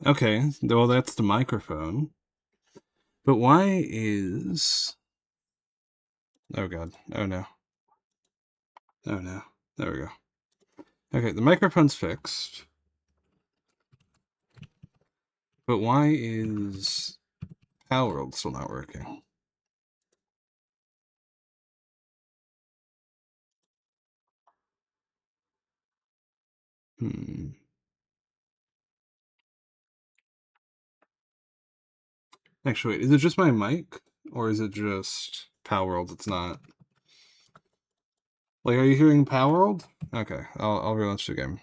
Okay, well, that's the microphone. But why is... Oh, God. Oh, no. Oh, no. There we go. Okay, the microphone's fixed. But why is Palworld still not working? Hmm. Actually, wait, is it just my mic? Or is it just Palworld? It's not. Like, are you hearing Palworld? Okay, I'll relaunch the game.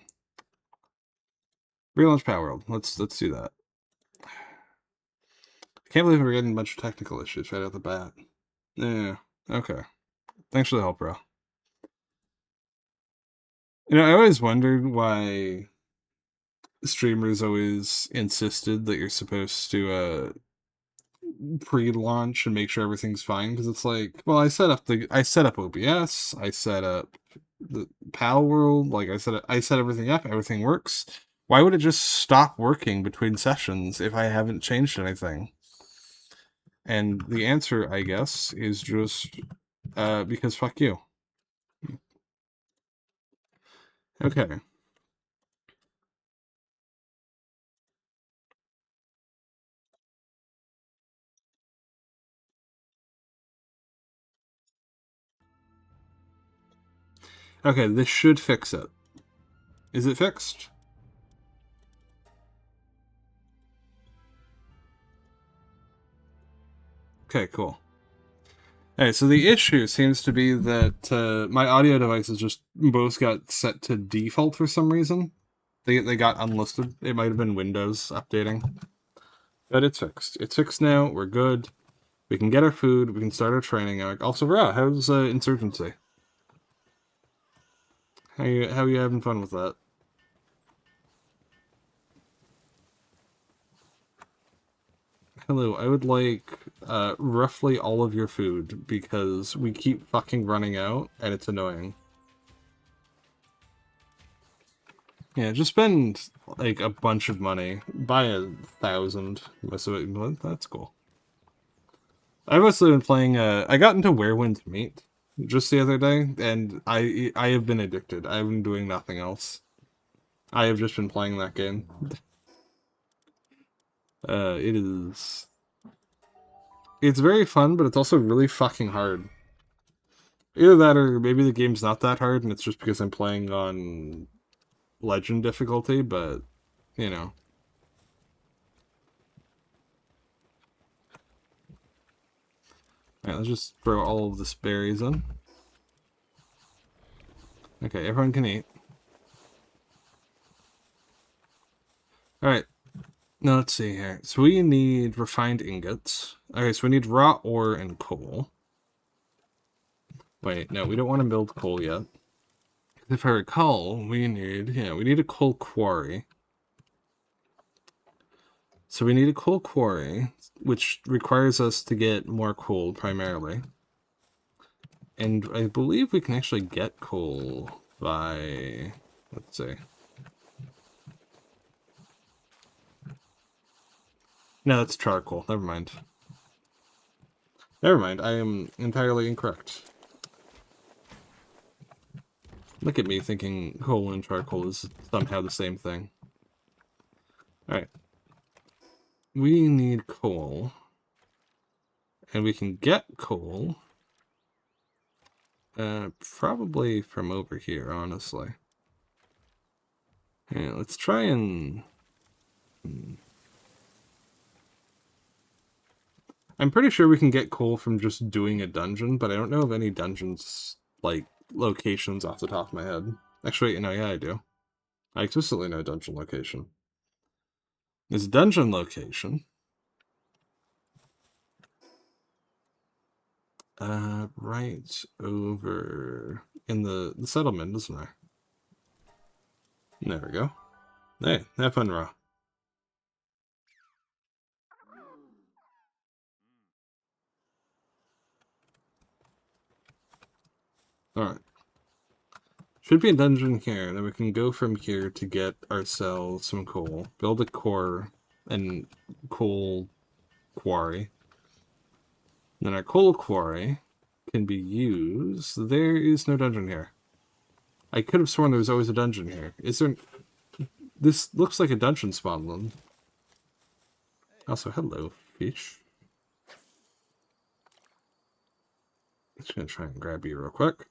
Relaunch Palworld. Let's do that. I can't believe we're getting a bunch of technical issues right out the bat. Yeah, okay. Thanks for the help, bro. I always wondered why streamers always insisted that you're supposed to pre-launch and make sure everything's fine, because it's like, well, I set up OBS, I set up the Palworld, like I set everything up, everything works. Why would it just stop working between sessions if I haven't changed anything? And the answer, I guess, is just because fuck you. Okay. Okay, this should fix it. Is it fixed? Okay, cool. Alright, so the issue seems to be that my audio devices just both got set to default for some reason. They got unlisted. It might have been Windows updating. But it's fixed. It's fixed now. We're good. We can get our food. We can start our training arc. Also, Ra, how's Insurgency? How you having fun with that? Hello, I would like roughly all of your food because we keep fucking running out and it's annoying. Yeah, just spend like a bunch of money. Buy 1,000 most of it. That's cool. I've also been playing I got into Werewolf Meat just the other day and I have been addicted. I've been doing nothing else. I have just been playing that game. It is it's very fun, but it's also really fucking hard. Either that or maybe the game's not that hard and it's just because I'm playing on legend difficulty, but you know. Alright, let's just throw all of this berries in. Okay, everyone can eat. Alright, now let's see here. So we need refined ingots. Okay, so we need raw ore and coal. Wait, no, we don't want to build coal yet. If I recall, we need a coal quarry. So we need a coal quarry, which requires us to get more coal primarily. And I believe we can actually get coal by, let's see. No, that's charcoal. Never mind. Never mind. I am entirely incorrect. Look at me thinking coal and charcoal is somehow the same thing. Alright. We need coal. And we can get coal. Probably from over here, honestly. Yeah, let's try and... I'm pretty sure we can get coal from just doing a dungeon, but I don't know of any dungeons, like, locations off the top of my head. Actually, no, yeah, I do. I explicitly know dungeon location. There's a dungeon location. Right over in the settlement, isn't there? There we go. Hey, have fun, Raw. Alright. Should be a dungeon here, then we can go from here to get ourselves some coal. Build a core. and coal quarry. Then our coal quarry can be used. There is no dungeon here. I could have sworn there was always a dungeon here. Is there... This looks like a dungeon spawn. Also, hello, fish. Just gonna try and grab you real quick.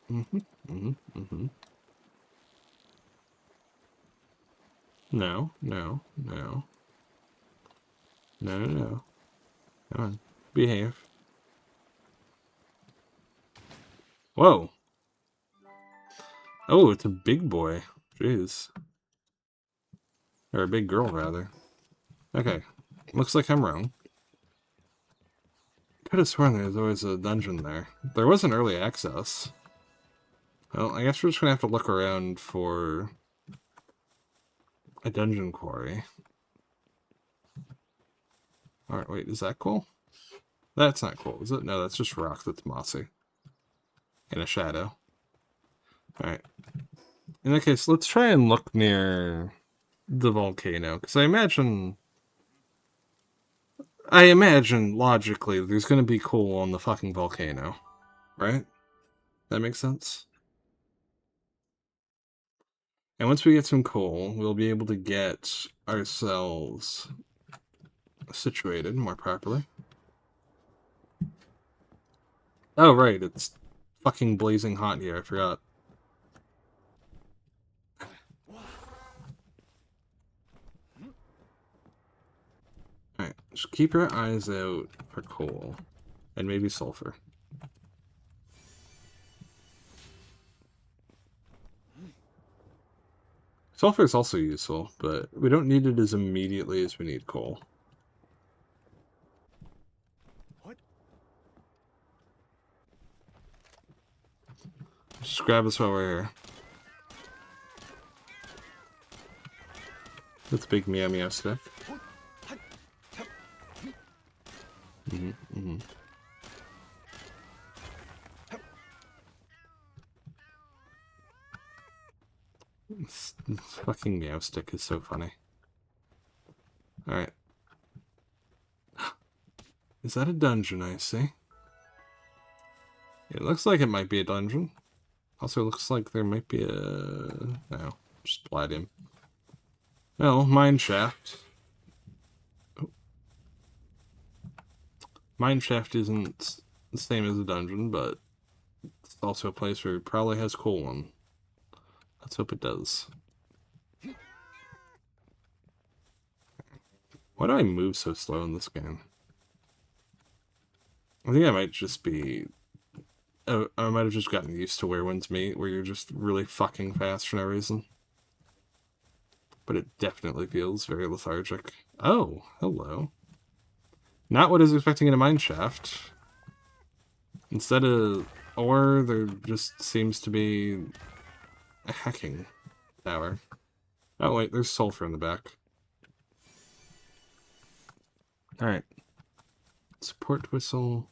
No, no, no. No, no, no. Come on. Behave. Whoa. Oh, it's a big boy. Jeez. Or a big girl, rather. Okay. Looks like I'm wrong. Could have sworn there was always a dungeon there. There was an early access. Well, I guess we're just gonna have to look around for a dungeon quarry. Alright, wait, is that cool? That's not cool, is it? No, that's just rock that's mossy. And a shadow. Alright. In that case, let's try and look near the volcano, because I imagine logically there's going to be coal on the fucking volcano, right? That makes sense? And once we get some coal, we'll be able to get ourselves situated more properly. Oh, right, it's fucking blazing hot here, I forgot. Alright, just keep your eyes out for coal. And maybe sulfur. Sulfur is also useful, but we don't need it as immediately as we need coal. What? Just grab us while we're here. That's a big meow meow stick. This fucking meow stick is so funny. Alright. Is that a dungeon I see? It looks like it might be a dungeon. Also looks like there might be a... No, just blad him. Well, mine shaft. Oh. Mine shaft isn't the same as a dungeon, but it's also a place where it probably has coal on. Let's hope it does. Why do I move so slow in this game? I think I might just be... Oh, I might have just gotten used to Where Winds Meet, where you're just really fucking fast for no reason. But it definitely feels very lethargic. Oh, hello. Not what I was expecting in a mine shaft. Instead of ore, there just seems to be a hacking tower. Oh wait, there's sulfur in the back. Alright. Support whistle.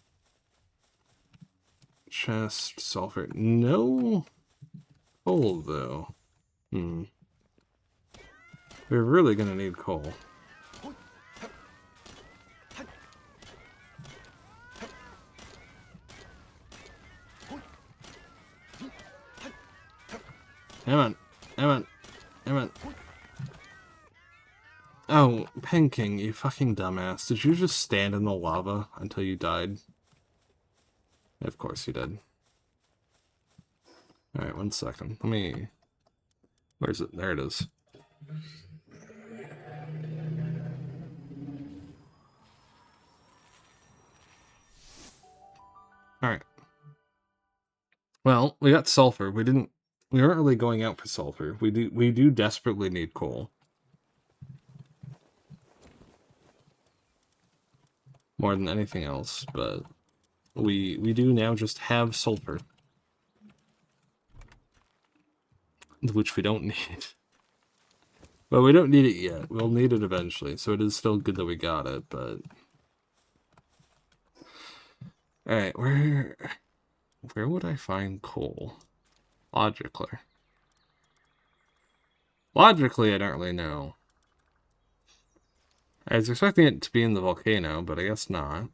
Chest, sulfur. No coal, though. We're really gonna need coal. Come on. Come on. Come on. Oh, Penking, you fucking dumbass. Did you just stand in the lava until you died? Of course you did. Alright, 1 second. Let me... Where is it? There it is. Alright. Well, we got sulfur. We aren't really going out for sulfur. We do desperately need coal. More than anything else, but we do now just have sulfur. Which we don't need. But we don't need it yet. We'll need it eventually, so it is still good that we got it, but... Alright, where would I find coal? Logically. Logically, I don't really know. I was expecting it to be in the volcano, but I guess not.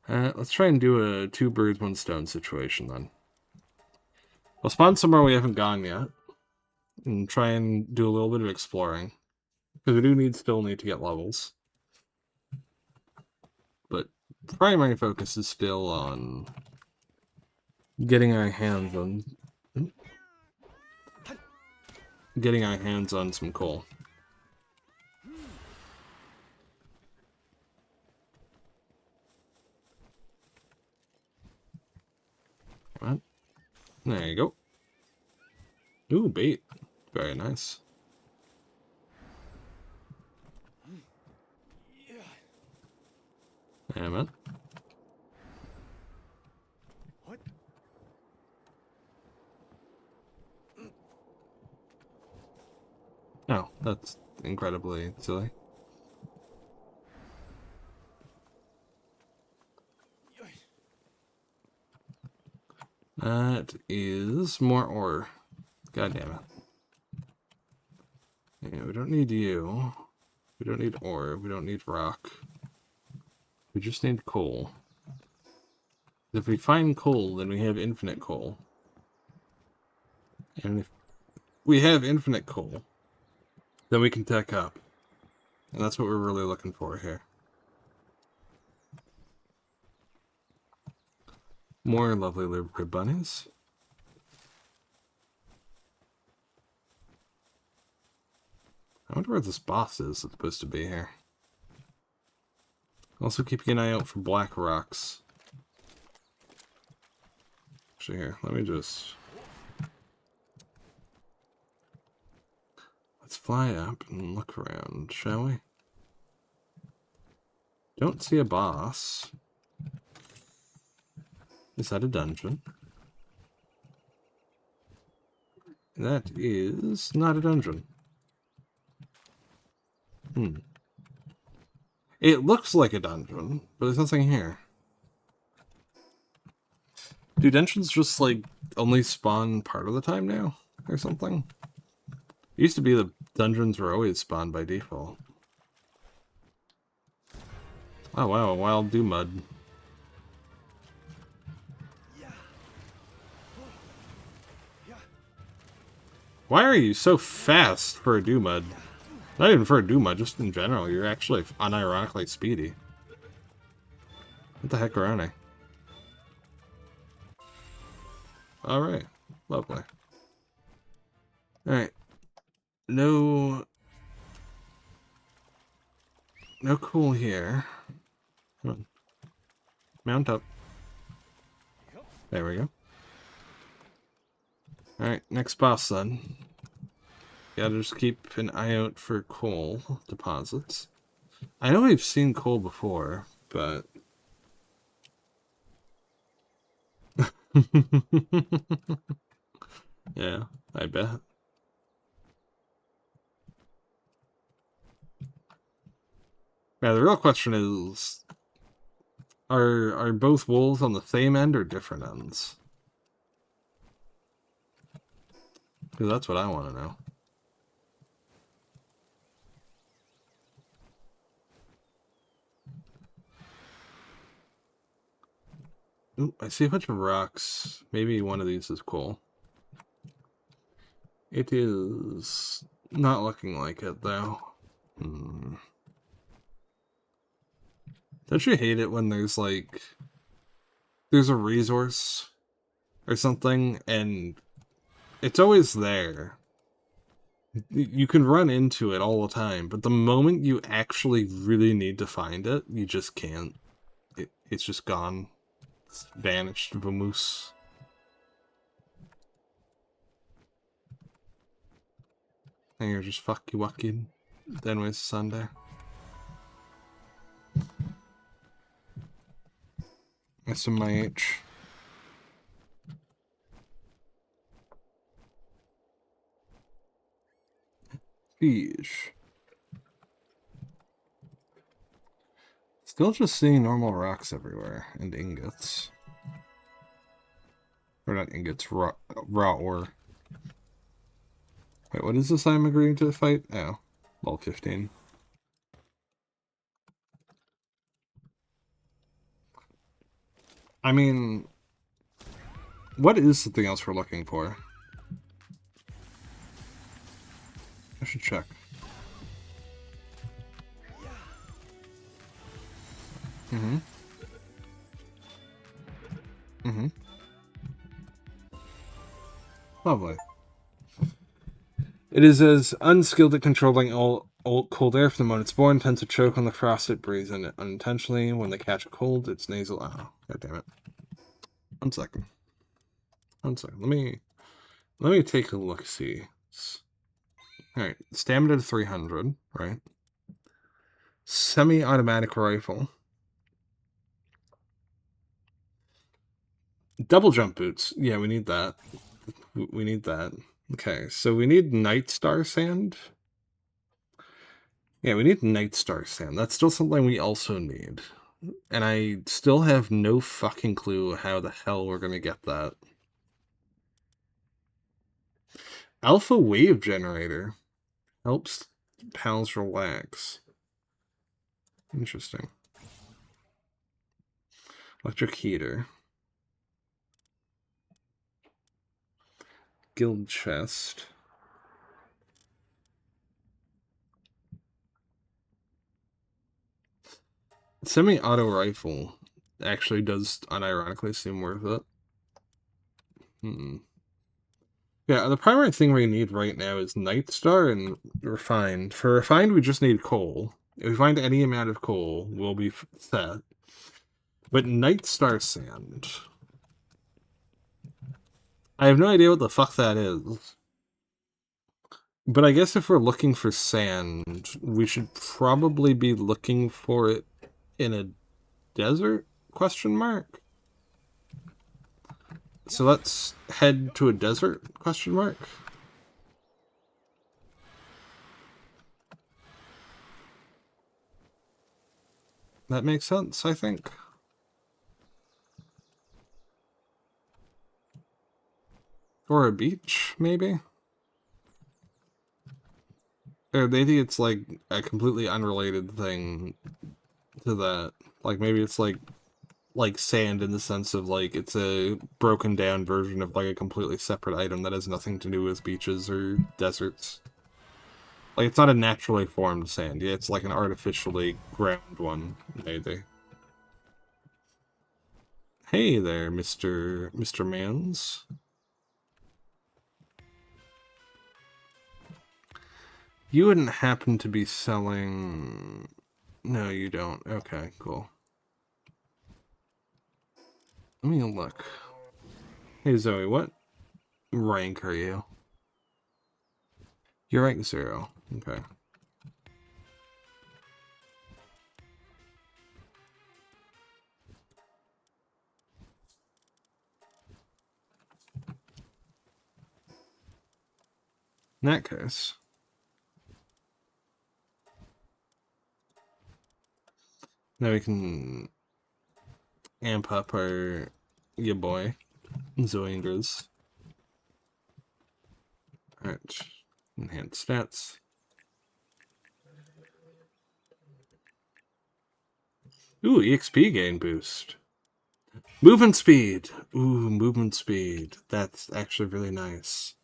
Let's try and do a 2 birds, 1 stone situation then. We'll spawn somewhere we haven't gone yet, and try and do a little bit of exploring. Because we do still need to get levels. But primary focus is still on getting our hands on some coal. What? There you go. Ooh, bait. Very nice. Damn it. What? Oh, that's incredibly silly. That is more ore. God damn it. Yeah, we don't need you. We don't need ore. We don't need rock. We just need coal. If we find coal, then we have infinite coal. And if we have infinite coal, then we can tech up. And that's what we're really looking for here. More lovely Liverpool bunnies. I wonder where this boss is that's supposed to be here. Also keeping an eye out for black rocks. Actually, here, let me just... Let's fly up and look around, shall we? Don't see a boss. Is that a dungeon? That is not a dungeon. It looks like a dungeon, but there's nothing here. Do dungeons just, like, only spawn part of the time now? Or something? It used to be the dungeons were always spawned by default. Oh wow, a wild dew mud. Why are you so fast for a dew mud? Not even for a dew mud, just in general. You're actually unironically speedy. What the heck, Roni? Alright, lovely. Alright. No cool here. Come on. Mount up. There we go. Alright, next boss then. Gotta just keep an eye out for coal deposits. I know we've seen coal before, but... Yeah, I bet. Now the real question is, are both wolves on the same end or different ends? Because that's what I want to know. Ooh, I see a bunch of rocks. Maybe one of these is cool. It is not looking like it, though. Don't you hate it when there's, like... There's a resource or something, and it's always there. You can run into it all the time, but the moment you actually really need to find it, you just can't. It's just gone. It's vanished, vamoose. And you're just fucky-wucky. Then it's Sunday. SMIH. Fish. Still just seeing normal rocks everywhere, and ingots. Or not ingots, raw ore. Wait, what is this I'm agreeing to fight? Oh, level 15. I mean, what is something else we're looking for? I should check. Mm-hmm. Mm-hmm. Lovely. It is as unskilled at controlling all cold air from the moment it's born, tends to choke on the frost it breathes in it unintentionally. When they catch a cold, it's nasal. Oh, god damn it. 1 second. 1 second. Let me take a look. See. Alright, stamina to 300, right? Semi-automatic rifle. Double jump boots. Yeah, we need that. We need that. Okay, so we need Night Star Sand. Yeah, we need Night Star Sand. That's still something we also need. And I still have no fucking clue how the hell we're gonna get that. Alpha Wave Generator. Helps pals relax. Interesting. Electric Heater. Guild Chest. Semi-auto rifle actually does unironically seem worth it. Yeah, the primary thing we need right now is Night Star and Refined. For Refined, we just need coal. If we find any amount of coal, we'll be set. But Night Star Sand... I have no idea what the fuck that is. But I guess if we're looking for sand, we should probably be looking for it in a desert? Question mark? So let's head to a desert? Question mark? That makes sense, I think. Or a beach, maybe? Or maybe it's like a completely unrelated thing to that. Like maybe it's like sand in the sense of like it's a broken down version of like a completely separate item that has nothing to do with beaches or deserts. Like it's not a naturally formed sand, yeah, it's like an artificially ground one, maybe. Hey there, Mr. Mans. You wouldn't happen to be selling... No, you don't. Okay, cool. Let me look. Hey Zoe, what rank are you? You're rank 0. Okay. In that case... Now we can amp up our boy, Zoe and Grizz. Alright. Enhance stats. Ooh, EXP gain boost. Movement speed! Ooh, movement speed. That's actually really nice.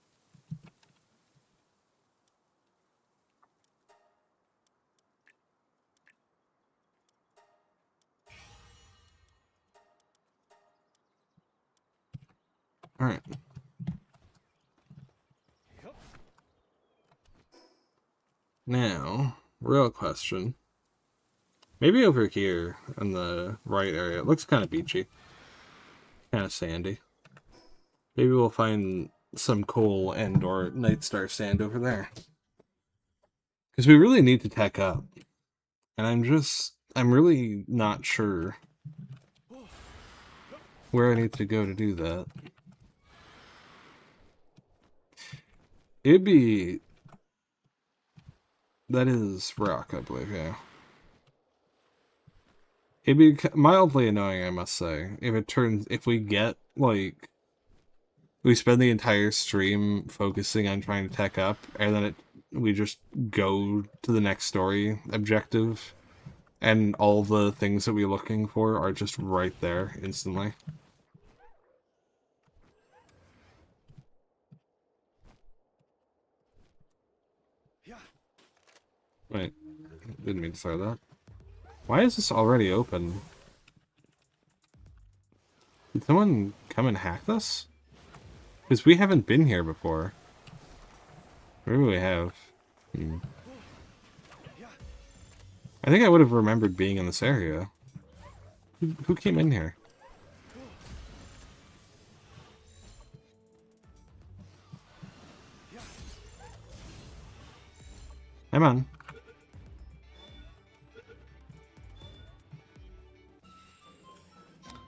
Alright. Now, real question. Maybe over here in the right area. It looks kind of beachy. Kind of sandy. Maybe we'll find some coal and or Night Star sand over there. Because we really need to tech up. And I'm really not sure where I need to go to do that. It'd be... That is rock, I believe, yeah. It'd be mildly annoying, I must say, if we get, like, We spend the entire stream focusing on trying to tech up, and then we just go to the next story objective, and all the things that we're looking for are just right there instantly. Wait, didn't mean to say that. Why is this already open? Did someone come and hack this? Because we haven't been here before. Maybe we have. I think I would have remembered being in this area. Who came in here? Come on.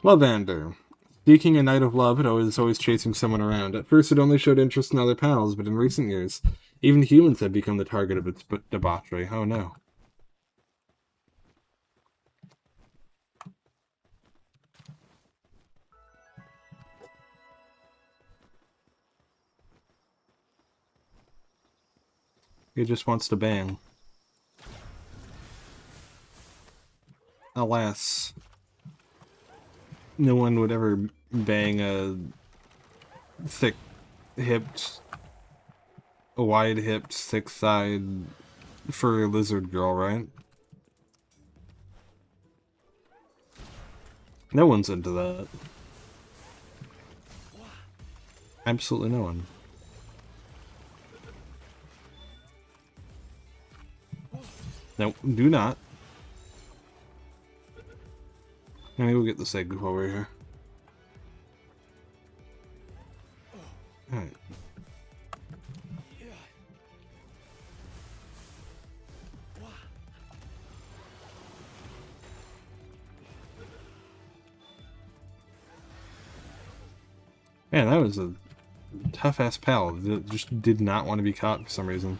Lovander. Seeking a knight of love, it is always chasing someone around. At first it only showed interest in other pals, but in recent years, even humans have become the target of its debauchery. Oh no. He just wants to bang. Alas, no one would ever bang a thick-hipped, wide-hipped, thick-thighed, furry lizard girl, right? No one's into that. Absolutely no one. No, do not. I'm gonna go get this egg while we're here. Alright. Man, that was a tough-ass pal that just did not want to be caught for some reason.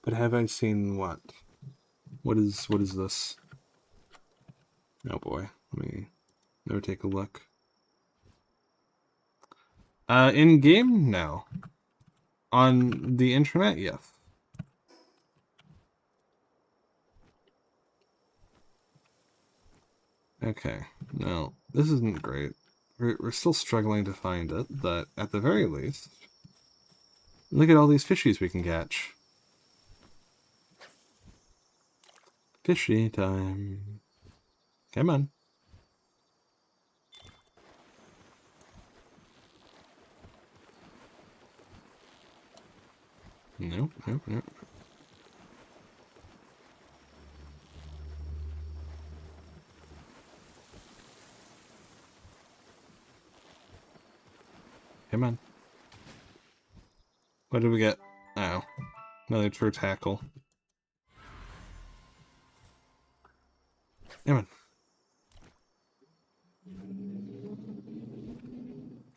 But have I seen what? What is this? Oh boy, let me take a look. In game? No. On the internet? Yes. Okay, no, this isn't great. We're still struggling to find it, but at the very least, look at all these fishies we can catch. Fishy time. Come on. Nope, nope, nope. Come on. What did we get? Oh, another true tackle. Come on.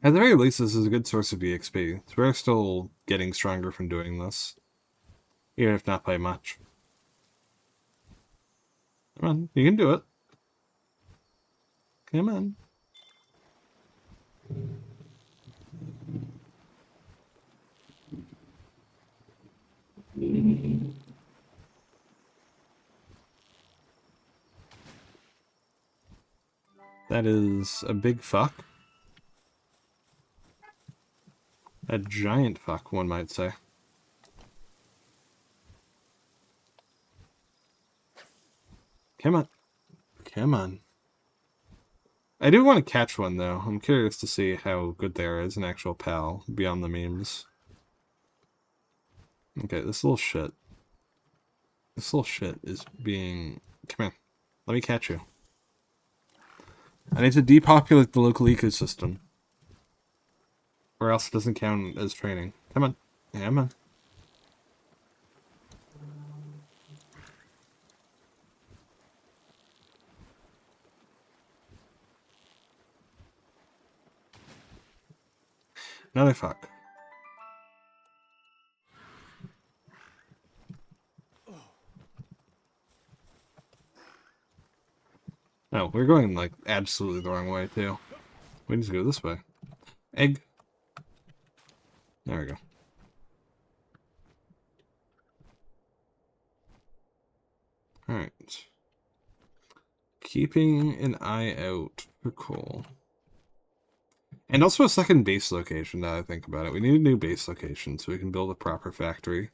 At the very least, this is a good source of EXP. So we're still getting stronger from doing this. Even if not by much. Come on, you can do it. Come on. That is a big fuck. A giant fuck, one might say. Come on. Come on. I do want to catch one, though. I'm curious to see how good they are as an actual pal, beyond the memes. Okay, this little shit. This little shit is being... Come here. Let me catch you. I need to depopulate the local ecosystem. Or else it doesn't count as training. Come on. Come on. Another fuck. Oh, we're going, like, absolutely the wrong way, too. We need to go this way. Egg. There we go. Alright. Keeping an eye out for coal. And also a second base location, now that I think about it. We need a new base location so we can build a proper factory.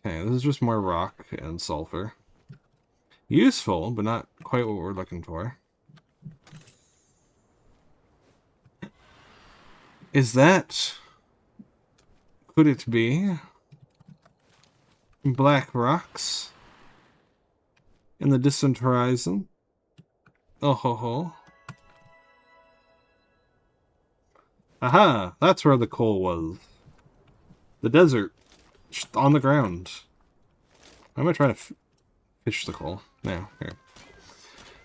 Okay, this is just more rock and sulfur. Useful, but not quite what we're looking for. Is that... Could it be... black rocks? In the distant horizon? Oh ho ho. Aha! That's where the coal was. The desert. Just on the ground. Why am I trying to fish the coal? Now, here.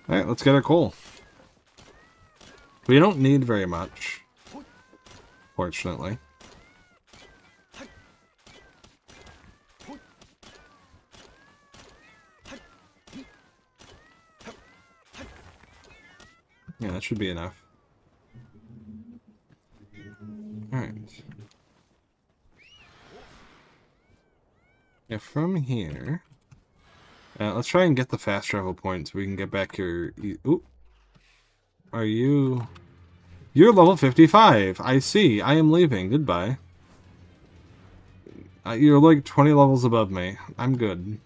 Alright, let's get our coal. We don't need very much. Fortunately. Yeah, that should be enough. Alright. Yeah, from here... let's try and get the fast travel point so we can get back here. Ooh. Are you... You're level 55! I see. I am leaving. Goodbye. You're like 20 levels above me. I'm good.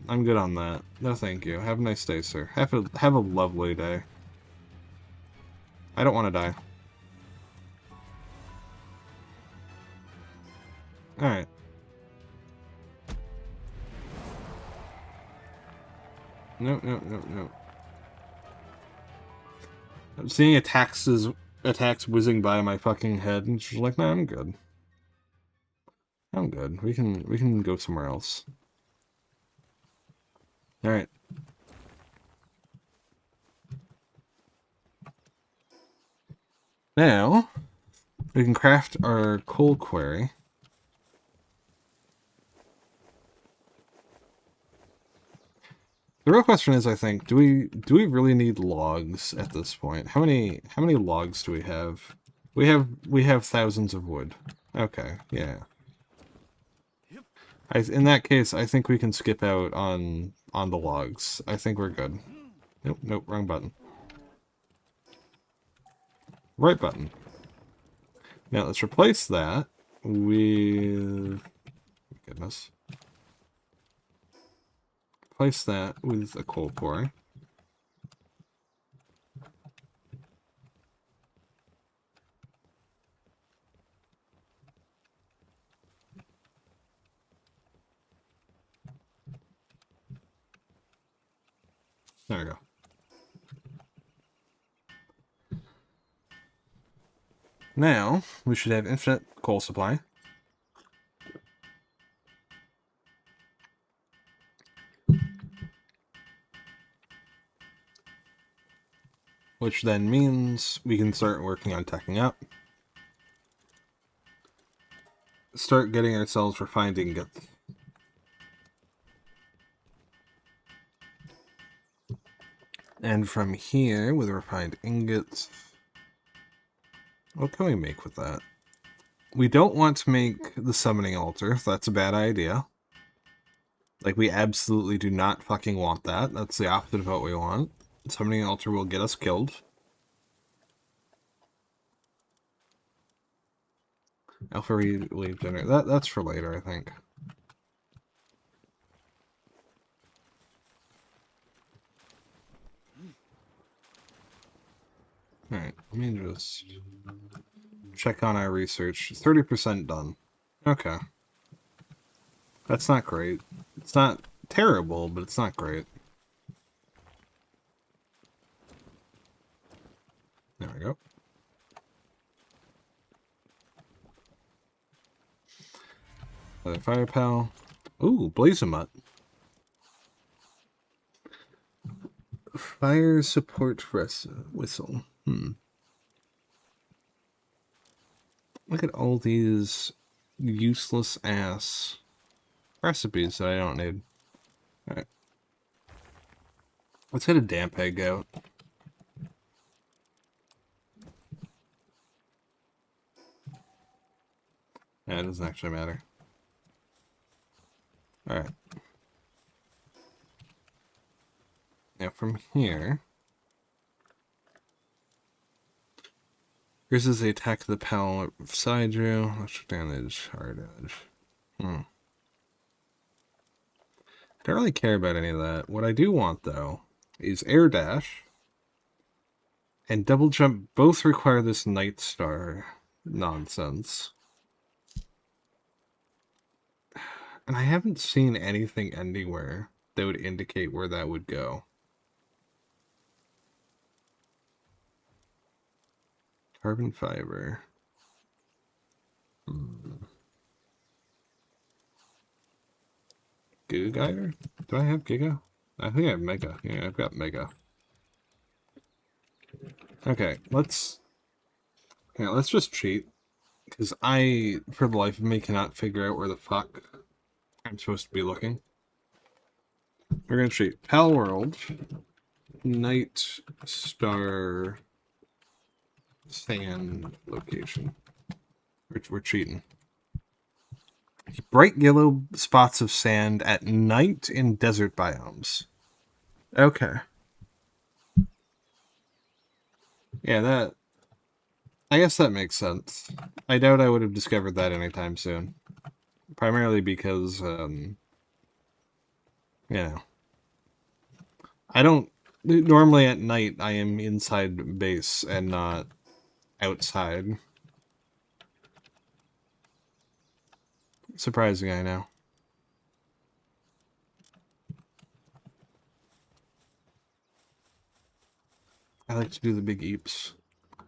I'm good on that. No thank you. Have a nice day, sir. Have a lovely day. I don't want to die. Alright. No. I'm seeing attacks whizzing by my fucking head, and she's like, "Nah, I'm good. I'm good. We can go somewhere else." Alright. Now, we can craft our coal quarry. The real question is, I think, do we really need logs at this point? How many logs do we have? We have thousands of wood. Okay, yeah. In that case, I think we can skip out on the logs. I think we're good. Nope, wrong button. Right button. Now let's replace that with... Goodness. Replace that with a coal quarry. There we go. Now, we should have infinite coal supply. Which then means we can start working on teching up. Start getting ourselves refined ingots. And from here, with refined ingots, what can we make with that? We don't want to make the summoning altar. That's a bad idea. Like, we absolutely do not fucking want that. That's the opposite of what we want. The summoning altar will get us killed. Alpha leave dinner. That's for later, I think. Alright, let me just check on our research. 30% done. Okay. That's not great. It's not terrible, but it's not great. There we go. Another fire pal. Ooh, Blazemut. Fire support whistle. Look at all these useless ass recipes that I don't need. Alright. Let's get a damp egg out. Yeah, it doesn't actually matter. Alright. Now from here... Increases the attack of the pal side you. Extra damage, hard edge. I don't really care about any of that. What I do want, though, is air dash and double jump. Both require this Night Star nonsense. And I haven't seen anything anywhere that would indicate where that would go. Carbon fiber. Giga Gyre? Do I have Giga? I think I have Mega. Yeah, I've got Mega. Okay, let's just cheat. Because I, for the life of me, cannot figure out where the fuck I'm supposed to be looking. We're gonna cheat. Palworld. Night Star Sand location. We're cheating. Bright yellow spots of sand at night in desert biomes. Okay. Yeah, I guess that makes sense. I doubt I would have discovered that anytime soon. Primarily because, you know. I don't... Normally at night, I am inside base and not outside. Surprising, I know. I like to do the big eeps.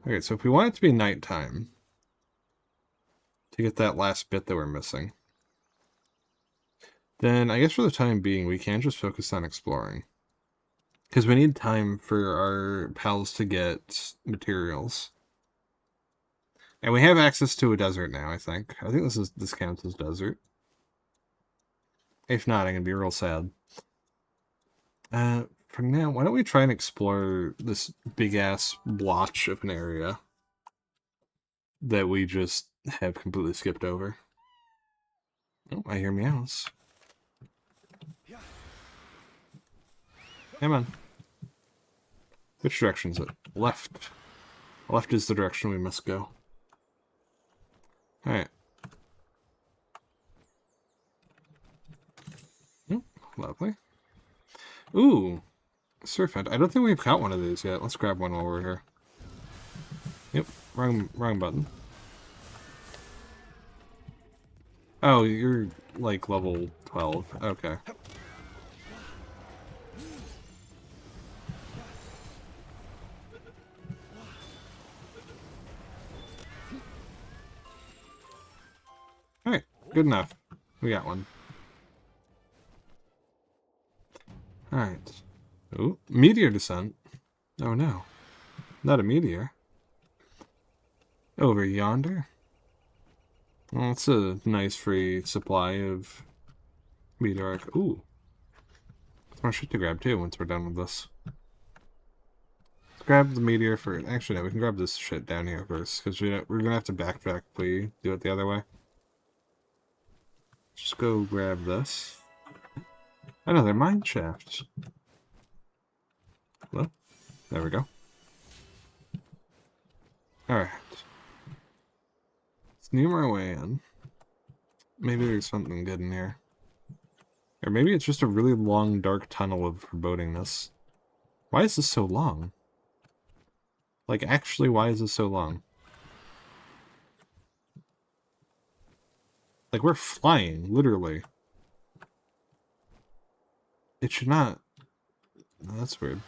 Okay, so if we want it to be nighttime, to get that last bit that we're missing, then I guess for the time being, we can just focus on exploring. Because we need time for our pals to get materials. And we have access to a desert now, I think. I think this counts as desert. If not, I'm going to be real sad. For now, why don't we try and explore this big-ass blotch of an area that we just have completely skipped over. Oh, I hear meows. Come on. Which direction is it? Left. Left is the direction we must go. Alright. Oh, lovely. Ooh. Surf hunt. I don't think we've got one of these yet. Let's grab one while we're here. Yep. Wrong button. Oh, you're like level 12. Okay. Alright, good enough. We got one. Alright. Ooh, meteor descent. Oh no. Not a meteor. Over yonder? Well, it's a nice free supply of meteoric. Ooh. There's more shit to grab too once we're done with this. Let's grab the meteor first. Actually, no, we can grab this shit down here first, because we're gonna have to backtrack if we do it the other way. Just go grab this. Another mine shaft. Well, there we go. Alright. Let's name our way in. Maybe there's something good in here. Or maybe it's just a really long, dark tunnel of forebodingness. Why is this so long? Like, actually, why is this so long? Like, we're flying, literally. It should not... Oh, that's weird.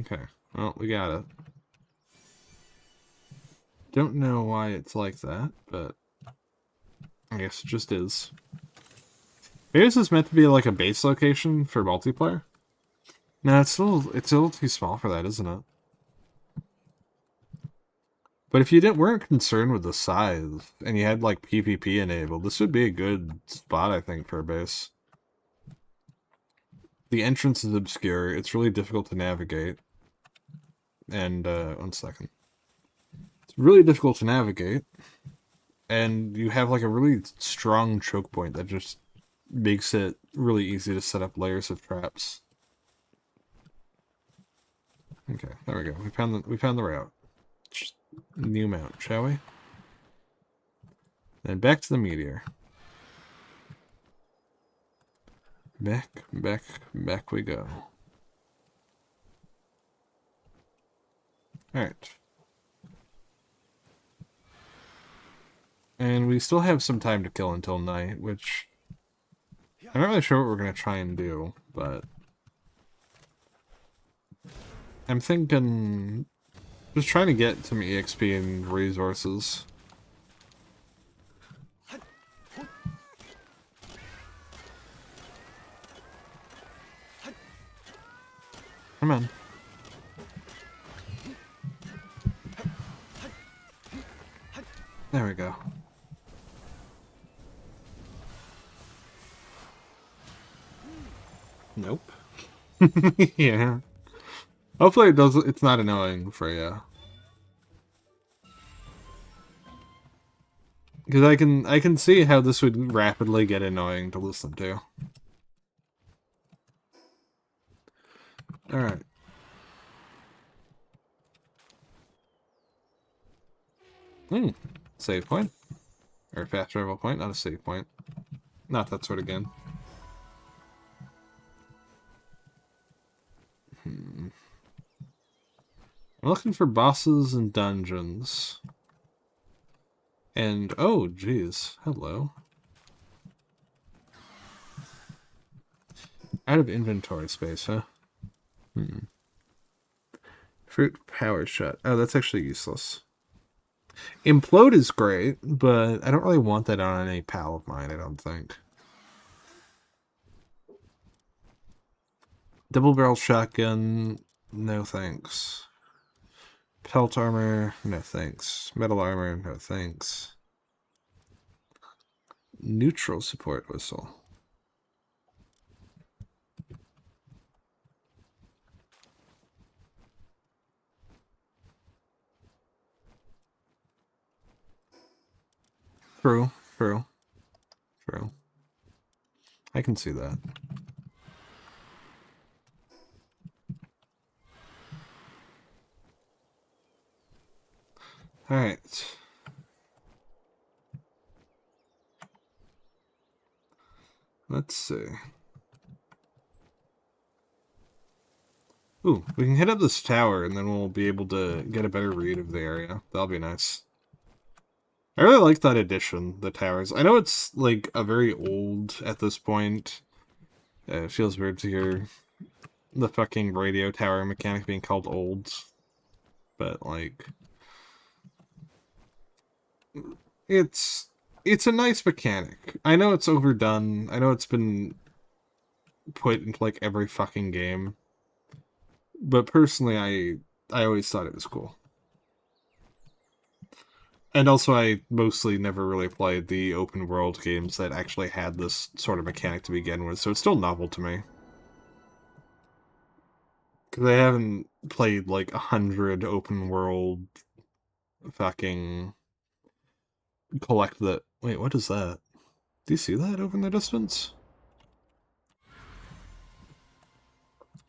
Okay, well, we got it. Don't know why it's like that, but I guess it just is. Maybe this is meant to be like a base location for multiplayer? No, it's a little too small for that, isn't it? But if you weren't concerned with the size and you had like PvP enabled, this would be a good spot, I think, for a base. The entrance is obscure. It's really difficult to navigate. And 1 second. It's really difficult to navigate, and you have like a really strong choke point that just makes it really easy to set up layers of traps. Okay, there we go. We found the route. Just new mount, shall we? Then back to the meteor. Back we go. Alright. And we still have some time to kill until night, which I'm not really sure what we're going to try and do, but I'm thinking just trying to get some EXP and resources. Come on. There we go. Nope. Yeah. Hopefully it's not annoying for you. Because I can see how this would rapidly get annoying to listen to. Alright. Save point. Or fast travel point, not a save point. Not that sort again. I'm looking for bosses and dungeons. And, oh, geez. Hello. Out of inventory space, huh? Fruit power shot. Oh, that's actually useless. Implode is great, but I don't really want that on any pal of mine, I don't think. Double barrel shotgun, no thanks. Pelt armor, no thanks. Metal armor, no thanks. Neutral support whistle. True. I can see that. Alright. Let's see. Ooh, we can hit up this tower and then we'll be able to get a better read of the area. That'll be nice. I really like that addition, the towers. I know it's, like, a very old at this point. It feels weird to hear the fucking radio tower mechanic being called old. But, like... It's a nice mechanic. I know it's overdone. I know it's been put into, like, every fucking game. But personally, I always thought it was cool. And also, I mostly never really played the open world games that actually had this sort of mechanic to begin with, so it's still novel to me. Because I haven't played like 100 open world fucking collect that. Wait, what is that? Do you see that over in the distance?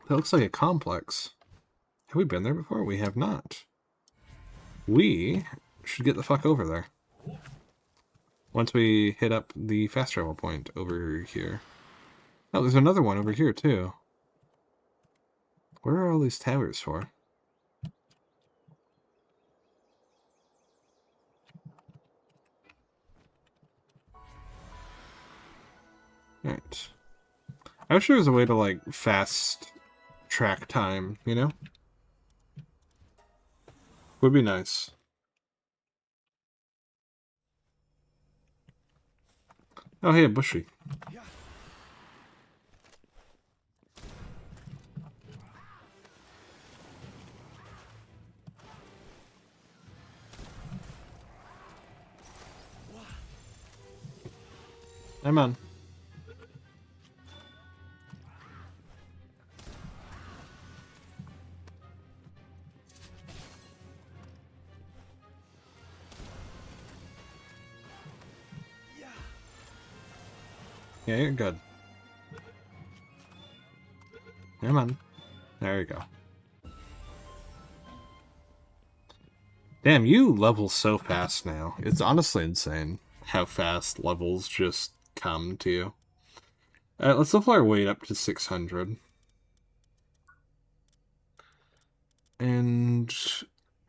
That looks like a complex. Have we been there before? We have not. We should get the fuck over there. Once we hit up the fast travel point over here. Oh, there's another one over here, too. What are all these towers for? Alright. I wish there was a way to, like, fast track time, you know? Would be nice. Oh, hey, Bushy. I'm on. Yeah, you're good. Come on. There you go. Damn, you level so fast now. It's honestly insane how fast levels just come to you. Alright, let's level our weight up to 600. And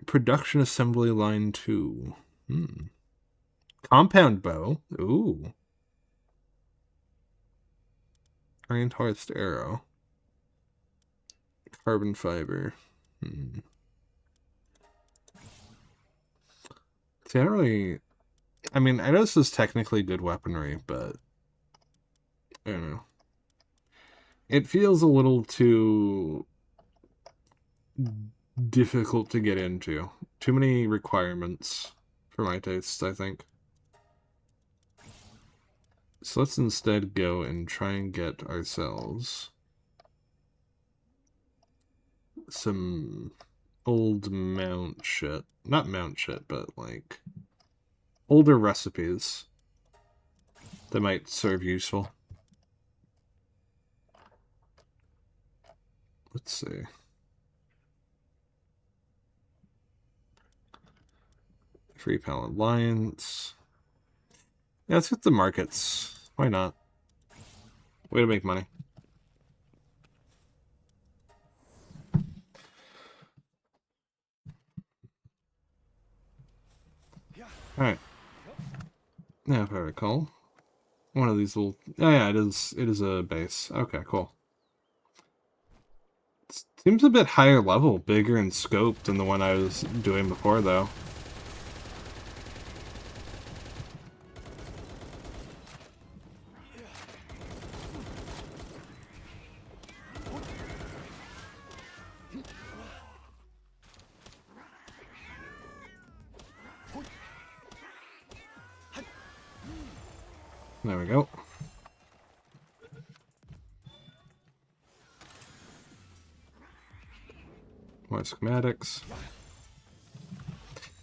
production assembly line 2. Compound bow. Ooh. Iron-Tossed arrow. Carbon fiber. See, I don't really... I mean, I know this is technically good weaponry, but... I don't know. It feels a little too... difficult to get into. Too many requirements for my tastes, I think. So let's instead go and try and get ourselves some old mount shit. Not mount shit, but like older recipes that might serve useful. Let's see. Free Pal Alliance. Yeah, let's hit the markets. Why not? Way to make money. Alright. Now if I recall. One of these little... Oh yeah, it is a base. Okay, cool. It seems a bit higher level, bigger in scope than the one I was doing before, though. There we go. More schematics.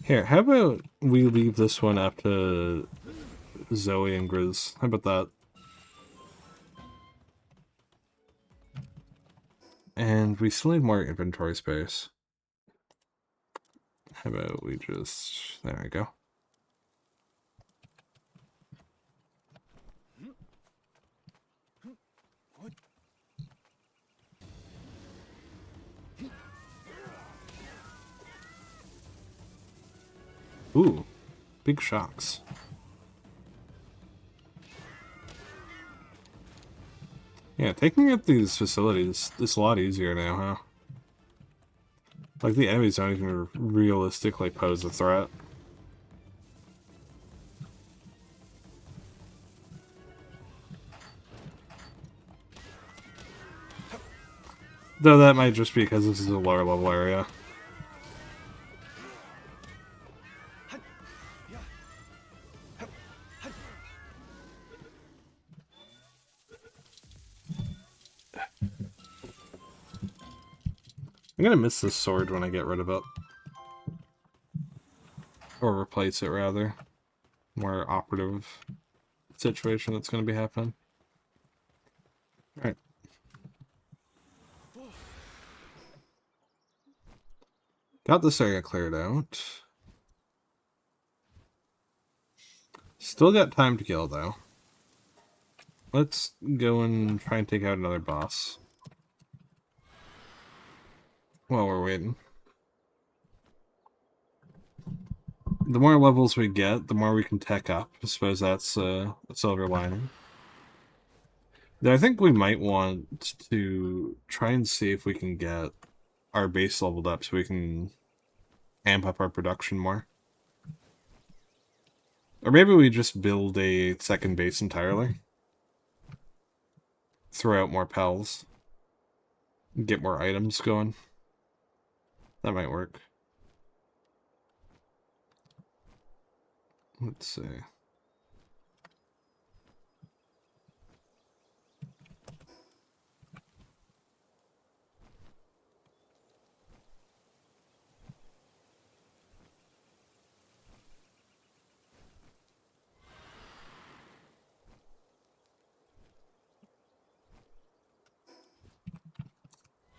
Here, how about we leave this one up to Zoe and Grizz? How about that? And we still need more inventory space. How about we just... There we go. Ooh, big shocks. Yeah, taking up these facilities is a lot easier now, huh? Like, the enemies don't even realistically pose a threat. Though that might just be because this is a lower level area. I'm gonna miss this sword when I get rid of it. Or replace it, rather. More operative situation that's gonna be happening. Alright. Got this area cleared out. Still got time to kill, though. Let's go and try and take out another boss. While we're waiting. The more levels we get, the more we can tech up. I suppose that's a silver lining. I think we might want to try and see if we can get our base leveled up so we can amp up our production more. Or maybe we just build a second base entirely. Throw out more pals. Get more items going. That might work. Let's see.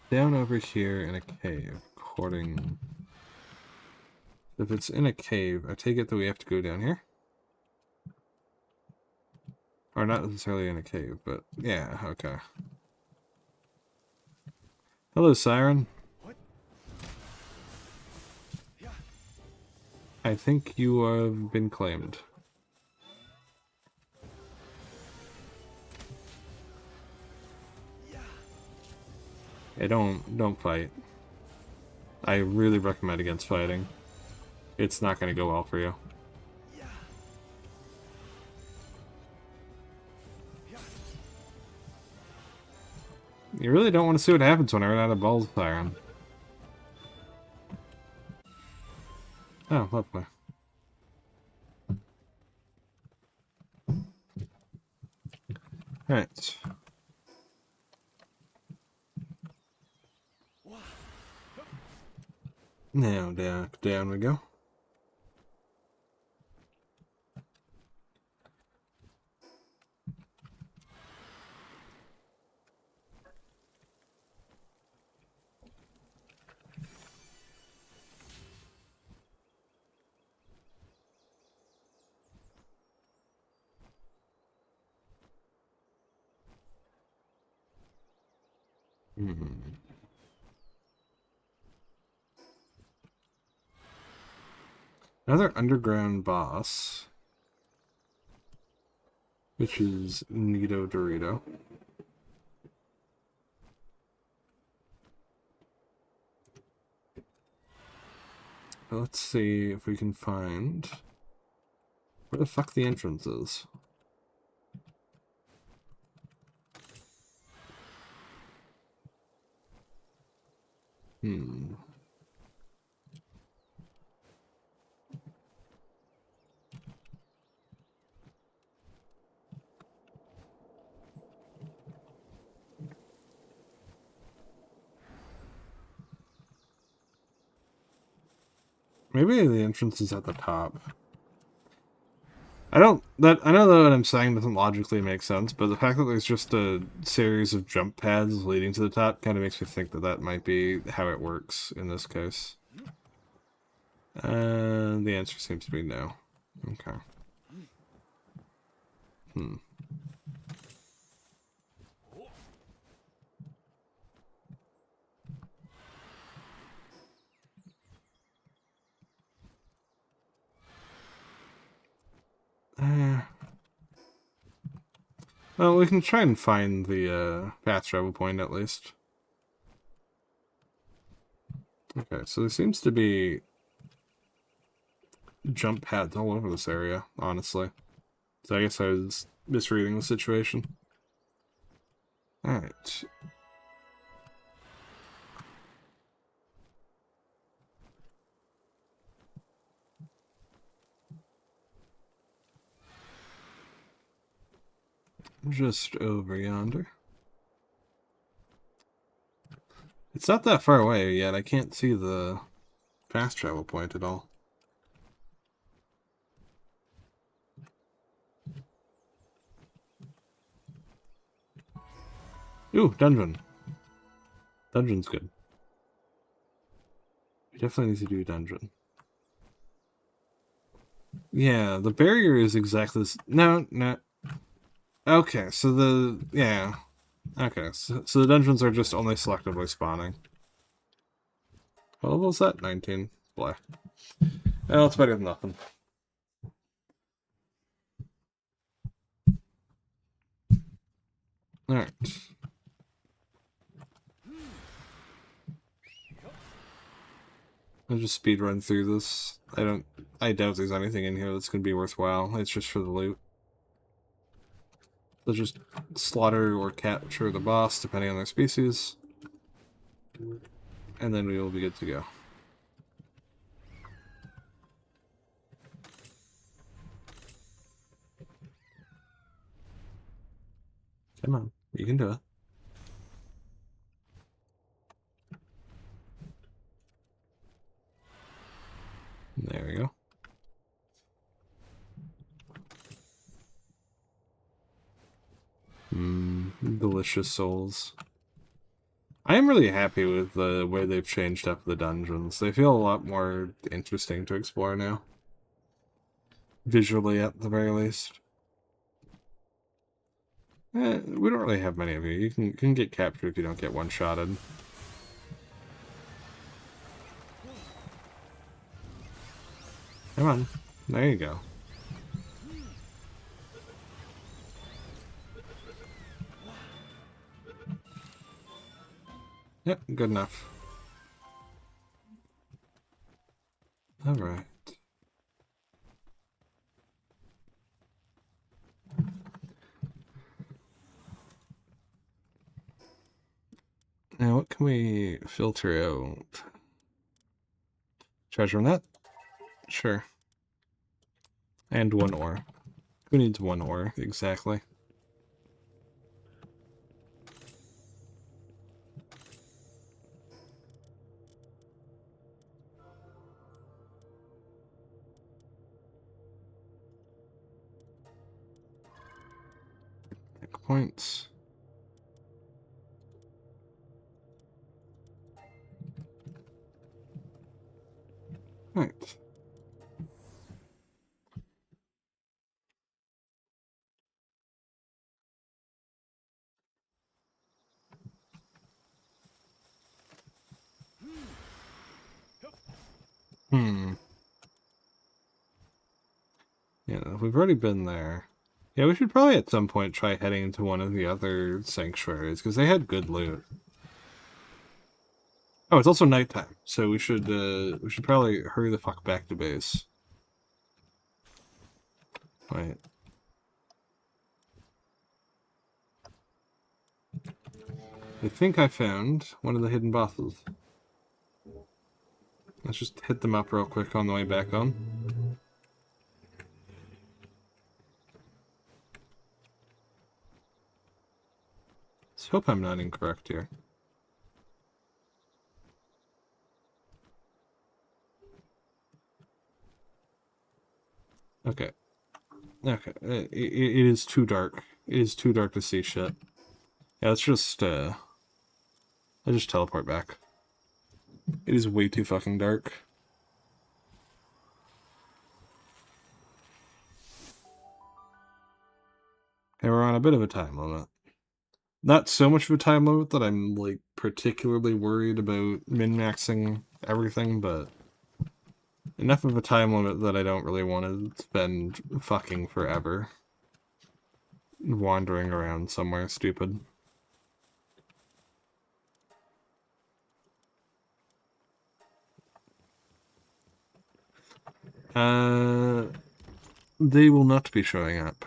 down over here in a cave, according... If it's in a cave, I take it that we have to go down here? Or not necessarily in a cave, but yeah, okay. Hello, Siren. What? I think you have been claimed. Hey, don't fight. I really recommend against fighting. It's not going to go well for you. You really don't want to see what happens when I run out of balls, Siren. Oh, lovely. Alright. Now down we go. Another underground boss, which is Nito Dorito. Let's see if we can find where the fuck the entrance is. Maybe the entrance is at the top. I know that what I'm saying doesn't logically make sense, but the fact that there's just a series of jump paths leading to the top kind of makes me think that that might be how it works in this case. The answer seems to be no. Okay. Well, we can try and find the fast travel point at least. Okay, so there seems to be jump pads all over this area, honestly. So I guess I was misreading the situation. Alright. Just over yonder. It's not that far away yet. I can't see the fast travel point at all. Ooh, dungeon. Dungeon's good. We definitely need to do a dungeon. Yeah, the barrier is exactly this. No. Okay, so yeah. Okay, so the dungeons are just only selectively spawning. What level is that? 19. Blah. Well, it's better than nothing. Alright. I'll just speed run through this. I doubt there's anything in here that's gonna be worthwhile. It's just for the loot. They'll just slaughter or capture the boss, depending on their species. And then we will be good to go. Come on, you can do it. There we go. Delicious souls. I am really happy with the way they've changed up the dungeons. They feel a lot more interesting to explore now. Visually, at the very least. We don't really have many of you. You can get captured if you don't get one-shotted. Come on. There you go. Yep, good enough. Alright. Now, what can we filter out? Treasure net? Sure. And one ore. Who needs one ore, exactly? Points. Right. Yeah, we've already been there. Yeah, we should probably at some point try heading into one of the other sanctuaries, because they had good loot. Oh, it's also nighttime, so we should probably hurry the fuck back to base. Wait. I think I found one of the hidden bosses. Let's just hit them up real quick on the way back home. Let's hope I'm not incorrect here. Okay. Okay. It is too dark. It is too dark to see shit. Yeah, let's just, I'll just teleport back. It is way too fucking dark. And we're on a bit of a time limit. Not so much of a time limit that I'm, like, particularly worried about min-maxing everything, but enough of a time limit that I don't really want to spend fucking forever wandering around somewhere stupid. They will not be showing up.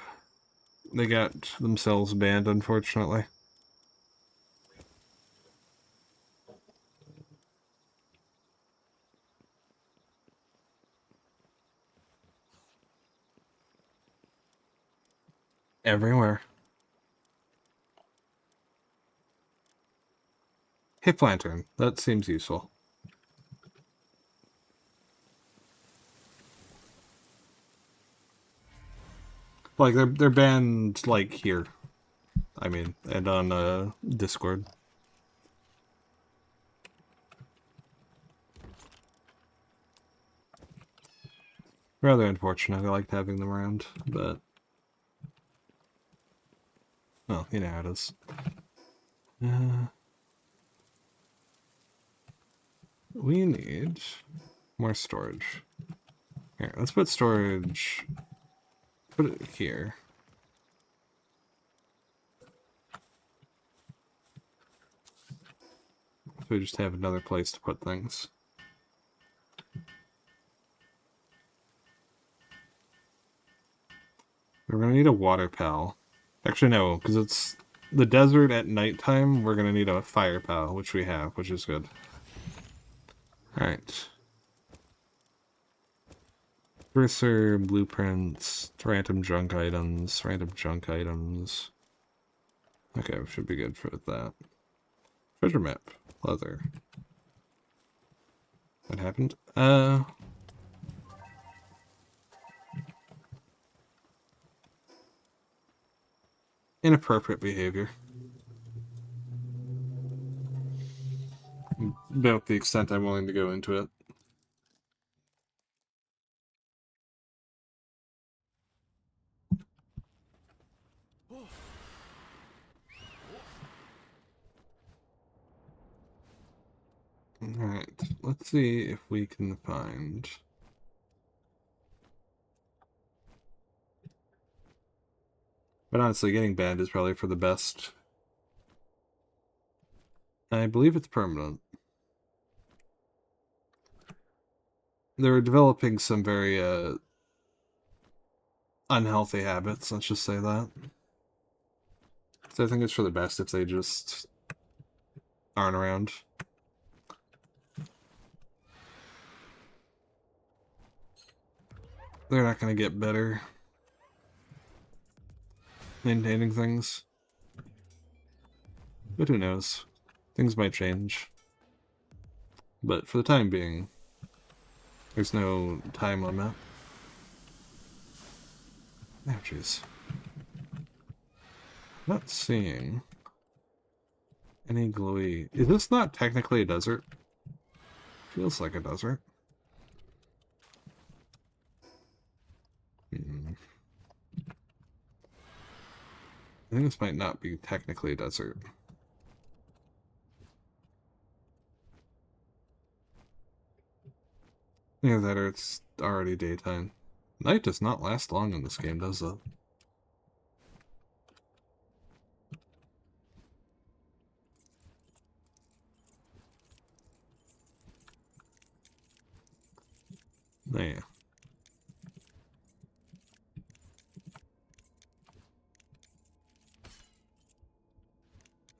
They got themselves banned, unfortunately. Everywhere. Hip lantern. That seems useful. Like they're banned like here. I mean, and on Discord. Rather unfortunate. I liked having them around, but well, you know how it is. We need more storage. Here, let's put storage. Put it here. So we just have another place to put things. We're gonna need a water pal. Actually, no, because it's the desert at nighttime. We're gonna need a fire pal, which we have, which is good. Alright. Cursor, blueprints, random junk items, random junk items. Okay, we should be good for that. Treasure map, leather. What happened? Inappropriate behavior. about the extent I'm willing to go into it. Alright, let's see if we can find... But honestly, getting banned is probably for the best. I believe it's permanent. They're developing some very, unhealthy habits, let's just say that. So I think it's for the best if they just aren't around. They're not going to get better maintaining things. But who knows? Things might change. But for the time being, there's no time limit. Oh, jeez. Not seeing any glowy... Is this not technically a desert? Feels like a desert. I think this might not be technically a desert. Either that or it's already daytime. Night does not last long in this game, does it? Yeah.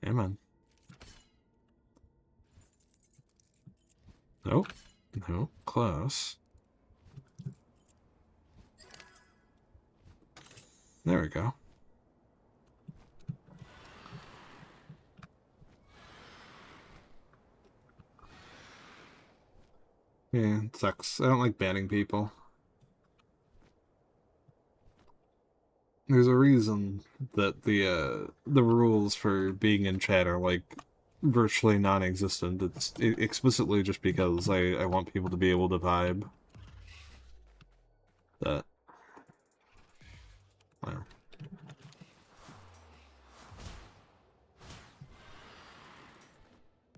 Come on. Nope. No. Close. There we go. Yeah, it sucks. I don't like banning people. There's a reason that the rules for being in chat are like virtually non-existent. It's explicitly just because I want people to be able to vibe. That. Wow.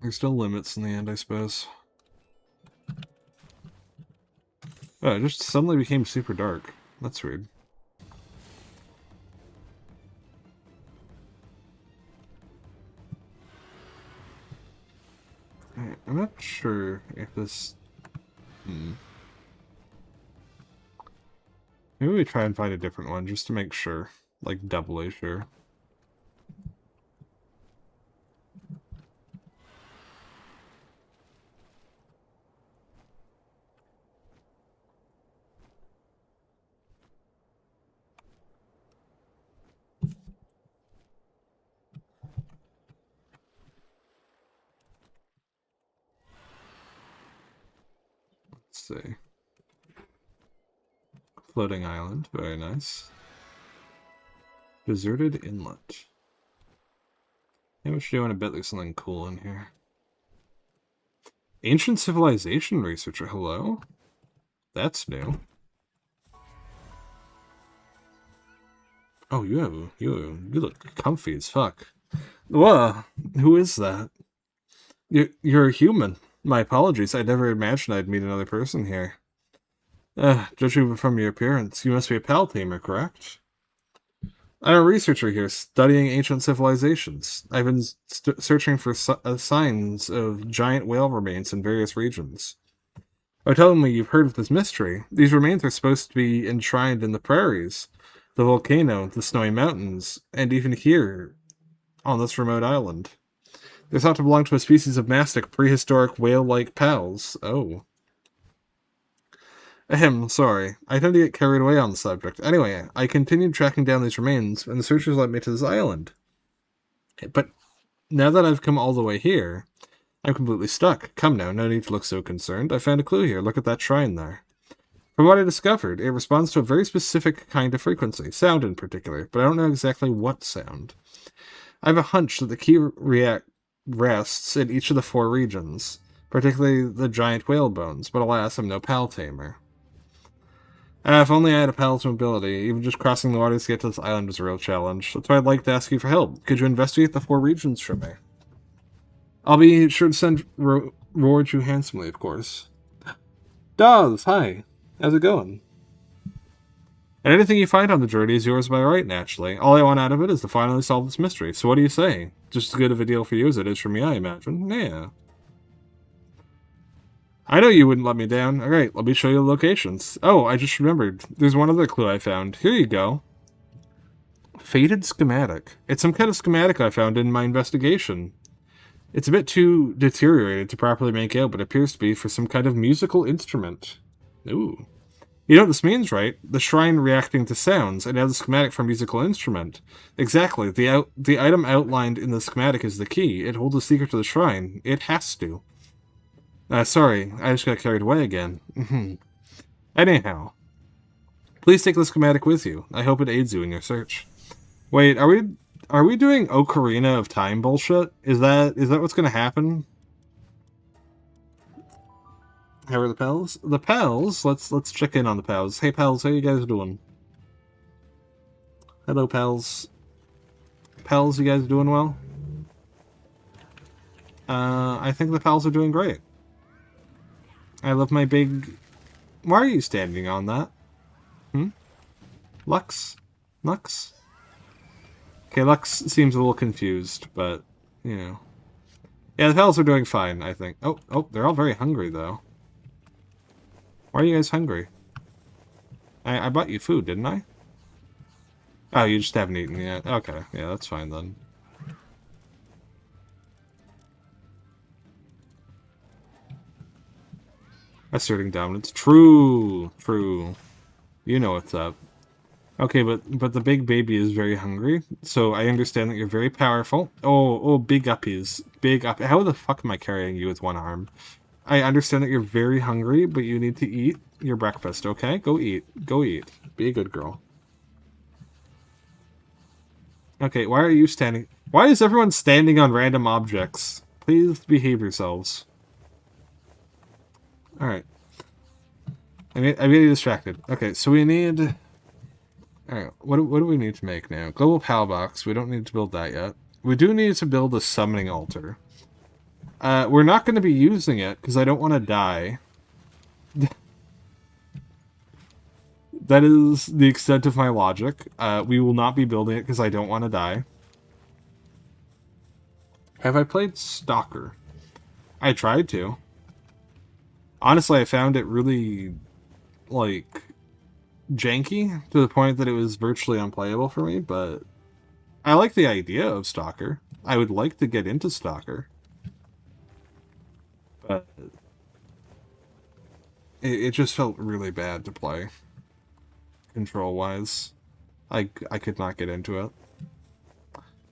There's still limits in the end, I suppose. Oh, it just suddenly became super dark. That's weird. Alright, I'm not sure if this... Maybe we try and find a different one, just to make sure. Like, doubly sure. Let's see. Floating island, very nice. Deserted inlet. Maybe we should do in a bit. There's something cool in here. Ancient civilization researcher, hello? That's new. Oh, you look comfy as fuck. Whoa, who is that? You're a human. My apologies, I never imagined I'd meet another person here. Judging from your appearance, you must be a Paltamer, correct? I'm a researcher here, studying ancient civilizations. I've been searching for signs of giant whale remains in various regions. Oh, tell me you've heard of this mystery. These remains are supposed to be enshrined in the prairies, the volcano, the snowy mountains, and even here, on this remote island. They're thought to belong to a species of mastic prehistoric whale-like pals. Oh. Ahem, sorry. I tend to get carried away on the subject. Anyway, I continued tracking down these remains, and the searchers led me to this island. But now that I've come all the way here, I'm completely stuck. Come now, no need to look so concerned. I found a clue here. Look at that shrine there. From what I discovered, it responds to a very specific kind of frequency, sound in particular, but I don't know exactly what sound. I have a hunch that the key rests in each of the 4 regions, particularly the giant whale bones, but alas, I'm no pal tamer. If only I had a pal's mobility. Even just crossing the waters to get to this island is a real challenge. That's why I'd like to ask you for help. Could you investigate the 4 regions for me? I'll be sure to send reward you handsomely, of course. Dawes, hi. How's it going? And anything you find on the journey is yours by right, naturally. All I want out of it is to finally solve this mystery. So what do you say? Just as good of a deal for you as it is for me, I imagine. Yeah. I know you wouldn't let me down. Alright, let me show you the locations. Oh, I just remembered. There's one other clue I found. Here you go. Faded schematic. It's some kind of schematic I found in my investigation. It's a bit too deteriorated to properly make out, but it appears to be for some kind of musical instrument. Ooh. You know what this means, right? The shrine reacting to sounds, and now the schematic for a musical instrument. Exactly. The item outlined in the schematic is the key. It holds the secret to the shrine. It has to. Sorry, I just got carried away again. Anyhow, please take the schematic with you. I hope it aids you in your search. Wait, are we doing Ocarina of Time bullshit? Is that what's gonna happen? How are the pals? The pals? Let's check in on the pals. Hey pals, how you guys doing? Hello pals. Pals, you guys doing well? I think the pals are doing great. I love my big... Why are you standing on that? Lux? Lux? Okay, Lux seems a little confused, but, you know. Yeah, the pals are doing fine, I think. Oh, they're all very hungry, though. Why are you guys hungry? I bought you food, didn't I? Oh, you just haven't eaten yet. Okay, yeah, that's fine then. Asserting dominance. True. You know what's up. Okay, but the big baby is very hungry, so I understand that you're very powerful. Oh, big uppies. Big up. How the fuck am I carrying you with one arm? I understand that you're very hungry, but you need to eat your breakfast, okay? Go eat. Go eat. Be a good girl. Okay, why are you standing... Why is everyone standing on random objects? Please behave yourselves. Alright. I'm getting distracted. Okay, so we need... Alright, what do we need to make now? Global PAL box. We don't need to build that yet. We do need to build a summoning altar. We're not going to be using it, because I don't want to die. That is the extent of my logic. We will not be building it, because I don't want to die. Have I played Stalker? I tried to. Honestly, I found it really, like, janky, to the point that it was virtually unplayable for me, but I like the idea of Stalker. I would like to get into Stalker. But it just felt really bad to play, control-wise. I could not get into it.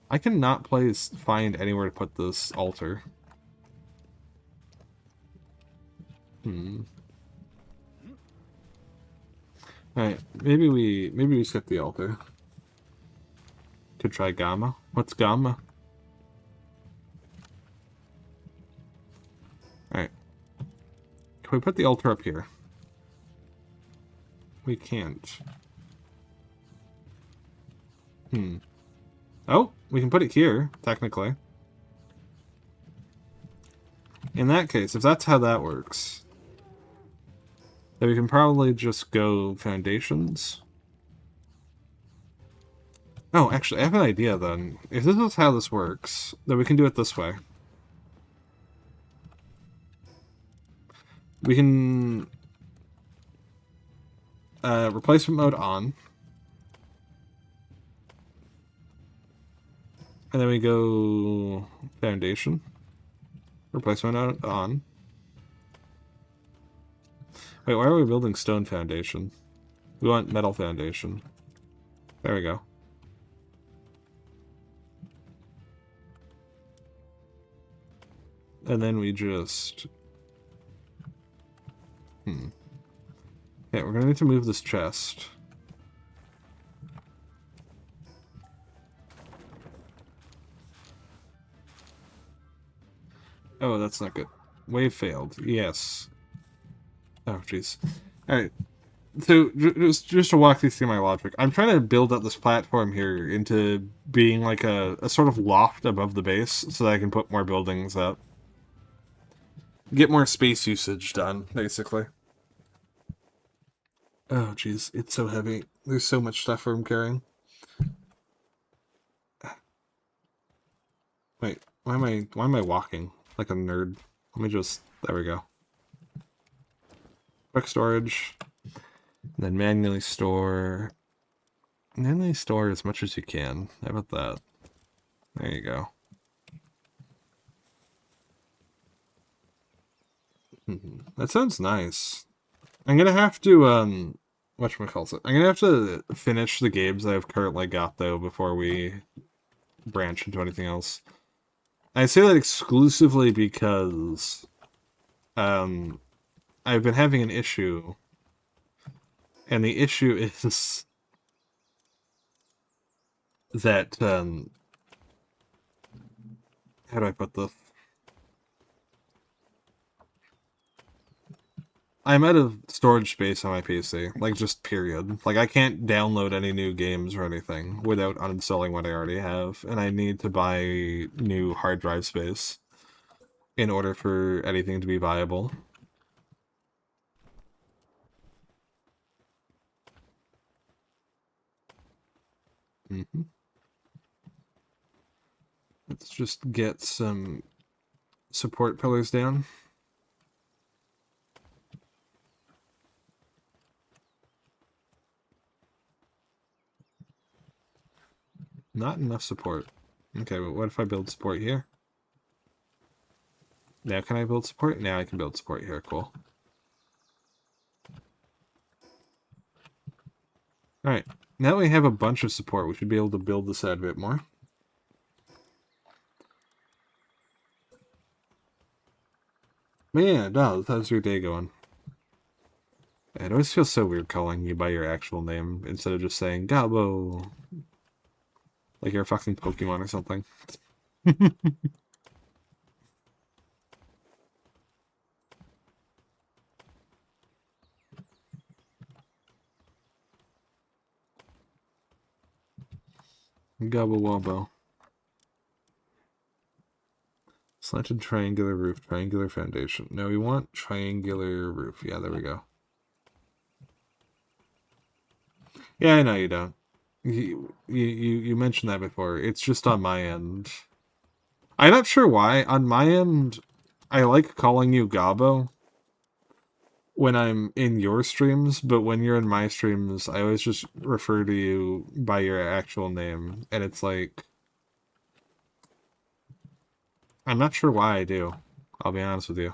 I cannot find anywhere to put this altar. Alright, maybe we skip the altar. Could try Gamma. What's Gamma? Alright. Can we put the altar up here? We can't. Oh, we can put it here, technically. In that case, if that's how that works, then we can probably just go foundations. Oh, actually, I have an idea then. If this is how this works, then we can do it this way. We can... replacement mode on. And then we go... foundation. Replacement mode on. Wait, why are we building stone foundation? We want metal foundation. There we go. And then we just... Yeah, we're gonna need to move this chest. Oh, that's not good. Wave failed. Yes. Oh, jeez. Alright. So, just to walk you through my logic, I'm trying to build up this platform here into being like a sort of loft above the base so that I can put more buildings up. Get more space usage done, basically. Oh, jeez. It's so heavy. There's so much stuff I'm carrying. Wait, why am I walking like a nerd? Let me just, there we go. Quick storage, then manually store as much as you can. How about that? There you go. That sounds nice. I'm gonna have to whatchamacallit? I'm gonna have to finish the games that I've currently got though before we branch into anything else. I say that exclusively because I've been having an issue, and the issue is that how do I put this? I'm out of storage space on my PC, like just period. Like I can't download any new games or anything without uninstalling what I already have, and I need to buy new hard drive space in order for anything to be viable. Mm-hmm. Let's just get some support pillars down. Not enough support. Okay, but what if I build support here? Now can I build support? Now I can build support here. Cool. Alright, now we have a bunch of support. We should be able to build this out a bit more. But yeah, it does. How's your day going? It always feels so weird calling you by your actual name instead of just saying Gabo. Like you're a fucking Pokemon or something. Gobble wobble. Slanted triangular roof, triangular foundation. No, we want triangular roof. Yeah, there we go. Yeah, I know you don't. You mentioned that before. It's just on my end. I'm not sure why. On my end, I like calling you Gabo when I'm in your streams, but when you're in my streams, I always just refer to you by your actual name, and it's like I'm not sure why I do. I'll be honest with you.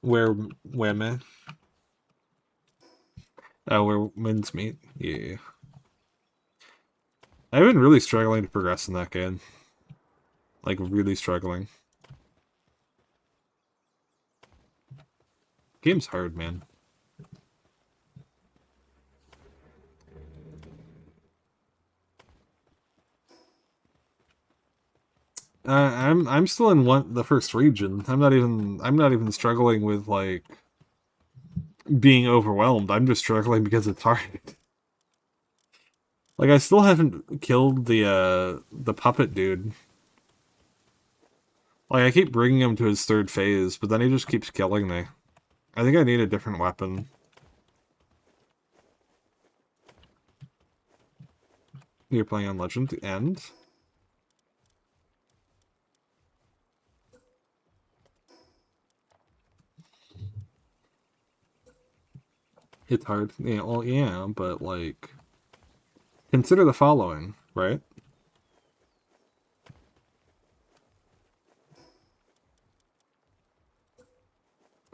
Where women? Oh, where men's meet? Yeah. I've been really struggling to progress in that game. Like, really struggling. Game's hard, man. I'm still in the first region. I'm not even struggling with like being overwhelmed. I'm just struggling because it's hard. Like I still haven't killed the puppet dude. Like I keep bringing him to his third phase, but then he just keeps killing me. I think I need a different weapon. You're playing on Legend and it's hard. Yeah, well, yeah, but like consider the following, right?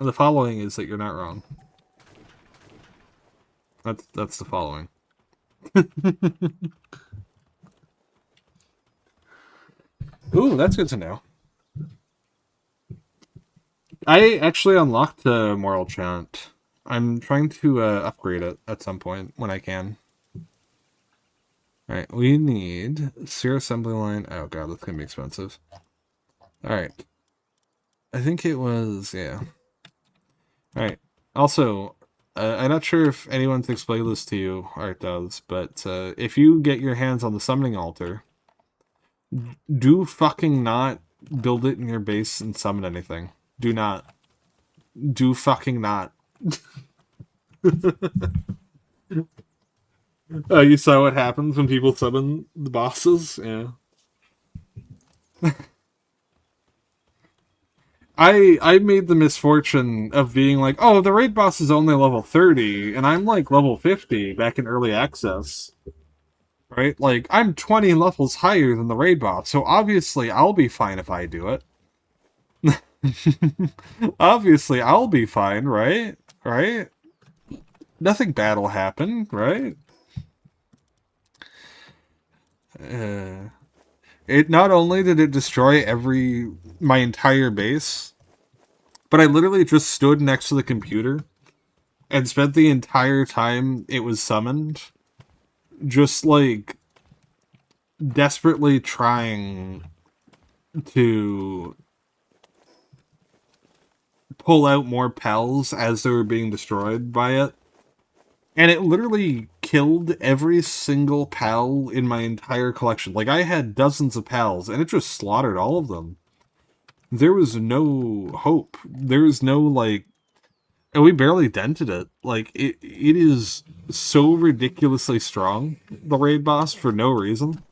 The following is that you're not wrong. That's the following. Ooh, that's good to know. I actually unlocked the Moral Chant. I'm trying to upgrade it at some point when I can. Alright, we need sphere assembly line. Oh god, that's gonna be expensive. Alright. I think it was, yeah. Alright. Also, I'm not sure if anyone's explained this to you, or it does, but if you get your hands on the summoning altar, do fucking not build it in your base and summon anything. Do not. Do fucking not. You saw what happens when people summon the bosses? Yeah. I made the misfortune of being like, oh, the raid boss is only level 30, and I'm like level 50 back in early access. Right? Like, I'm 20 levels higher than the raid boss, so obviously I'll be fine if I do it. Obviously I'll be fine, right? Right? Nothing bad will happen, right? It not only did it destroy my entire base, but I literally just stood next to the computer and spent the entire time it was summoned just like desperately trying to pull out more pals as they were being destroyed by it. And it literally killed every single pal in my entire collection. Like, I had dozens of pals, and it just slaughtered all of them. There was no hope. There was no, like... And we barely dented it. Like, it is so ridiculously strong, the raid boss, for no reason.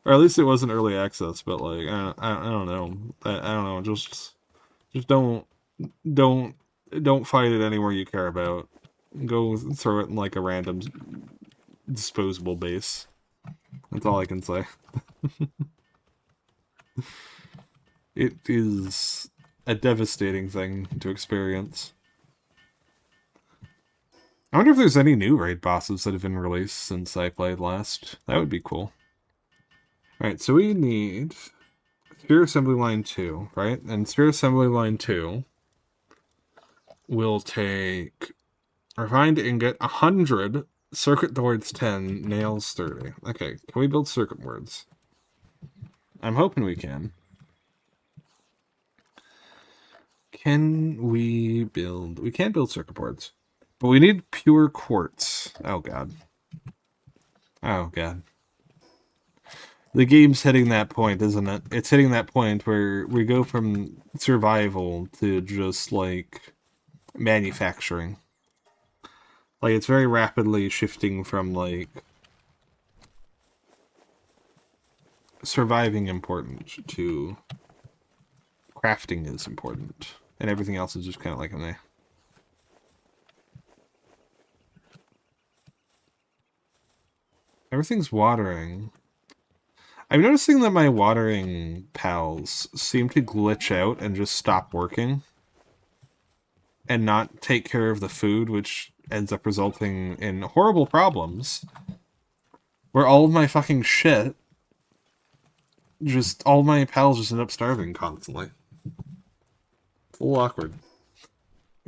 Or at least it wasn't early access, but, like, I don't know. I don't know, just don't fight it anywhere you care about. Go throw it in like a random disposable base. That's all I can say. It is a devastating thing to experience. I wonder if there's any new raid bosses that have been released since I played last. That would be cool. Alright, so we need Sphere Assembly Line 2, right? And Sphere Assembly Line 2 will take refined ingot 100, circuit boards 10, nails 30. Okay, can we build circuit boards? I'm hoping we can. Can we build... We can build circuit boards. But we need pure quartz. Oh, God. Oh, God. The game's hitting that point, isn't it? It's hitting that point where we go from survival to just, like, manufacturing. Like, it's very rapidly shifting from, like, surviving important to crafting is important. And everything else is just kind of like, meh. Everything's watering. I'm noticing that my watering pals seem to glitch out and just stop working. And not take care of the food, which ends up resulting in horrible problems. Where all of my fucking shit, all my pals just end up starving constantly. It's a little awkward.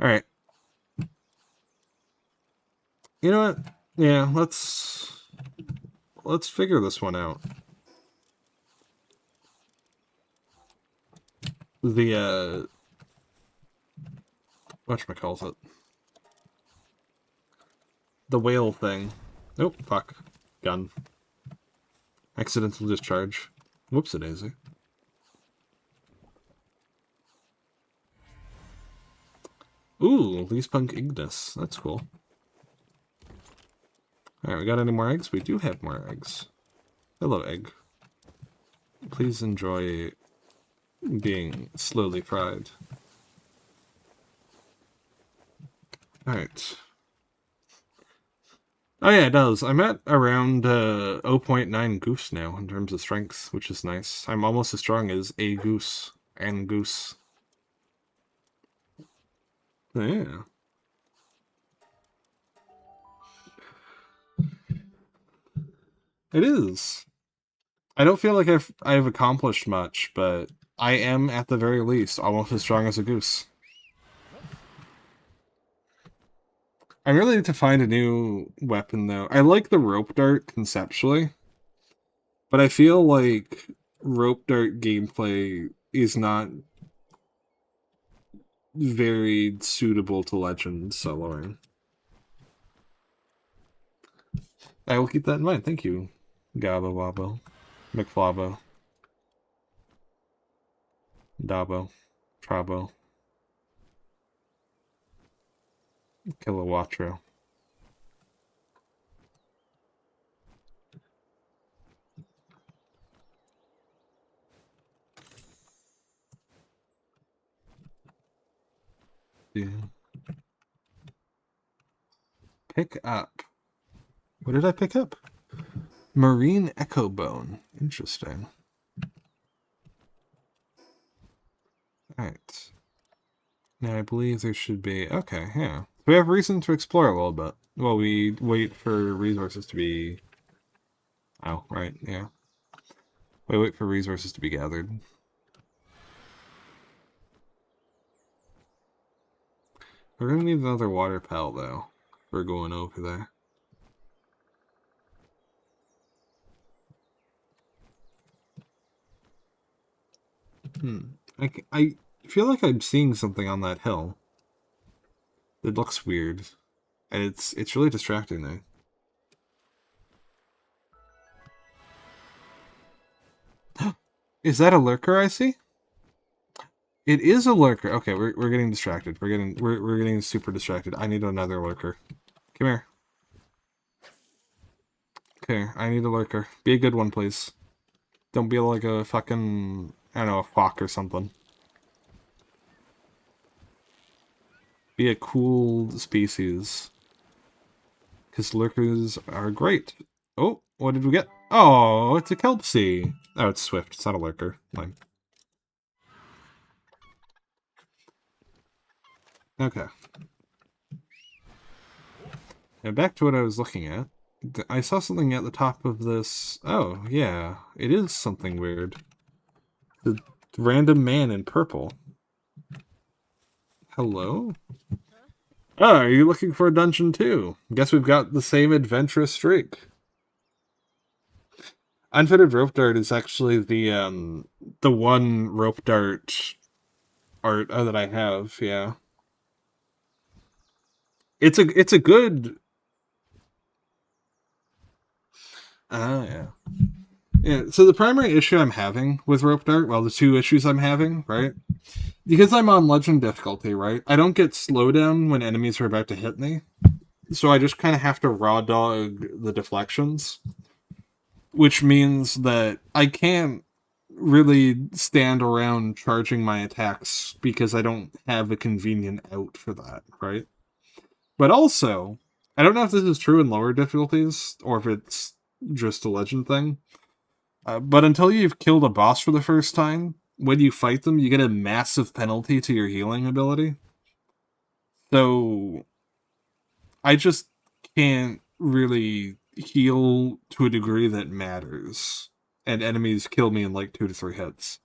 Alright. You know what? Yeah, let's figure this one out. The, whatchamacallit? The whale thing. Oh, fuck. Gun. Accidental discharge. Whoops-a-daisy. Ooh, Leaspunk Ignis. That's cool. Alright, we got any more eggs? We do have more eggs. Hello, egg. Please enjoy being slowly fried. Alright. Oh yeah, it does. I'm at around 0.9 goose now in terms of strength, which is nice. I'm almost as strong as a goose and goose. Yeah. It is. I don't feel like I've accomplished much, but I am at the very least almost as strong as a goose. I really need to find a new weapon, though. I like the rope dart conceptually, but I feel like rope dart gameplay is not very suitable to Legend soloing. I will keep that in mind. Thank you, Gabo Wabo, McFlavo, Dabo, Trabo, Kilowatro. Yeah. Pick up. What did I pick up? Marine Echo Bone. Interesting. Alright. Now I believe there should be... Okay, yeah. We have reason to explore a little bit. Well, we wait for resources to be... Oh, right, yeah. We wait for resources to be gathered. We're gonna need another water pal, though. We're going over there. I feel like I'm seeing something on that hill. It looks weird. And it's really distracting me. Is that a lurker I see? It is a lurker. Okay, we're getting distracted. We're getting super distracted. I need another lurker. Come here. Okay, I need a lurker. Be a good one, please. Don't be like a fucking, I don't know, a flock or something. Be a cool species. Because lurkers are great. Oh, what did we get? Oh, it's a Kelpsie. Oh, it's Swift. It's not a lurker. Like, okay. Now back to what I was looking at. I saw something at the top of this. Oh, yeah. It is something weird. The random man in purple. Hello? Oh, are you looking for a dungeon too? Guess we've got the same adventurous streak. Unfitted rope dart is actually the one rope dart art that I have, yeah. It's a good yeah. Yeah, so the primary issue I'm having with rope dart, well, the two issues I'm having, right? Because I'm on legend difficulty, right? I don't get slowdown when enemies are about to hit me. So I just kind of have to raw dog the deflections, which means that I can't really stand around charging my attacks because I don't have a convenient out for that, right? But also, I don't know if this is true in lower difficulties or if it's just a legend thing. But until you've killed a boss for the first time, when you fight them, you get a massive penalty to your healing ability. So I just can't really heal to a degree that matters. And enemies kill me in like 2 to 3 hits.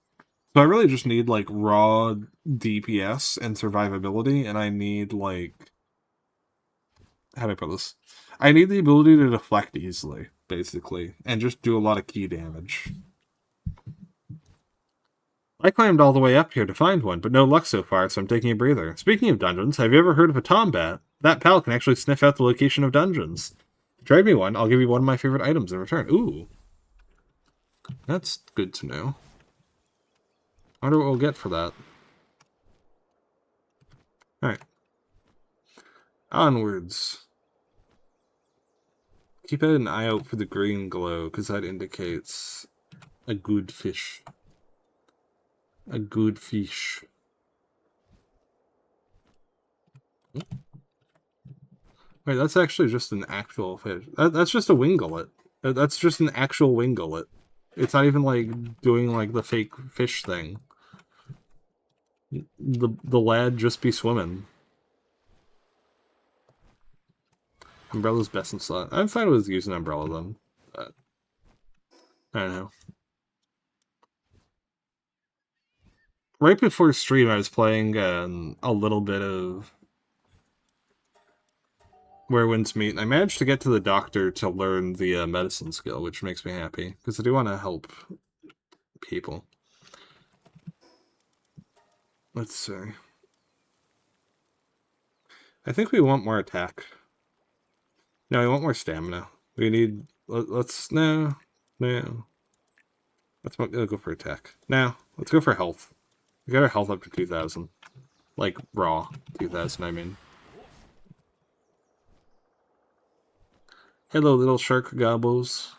So I really just need like raw DPS and survivability, and I need like, how do I put this? I need the ability to deflect easily, basically, and just do a lot of key damage. I climbed all the way up here to find one, but no luck so far, so I'm taking a breather. Speaking of dungeons, have you ever heard of a tombat? That pal can actually sniff out the location of dungeons. Trade me one, I'll give you one of my favorite items in return. Ooh. That's good to know. I wonder what we'll get for that. Alright. Onwards. Keep an eye out for the green glow, because that indicates a good fish. A good fish. Wait, that's actually just an actual fish. That's just a winglet. That's just an actual winglet. It's not even like doing like the fake fish thing. The lad just be swimming. Umbrella's best in slot. I'm fine with using umbrella then. But I don't know. Right before stream, I was playing a little bit of where winds meet. I managed to get to the doctor to learn the medicine skill, which makes me happy, because I do want to help people. Let's see. I think we want more attack. No, we want more stamina. We need... Let's... No. No. Let's go for attack. No. Let's go for health. We got our health up to 2,000. Like, raw 2,000, I mean. Hello, little shark gobos.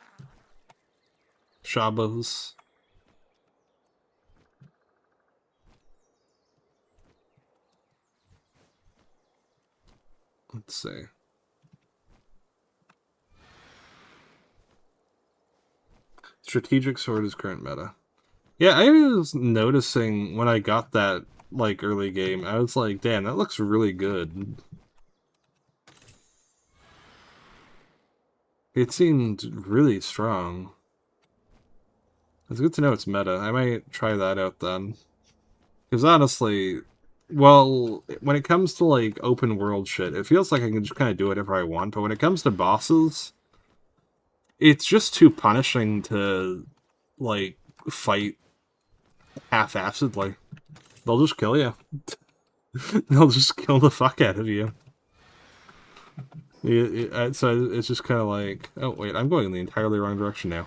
Shabos. Let's see. Strategic sword is current meta. Yeah, I was noticing when I got that, like, early game, I was like, damn, that looks really good. It seemed really strong. It's good to know it's meta. I might try that out then. Because honestly, well, when it comes to, like, open world shit, it feels like I can just kind of do whatever I want, but when it comes to bosses, it's just too punishing to, like, fight half-assedly. They'll just kill you. They'll just kill the fuck out of you. So it's just kind of like, oh wait, I'm going in the entirely wrong direction now.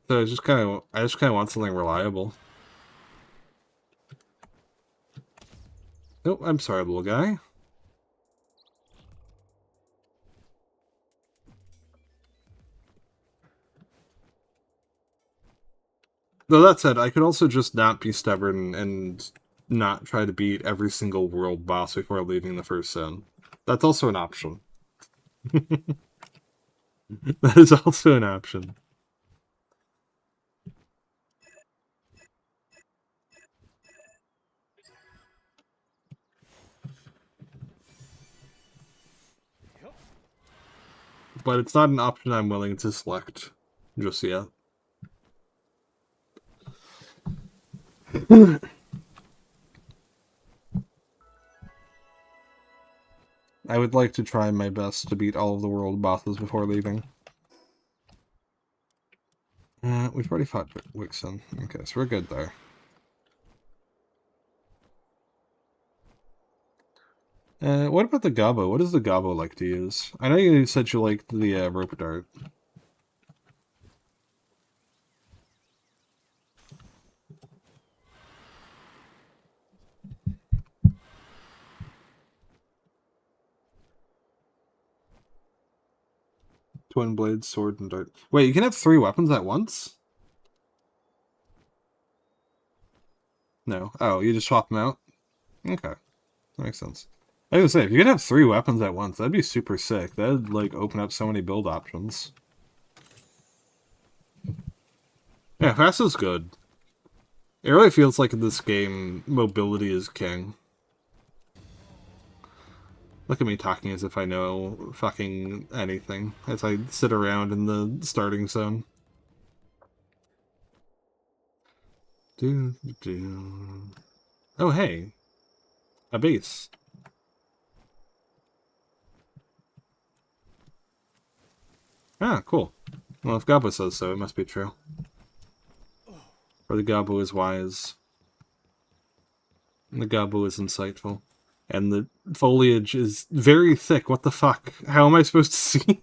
So it's just kind of, I just kind of want something reliable. Oh, I'm sorry, little guy. Though that said, I could also just not be stubborn and not try to beat every single world boss before leaving the first zone. That's also an option. That is also an option. But it's not an option I'm willing to select just yet. I would like to try my best to beat all of the world bosses before leaving. We've already fought Wixen. Okay, so we're good there. What about the Gobbo? What does the Gobbo like to use? I know you said you liked the rope dart. Twin blade, sword, and dart. Wait, you can have 3 weapons at once? No. Oh, you just swap them out? Okay. That makes sense. I was gonna say, if you could have 3 weapons at once, that'd be super sick. That'd, like, open up so many build options. Yeah, fast is good. It really feels like in this game, mobility is king. Look at me talking as if I know fucking anything as I sit around in the starting zone. Oh, hey. A base. Ah, cool. Well, if Gabo says so, it must be true. For the Gabo is wise. And the Gabo is insightful. And the foliage is very thick. What the fuck? How am I supposed to see?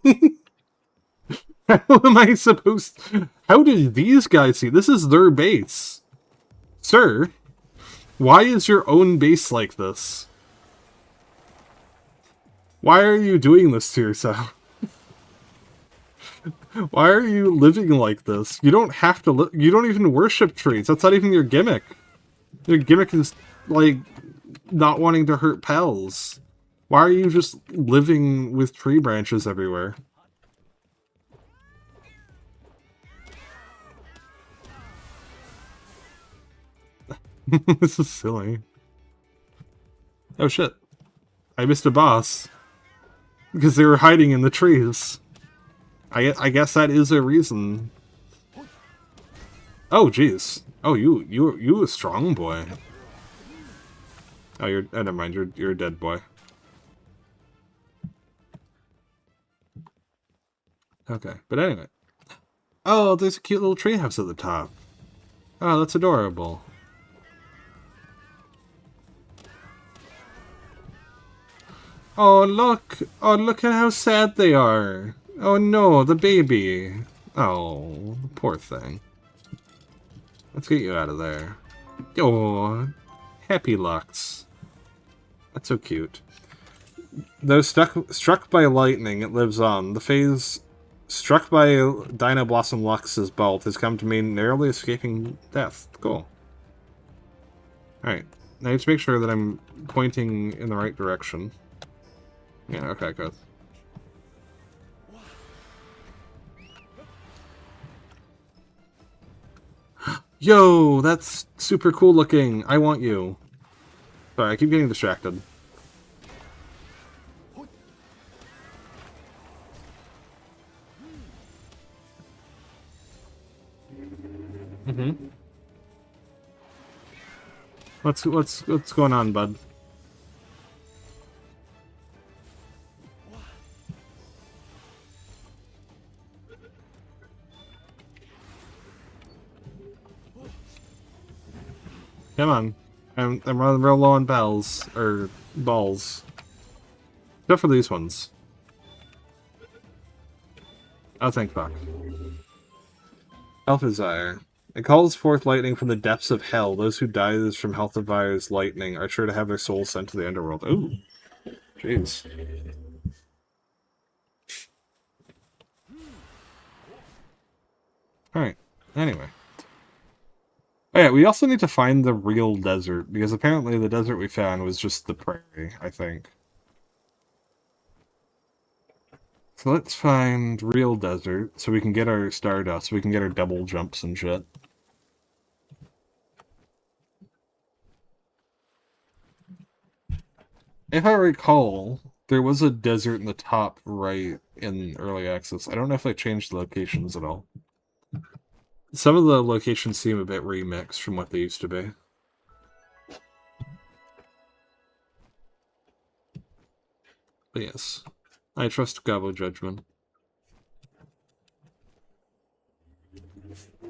How am I supposed to... How did these guys see? This is their base. Sir, why is your own base like this? Why are you doing this to yourself? Why are you living like this? You don't have to you don't even worship trees. That's not even your gimmick. Your gimmick is, like, not wanting to hurt pals. Why are you just living with tree branches everywhere? This is silly. Oh shit. I missed a boss. Because they were hiding in the trees. I guess that is a reason. Oh jeez. Oh, you a strong boy. Oh, never mind. You're a dead boy. Okay, but anyway. Oh, there's a cute little treehouse at the top. Oh, that's adorable. Oh, look! Oh, look at how sad they are! Oh no, the baby! Oh, poor thing. Let's get you out of there. Oh, happy Lux. That's so cute. Though struck by lightning, it lives on. The phase struck by Dino Blossom Lux's bolt has come to mean narrowly escaping death. Cool. Alright. Now I need to make sure that I'm pointing in the right direction. Yeah, okay, good. Yo, that's super cool looking. I want you. Sorry, I keep getting distracted. Mm-hmm. What's going on, bud? Come on. I'm running real low on bells or balls. Except for these ones. Oh, thank fuck. Health Desire. It calls forth lightning from the depths of hell. Those who die from Health Desire's lightning are sure to have their souls sent to the underworld. Ooh. Jeez. Alright. Anyway. Oh yeah, we also need to find the real desert, because apparently the desert we found was just the prairie, I think. So let's find real desert, so we can get our Stardust, so we can get our double jumps and shit. If I recall, there was a desert in the top right in Early Access. I don't know if they changed the locations at all. Some of the locations seem a bit remixed from what they used to be. But yes, I trust Gabo judgment.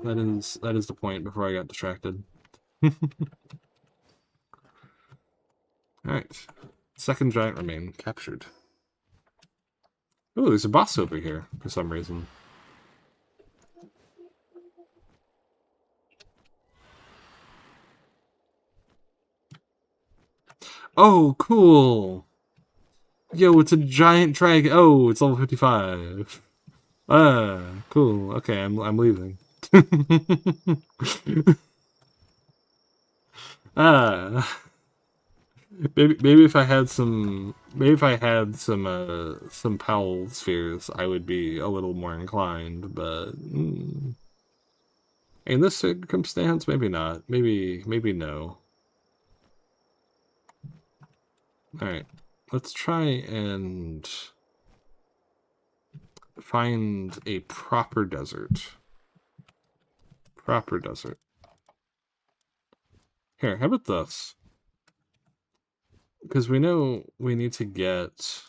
That is the point before I got distracted. Alright. Second giant remain captured. Ooh, there's a boss over here for some reason. Oh, cool! Yo, it's a giant dragon. Oh, it's level 55. Ah, cool. Okay, I'm leaving. Ah. Maybe if I had some some Powell spheres, I would be a little more inclined, but in this circumstance, maybe not. Maybe no. Alright. Let's try and find a proper desert. Proper desert. Here, how about this? Because we know we need to get...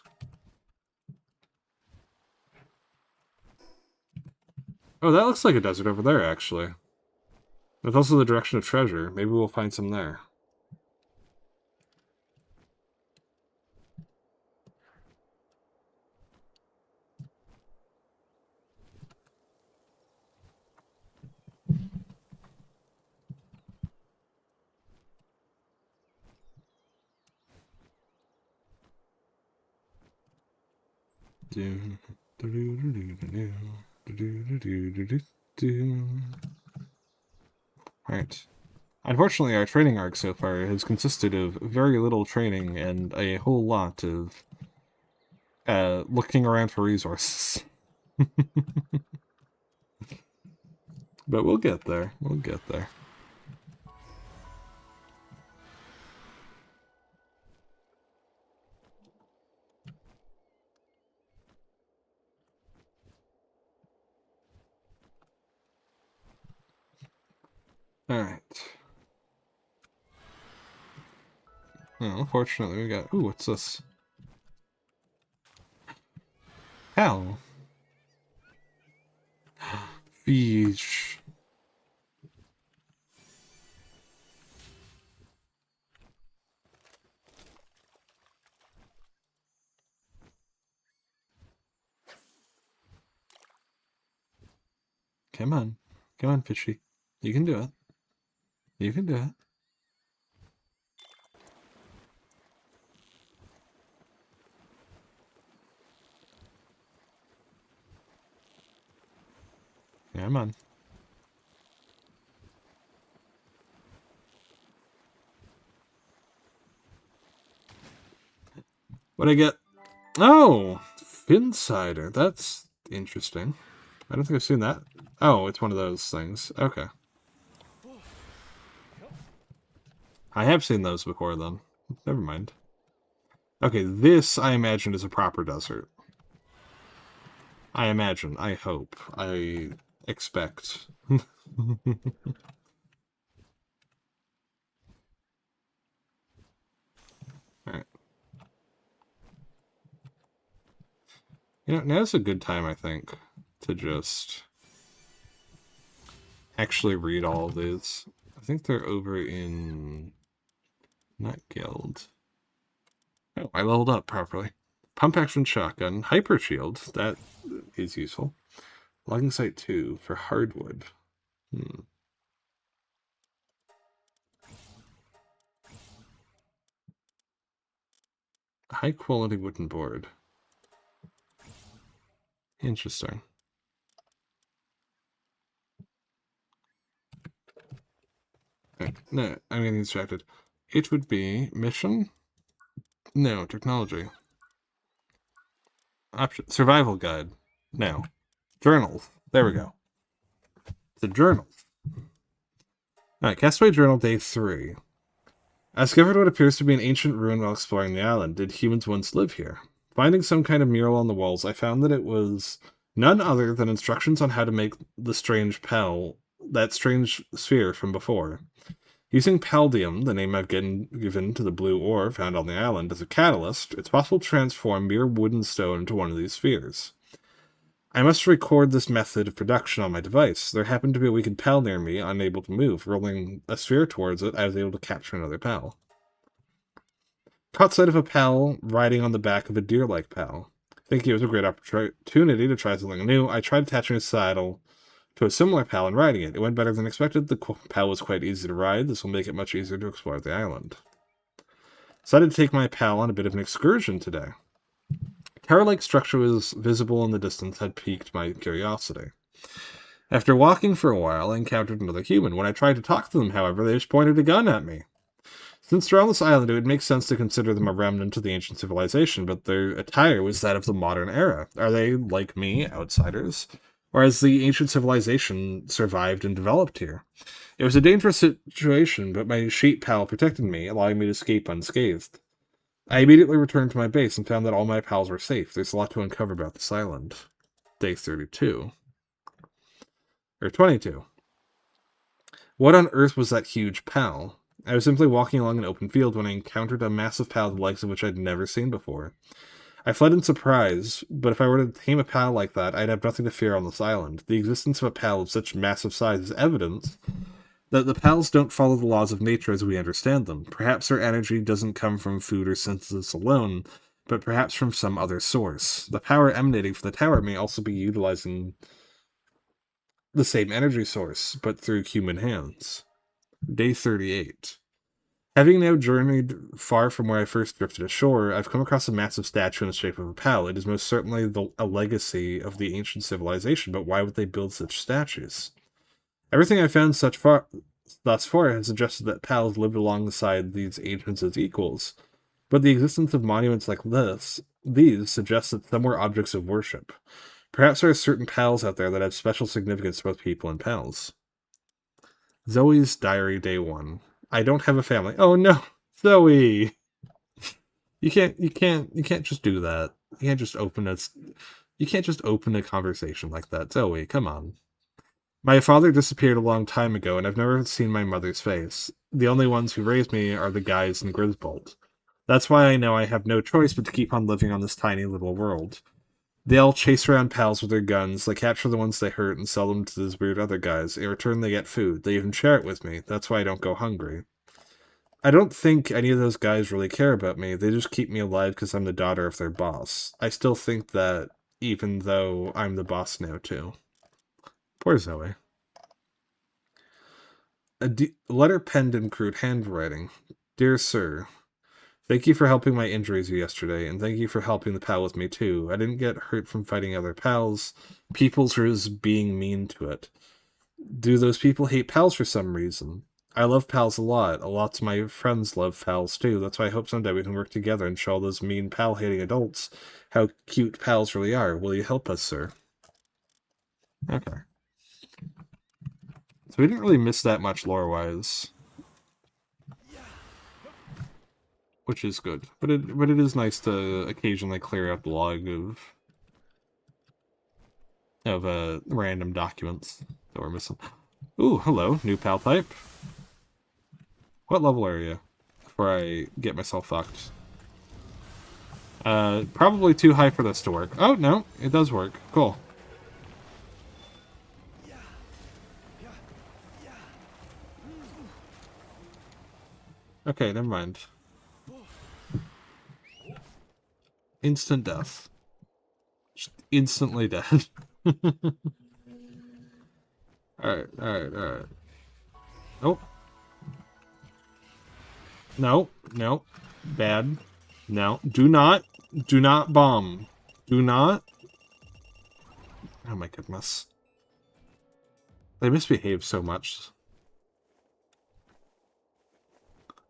Oh, that looks like a desert over there, actually. That's also the direction of treasure. Maybe we'll find some there. Alright. Unfortunately, our training arc so far has consisted of very little training and a whole lot of looking around for resources. But we'll get there. We'll get there. Alright. Well, unfortunately, we got... Ooh, what's this? Hell. Yeesh. Come on. Come on, Fishy. You can do it. You can do it. Come on. What'd I get? Oh! Fin cider. That's interesting. I don't think I've seen that. Oh, it's one of those things. Okay. I have seen those before, then. Never mind. Okay, this, I imagine, is a proper desert. I imagine. I hope. I expect. Alright. You know, now's a good time, I think, to just actually read all of these. I think they're over in... not guild. Oh, I leveled up properly. Pump action shotgun. Hyper shield. That is useful. Logging site 2 for hardwood. High quality wooden board. Interesting. Okay. No, I'm getting distracted. It would be mission? No, technology. Option survival guide. No. Journals. There we go. The journals. Alright, Castaway Journal Day 3. I discovered what appears to be an ancient ruin while exploring the island. Did humans once live here? Finding some kind of mural on the walls, I found that it was none other than instructions on how to make the strange that strange sphere from before. Using paldium, the name I've given to the blue ore found on the island, as a catalyst, it's possible to transform mere wood and stone into one of these spheres. I must record this method of production on my device. There happened to be a weakened pal near me, unable to move. Rolling a sphere towards it, I was able to capture another pal. Caught sight of a pal riding on the back of a deer-like pal. Thinking it was a great opportunity to try something new, I tried attaching a saddle to a similar pal and riding it. It went better than expected. The pal was quite easy to ride. This will make it much easier to explore the island. Decided to take my pal on a bit of an excursion today. A tower-like structure was visible in the distance had piqued my curiosity. After walking for a while, I encountered another human. When I tried to talk to them, however, they just pointed a gun at me. Since they're on this island, it would make sense to consider them a remnant of the ancient civilization, but their attire was that of the modern era. Are they, like me, outsiders? Or has the ancient civilization survived and developed here? It was a dangerous situation, but my sheep pal protected me, allowing me to escape unscathed. I immediately returned to my base and found that all my pals were safe. There's a lot to uncover about this island. Day 32. Or 22. What on earth was that huge pal? I was simply walking along an open field when I encountered a massive pal the likes of which I'd never seen before. I fled in surprise, but if I were to tame a pal like that, I'd have nothing to fear on this island. The existence of a pal of such massive size is evidence that the pals don't follow the laws of nature as we understand them. Perhaps their energy doesn't come from food or synthesis alone, but perhaps from some other source. The power emanating from the tower may also be utilizing the same energy source, but through human hands. Day 38. Having now journeyed far from where I first drifted ashore, I've come across a massive statue in the shape of a pal. It is most certainly a legacy of the ancient civilization, but why would they build such statues? Everything I've found thus far has suggested that pals lived alongside these ancients as equals, but the existence of monuments like these suggests that some were objects of worship. Perhaps there are certain pals out there that have special significance to both people and pals. Zoe's Diary, Day 1. I don't have a family. Oh no, Zoe! You can't just do that. You can't just open a conversation like that. Zoe, come on. My father disappeared a long time ago, and I've never seen my mother's face. The only ones who raised me are the guys in Grisbold. That's why I know I have no choice but to keep on living on this tiny little world. They all chase around pals with their guns. They capture the ones they hurt and sell them to those weird other guys. In return, they get food. They even share it with me. That's why I don't go hungry. I don't think any of those guys really care about me. They just keep me alive because I'm the daughter of their boss. I still think that, even though I'm the boss now, too. Poor Zoe. A letter penned in crude handwriting. Dear Sir, thank you for helping my injuries yesterday, and thank you for helping the pal with me, too. I didn't get hurt from fighting other pals. People's were just being mean to it. Do those people hate pals for some reason? I love pals a lot. Lots of my friends love pals too. That's why I hope someday we can work together and show all those mean pal-hating adults how cute pals really are. Will you help us, sir? Okay. So we didn't really miss that much lore-wise. Which is good. But it is nice to occasionally clear out the log of random documents that we're missing. Ooh, hello, new pal type. What level are you? Before I get myself fucked. Probably too high for this to work. Oh, no, it does work. Cool. Okay, never mind. Instant death. Just instantly dead. Alright, alright, alright. Nope. No, no. Bad. No. Do not bomb. Do not. Oh my goodness. They misbehave so much.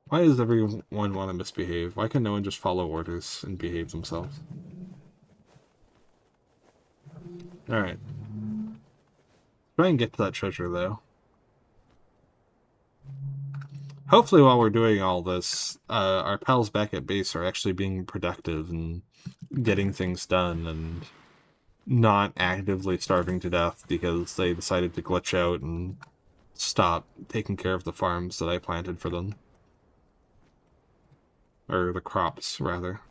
Why does everyone want to misbehave? Why can no one just follow orders and behave themselves? Alright. Try and get to that treasure, though. Hopefully while we're doing all this, our pals back at base are actually being productive and getting things done and not actively starving to death because they decided to glitch out and stop taking care of the farms that I planted for them. Or the crops, rather.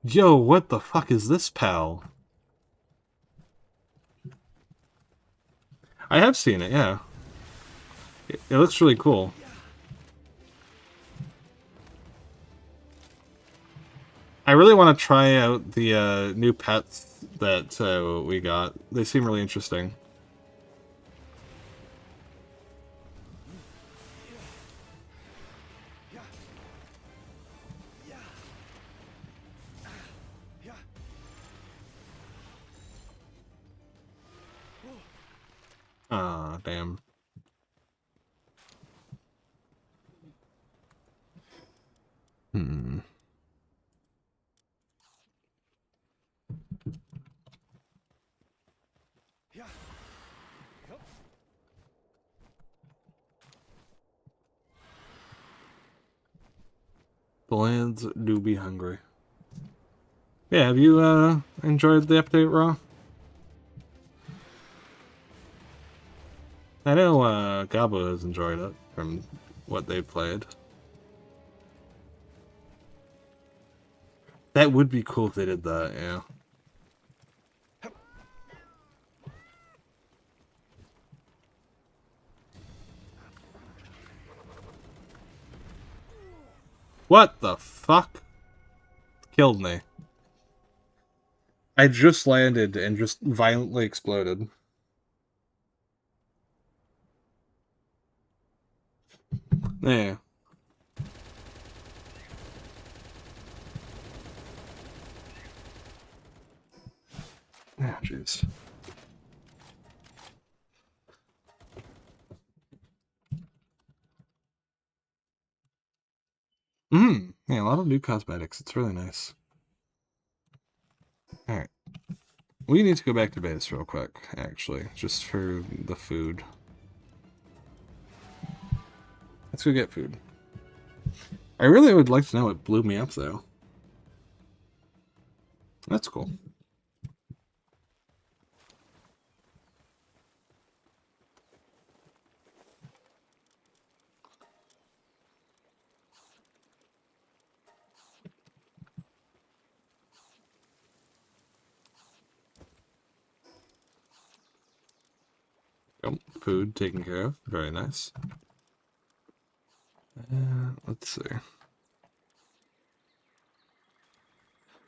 Yo, what the fuck is this, pal? I have seen it, yeah. It looks really cool. I really want to try out the new pets that we got. They seem really interesting. Ah, damn. Hmm. The lands do be hungry. Yeah, have you enjoyed the update, Raw? I know Gabo has enjoyed it from what they've played. That would be cool if they did that, yeah. What the fuck? Killed me. I just landed and just violently exploded. Yeah. Ah, jeez. Yeah, a lot of new cosmetics. It's really nice. Alright. We need to go back to base real quick, actually, just for the food. Let's go get food. I really would like to know what blew me up, though. That's cool. Oh, food taken care of. Very nice. Let's see.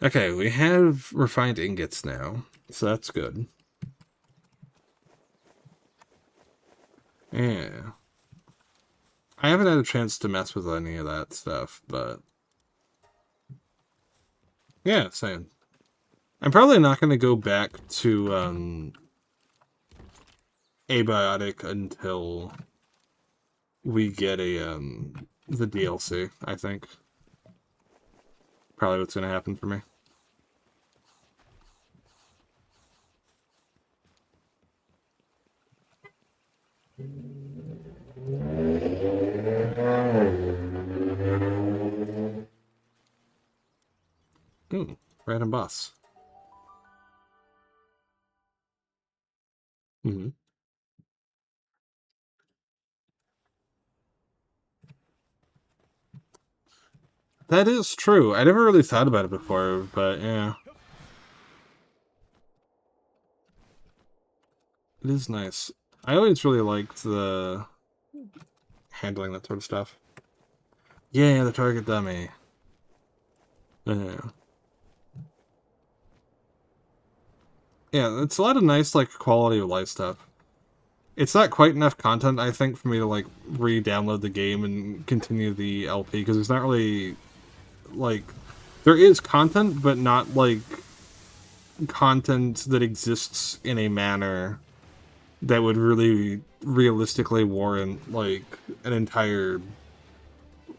Okay, we have refined ingots now, so that's good. Yeah. I haven't had a chance to mess with any of that stuff, but... yeah, same. I'm probably not going to go back to, Abiotic until we get the DLC, I think. Probably what's going to happen for me. Ooh, random boss. Mm-hmm. That is true. I never really thought about it before, but yeah. It is nice. I always really liked the handling that sort of stuff. Yeah, the target dummy. Yeah. Yeah, it's a lot of nice, like, quality of life stuff. It's not quite enough content, I think, for me to, like, re-download the game and continue the LP, because there's not really, like... there is content, but not, like, content that exists in a manner that would really realistically warrant, like, an entire,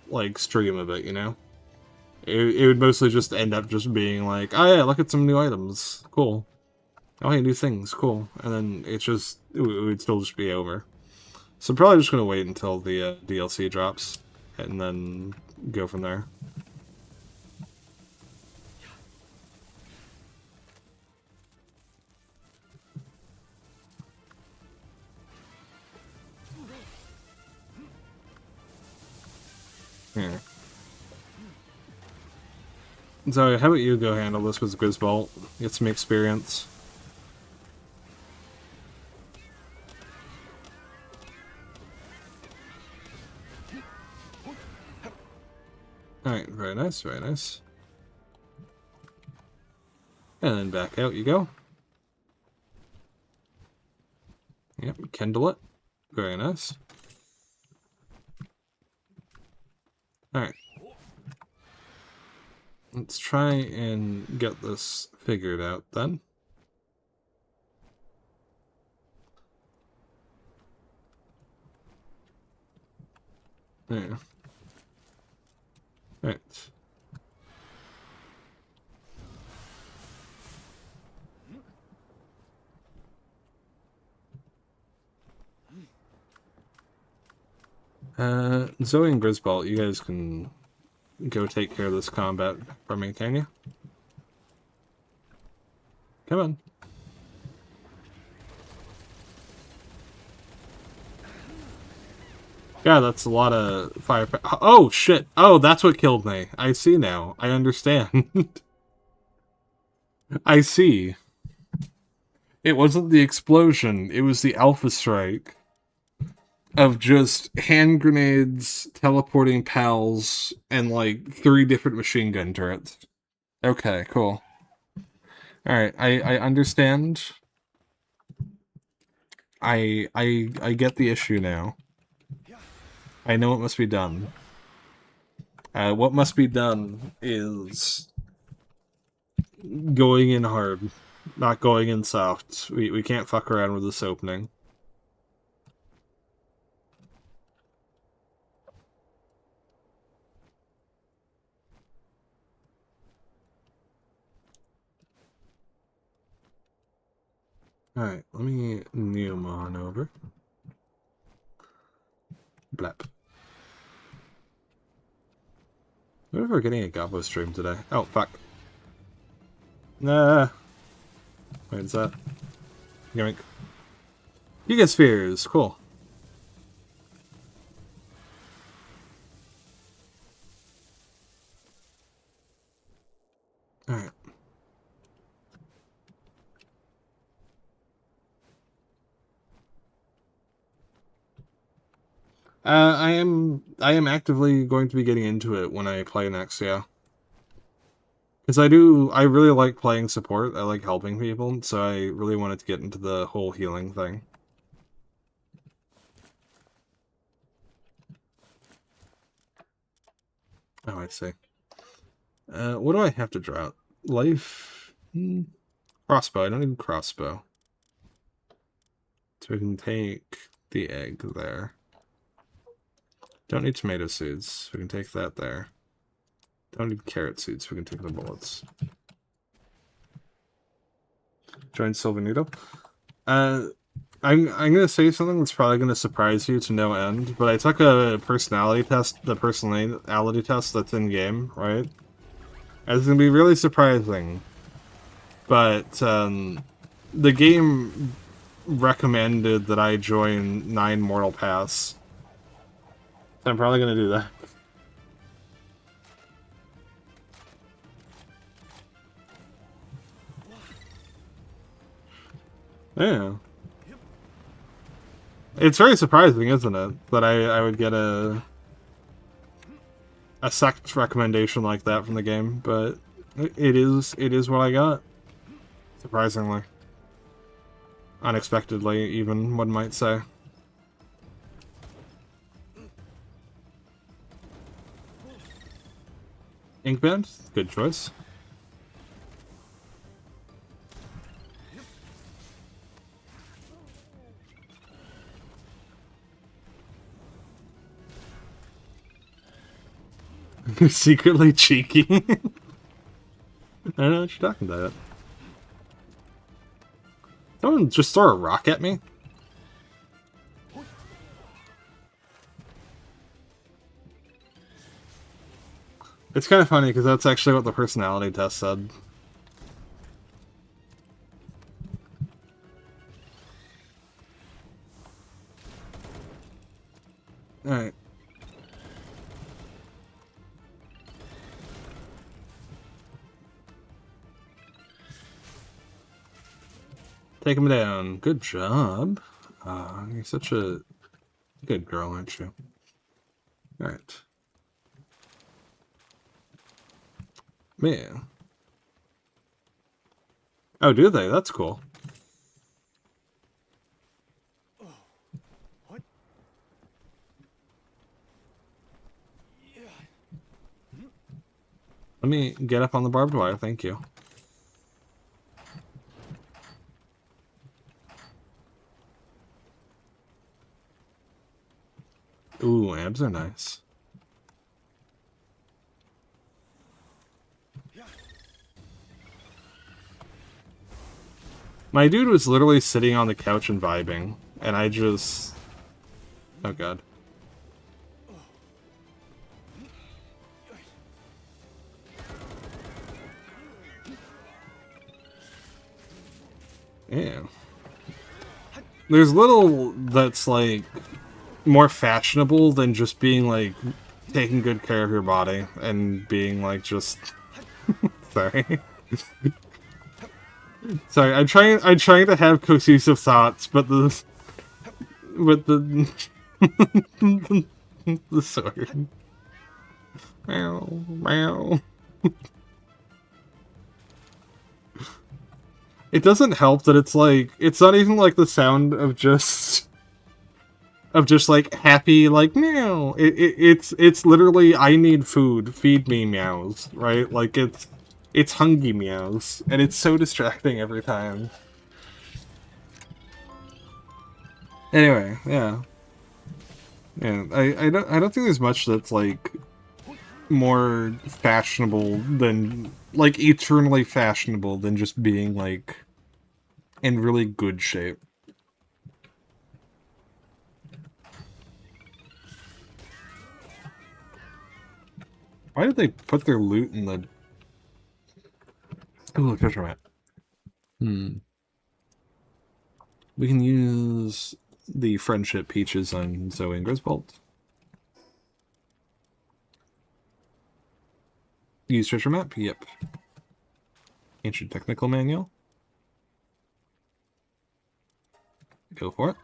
like, stream of it, you know? It would mostly just end up just being like, oh yeah, look at some new items. Cool. Oh hey, new things. Cool. And then it's just, it would still just be over. So I'm probably just going to wait until the DLC drops, and then go from there. Yeah. So how about you go handle this with Grisbolt? Get some experience. Alright, very nice, very nice. And then back out you go. Yep, kindle it. Very nice. Alright. Let's try and get this figured out then. Yeah. Right. Zoe and Grisbolt, you guys can go take care of this combat for me, can you? Come on. Yeah, that's a lot of fire. Oh, shit. Oh, that's what killed me. I see now. I understand. I see. It wasn't the explosion. It was the Alpha Strike of just hand grenades, teleporting pals, and like 3 different machine gun turrets. Okay, cool. Alright, I understand. I get the issue now. I know what must be done. What must be done is going in hard, not going in soft. We can't fuck around with this opening. Alright, let me Neum on over. Blep. What if we're getting a Gobbo stream today? Oh, fuck. Nah. Wait, is that? Yoink. You get spheres. Cool. Alright. I am actively going to be getting into it when I play next, yeah. Because I really like playing support. I like helping people, so I really wanted to get into the whole healing thing. Oh, I see. What do I have to draw? Life? Crossbow. I don't need crossbow. So we can take the egg there. Don't need tomato seeds. We can take that there. Don't need carrot seeds. We can take the bullets. Join Silvanito. I'm gonna say something that's probably gonna surprise you to no end, but I took a personality test, the personality test that's in game, right? And it's gonna be really surprising, but the game recommended that I join 9 Mortal Paths. So I'm probably gonna do that. Yeah. It's very surprising, isn't it, that I would get a sect recommendation like that from the game, but it is what I got. Surprisingly. Unexpectedly, even, one might say. Inkband? Good choice. Secretly cheeky. I don't know what you're talking about. Someone just throw a rock at me? It's kind of funny because that's actually what the personality test said. Alright. Take him down. Good job. You're such a good girl, aren't you? Alright. Man. Oh, do they? That's cool. Let me get up on the barbed wire, thank you. Ooh, abs are nice. My dude was literally sitting on the couch and vibing, and I just... Oh god. Yeah. There's little that's, like, more fashionable than just being, like, taking good care of your body and being, like, just... Sorry. Sorry, I'm trying to have cohesive thoughts, but the... But the... the sword. Meow, meow. It doesn't help that it's like, it's not even like the sound of just like happy, like meow. It's literally I need food, feed me meows, right? Like it's hungry meows, and it's so distracting every time. Anyway, yeah, yeah. I don't think there's much that's like more fashionable than like eternally fashionable than just being like in really good shape. Why did they put their loot in the... Ooh, treasure map. We can use the friendship peaches on Zoe and Griswold. Use treasure map? Yep. Ancient technical manual. Go for it.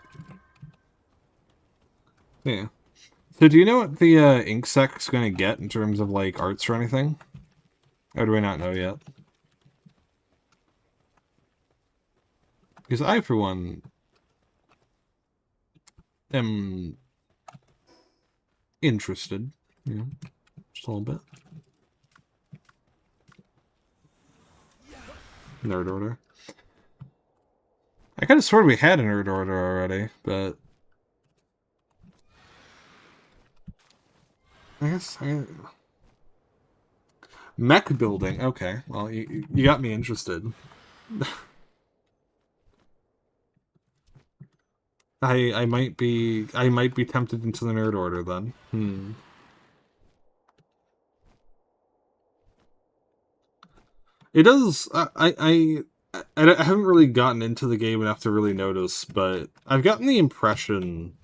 Yeah. So do you know what the ink sec's gonna get in terms of, like, arts or anything? Or do I not know yet? Because I, for one, am interested, you know, just a little bit. Nerd Order. I could have sworn we had a Nerd Order already, but I guess mech building. Okay, well, you got me interested. I might be tempted into the Nerd Order then. It does. I haven't really gotten into the game enough to really notice, but I've gotten the impression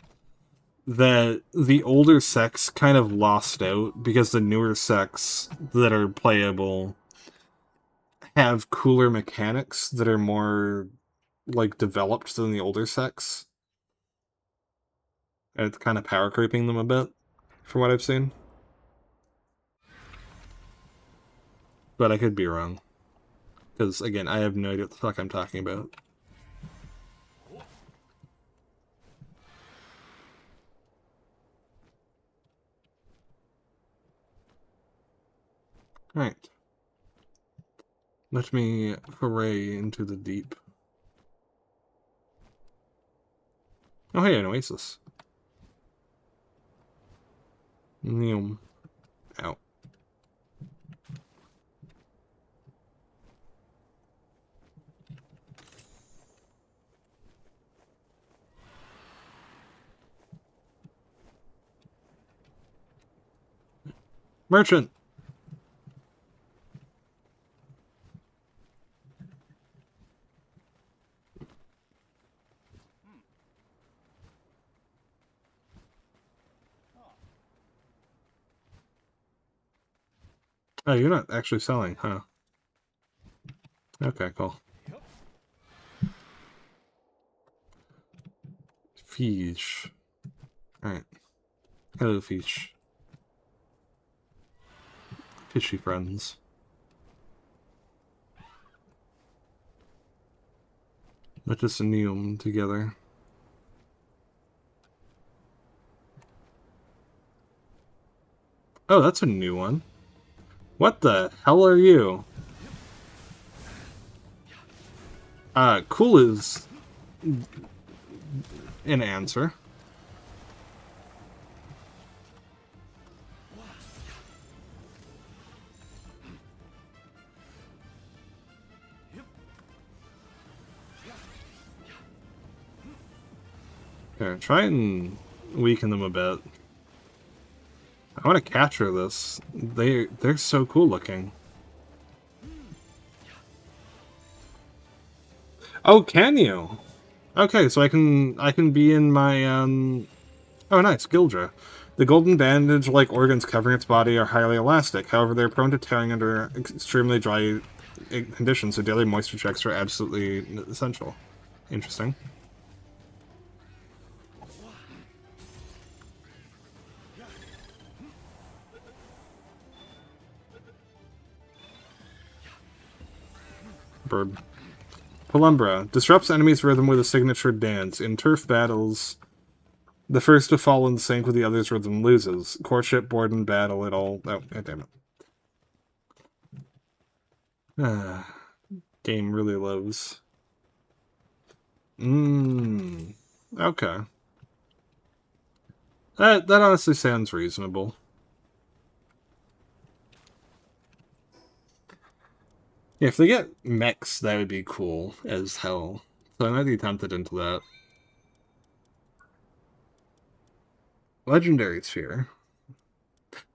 that the older sects kind of lost out because the newer sects that are playable have cooler mechanics that are more, like, developed than the older sects. And it's kind of power creeping them a bit, from what I've seen. But I could be wrong. Because, again, I have no idea what the fuck I'm talking about. Alright. Let me foray into the deep. Oh, hey, an oasis. Neum. Ow. Merchant! Oh, you're not actually selling, huh? Okay, cool. Fish. Alright. Hello, fish. Fishy friends. Let us neum together. Oh, that's a new one. What the hell are you? Cool is an answer. Okay, try and weaken them a bit. I want to capture this. They're so cool looking. Oh, can you? Okay, so I can be in my oh, nice, Gildra. The golden bandage-like organs covering its body are highly elastic. However, they're prone to tearing under extremely dry conditions, so daily moisture checks are absolutely essential. Interesting. Bird. Pelumbra. Disrupts enemies' rhythm with a signature dance. In turf battles, the first to fall in sync with the other's rhythm loses. Courtship, board, and battle, it all... Oh, damn it. Game really loves. Okay. That honestly sounds reasonable. Yeah, if they get mechs, that would be cool as hell. So I might be tempted into that. Legendary Sphere.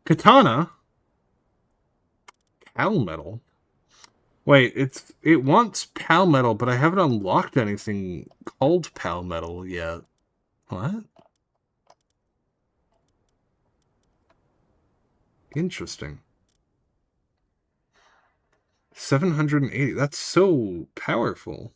Katana? Pal Metal? Wait, it wants Pal Metal, but I haven't unlocked anything called Pal Metal yet. What? Interesting. 780. That's so powerful.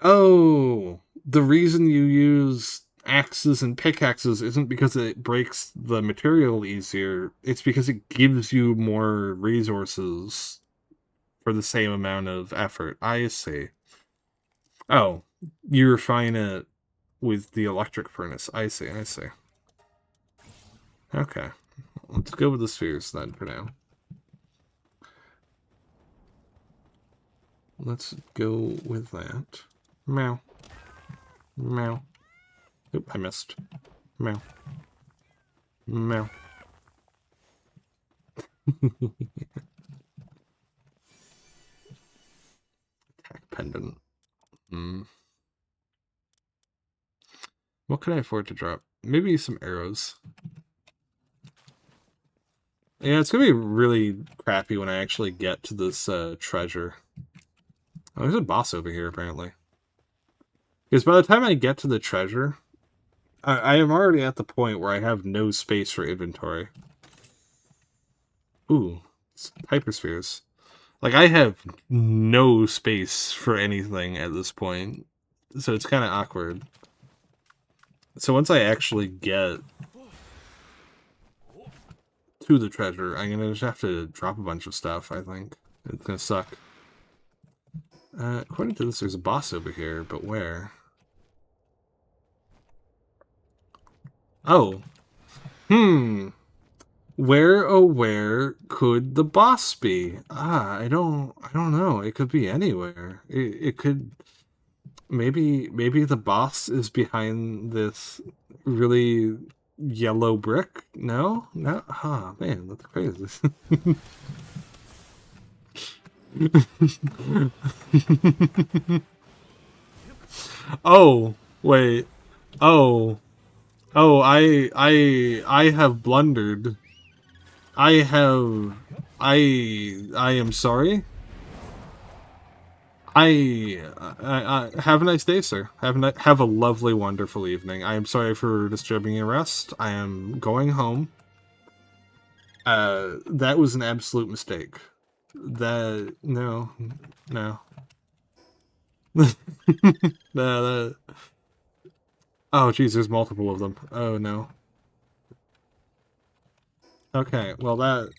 Oh, the reason you use axes and pickaxes isn't because it breaks the material easier. It's because it gives you more resources for the same amount of effort. I see. Oh, you refine it with the electric furnace. I see, I see. Okay. Let's go with the spheres then for now. Let's go with that. Meow. Meow. Oop, I missed. Meow. Meow. Attack pendant. What can I afford to drop? Maybe some arrows. Yeah, it's gonna be really crappy when I actually get to this treasure. Oh, there's a boss over here, apparently. Because by the time I get to the treasure, I am already at the point where I have no space for inventory. Ooh, hyperspheres. Like, I have no space for anything at this point. So it's kind of awkward. So once I actually get to the treasure, I'm gonna just have to drop a bunch of stuff, I think. It's gonna suck. According to this, there's a boss over here, but where? Oh. Where, oh where could the boss be? I don't know. It could be anywhere. It could maybe the boss is behind this really yellow brick? No? No? Ah, man, that's crazy. Oh, wait. Oh. Oh, I have blundered. I am sorry. I have a nice day, sir. Have a lovely, wonderful evening. I am sorry for disturbing your rest. I am going home. That was an absolute mistake. No. that, oh, geez, there's multiple of them. Oh, no. Okay, well,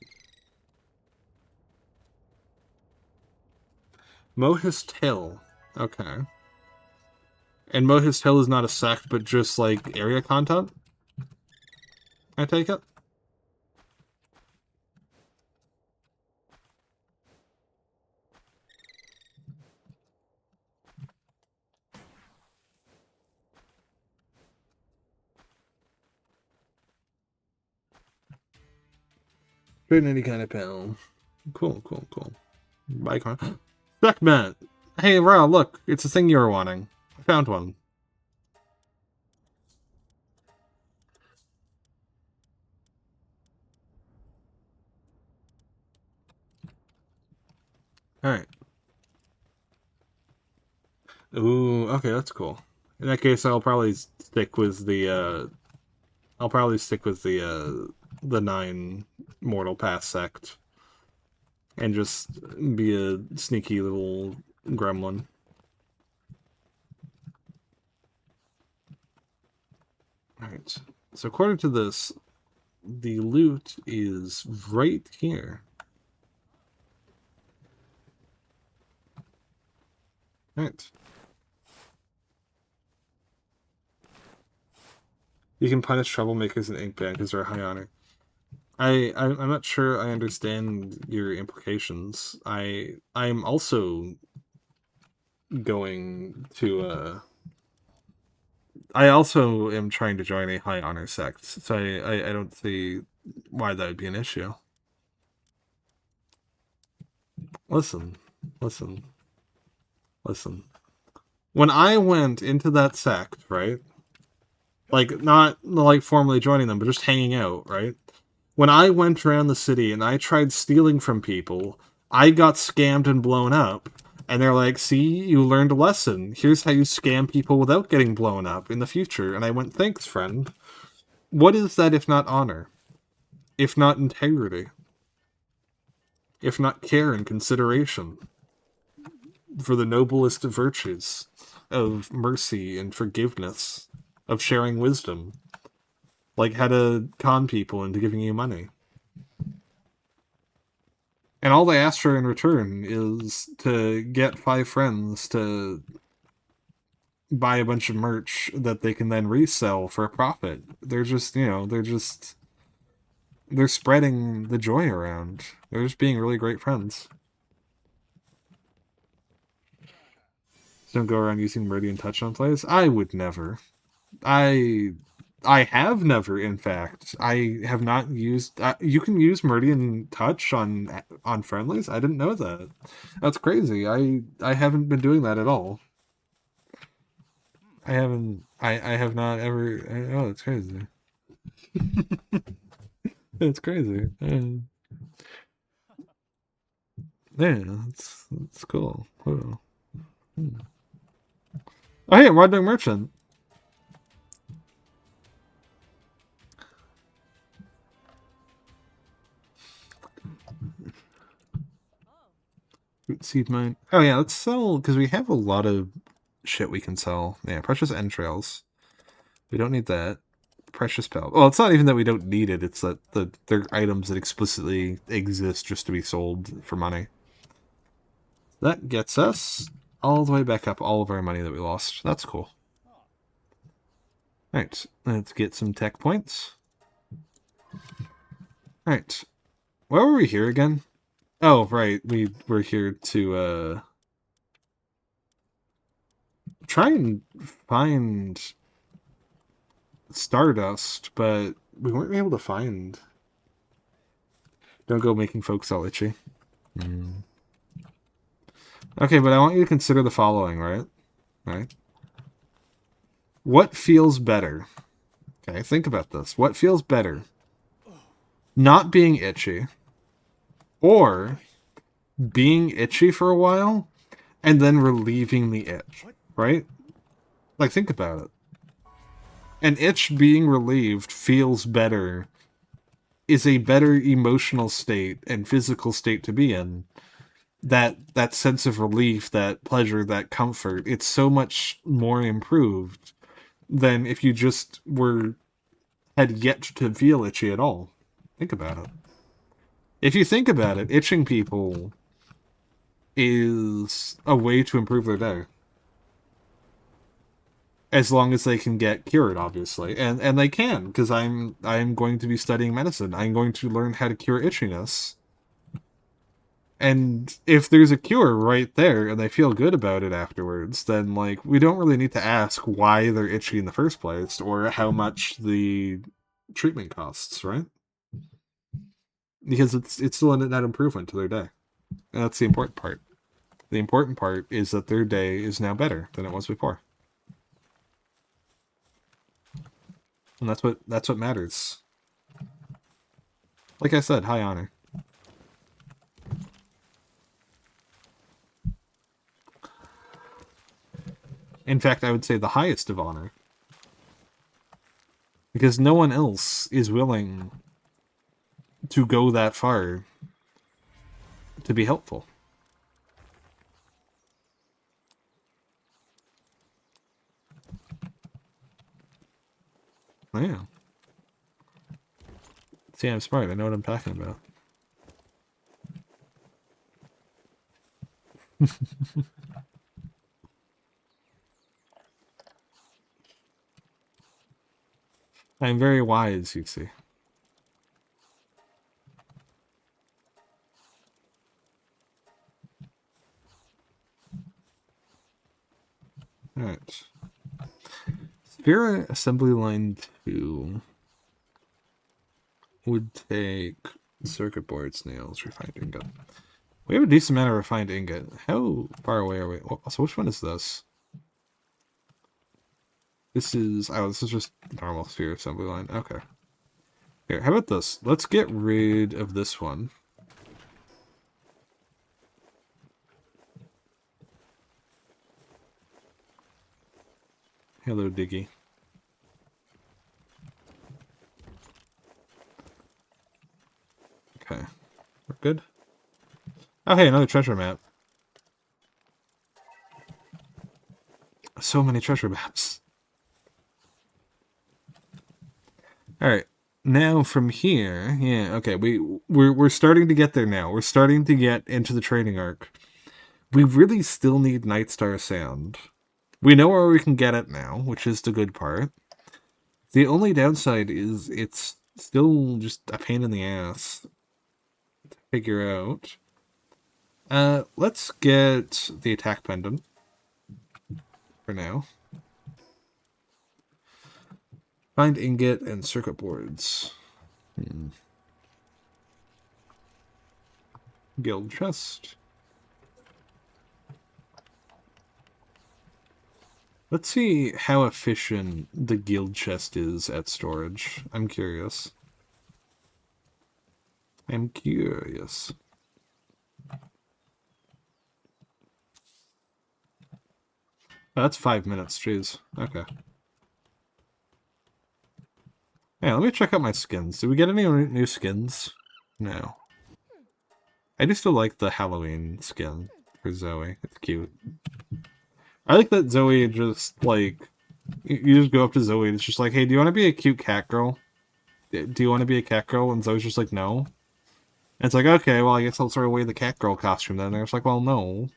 Mohist Hill. Okay. And Mohist Hill is not a sect, but just, like, area content? I take it? Create any kind of panel. Cool. Bye, Con. Segment! Hey, Ra, look, it's the thing you were wanting. I found one. Alright. Ooh, okay, that's cool. In that case, I'll probably stick with the, the 9 Mortal Path sect. And just be a sneaky little gremlin. Alright. So according to this, the loot is right here. Alright. You can punish troublemakers in Ink Band because they're a high honor. I'm not sure I understand your implications. I'm also going to I also am trying to join a high honor sect, so I don't see why that would be an issue. Listen. When I went into that sect, right? Like, not like formally joining them, but just hanging out, right? When I went around the city and I tried stealing from people, I got scammed and blown up. And they're like, see, you learned a lesson. Here's how you scam people without getting blown up in the future. And I went, thanks, friend. What is that if not honor? If not integrity? If not care and consideration for the noblest of virtues? of mercy and forgiveness, of sharing wisdom, like how to con people into giving you money. And all they ask for in return is to get 5 friends to buy a bunch of merch that they can then resell for a profit. They're just, they're spreading the joy around. They're just being really great friends. Don't go around using Meridian Touch on plays. I would never. I have never, in fact. I have not used. You can use Meridian Touch on friendlies. I didn't know that. That's crazy. I haven't been doing that at all. I haven't. I have not ever. Oh, it's crazy. It's crazy. Yeah, it's cool. Oh, oh hey, Wandering Merchant. Seed mine. Oh yeah, let's sell because we have a lot of shit we can sell. Yeah, precious entrails. We don't need that. Precious pal. Well, it's not even that we don't need it. It's that they're items that explicitly exist just to be sold for money. That gets us all the way back up all of our money that we lost. That's cool. Alright, let's get some tech points. Alright. Why were we here again? Oh, right. We were here to try and find Stardust, but we weren't able to find. Don't go making folks all itchy. Okay, but I want you to consider the following, right? Right? What feels better? Okay, think about this. What feels better? Not being itchy, or being itchy for a while, and then relieving the itch, right? Like, think about it. An itch being relieved feels better, is a better emotional state and physical state to be in. That sense of relief, that pleasure, that comfort, it's so much more improved than if you just had yet to feel itchy at all. Think about it. If you think about it, itching people is a way to improve their day. As long as they can get cured, obviously. And they can, because I'm going to be studying medicine. I'm going to learn how to cure itchiness. And if there's a cure right there and they feel good about it afterwards, then like we don't really need to ask why they're itchy in the first place or how much the treatment costs, right? Because it's still a net improvement to their day. And that's the important part. The important part is that their day is now better than it was before. And that's what matters. Like I said, high honor. In fact, I would say the highest of honor. Because no one else is willing to go that far to be helpful. Yeah. See, I'm smart. I know what I'm talking about. I'm very wise, you see. Alright. Sphere assembly line 2 would take circuit boards, nails, refined ingot. We have a decent amount of refined ingot. How far away are we? So which one is this? This is just normal sphere assembly line. Okay. Here, how about this? Let's get rid of this one. Hello, Diggy. Okay. We're good? Oh, hey, another treasure map. So many treasure maps. Alright. Now from here, yeah, okay, we're starting to get there now. We're starting to get into the training arc. We really still need Nightstar Sand. We know where we can get it now, which is the good part. The only downside is it's still just a pain in the ass to figure out. Let's get the attack pendant for now. Find ingot and circuit boards. Guild chest. Let's see how efficient the guild chest is at storage. I'm curious. I'm curious. Oh, that's 5 minutes, jeez. Okay. Hey, let me check out my skins. Did we get any new skins? No. I do still like the Halloween skin for Zoe. It's cute. I like that Zoe just, like... You just go up to Zoe and it's just like, hey, do you want to be a cute cat girl? Do you want to be a cat girl? And Zoe's just like, no. And it's like, okay, well, I guess I'll throw away the cat girl costume then. And it's like, well, no.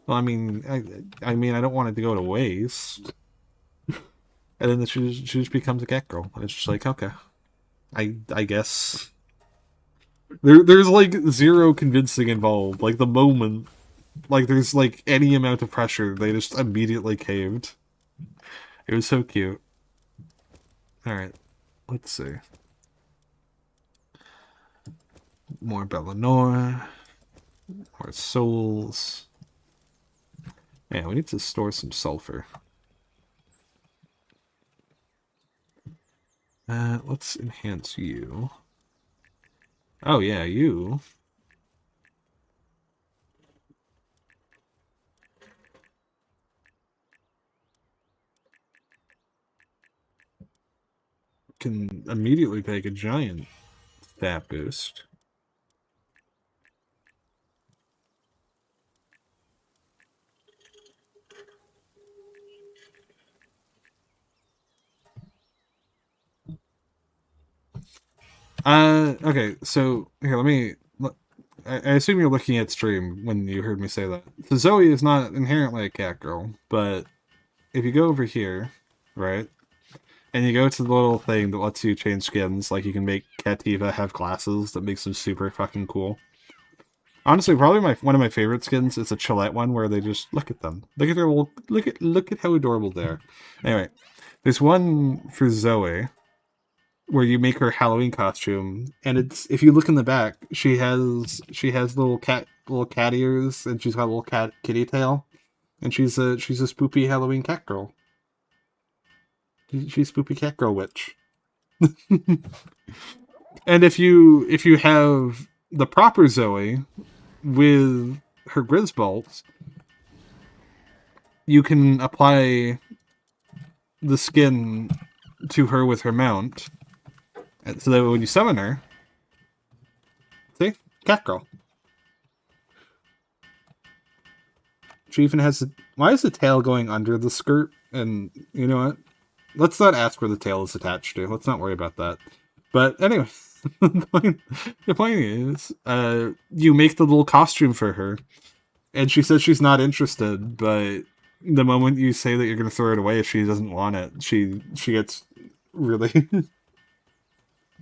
Well, I mean, I don't want it to go to waste. And then she just becomes a cat girl. And it's just like, okay. I guess. There's like zero convincing involved. Like the moment, like there's like any amount of pressure, they just immediately caved. It was so cute. Alright, let's see. More Bellanor. More souls. Yeah, we need to store some sulfur. Let's enhance you. Oh yeah, you. Can immediately take a giant stat boost. Okay, so here, let me. I assume you're looking at stream when you heard me say that. So Zoe is not inherently a cat girl, but if you go over here, right, and you go to the little thing that lets you change skins, like you can make Cativa have glasses that makes them super fucking cool. Honestly, probably one of my favorite skins is a Chillette one where they just look at them, look at their little, look at how adorable they are. Anyway, there's one for Zoe where you make her Halloween costume, and it's if you look in the back, she has little cat ears, and she's got a little kitty tail, and she's a spoopy Halloween cat girl. She's spoopy cat girl witch. And if you have the proper Zoe with her Grizzbolts, you can apply the skin to her with her mount, and so that when you summon her, see, cat girl. She even has why is the tail going under the skirt? And you know what? Let's not ask where the tail is attached to. Let's not worry about that. But anyway, the point is, you make the little costume for her, and she says she's not interested. But the moment you say that you're going to throw it away if she doesn't want it, she gets really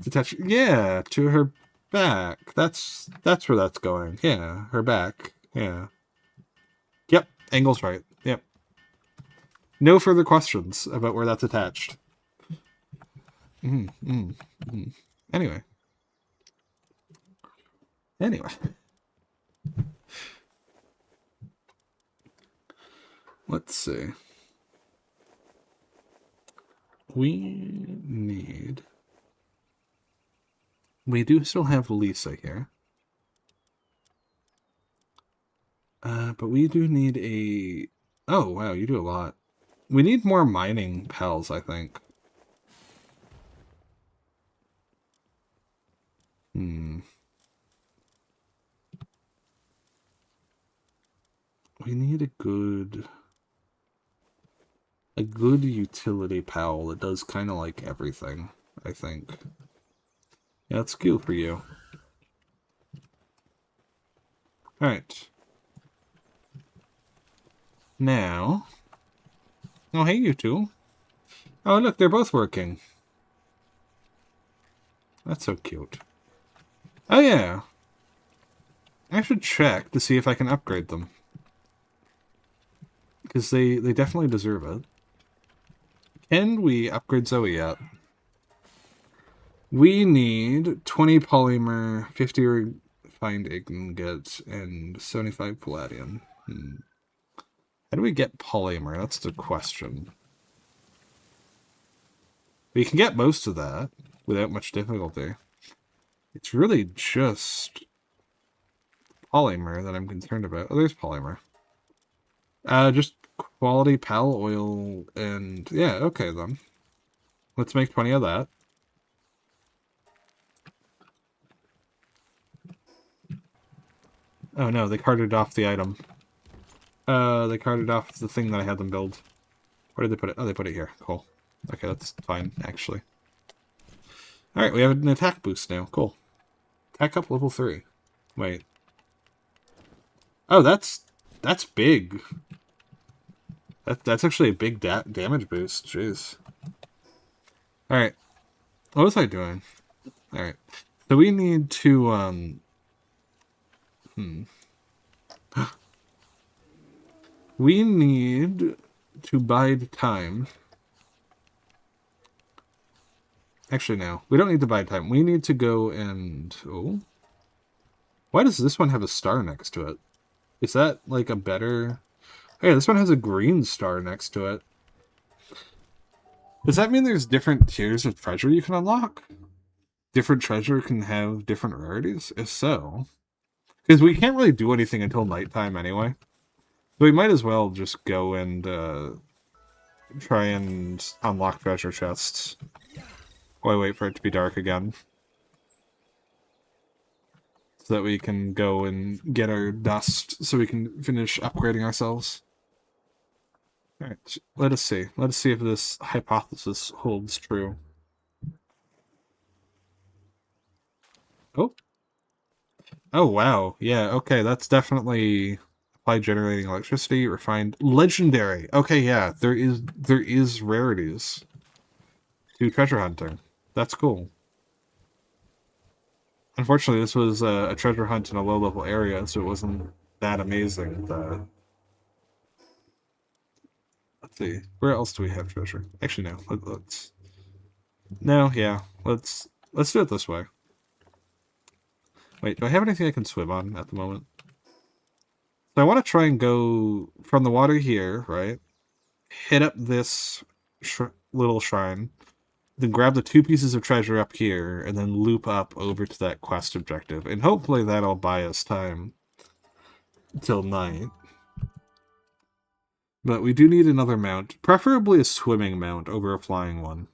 attached. Yeah, to her back. That's where that's going. Yeah, her back. Yeah. Yep, Angle's right. Yep. No further questions about where that's attached. Anyway. Let's see. We do still have Lisa here. But we do need a... Oh, wow, you do a lot. We need more mining pals, I think. We need a good... A good utility pal that does kind of like everything, I think. Yeah, that's cool for you. Alright. Now... Oh, hey, you two. Oh, look, they're both working. That's so cute. Oh, yeah. I should check to see if I can upgrade them. Because they definitely deserve it. Can we upgrade Zoe yet? We need 20 polymer, 50 refined ingot, and 75 palladium. How do we get polymer? That's the question. We can get most of that without much difficulty. It's really just polymer that I'm concerned about. Oh, there's polymer. Just quality pal oil and... Yeah, okay then. Let's make 20 of that. Oh no, they carted off the item. They carted off the thing that I had them build. Where did they put it? Oh, they put it here. Cool. Okay, that's fine, actually. Alright, we have an attack boost now. Cool. Attack up level 3. Wait. Oh, that's big. That's actually a big damage boost. Jeez. Alright. What was I doing? Alright. So we need to, we need to bide time. Actually, no. We don't need to bide time. We need to go and... Oh? Why does this one have a star next to it? Is that, like, a better... Oh, yeah, this one has a green star next to it. Does that mean there's different tiers of treasure you can unlock? Different treasure can have different rarities? If so... Because we can't really do anything until nighttime anyway. So we might as well just go and try and unlock treasure chests. While I wait for it to be dark again. So that we can go and get our dust so we can finish upgrading ourselves. Alright, let us see. Let us see if this hypothesis holds true. Oh. Oh, wow. Yeah, okay, that's definitely apply generating electricity, refined legendary. Okay, yeah, there is rarities to treasure hunting. That's cool. Unfortunately, this was a treasure hunt in a low-level area, so it wasn't that amazing. Let's see. Where else do we have treasure? Actually, no. Let's... No, yeah. Let's do it this way. Wait, do I have anything I can swim on at the moment? So I want to try and go from the water here, right? Hit up this little shrine. Then grab the 2 pieces of treasure up here, and then loop up over to that quest objective. And hopefully that'll buy us time till night. But we do need another mount. Preferably a swimming mount over a flying one.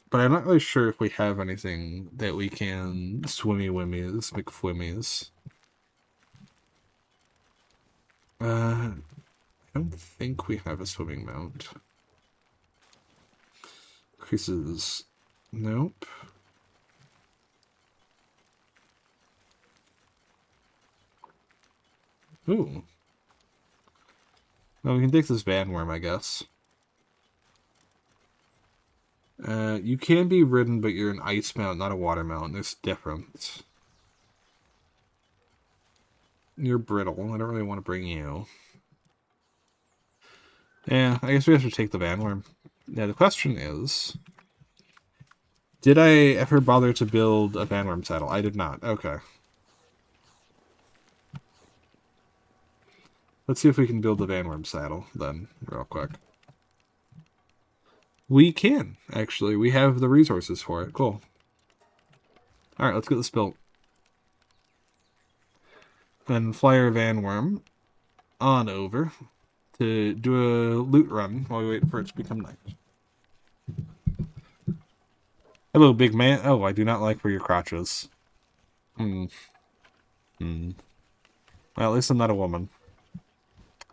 But I'm not really sure if we have anything that we can swimmy-wimmies, McFwimmies. I don't think we have a swimming mount. Increases. Nope. Ooh. Well, we can take this Vanworm, I guess. You can be ridden, but you're an ice mount, not a water mount. There's a difference. You're brittle. I don't really want to bring you. Yeah, I guess we have to take the Vanworm. Now, the question is... Did I ever bother to build a Vanworm saddle? I did not. Okay. Let's see if we can build the Vanworm saddle, then, real quick. We can, actually. We have the resources for it. Cool. Alright, let's get this built. Then fly our Vanworm on over to do a loot run while we wait for it to become night. Hello, big man. Oh, I do not like where your crotch is. Well, at least I'm not a woman.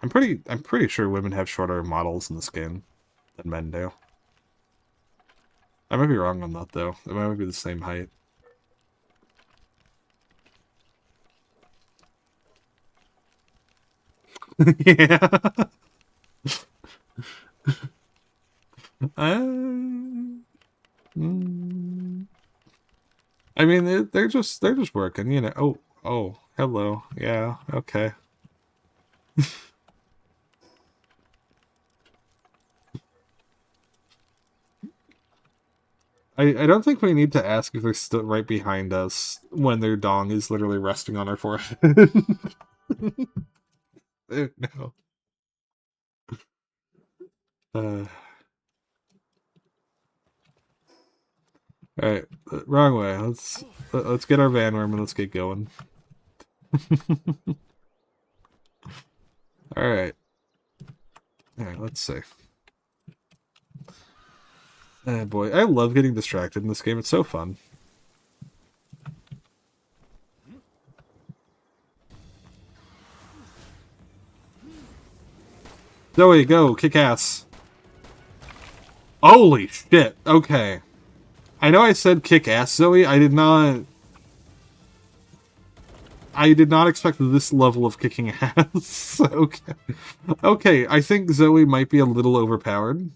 I'm pretty sure women have shorter models in this game than men do. I might be wrong on that though. It might be the same height. Yeah. Mm. I mean, they're just working, you know. Oh, hello. Yeah, okay. I don't think we need to ask if they're still right behind us when their dong is literally resting on our forehead. No. Uh, Alright, wrong way. Let's get our van worm and let's get going. Alright. Alright, let's see. Oh boy, I love getting distracted in this game. It's so fun. Zoe, go! Kick ass! Holy shit! Okay. I know I said kick ass, Zoe. I did not expect this level of kicking ass. Okay. Okay, I think Zoe might be a little overpowered.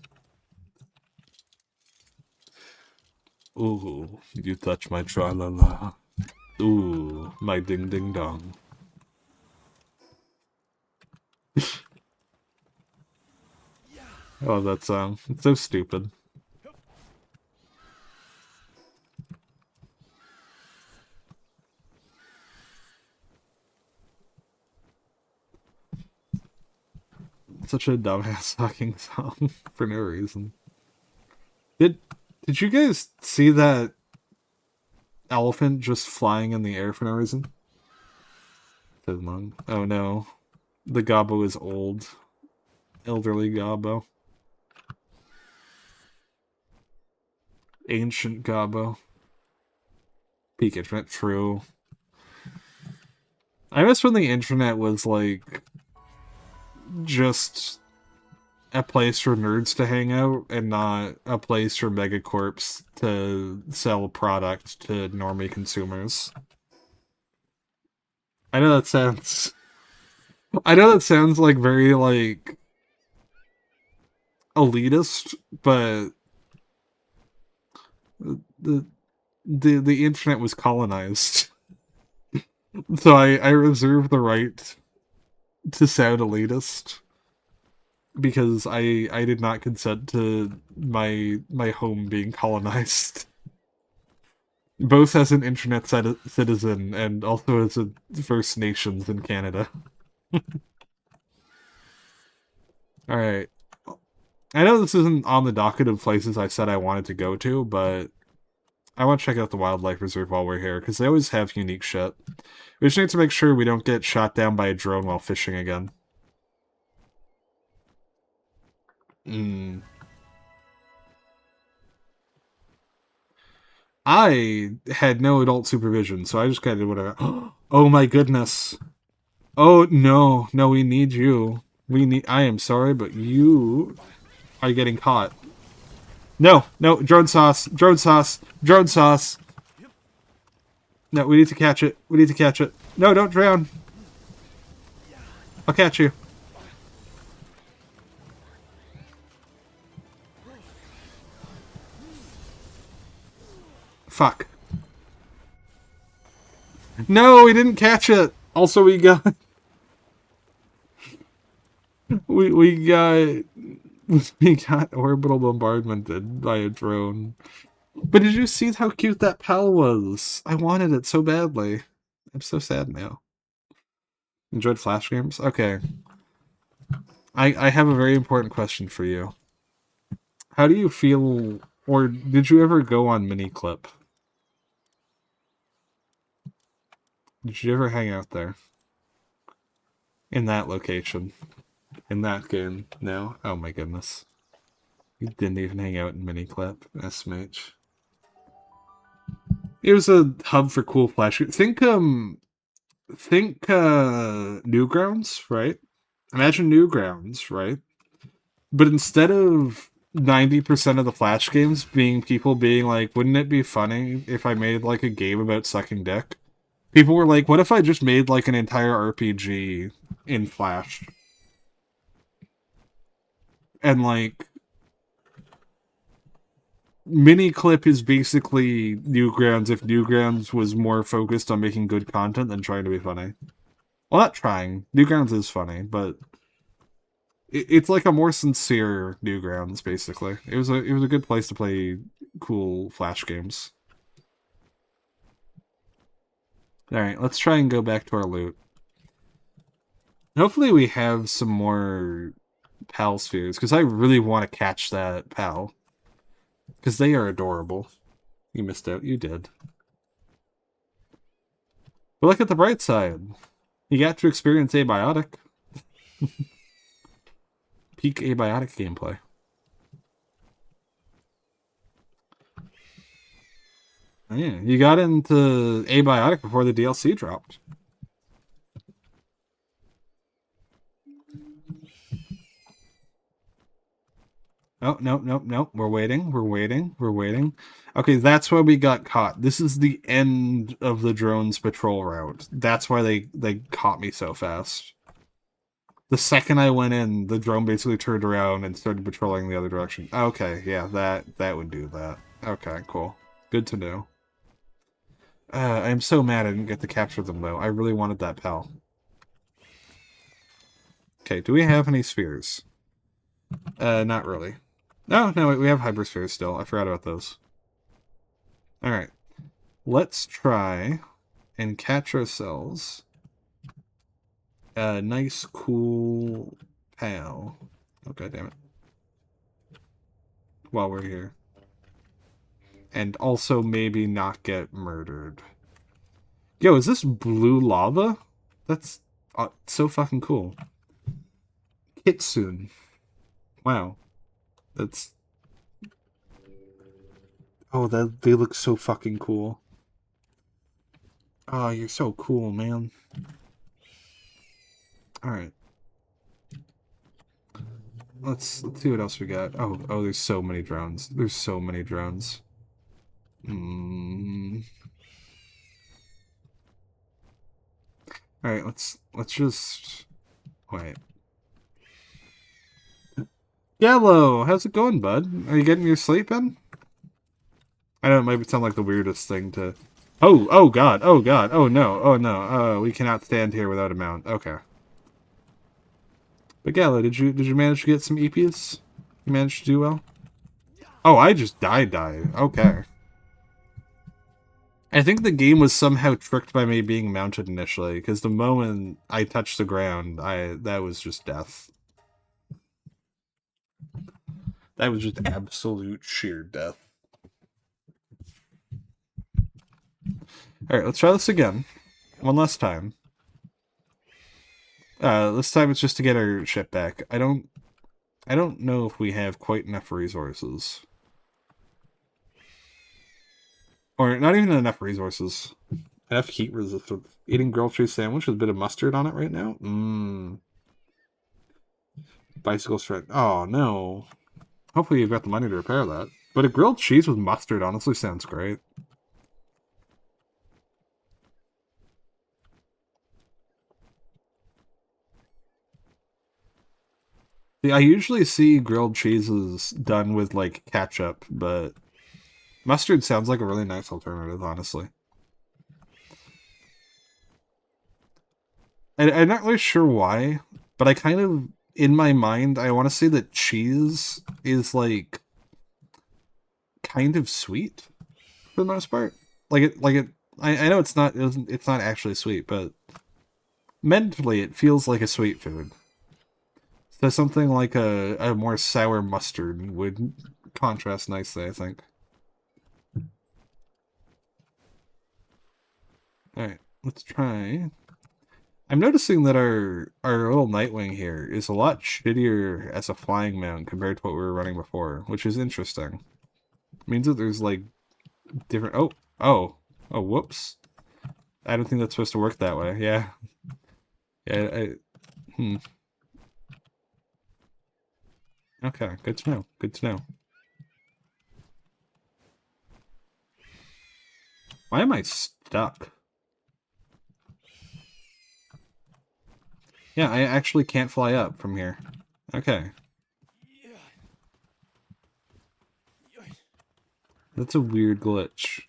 Ooh, you touch my tra-la-la. Ooh, my ding-ding-dong. I love that song. It's so stupid. Such a dumbass fucking song for no reason. Did you guys see that elephant just flying in the air for no reason? Oh no. The gobbo is old. Elderly gobbo. Ancient gobbo. Peak internet, true. I miss when the internet was like just a place for nerds to hang out and not a place for megacorps to sell product to normie consumers. I know that sounds like very like elitist, but the internet was colonized. So I reserve the right to sound elitist because I did not consent to my home being colonized. Both as an internet citizen and also as a First Nations in Canada. Alright. I know this isn't on the docket of places I said I wanted to go to, but I want to check out the wildlife reserve while we're here, because they always have unique shit. We just need to make sure we don't get shot down by a drone while fishing again. I had no adult supervision, so I just kind of did whatever. Oh my goodness. Oh no, no, we need you. I am sorry, but you are getting caught. No, no, drone sauce, drone sauce, drone sauce. No, we need to catch it. We need to catch it. No, don't drown. I'll catch you. Fuck. No, we didn't catch it. Also, we got... we got... We got orbital bombardmented by a drone. But did you see how cute that pal was? I wanted it so badly. I'm so sad now. Enjoyed Flash games? Okay. I have a very important question for you. How do you feel, or did you ever go on Miniclip? Did you ever hang out there? In that location? In that game? No? Oh my goodness. You didn't even hang out in Miniclip, SMH. It was a hub for cool Flash. Think Newgrounds, right? Imagine Newgrounds, right? But instead of 90% of the Flash games being people being like, wouldn't it be funny if I made like a game about sucking dick? People were like, what if I just made like an entire RPG in Flash? And like, Mini Clip is basically Newgrounds if Newgrounds was more focused on making good content than trying to be funny. Well, not trying. Newgrounds is funny, but it's like a more sincere Newgrounds. Basically, it was a good place to play cool Flash games. All right, let's try and go back to our loot. Hopefully, we have some more pal spheres because I really want to catch that pal because they are adorable. You missed out. You did. But look at the bright side. You got to experience abiotic. Peak abiotic gameplay. Yeah, you got into abiotic before the DLC dropped. Oh, nope, nope, nope. We're waiting. We're waiting. We're waiting. Okay, that's why we got caught. This is the end of the drone's patrol route. That's why they caught me so fast. The second I went in, the drone basically turned around and started patrolling the other direction. Okay, yeah, that would do that. Okay, cool. Good to know. I'm so mad I didn't get to capture them, though. I really wanted that pal. Okay, do we have any spheres? Not really. No, no, we have hyperspheres still. I forgot about those. Alright. Let's try and catch ourselves a nice, cool pal. Oh, god damn it. While we're here. And also maybe not get murdered. Yo, is this blue lava? That's so fucking cool. Kitsune. Wow. That's... Oh, they look so fucking cool. Oh, you're so cool, man. Alright. Let's see what else we got. Oh, there's so many drones. There's so many drones. Alright, let's just wait. Yellow, how's it going, bud? Are you getting your sleep in? I know it might sound like the weirdest thing to... Oh god, oh god, oh no, we cannot stand here without a mount. Okay. But Gallo, did you manage to get some EPs? You managed to do well? Oh, I just died. Okay. I think the game was somehow tricked by me being mounted initially, because the moment I touched the ground, that was just death. That was just absolute sheer death. Alright, let's try this again. One last time. This time it's just to get our ship back. I don't know if we have quite enough resources. Or not even enough resources. Enough heat resistance. Eating grilled cheese sandwich with a bit of mustard on it right now? Bicycle strength. Oh, no. Hopefully you've got the money to repair that. But a grilled cheese with mustard honestly sounds great. See, I usually see grilled cheeses done with, like, ketchup, but mustard sounds like a really nice alternative, honestly. I'm not really sure why, but I kind of, in my mind, I want to say that cheese is, like, kind of sweet for the most part. I know it's not actually sweet, but mentally it feels like a sweet food. So something like a more sour mustard would contrast nicely, I think. Alright, let's try. I'm noticing that our little Nightwing here is a lot shittier as a flying mount compared to what we were running before, which is interesting. It means that there's like different... Oh, whoops. I don't think that's supposed to work that way. Yeah. Okay, good to know. Good to know. Why am I stuck? Yeah, I actually can't fly up from here. Okay. That's a weird glitch.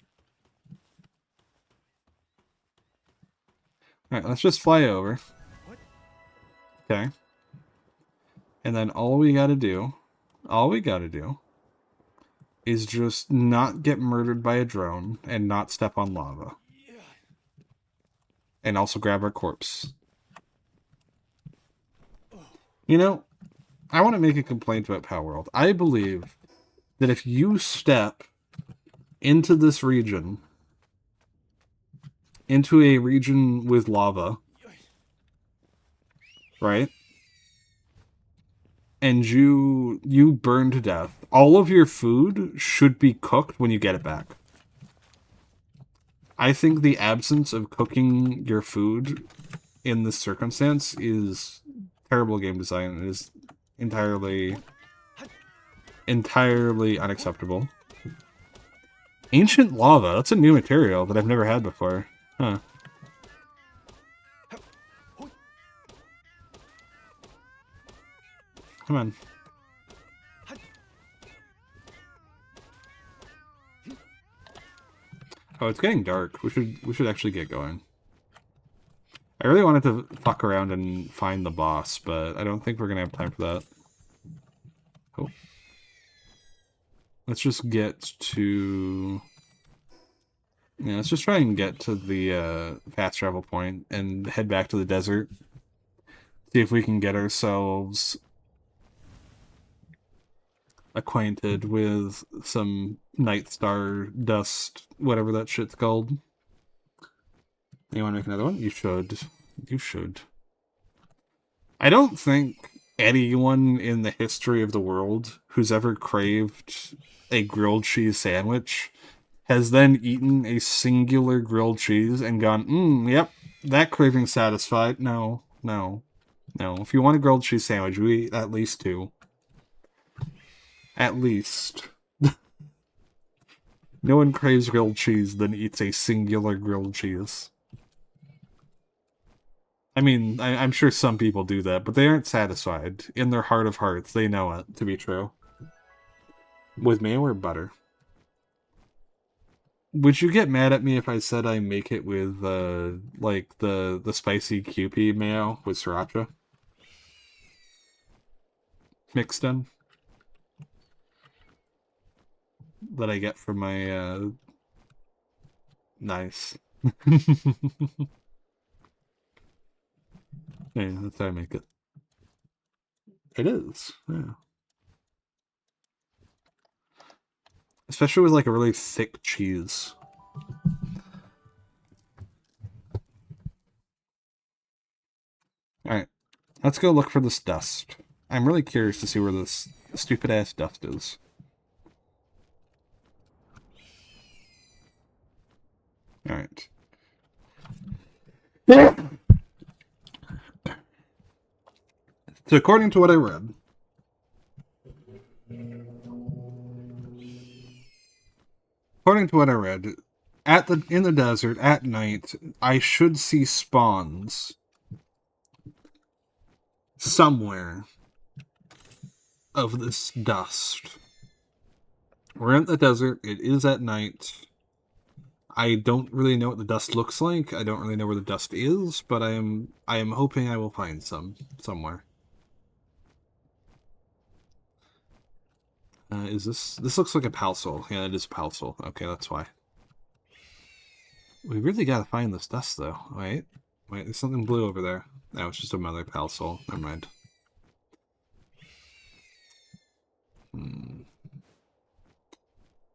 Alright, let's just fly over. Okay. And then all we gotta do is just not get murdered by a drone and not step on lava. And also grab our corpse. You know, I want to make a complaint about Palworld. I believe that if you step into this region, into a region with lava, right? And you burn to death, all of your food should be cooked when you get it back. I think the absence of cooking your food in this circumstance is terrible game design. It is entirely unacceptable. Ancient lava, that's a new material that I've never had before. Huh. Come on. Oh, it's getting dark. We should actually get going. I really wanted to fuck around and find the boss, but I don't think we're gonna have time for that. Oh. Let's just get to... Yeah, let's just try and get to the fast travel point and head back to the desert. See if we can get ourselves acquainted with some Night Star dust, whatever that shit's called. You want to make another one? You should. You should. I don't think anyone in the history of the world who's ever craved a grilled cheese sandwich has then eaten a singular grilled cheese and gone, yep, that craving's satisfied. No, no, no. If you want a grilled cheese sandwich, we eat at least two. At least. No one craves grilled cheese, then eats a singular grilled cheese. I mean, I'm sure some people do that, but they aren't satisfied. In their heart of hearts, they know it to be true. With mayo or butter? Would you get mad at me if I said I make it with, like, the spicy Kewpie mayo with sriracha? Mixed in? That I get from my, Nice. Yeah, that's how I make it. It is, yeah. Especially with, like, a really thick cheese. Alright. Let's go look for this dust. I'm really curious to see where this stupid-ass dust is. Alright. So according to what I read, in the desert at night, I should see spawns somewhere of this dust. We're in the desert. It is at night. I don't really know what the dust looks like. I don't really know where the dust is, but I am hoping I will find some somewhere. Is this looks like a palsol? Yeah, it is a palsol. Okay, that's why. We really gotta find this dust, though. Wait, there's something blue over there. No, it's just another palsol. Never mind.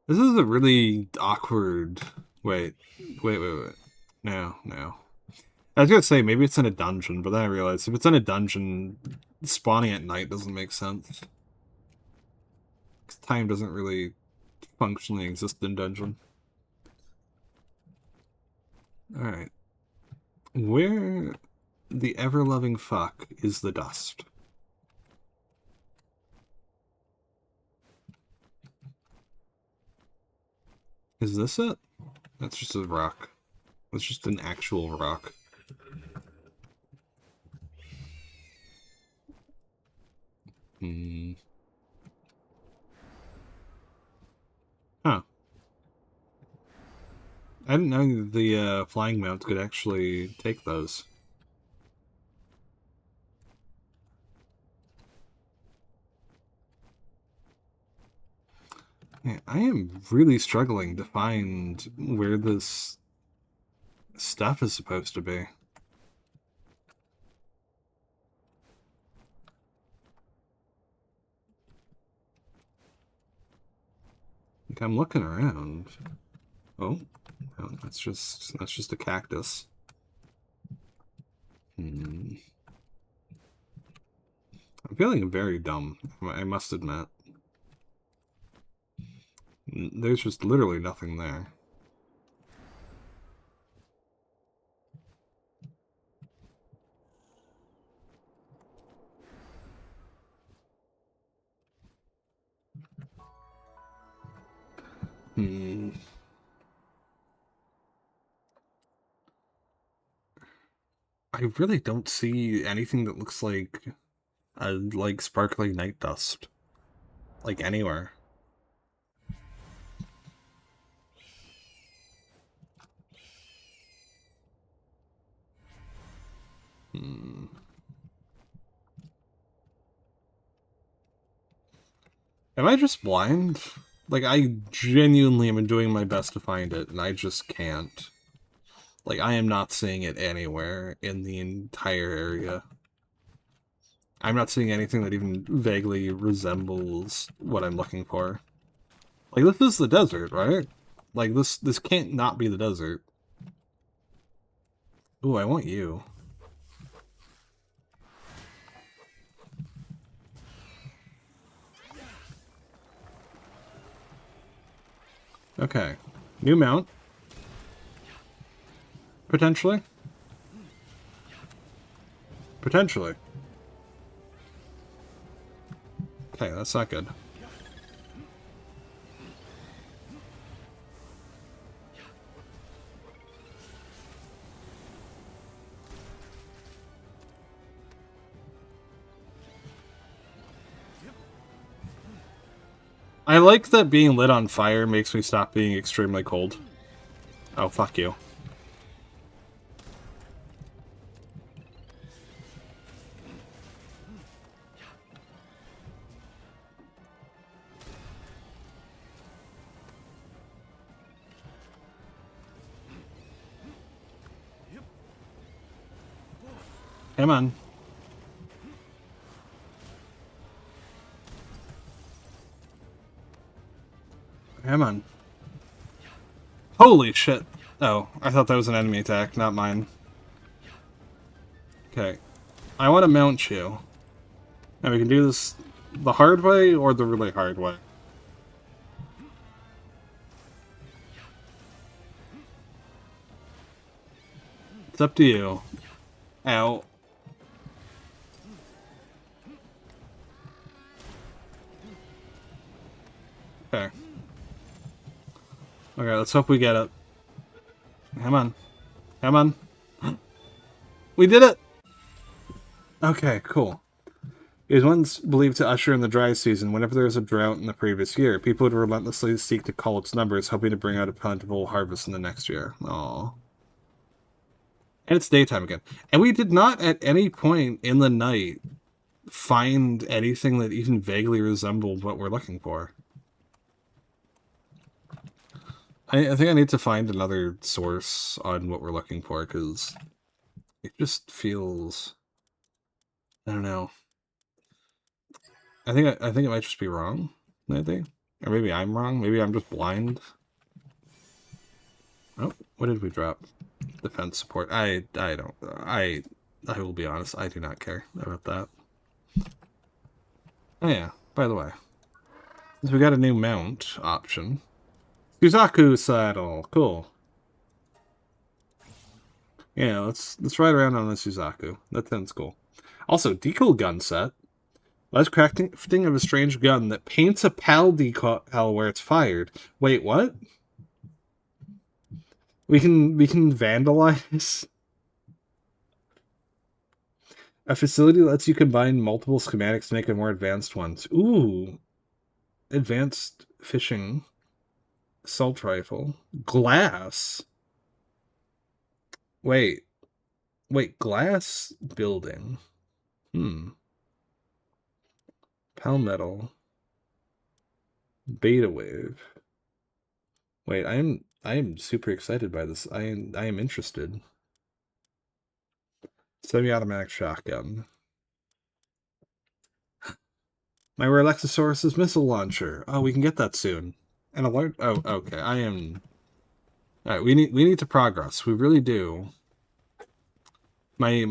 This is a really awkward... Wait. No. I was gonna say, maybe it's in a dungeon, but then I realized if it's in a dungeon, spawning at night doesn't make sense. Time doesn't really functionally exist in dungeon. Alright. Where the ever-loving fuck is the dust? Is this it? That's just a rock. That's just an actual rock. Hmm. Huh. I didn't know the flying mount could actually take those. Yeah, I am really struggling to find where this stuff is supposed to be. Like, I'm looking around. Oh, no, that's just a cactus. Hmm. I'm feeling very dumb, I must admit. There's just literally nothing there. Hmm. I really don't see anything that looks like sparkling night dust. Like anywhere. Hmm. Am I just blind? Like, I genuinely am doing my best to find it, and I just can't. Like, I am not seeing it anywhere in the entire area. I'm not seeing anything that even vaguely resembles what I'm looking for. Like, this is the desert, right? Like, this can't not be the desert. Ooh, I want you. Okay. New mount. Potentially. Potentially. Okay, that's not good. I like that being lit on fire makes me stop being extremely cold. Oh, fuck you. Come on. Come on. Holy shit. Oh, I thought that was an enemy attack, not mine. Okay. I want to mount you. And we can do this the hard way or the really hard way. It's up to you. Ow. Okay. Okay, let's hope we get it. Come on. Come on. We did it! Okay, cool. It was once believed to usher in the dry season. Whenever there was a drought in the previous year, people would relentlessly seek to cull its numbers, hoping to bring out a plentiful harvest in the next year. Aww. And it's daytime again. And we did not at any point in the night find anything that even vaguely resembled what we're looking for. I think I need to find another source on what we're looking for, because it just feels... I don't know. I think it might just be wrong, maybe. Or maybe I'm wrong. Maybe I'm just blind. Oh, what did we drop? Defense support. I don't... I will be honest, I do not care about that. Oh yeah, by the way. Since we got a new mount option. Suzaku saddle. Cool. Yeah, let's ride around on the Suzaku. That sounds cool. Also, decal gun set. Less crafting of a strange gun that paints a PAL decal where it's fired. Wait, what? We can vandalize. A facility lets you combine multiple schematics to make a more advanced ones. Ooh, advanced fishing, assault rifle, glass. Wait, glass building. Palmetto, beta wave. Wait, I am super excited by this. I am interested. Semi-automatic shotgun. My Relaxosaurus's missile launcher. Oh, we can get that soon. An alert. Oh, okay. I am. All right, we need to progress. We really do. My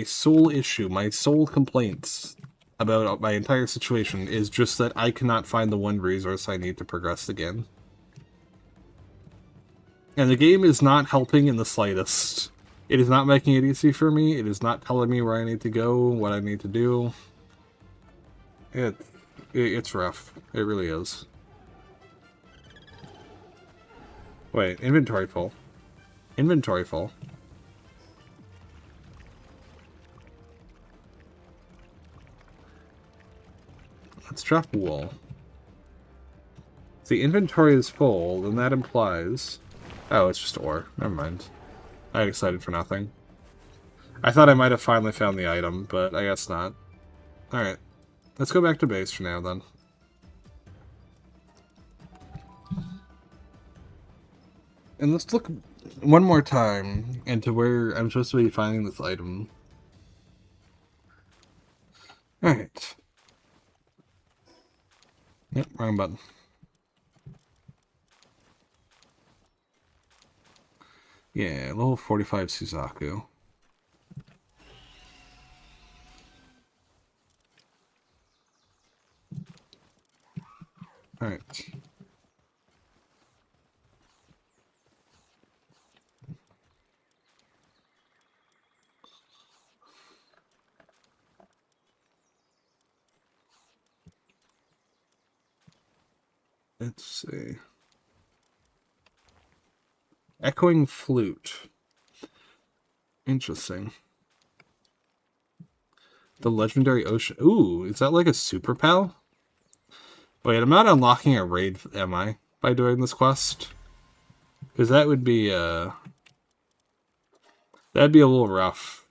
sole issue, my sole complaints about my entire situation is just that I cannot find the one resource I need to progress the game. And the game is not helping in the slightest. It is not making it easy for me. It is not telling me where I need to go, what I need to do. It's rough. It really is. Wait, inventory full. Inventory full. Let's drop wool. If the inventory is full, then that implies... Oh, it's just ore. Never mind. I got excited for nothing. I thought I might have finally found the item, but I guess not. Alright. Let's go back to base for now, then. And let's look one more time into where I'm supposed to be finding this item. Alright. Yep, wrong button. Yeah, level 45 Suzaku. Alright. Let's see. Echoing flute. Interesting. The legendary ocean. Ooh, is that like a super pal? Wait, I'm not unlocking a raid, am I? By doing this quest? Because that would be, that'd be a little rough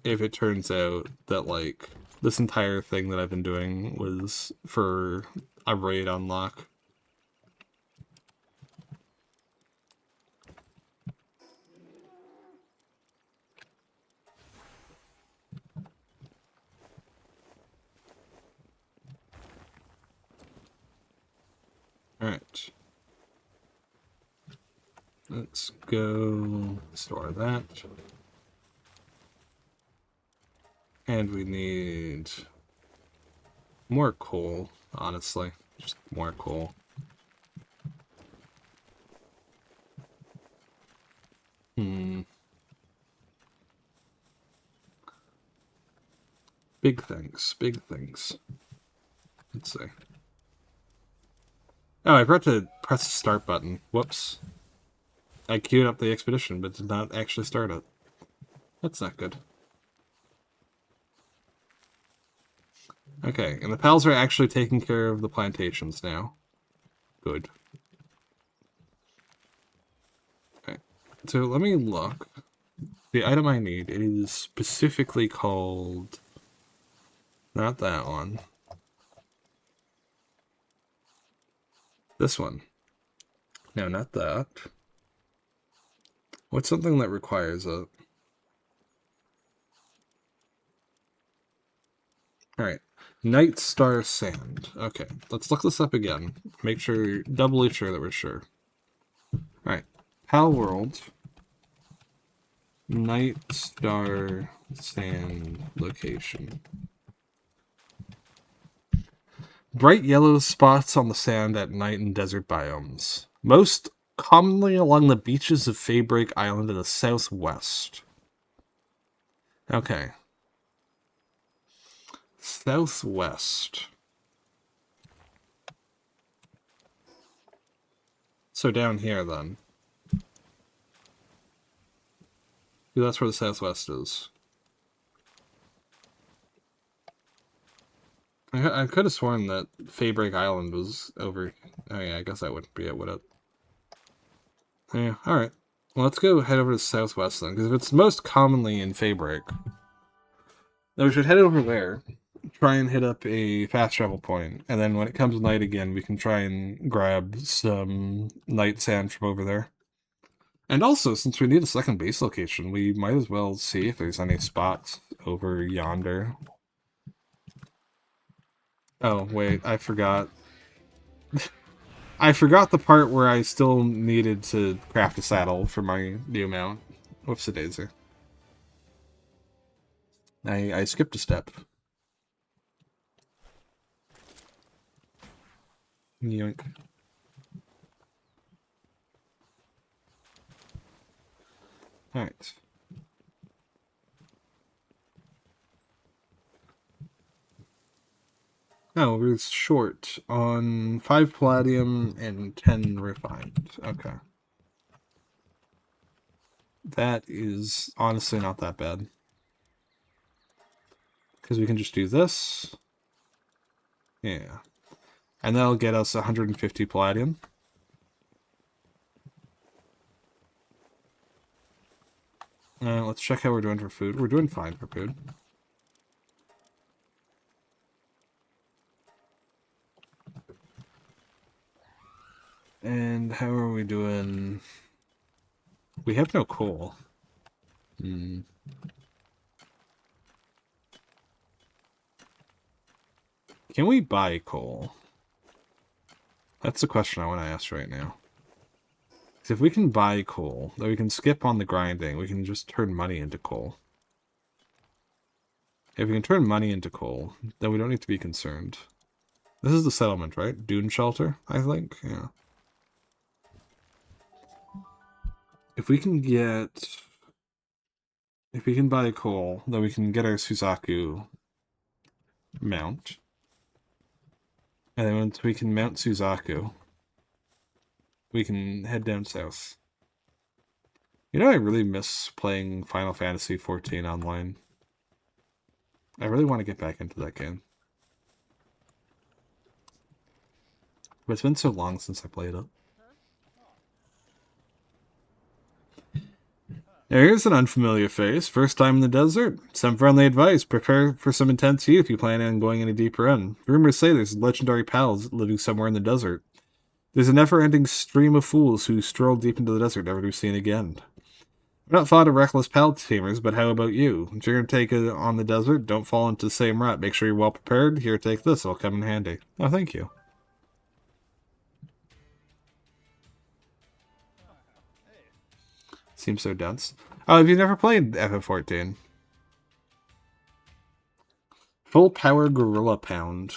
if it turns out that, like, this entire thing that I've been doing was for a raid unlock. Alright. Let's go store that. And we need more coal, honestly. Just more coal. Big things, big things. Let's see. Oh, I forgot to press the start button. Whoops. I queued up the expedition, but did not actually start it. That's not good. Okay, and the pals are actually taking care of the plantations now. Good. Okay, so let me look. The item I need, it is specifically called... Not that one. This one. No, not that. What's something that requires it? Alright. Night Star Sand. Okay, let's look this up again. Make sure, doubly sure that we're sure. Alright. Palworld. Night Star Sand location. Bright yellow spots on the sand at night in desert biomes. Most commonly along the beaches of Faybreak Island in the southwest. Okay. Southwest. So down here, then. That's where the southwest is. I could have sworn that Faybreak Island was over... Oh yeah, I guess that wouldn't be it, would it? Yeah, alright. Well, let's go head over to southwest then, because if it's most commonly in Faybreak, then we should head over there, try and hit up a fast travel point, and then when it comes night again, we can try and grab some night sand from over there. And also, since we need a second base location, we might as well see if there's any spots over yonder. Oh, wait, I forgot. I forgot the part where I still needed to craft a saddle for my new mount. Whoops-a-daisy. I skipped a step. Yoink. Alright. Oh, we're short on 5 palladium and 10 refined. Okay. That is honestly not that bad. Because we can just do this. Yeah. And that'll get us 150 palladium. Let's check how we're doing for food. We're doing fine for food. And how are we doing? We have no coal. Can we buy coal? That's the question I want to ask right now. If we can buy coal, then we can skip on the grinding. We can just turn money into coal. If we can turn money into coal, then we don't need to be concerned. This is the settlement, right? Dune Shelter, I think? Yeah. If we can get... If we can buy coal, then we can get our Suzaku mount. And then once we can mount Suzaku, we can head down south. You know, I really miss playing Final Fantasy XIV online. I really want to get back into that game. But it's been so long since I played it. Here's an unfamiliar face. First time in the desert. Some friendly advice. Prepare for some intense heat if you plan on going any deeper in. Rumors say there's legendary pals living somewhere in the desert. There's a never-ending stream of fools who stroll deep into the desert never to be seen again. I'm not fond of reckless pal teamers, but how about you? If you're going to take it on the desert, don't fall into the same rut. Make sure you're well prepared. Here, take this. It'll come in handy. Oh, thank you. Seems so dense. Oh, have you never played FF14? Full power gorilla pound.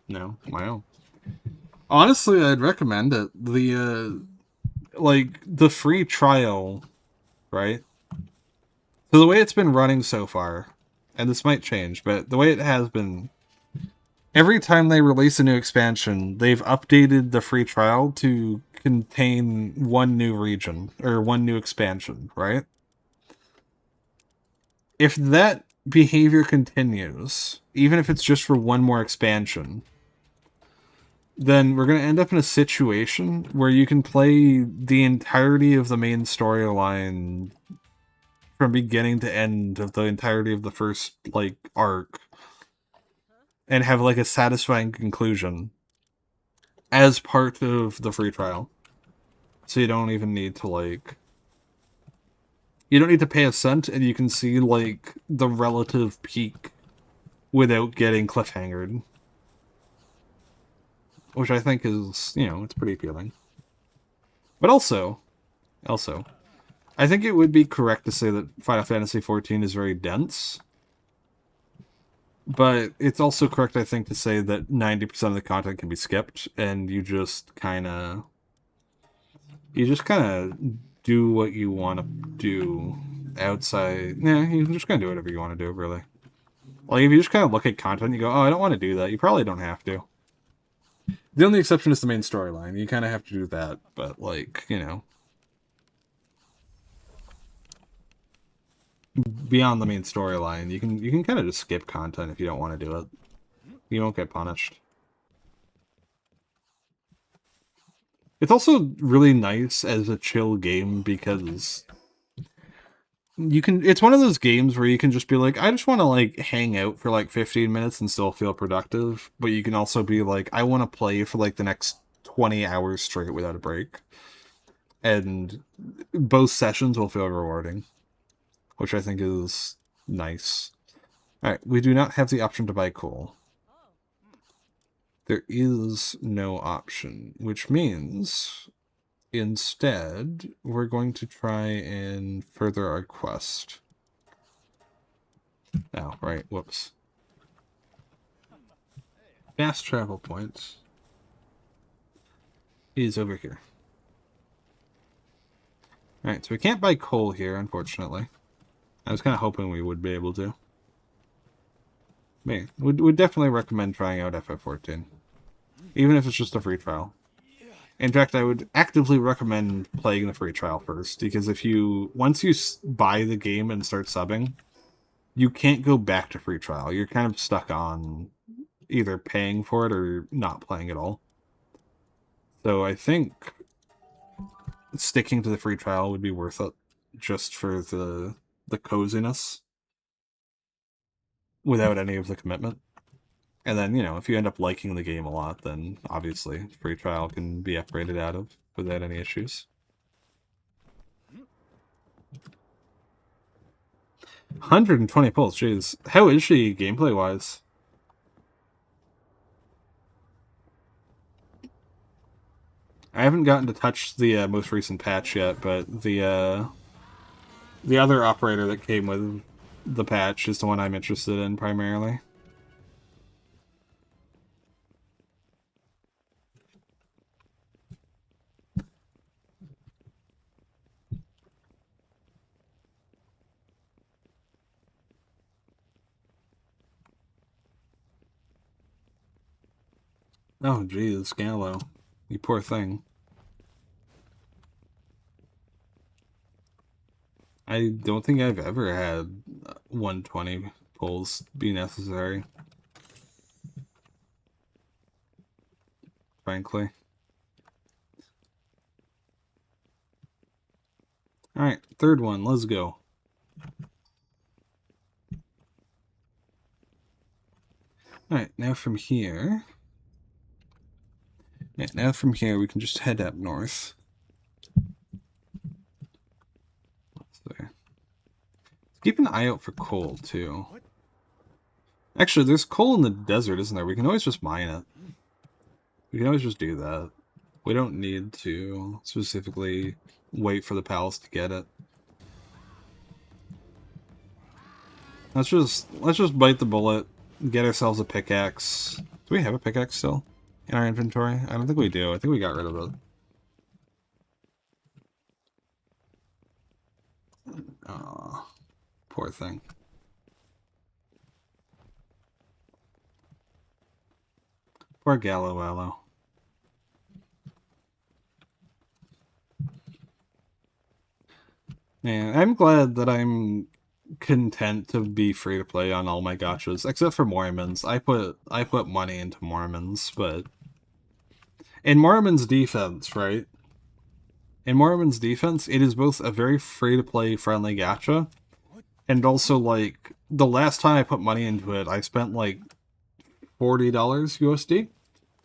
No. Wow. Honestly, I'd recommend it. The free trial, right? So the way it's been running so far, and this might change, but the way it has been, every time they release a new expansion, they've updated the free trial to contain one new region, or one new expansion, right? If that behavior continues, even if it's just for one more expansion, then we're going to end up in a situation where you can play the entirety of the main storyline from beginning to end of the entirety of the first, arc and have, a satisfying conclusion as part of the free trial. So you don't even need to, you don't need to pay a cent, and you can see, the relative peak without getting cliffhangered. Which I think is, it's pretty appealing. But also, I think it would be correct to say that Final Fantasy XIV is very dense. But it's also correct, I think, to say that 90% of the content can be skipped, and you just kind of do what you want to do outside. Yeah, you just kind of do whatever you want to do, really. Like, if you just kind of look at content, you go, oh, I don't want to do that. You probably don't have to. The only exception is the main storyline. You kind of have to do that, but, like, you know. Beyond the main storyline, you can kind of just skip content if you don't want to do it. You won't get punished. It's also really nice as a chill game because you can, it's one of those games where you can just be like, I just want to like hang out for like 15 minutes and still feel productive, but you can also be like, I want to play for like the next 20 hours straight without a break. And both sessions will feel rewarding, which I think is nice. Alright, we do not have the option to buy coal. There is no option, which means instead we're going to try and further our quest. Oh, right, whoops. Fast travel points is over here. Alright, so we can't buy coal here, unfortunately. I was kind of hoping we would be able to. Man, would definitely recommend trying out FF14. Even if it's just a free trial. In fact, I would actively recommend playing the free trial first, because if you, once you buy the game and start subbing, you can't go back to free trial. You're kind of stuck on either paying for it or not playing at all. So I think sticking to the free trial would be worth it, just for the coziness, without any of the commitment. And then, you know, if you end up liking the game a lot, then obviously free trial can be upgraded out of without any issues. 120 pulls, jeez. How is she gameplay-wise? I haven't gotten to touch the most recent patch yet, but the other operator that came with the patch is the one I'm interested in primarily. Oh, geez, Gallo. You poor thing. I don't think I've ever had 120 pulls be necessary. Frankly. Alright, third one, let's go. Alright, now from here... Yeah, now from here we can just head up north. There. Keep an eye out for coal, too. Actually, there's coal in the desert, isn't there? We can always just mine it. We can always just do that. We don't need to specifically wait for the palace to get it. Let's just bite the bullet, get ourselves a pickaxe. Do we have a pickaxe still in our inventory? I don't think we do. I think we got rid of it. Aw, poor thing. Poor Gallo Wallow. Man, I'm glad that I'm content to be free to play on all my gachas, except for Mormon's. I put money into Mormon's, but in Mormon's defense, right? In Mormon's defense, it is both a very free to play friendly gacha, and also like the last time I put money into it, I spent like $40 USD,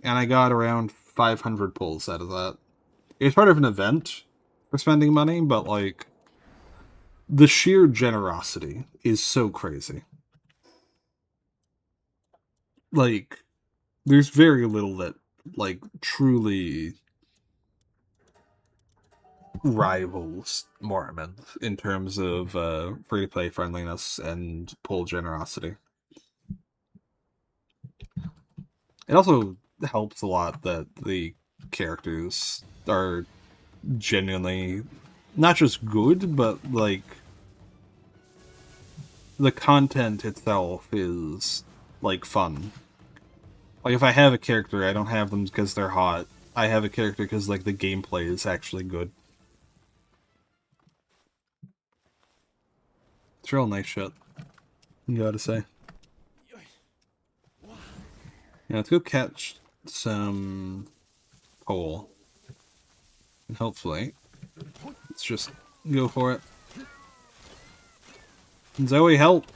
and I got around 500 pulls out of that. It was part of an event for spending money, but like the sheer generosity is so crazy. Like, there's very little that, like, truly rivals Mormon in terms of free-to-play friendliness and pull generosity. It also helps a lot that the characters are genuinely not just good, but, like, the content itself is, like, fun. Like, if I have a character, I don't have them because they're hot. I have a character because, like, the gameplay is actually good. It's real nice shit, you gotta say. Yeah, let's go catch some coal. And hopefully, let's just go for it. Zoe, help!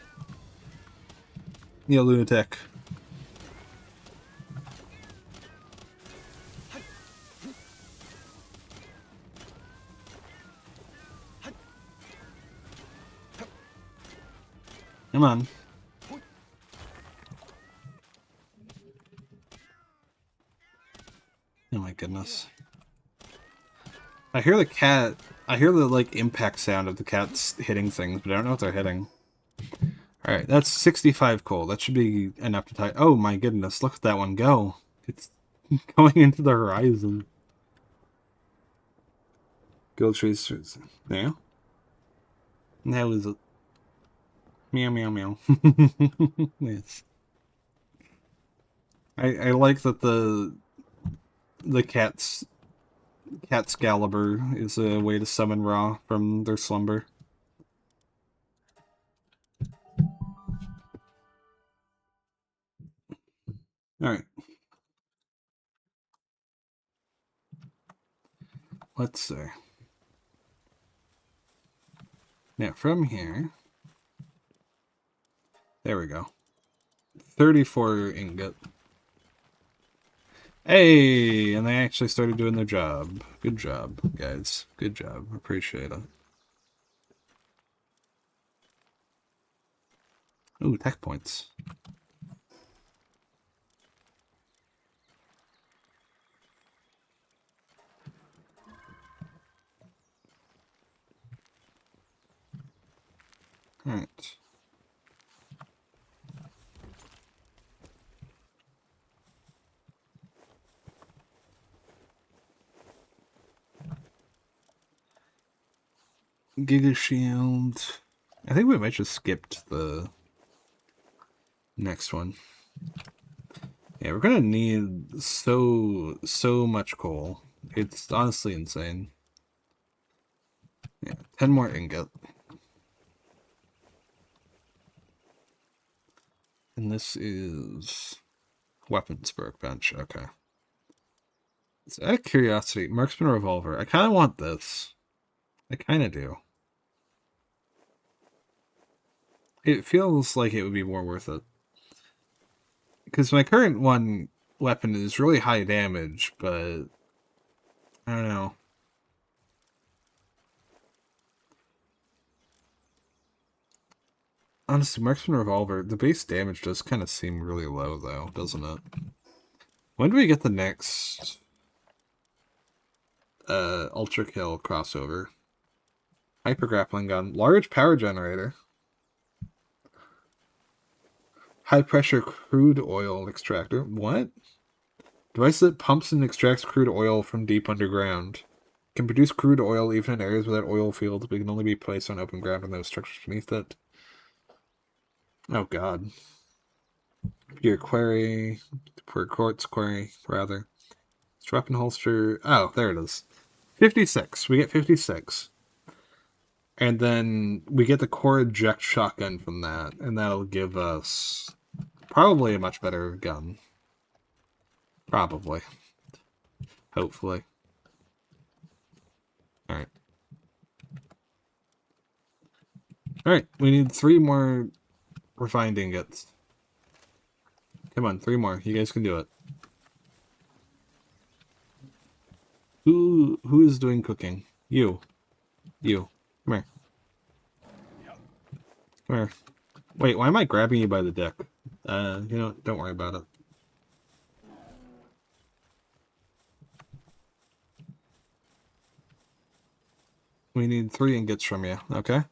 Yeah, lunatic. Come on. Oh my goodness. I hear the cat... I hear the, like, impact sound of the cats hitting things, but I don't know what they're hitting. Alright, that's 65 coal. That should be enough to tie... Oh my goodness, look at that one go. It's going into the horizon. Gold trees... There? That was it. Meow, meow, meow. Yes. I like that the cat's Excalibur is a way to summon Ra from their slumber. Alright. Let's see. Now, from here... There we go. 34 ingot. Hey! And they actually started doing their job. Good job, guys. Good job. Appreciate it. Ooh, tech points. Alright. Giga Shield. I think we might just skipped the next one. Yeah, we're gonna need so much coal. It's honestly insane. Yeah, 10 more ingot. And this is weapons workbench. Okay. So out of curiosity, marksman revolver. I kind of want this. I kind of do. It feels like it would be more worth it. Because my current weapon is really high damage, but I don't know. Honestly, marksman revolver, the base damage does kind of seem really low, though, doesn't it? When do we get the next ultra kill crossover? Hyper grappling gun, large power generator, high pressure crude oil extractor. What? Device that pumps and extracts crude oil from deep underground. Can produce crude oil even in areas without oil fields, but can only be placed on open ground with no structures beneath it. Oh god. Pure quarry. Pure quartz quarry, rather. Strap and holster. Oh, there it is. 56. We get 56. And then we get the core eject shotgun from that, and that'll give us probably a much better gun. Probably. Hopefully. Alright. Alright, we need 3 more refined ingots. Come on, 3 more. You guys can do it. Who is doing cooking? You. You. Come here. Come here. Wait, why am I grabbing you by the dick? You know, don't worry about it. We need 3 ingots from you, okay?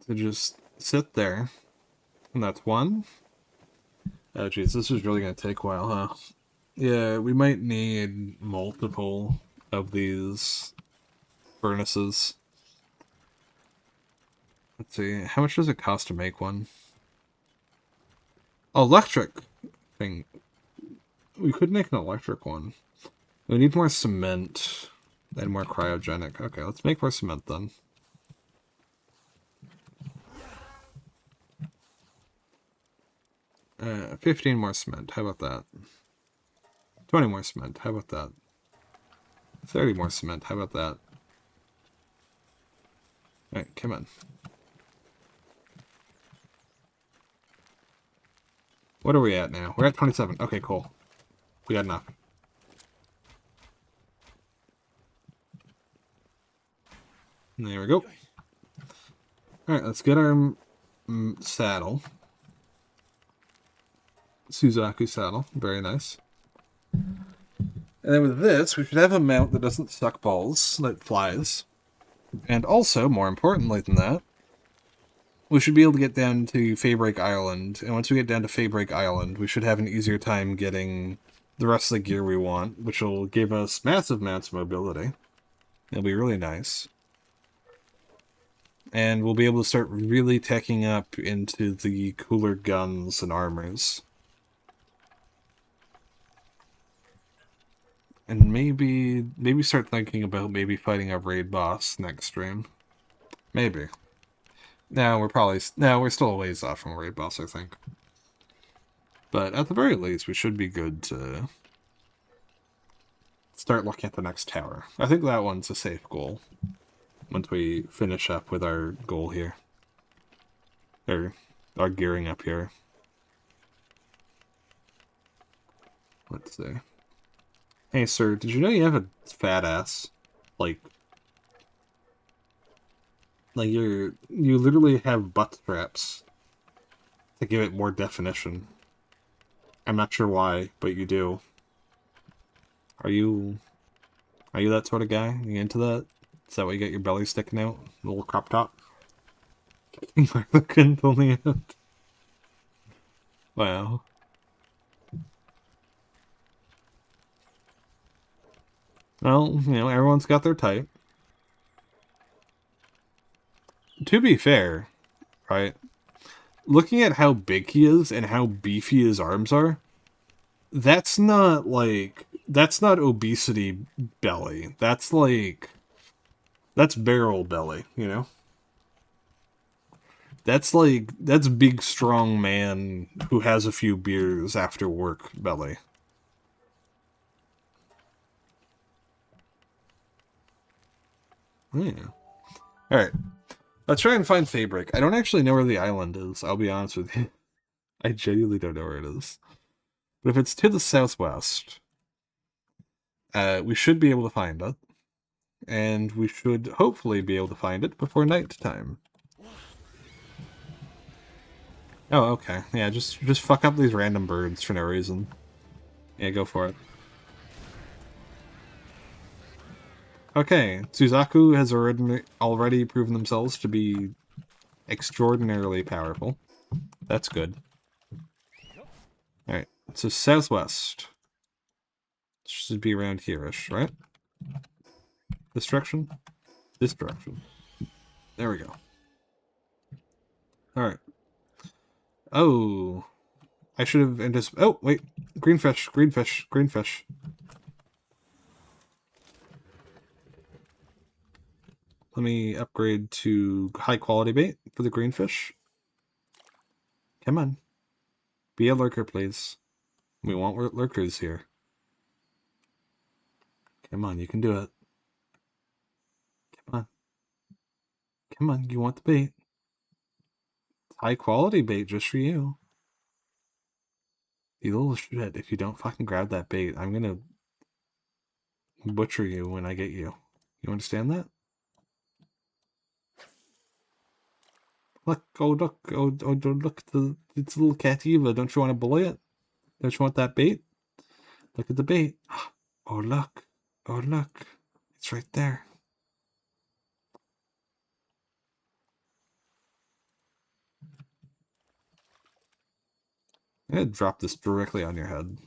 So just sit there. And that's 1. Oh jeez, this is really gonna take a while, huh? Yeah, we might need multiple of these furnaces. Let's see, how much does it cost to make one? Electric thing. We could make an electric one. We need more cement and more cryogenic. Okay, let's make more cement then. 15 more cement. How about that? 20 more cement. How about that? 30 more cement. How about that? Alright, come on. What are we at now? We're at 27. Okay, cool. We got enough. There we go. Alright, let's get our saddle. Suzaku saddle. Very nice. And then with this, we should have a mount that doesn't suck balls, that flies. And also, more importantly than that, we should be able to get down to Faybreak Island. And once we get down to Faybreak Island, we should have an easier time getting the rest of the gear we want, which will give us massive amounts of mobility. It'll be really nice. And we'll be able to start really teching up into the cooler guns and armors. And maybe start thinking about maybe fighting a raid boss next stream. Maybe. No, we're still a ways off from a raid boss, I think. But at the very least, we should be good to start looking at the next tower. I think that one's a safe goal. Once we finish up with our goal here. Or our gearing up here. Let's see. Hey, sir, did you know you have a fat ass? Like you literally have butt straps to give it more definition. I'm not sure why, but you do. Are you that sort of guy? Are you into that? Is that why you got your belly sticking out? A little crop top? Looking pulling out. Wow. Well, you know, everyone's got their type. To be fair, right? Looking at how big he is and how beefy his arms are, that's not obesity belly. That's barrel belly, you know? That's big strong man who has a few beers after work belly. Yeah. Alright. Let's try and find Faybreak. I don't actually know where the island is, I'll be honest with you. I genuinely don't know where it is. But if it's to the southwest, we should be able to find it. And we should hopefully be able to find it before night time. Oh, okay. Yeah, just fuck up these random birds for no reason. Yeah, go for it. Okay, Suzaku has already proven themselves to be extraordinarily powerful. That's good. Alright, so southwest. Should be around here-ish, right? This direction? This direction. There we go. Alright. Oh. I should have anticipated. Oh, wait. Greenfish, greenfish, greenfish. Let me upgrade to high quality bait for the greenfish. Come on. Be a lurker, please. We want lurkers here. Come on, you can do it. Come on. Come on, you want the bait. It's high quality bait just for you. You little shit, if you don't fucking grab that bait, I'm gonna butcher you when I get you. You understand that? Look, oh look, look, it's a little Cativa. Don't you want to bully it? Don't you want that bait? Look at the bait. Oh look, it's right there. I'm gonna drop this directly on your head.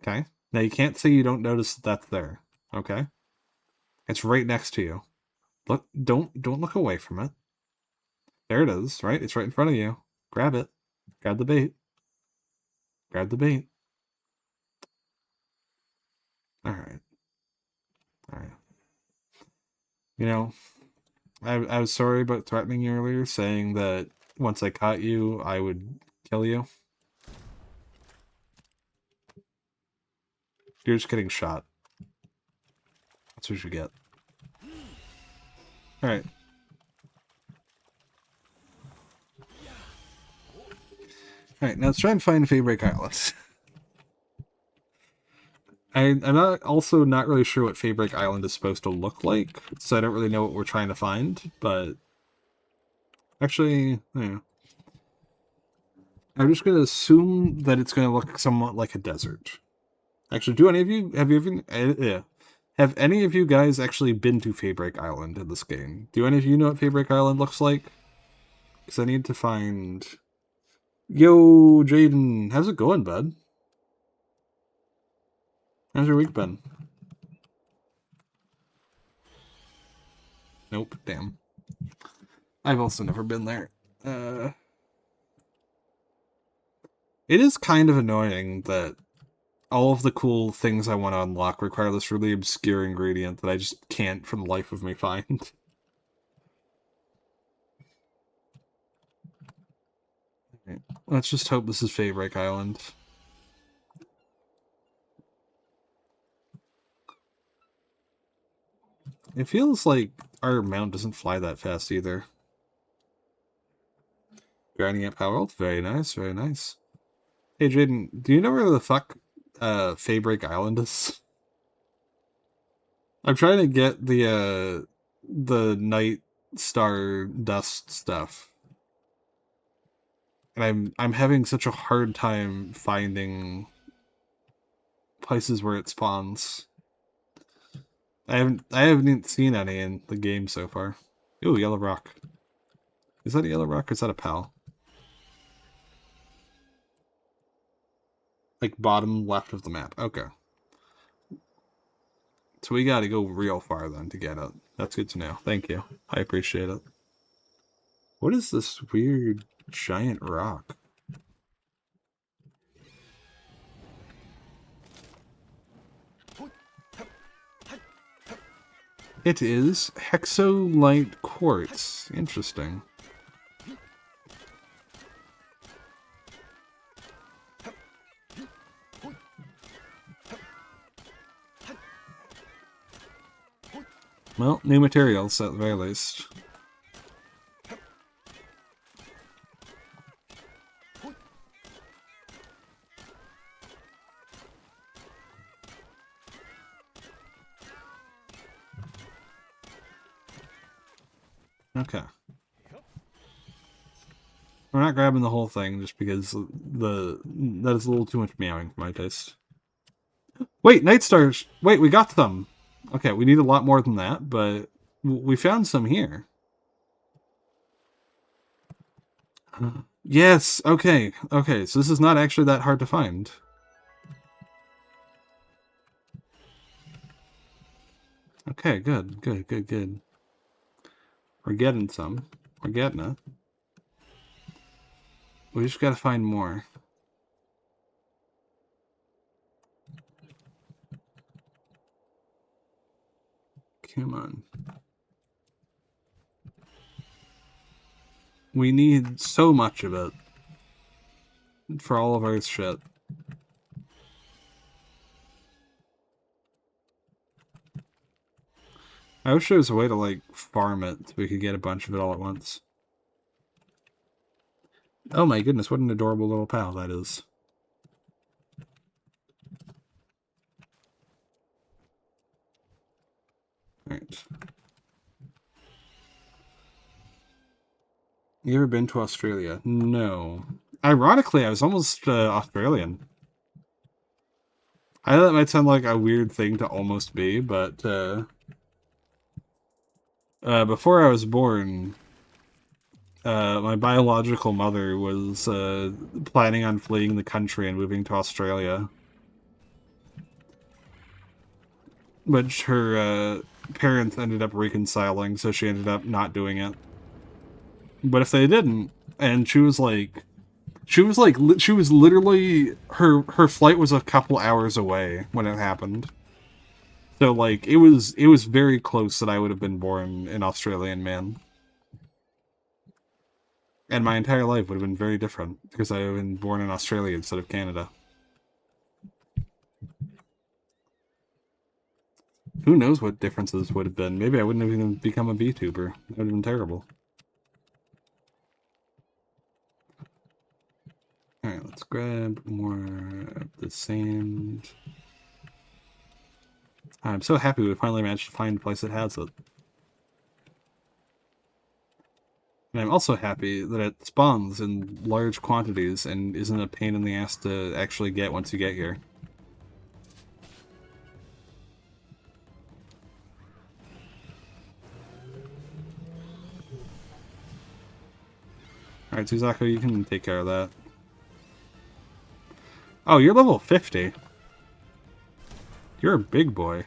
Okay. Now you can't say you don't notice that that's there. Okay. It's right next to you. Look, don't look away from it. There it is, right? It's right in front of you. Grab it. Grab the bait. Grab the bait. Alright. Alright. You know, I was sorry about threatening you earlier, saying that once I caught you, I would kill you. You're just getting shot. That's what you get. Alright. Alright, now let's try and find Faybreak Island. I'm also not really sure what Faybreak Island is supposed to look like, so I don't really know what we're trying to find, but... Actually, yeah. I'm just going to assume that it's going to look somewhat like a desert. Actually, do any of you... Have any of you guys actually been to Faybreak Island in this game? Do any of you know what Faybreak Island looks like? Because I need to find... Yo, Jaden, how's it going, bud? How's your week been? Nope, damn. I've also never been there. It is kind of annoying that all of the cool things I want to unlock require this really obscure ingredient that I just can't for the life of me find. Right. Let's just hope this is Faybreak Island. It feels like our mount doesn't fly that fast either. Grinding at Palworld? Very nice, very nice. Hey Jaden, do you know where the fuck Faybreak Island is? I'm trying to get the Night Star Dust stuff. And I'm having such a hard time finding places where it spawns. I haven't seen any in the game so far. Ooh, yellow rock. Is that a yellow rock or is that a pal? Like bottom left of the map. Okay. So we gotta go real far then to get it. That's good to know. Thank you. I appreciate it. What is this weird giant rock? It is hexolite quartz. Interesting. Well, new materials at the very least. Okay. We're not grabbing the whole thing just because that is a little too much meowing for my taste. Wait, Night Stars! Wait, we got them! Okay, we need a lot more than that, but we found some here. Yes, okay, okay, so this is not actually that hard to find. Okay, good, good, good, good. We're getting some. We're getting it. We just gotta find more. Come on. We need so much of it. For all of our shit. I wish there was a way to, like, farm it so we could get a bunch of it all at once. Oh my goodness, what an adorable little pal that is. Alright. You ever been to Australia? No. Ironically, I was almost Australian. I know that might sound like a weird thing to almost be, but before I was born, my biological mother was planning on fleeing the country and moving to Australia. But her parents ended up reconciling, so she ended up not doing it. But if they didn't, and she was literally her flight was a couple hours away when it happened. So like it was very close that I would have been born an Australian man. And my entire life would have been very different because I would have been born in Australia instead of Canada. Who knows what differences would have been? Maybe I wouldn't have even become a VTuber. That would have been terrible. Alright, let's grab more of the sand. I'm so happy we finally managed to find a place that has it. And I'm also happy that it spawns in large quantities and isn't a pain in the ass to actually get once you get here. Alright, Suzaku, you can take care of that. Oh, you're level 50. You're a big boy.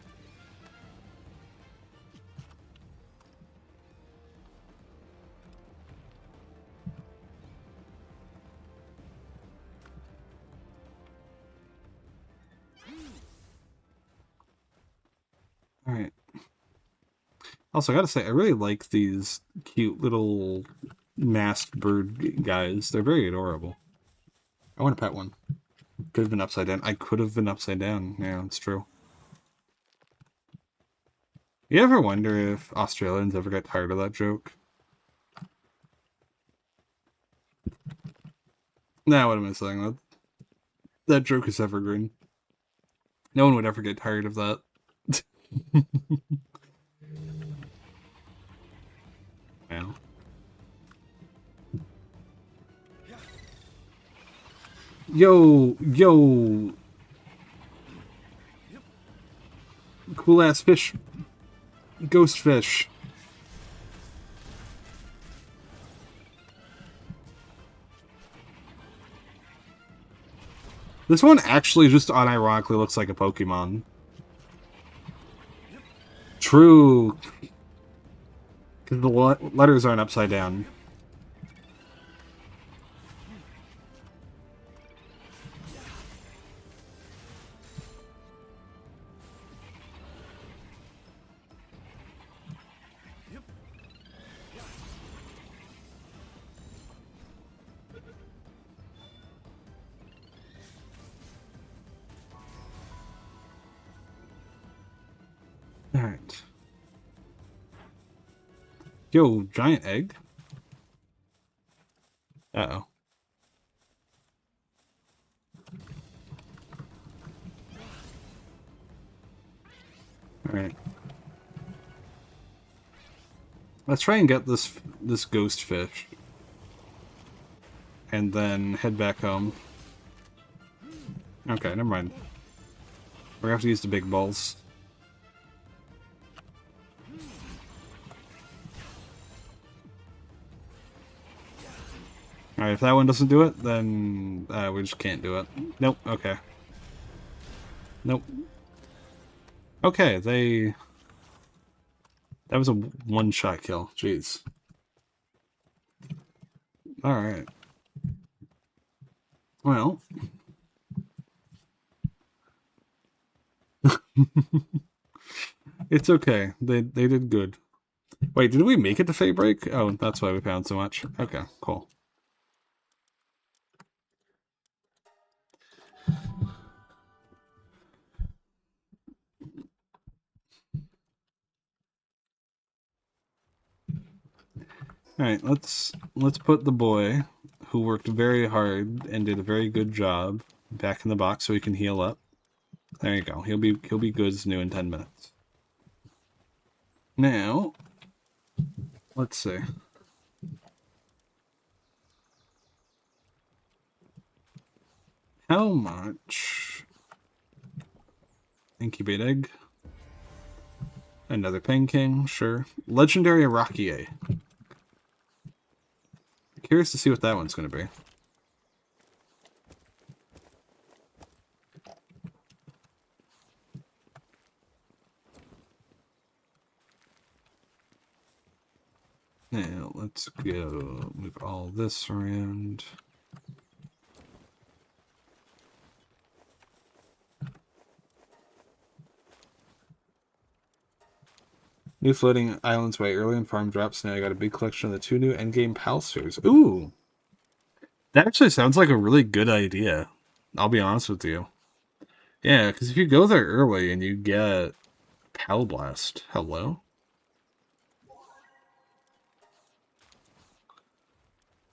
Alright. Also, I gotta say, I really like these cute little masked bird guys. They're very adorable. I want to pet one. Could have been upside down. I could have been upside down. Yeah, it's true. You ever wonder if Australians ever get tired of that joke? Nah, what am I saying? That joke is evergreen. No one would ever get tired of that. Yeah. Yo! Cool ass fish. Ghost fish. This one actually just unironically looks like a Pokemon. True. Because the letters aren't upside down. Alright. Yo, giant egg? Uh-oh. Alright. Let's try and get this ghost fish. And then head back home. Okay, never mind. We're gonna have to use the big balls. Alright, if that one doesn't do it, then we just can't do it. Nope, okay. Nope. Okay, that was a one-shot kill. Jeez. Alright. Well. It's okay. They did good. Wait, did we make it to Fate Break? Oh, that's why we found so much. Okay, cool. Alright, let's put the boy who worked very hard and did a very good job back in the box so he can heal up. There you go. He'll be good as new in 10 minutes. Now, let's see. How much? Incubate egg. Another King, sure. Legendary Arakie. Curious to see what that one's going to be. Now, let's go move all this around. New floating islands by early and farm drops. Now I got a big collection of the 2 new endgame pal spheres. Ooh! That actually sounds like a really good idea. I'll be honest with you. Yeah, because if you go there early and you get Pal Blast, hello?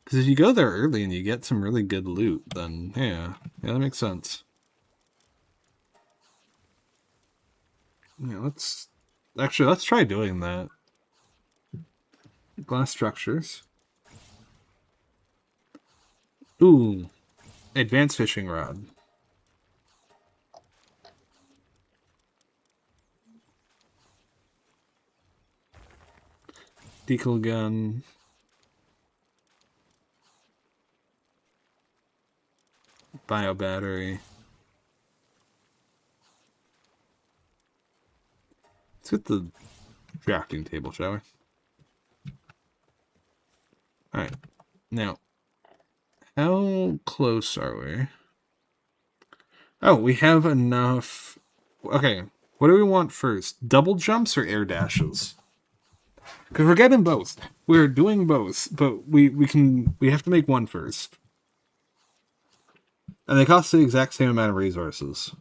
Because if you go there early and you get some really good loot, then yeah, that makes sense. Yeah, let's try doing that. Glass structures. Ooh, advanced fishing rod. Decal gun. Bio battery. Let's get the drafting table, shall we? Alright. Now, how close are we? Oh, we have enough. Okay, what do we want first? Double jumps or air dashes? Because we're getting both. We're doing both, but we have to make one first. And they cost the exact same amount of resources.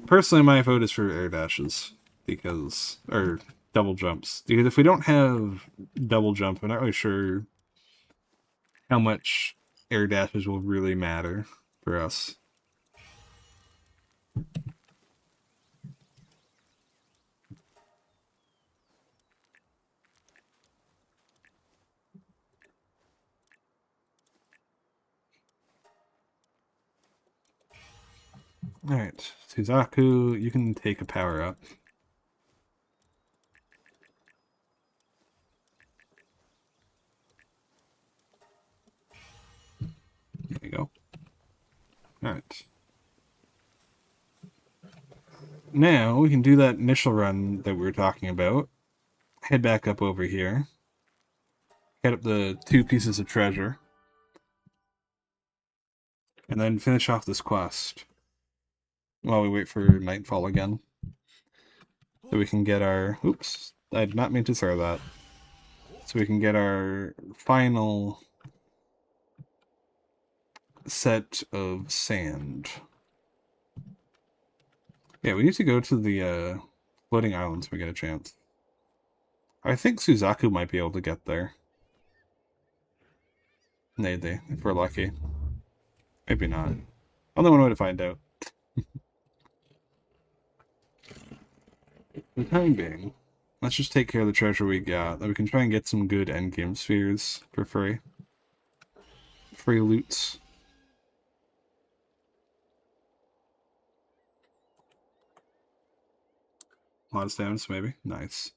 Personally, my vote is for air dashes. Or double jumps. Because if we don't have double jump, I'm not really sure how much air dashes will really matter for us. Alright, Suzaku, you can take a power up. There you go. Alright. Now, we can do that initial run that we were talking about. Head back up over here. Head up the 2 pieces of treasure. And then finish off this quest. While we wait for nightfall again. So we can get our... Oops. I did not mean to throw that. So we can get our final set of sand. Yeah, we need to go to the floating islands when we get a chance. I think Suzaku might be able to get there. Maybe, if we're lucky. Maybe not. Only one way to find out. For the time being, let's just take care of the treasure we got. Then we can try and get some good endgame spheres for free. Free loots. A lot of stamina, maybe. Nice.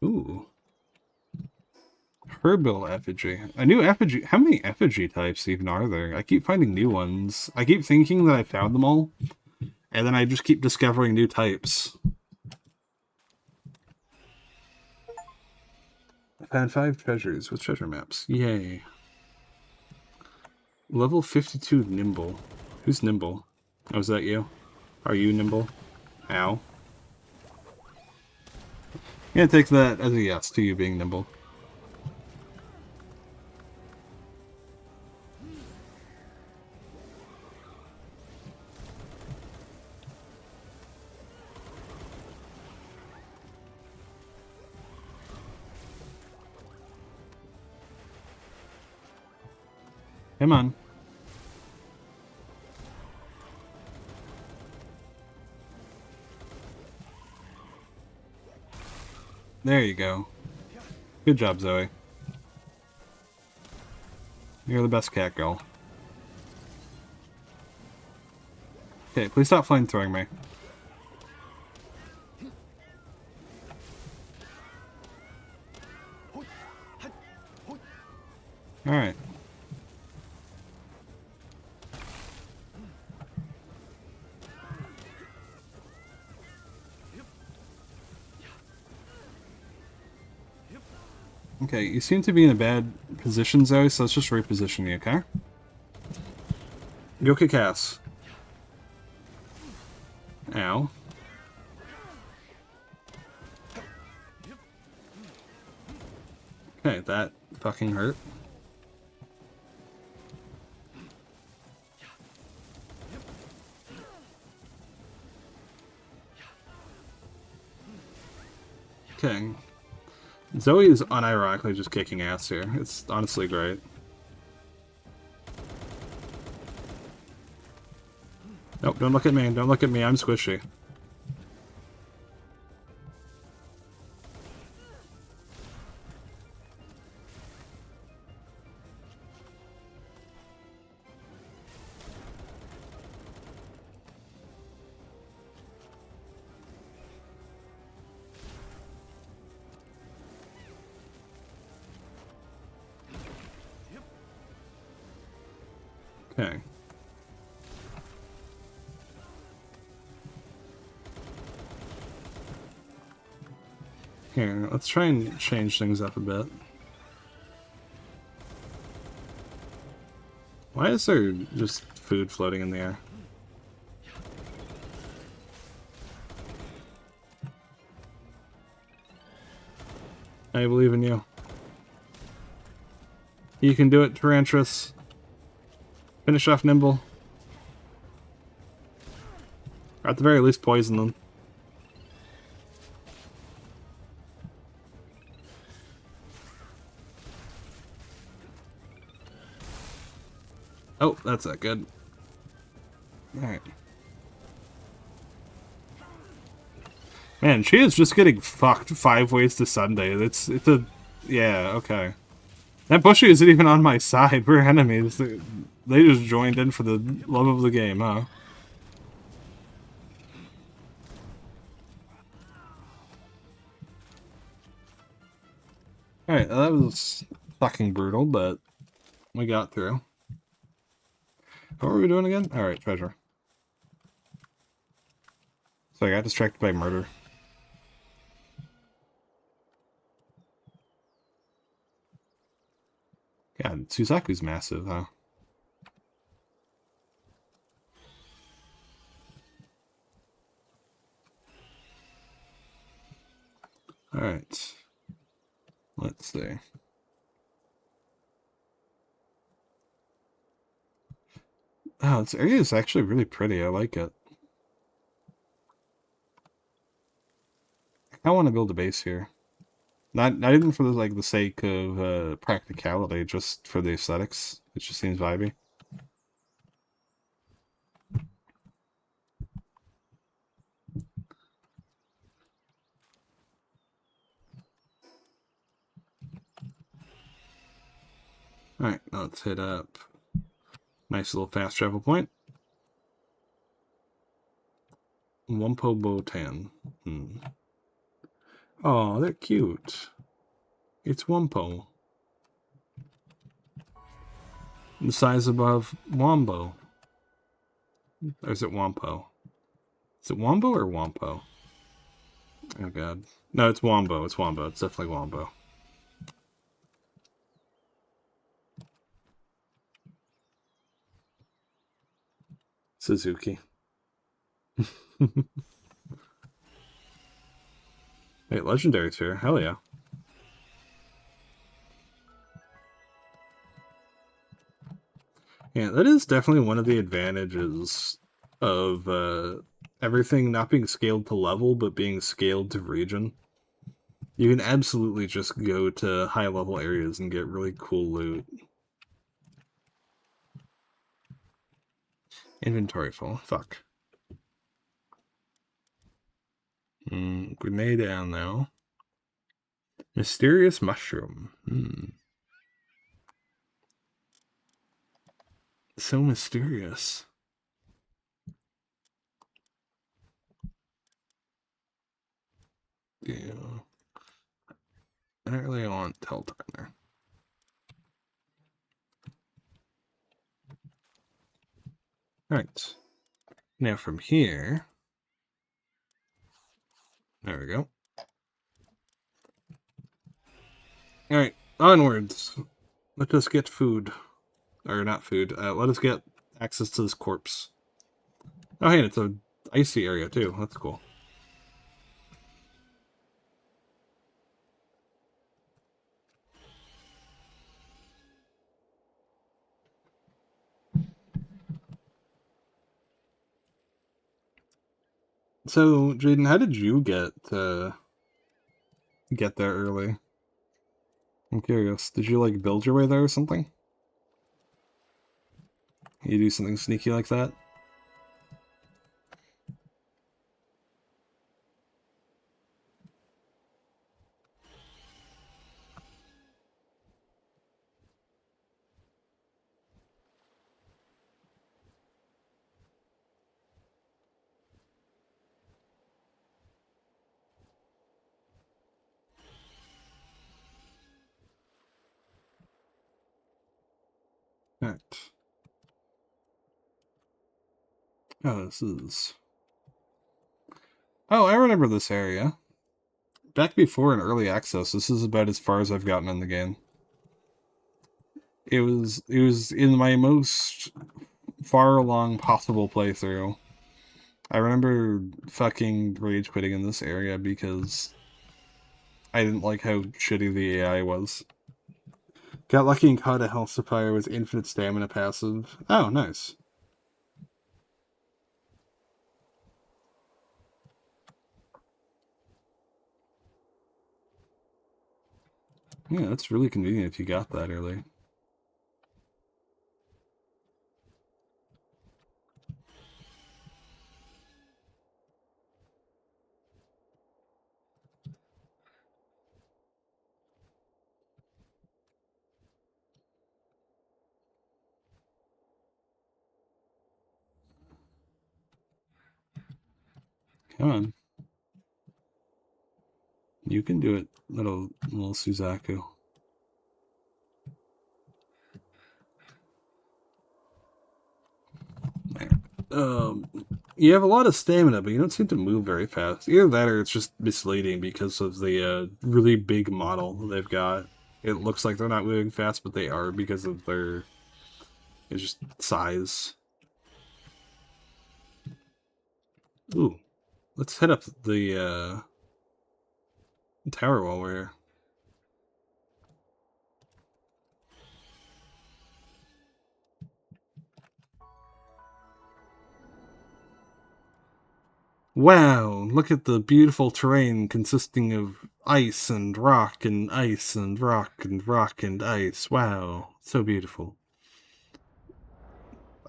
Ooh. Herbal effigy. A new effigy. How many effigy types even are there? I keep finding new ones. I keep thinking that I found them all, and then I just keep discovering new types. I found 5 treasures with treasure maps. Yay. Level 52 Nimble. Who's Nimble? Oh, is that you? Are you Nimble? Ow. I'm gonna take that as a yes to you being Nimble. Come on. There you go. Good job, Zoe. You're the best cat girl. Okay, please stop flamethrowing me. Alright. Okay, you seem to be in a bad position, Zoe, so let's just reposition you, okay? Go kick ass. Ow. Okay, that fucking hurt. Okay. Zoe is unironically just kicking ass here. It's honestly great. Nope, don't look at me. Don't look at me. I'm squishy. Okay. Here, let's try and change things up a bit. Why is there just food floating in the air? I believe in you. You can do it, Tarantrus. Finish off Nimble. Or at the very least, poison them. Oh, that's not good. Alright. Man, she is just getting fucked 5 ways to Sunday. It's a... Yeah, okay. That Bushy isn't even on my side. We're enemies. They just joined in for the love of the game, huh? Alright, that was fucking brutal, but we got through. What were we doing again? Alright, treasure. So I got distracted by murder. God, Suzaku's massive, huh? Alright. Let's see. Oh, this area is actually really pretty. I like it. I want to build a base here. Not even for the sake of practicality, just for the aesthetics. It just seems vibey. Alright, let's hit up. Nice little fast travel point. Wumpo Botan. Oh, they're cute. It's Wumpo. The size above Wombo. Or is it Wompo? Is it Wombo or Wompo? Oh god. No, it's Wombo. It's Wombo. It's definitely Wombo. Suzuki. Wait, Legendary's here. Hell yeah. Yeah, that is definitely one of the advantages of everything not being scaled to level, but being scaled to region. You can absolutely just go to high-level areas and get really cool loot. Inventory full. Fuck. Grenade down now. Mysterious mushroom. So mysterious. Yeah. I don't really want Telltime there. Alright. Now from here... There we go. Alright, onwards. Let us get food. Or not food. Let us get access to this corpse. Oh, hey, it's an icy area, too. That's cool. So, Jaden, how did you get there early? I'm curious. Did you, like, build your way there or something? You do something sneaky like that? Alright. Oh, this is... Oh, I remember this area. Back before in early access, this is about as far as I've gotten in the game. It was in my most far along possible playthrough. I remember fucking rage quitting in this area because I didn't like how shitty the AI was. Got lucky and caught a health supplier with infinite stamina passive. Oh, nice. Yeah, that's really convenient if you got that early. Come on. You can do it, little Suzaku. You have a lot of stamina, but you don't seem to move very fast. Either that or it's just misleading because of the really big model they've got. It looks like they're not moving fast, but they are because of their just size. Ooh. Let's head up the tower while we're here. Wow, look at the beautiful terrain consisting of ice and rock and ice and rock and rock and ice. Wow, so beautiful.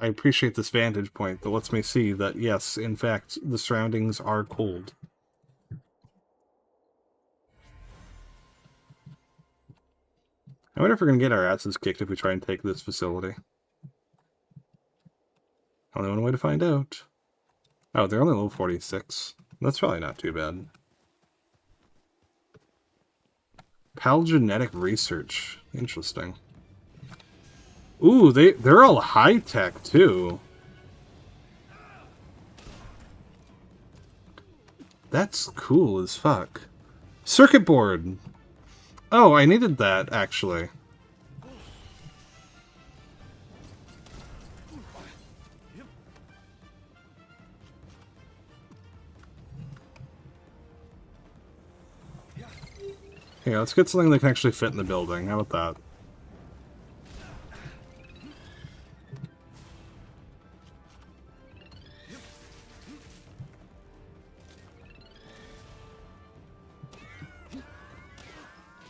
I appreciate this vantage point that lets me see that, yes, in fact, the surroundings are cold. I wonder if we're going to get our asses kicked if we try and take this facility. Only one way to find out. Oh, they're only level 46. That's probably not too bad. Genetic research. Interesting. Ooh, they're all high-tech, too. That's cool as fuck. Circuit board! Oh, I needed that, actually. Here, let's get something that can actually fit in the building. How about that?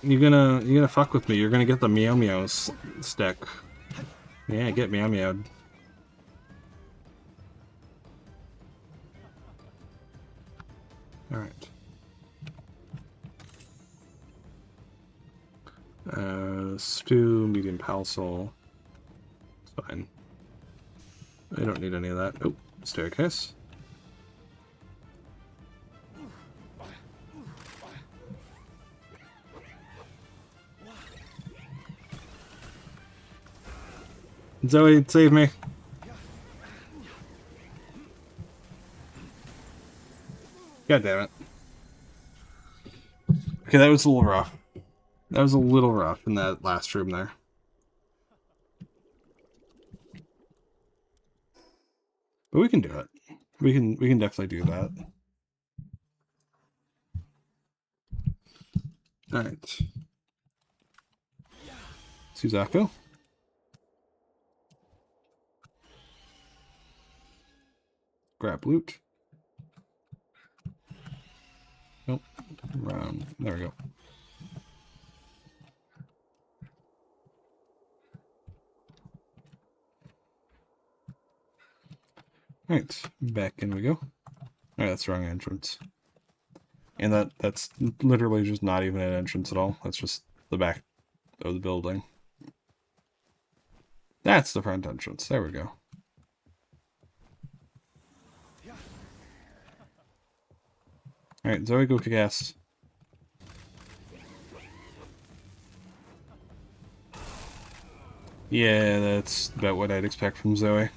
You're gonna fuck with me. You're gonna get the meow meow stick. Yeah, get meow meowed. Alright. Stew, medium palsol. It's fine. I don't need any of that. Oh, staircase. Zoe, save me. God damn it. Okay, that was a little rough. That was a little rough in that last room there. But we can do it. We can definitely do that. Alright. Suzaku. Grab loot. Nope. Round. There we go. Alright, back in we go. Alright, that's the wrong entrance. And that's literally just not even an entrance at all. That's just the back of the building. That's the front entrance. There we go. Alright, Zoe, go kick ass. Yeah, that's about what I'd expect from Zoe.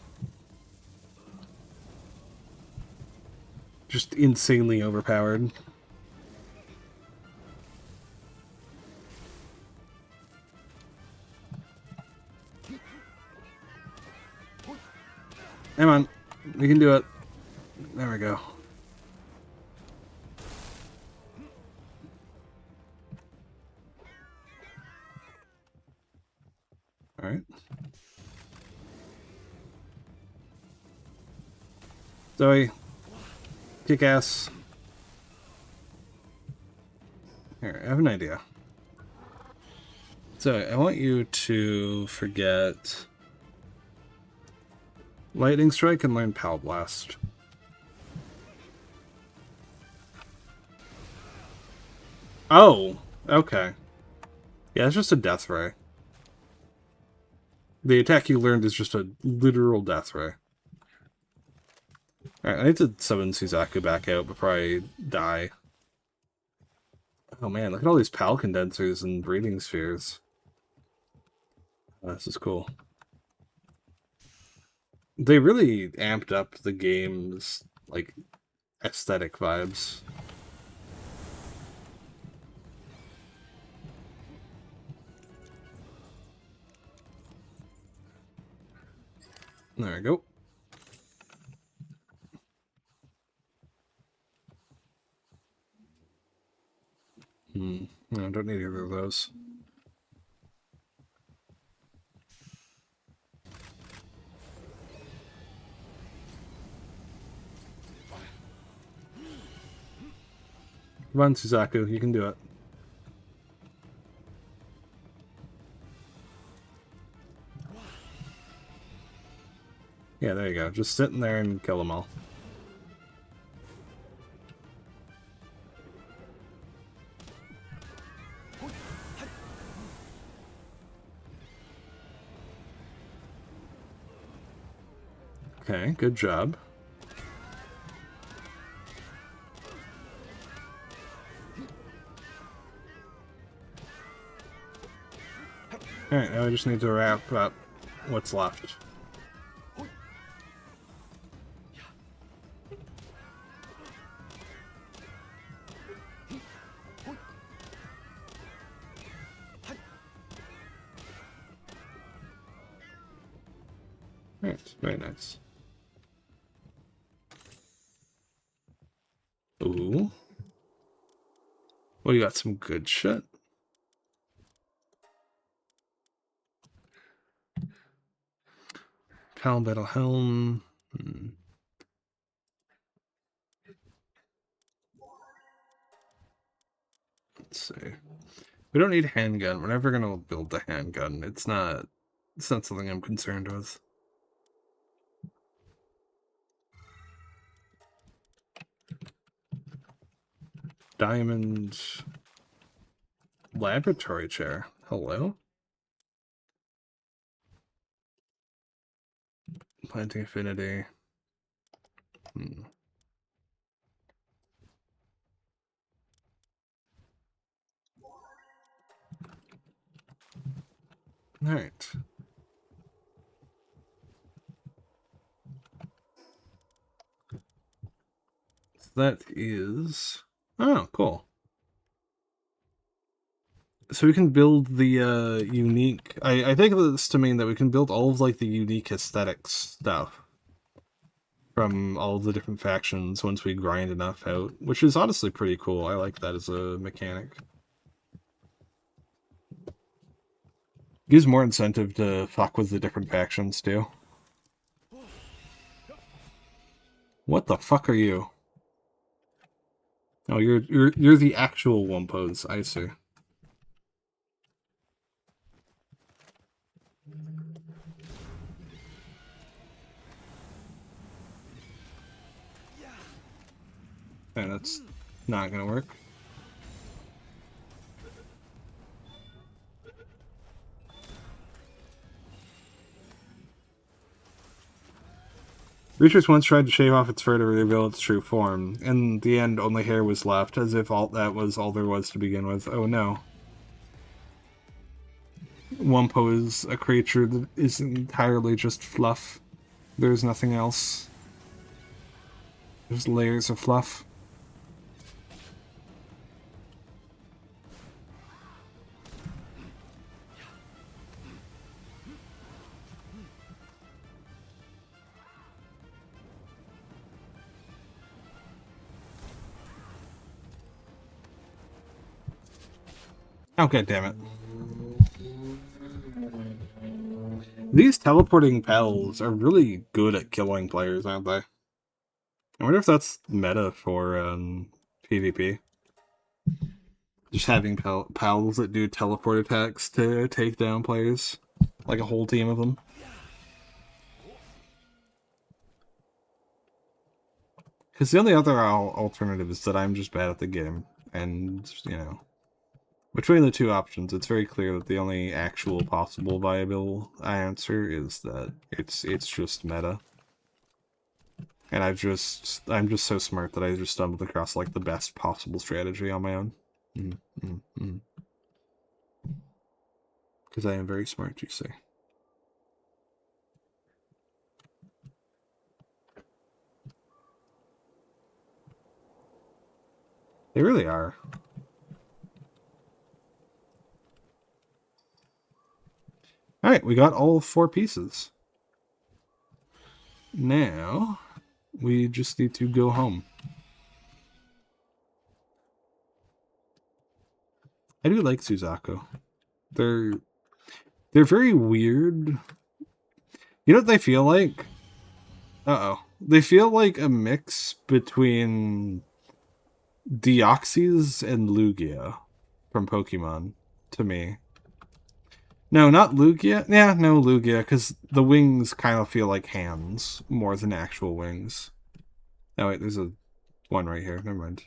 Just insanely overpowered. Come on. We can do it. There we go. Alright. Zoe, kick ass. Here, I have an idea. So, I want you to forget Lightning Strike and learn Pal Blast. Oh, okay. Yeah, it's just a Death Ray. The attack you learned is just a literal Death Ray. Alright, I need to summon Suzaku back out before I die. Oh man, look at all these PAL condensers and breathing spheres. Oh, this is cool. They really amped up the game's, like, aesthetic vibes. There we go. No, I don't need either of those. Come on, Suzaku, you can do it. Yeah, there you go. Just sit in there and kill them all. Okay, good job. Alright, now we just need to wrap up what's left. Alright, very nice. Ooh. Well, you got some good shit. Pal Battle Helm. Let's see. We don't need a handgun. We're never gonna build the handgun. It's not something I'm concerned with. Diamond laboratory chair. Hello? Planting affinity. Alright. that is... Oh, cool. So we can build the unique... I take this to mean that we can build all of like the unique aesthetics stuff from all the different factions once we grind enough out, which is honestly pretty cool. I like that as a mechanic. Gives more incentive to fuck with the different factions too. What the fuck are you? Oh, you're the actual Wumpos, I see. Okay, that's not gonna work. Research once tried to shave off its fur to reveal its true form. In the end, only hair was left, as if all that was all there was to begin with. Oh no. Wumpo is a creature that is entirely just fluff. There's nothing else. There's layers of fluff. Oh, god damn it. These teleporting pals are really good at killing players, aren't they? I wonder if that's meta for PvP. Just having pals that do teleport attacks to take down players. Like a whole team of them. Because the only other alternative is that I'm just bad at the game. And, you know, between the two options, it's very clear that the only actual possible viable answer is that it's just meta. And I'm just so smart that I just stumbled across like the best possible strategy on my own. Because I am very smart, you see. They really are. Alright, we got all 4 pieces. Now, we just need to go home. I do like Suzaku. They're very weird. You know what they feel like? Uh-oh. They feel like a mix between Deoxys and Lugia from Pokemon, to me. No, not Lugia. Yeah, no, Lugia, because the wings kind of feel like hands more than actual wings. Oh, wait, there's a one right here. Never mind.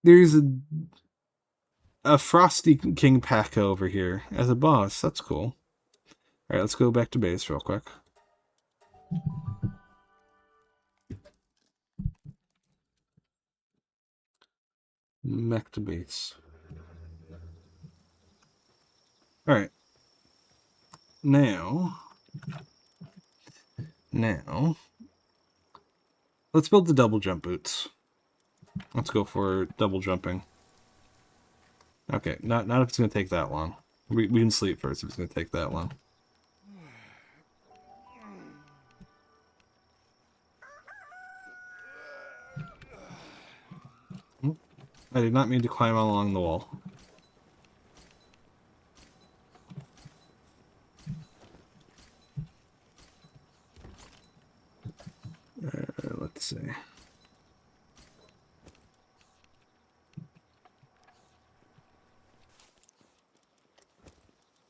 There's a Frosty King Pack over here as a boss. That's cool. Alright, let's go back to base real quick. Back to base. Alright. Now, let's build the double jump boots. Let's go for double jumping. Okay, not if it's going to take that long. We can sleep first if it's going to take that long. I did not mean to climb along the wall. Let's see.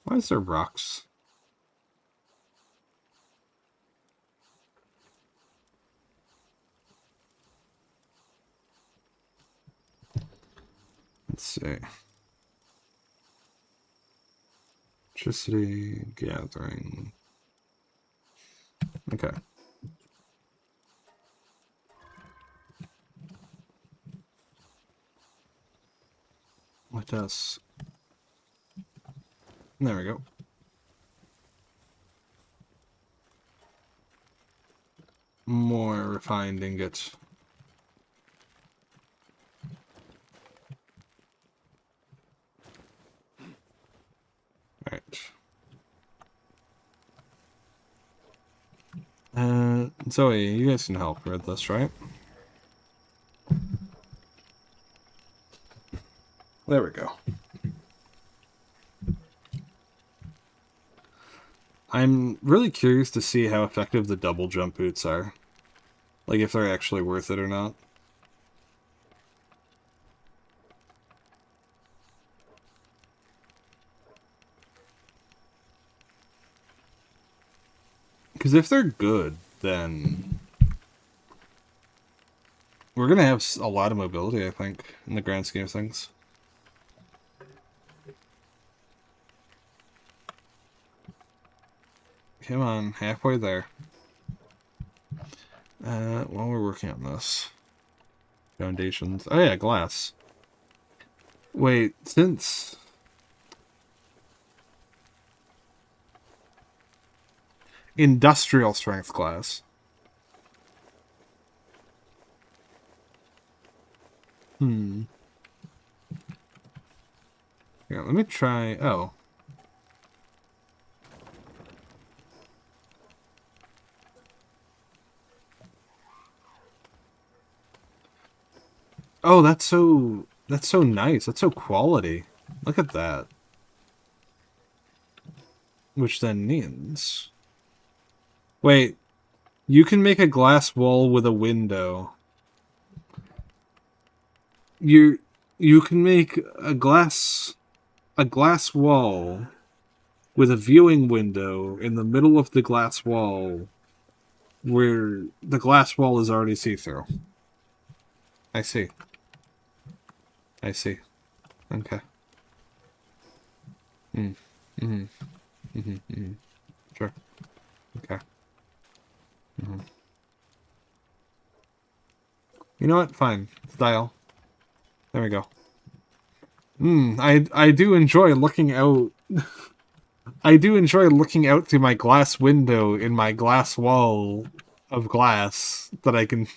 Why is there rocks? Let's see. Electricity gathering. Okay. Let us... There we go. more refined ingot. Alright. Zoe, you guys can help with this, right? There we go. I'm really curious to see how effective the double jump boots are. Like, if they're actually worth it or not. Because if they're good, then we're going to have a lot of mobility, I think, in the grand scheme of things. Come on, halfway there. While we're working on this. Foundations. Oh yeah, glass. Wait, since... Industrial strength glass. Hmm. Yeah, let me try... Oh. Oh, that's so nice. That's so quality. Look at that. Which then means... Wait, you can make a glass wall with a window. You can make a glass wall with a viewing window in the middle of the glass wall where the glass wall is already see-through. I see. I see. Okay. Mm. Mm-hmm. Mm-hmm. Mm-hmm. Sure. Okay. Mm-hmm. You know what? Fine. Style. There we go. I do enjoy looking out. I do enjoy looking out through my glass window in my glass wall of glass that I can...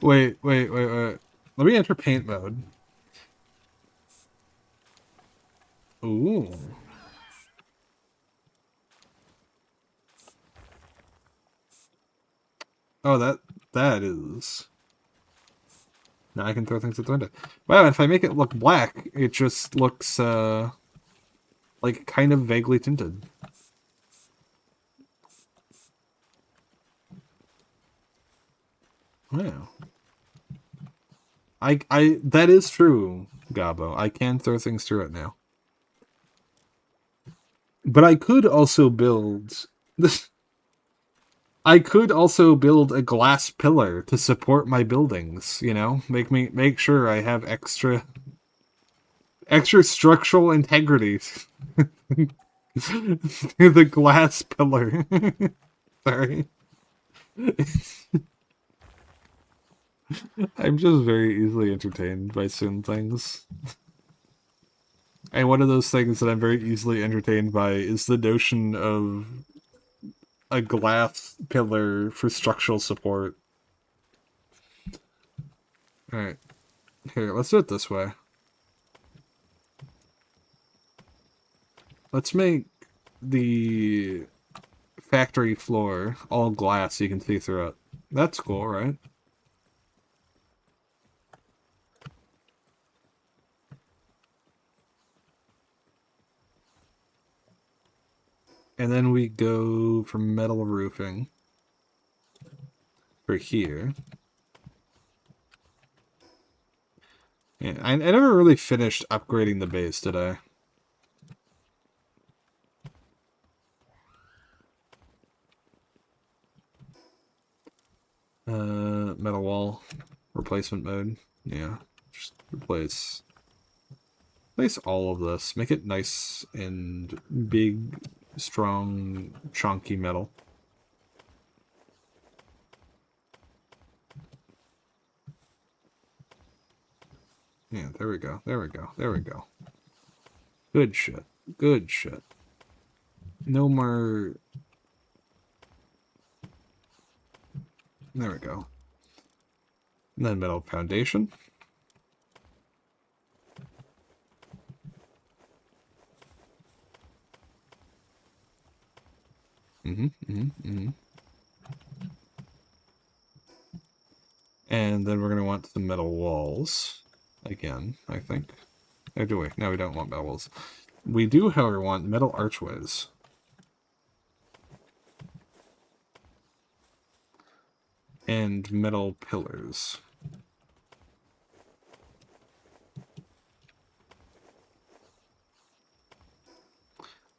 Wait. Let me enter paint mode. Ooh. Oh, that is... Now I can throw things at the window. Wow, if I make it look black, it just looks, like, kind of vaguely tinted. Wow. That is true, Gabo. I can throw things through it now. But I could also build... I could also build a glass pillar to support my buildings, you know? Make sure I have extra structural integrity to the glass pillar. Sorry. I'm just very easily entertained by certain things. And one of those things that I'm very easily entertained by is the notion of a glass pillar for structural support. Alright. Here, let's do it this way. Let's make the factory floor all glass so you can see through it. That's cool, right? And then we go for metal roofing for here. Yeah, I never really finished upgrading the base, did I? Metal wall replacement mode. Yeah, just replace all of this. Make it nice and big, strong, chunky metal. Yeah, there we go. There we go. There we go. Good shit. Good shit. No more... There we go. And then metal foundation. And then we're going to want some metal walls. Again, I think. Or do we? No, we don't want metal walls. We do, however, want metal archways. And metal pillars.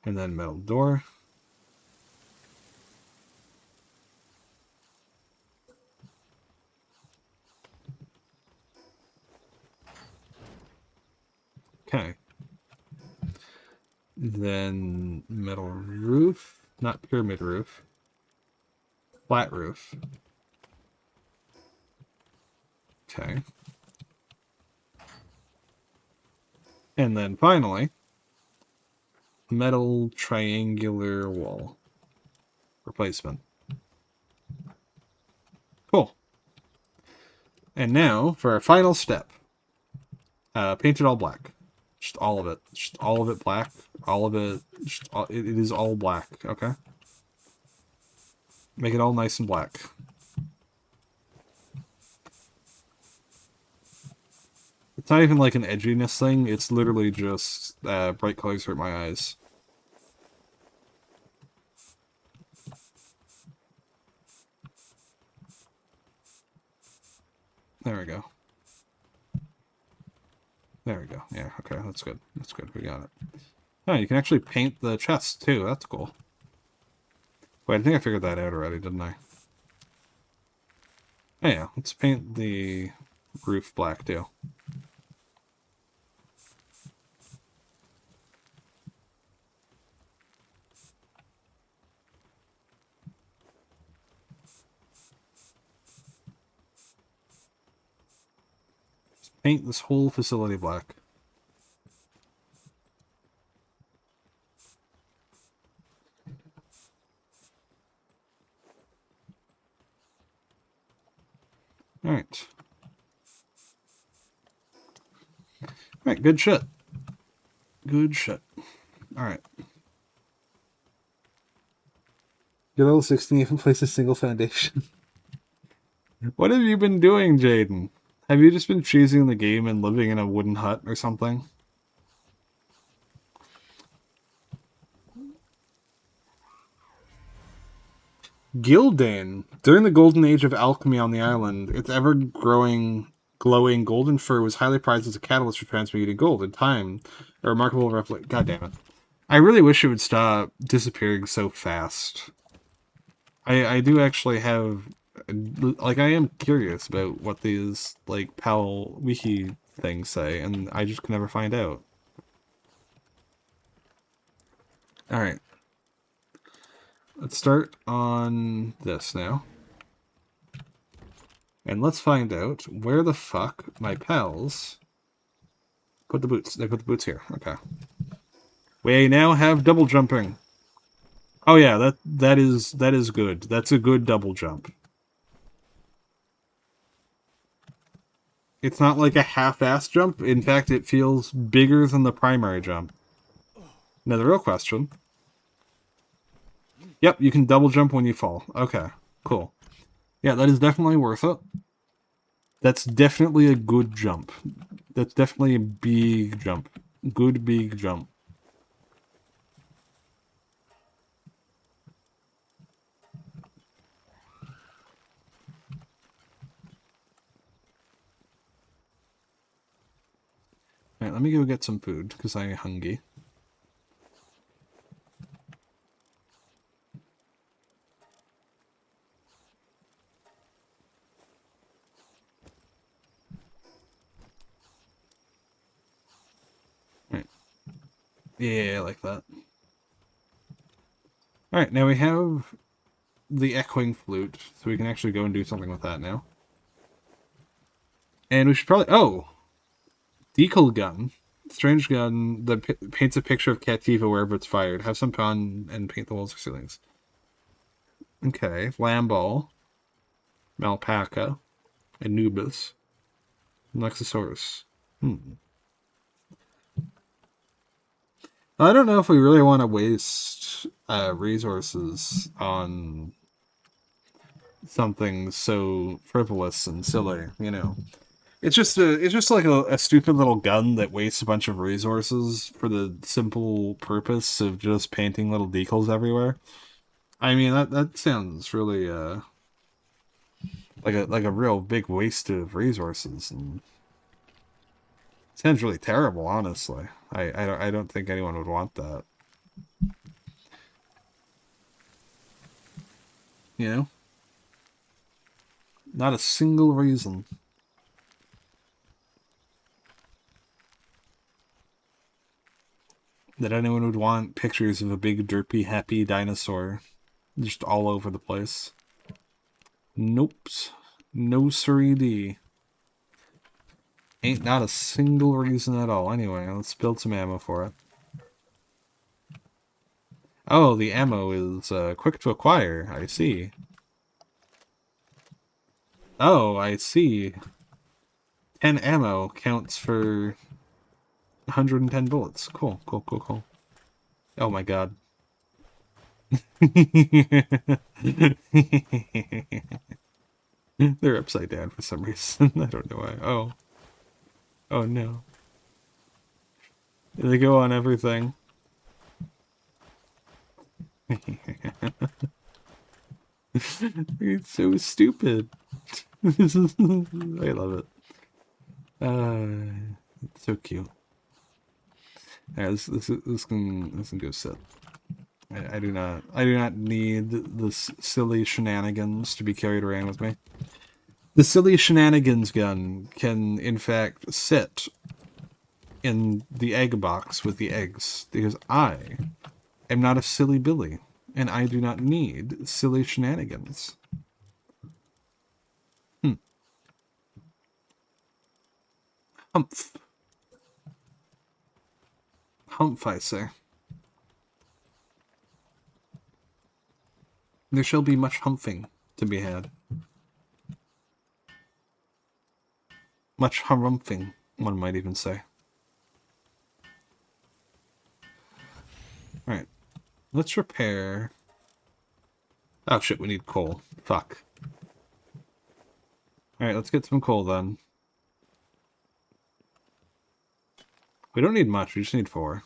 And then metal door. Okay. Then metal roof. Not pyramid roof. Flat roof. Okay. And then finally, metal triangular wall replacement. Cool. And now for our final step. Paint it all black. Just all of it. Just all of it black. All of it. It is all black. Okay? Make it all nice and black. It's not even like an edginess thing. It's literally just bright colors hurt my eyes. There we go. There we go. Yeah, okay, that's good. That's good. We got it. Oh, you can actually paint the chest, too. That's cool. Wait, I think I figured that out already, didn't I? Oh, yeah, let's paint the roof black, too. Just paint this whole facility black. Alright. Alright, good shit. Good shit. Alright. You're level 16, you haven't placed a single foundation. What have you been doing, Jaden? Have you just been cheesing the game and living in a wooden hut or something? Gildan. During the golden age of alchemy on the island, its ever-growing, glowing golden fur was highly prized as a catalyst for transmuting gold. In time, a remarkable replica. God damn it. I really wish it would stop disappearing so fast. I do actually have... Like, I am curious about what these, like, PAL wiki things say, and I just can never find out. Alright. Let's start on this now. And let's find out where the fuck my pals put the boots. They put the boots here. Okay. We now have double jumping. Oh yeah, that is good. That's a good double jump. It's not like a half-ass jump. In fact, it feels bigger than the primary jump. Now the real question. Yep, you can double jump when you fall. Okay, cool. Yeah, that is definitely worth it. That's definitely a good jump. That's definitely a big jump. Good big jump. Alright, let me go get some food, because I'm hungry. Alright. Yeah, I like that. Alright, now we have the echoing flute, so we can actually go and do something with that now. And we should probably... Oh! Decal gun. Strange gun that paints a picture of Cativa wherever it's fired. Have some fun and paint the walls or ceilings. Okay, lamb ball. Alpaca, Anubis, Nexosaurus. I don't know if we really want to waste resources on something so frivolous and silly, you know. It's just like a stupid little gun that wastes a bunch of resources for the simple purpose of just painting little decals everywhere. I mean that sounds really like a real big waste of resources, and sounds really terrible, honestly. I don't think anyone would want that. You know? Not a single reason. That anyone would want pictures of a big, derpy, happy dinosaur just all over the place. Nope. No siree D. Ain't not a single reason at all. Anyway, let's build some ammo for it. Oh, the ammo is quick to acquire. I see. Oh, I see. 10 ammo counts for 110 bullets. Cool, cool, cool, cool. Oh my god. They're upside down for some reason. I don't know why. Oh. Oh no. They go on everything. It's so stupid. I love it. It's so cute. Yeah, this can go sit. I do not need this silly shenanigans to be carried around with me. The silly shenanigans gun can in fact sit in the egg box with the eggs, because I am not a silly Billy, and I do not need silly shenanigans. Humph. Humph, I say. There shall be much humphing to be had. Much harumphing, one might even say. Alright. Let's repair... Oh shit, we need coal. Fuck. Alright, let's get some coal then. We don't need much, we just need 4.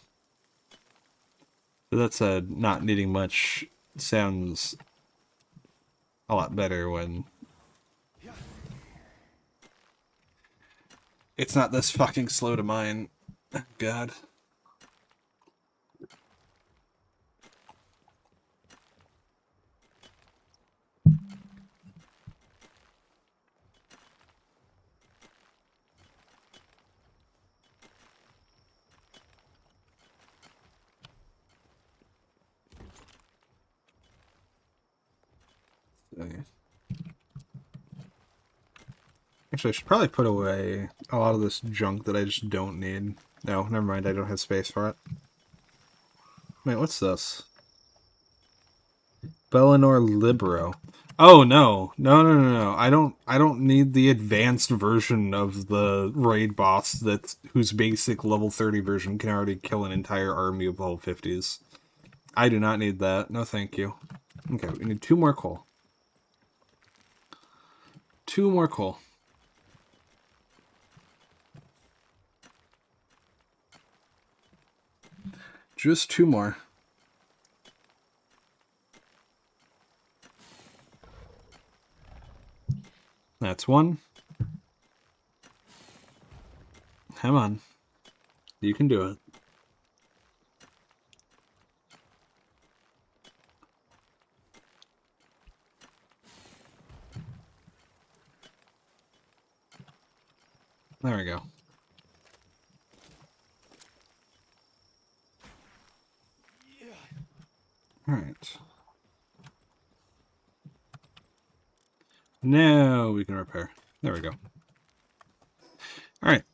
But that said, not needing much sounds a lot better when it's not this fucking slow to mine. God. Okay. Actually, I should probably put away a lot of this junk that I just don't need. No, never mind, I don't have space for it. Wait, what's this? Bellinor Libero. Oh no. No. I don't need the advanced version of the raid boss that's whose basic level 30 version can already kill an entire army of level 50s. I do not need that. No thank you. Okay, we need 2 more coal. 2 more coal. Just 2 more. That's 1. Come on. You can do it. There we go. Alright. Now we can repair. There we go. Alright.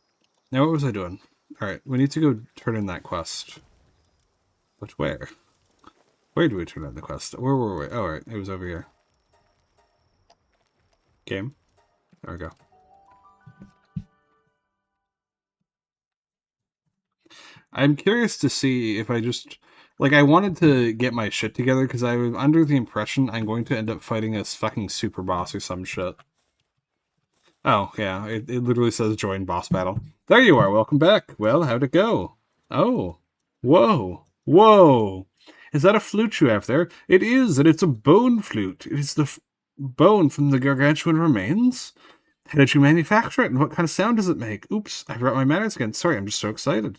Now what was I doing? Alright, we need to go turn in that quest. But where? Where do we turn in the quest? Where were we? Oh, alright, it was over here. Game. There we go. I'm curious to see if I just like I wanted to get my shit together because I was under the impression I'm going to end up fighting a fucking super boss or some shit. Oh yeah, it literally says join boss battle. There you are. Welcome back. Well, how'd it go? Oh, whoa, whoa! Is that a flute you have there? It is, and it's a bone flute. It is the bone from the gargantuan remains. How did you manufacture it, and what kind of sound does it make? Oops, I forgot my manners again. Sorry, I'm just so excited.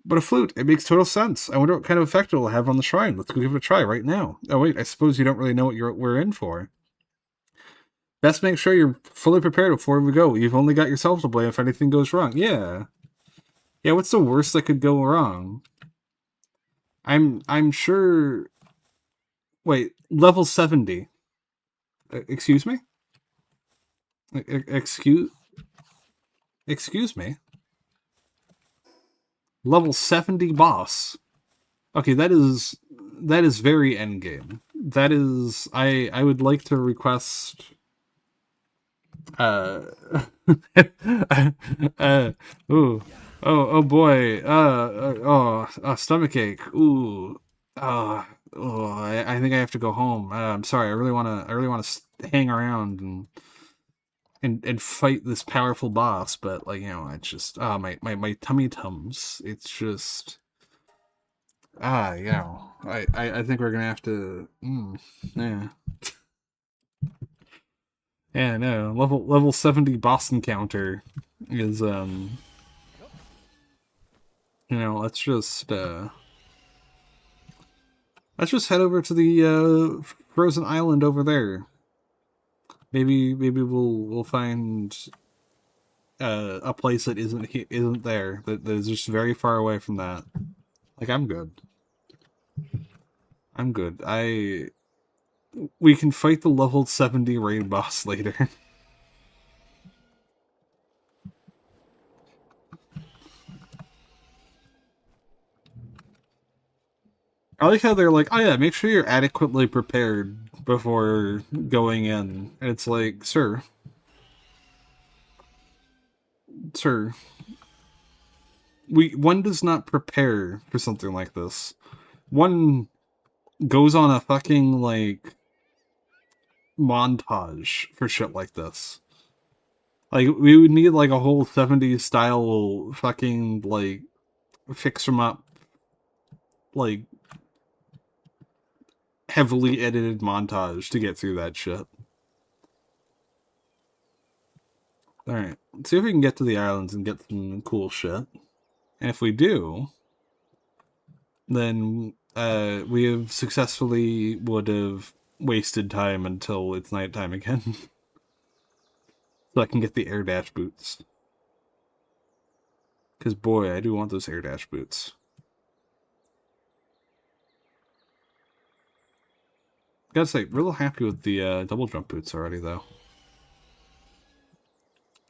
But a flute, it makes total sense. I wonder what kind of effect it will have on the shrine. Let's go give it a try right now. Oh wait, I suppose you don't really know what we're in for. Best make sure you're fully prepared before we go. You've only got yourself to blame if anything goes wrong. Yeah. Yeah, what's the worst that could go wrong? I'm sure wait, level 70. Excuse me? Excuse excuse me? Level 70 boss. Okay, that is very endgame. That is I would like to request uh uh ooh oh boy stomach ache ooh I think I have to go home. I'm sorry. I really want to hang around and fight this powerful boss, but like it's just my tummy tums. It's just I think we're gonna have to yeah. Yeah, no. Level 70 boss encounter is let's just head over to the frozen island over there. Maybe we'll find a place that isn't there, that is just very far away from that. Like I'm good. I'm good. We can fight the level 70 raid boss later. I like how they're like, oh yeah, make sure you're adequately prepared before going in. And it's like, sir, one does not prepare for something like this. One goes on a fucking like montage for shit like this. Like we would need like a whole 70s style fucking like fix 'em up like heavily edited montage to get through that shit. Alright, let's see if we can get to the islands and get some cool shit. And if we do, then we have successfully would have wasted time until it's nighttime again. So I can get the air dash boots. Because boy, I do want those air dash boots. Gotta say, real happy with the double jump boots already, though.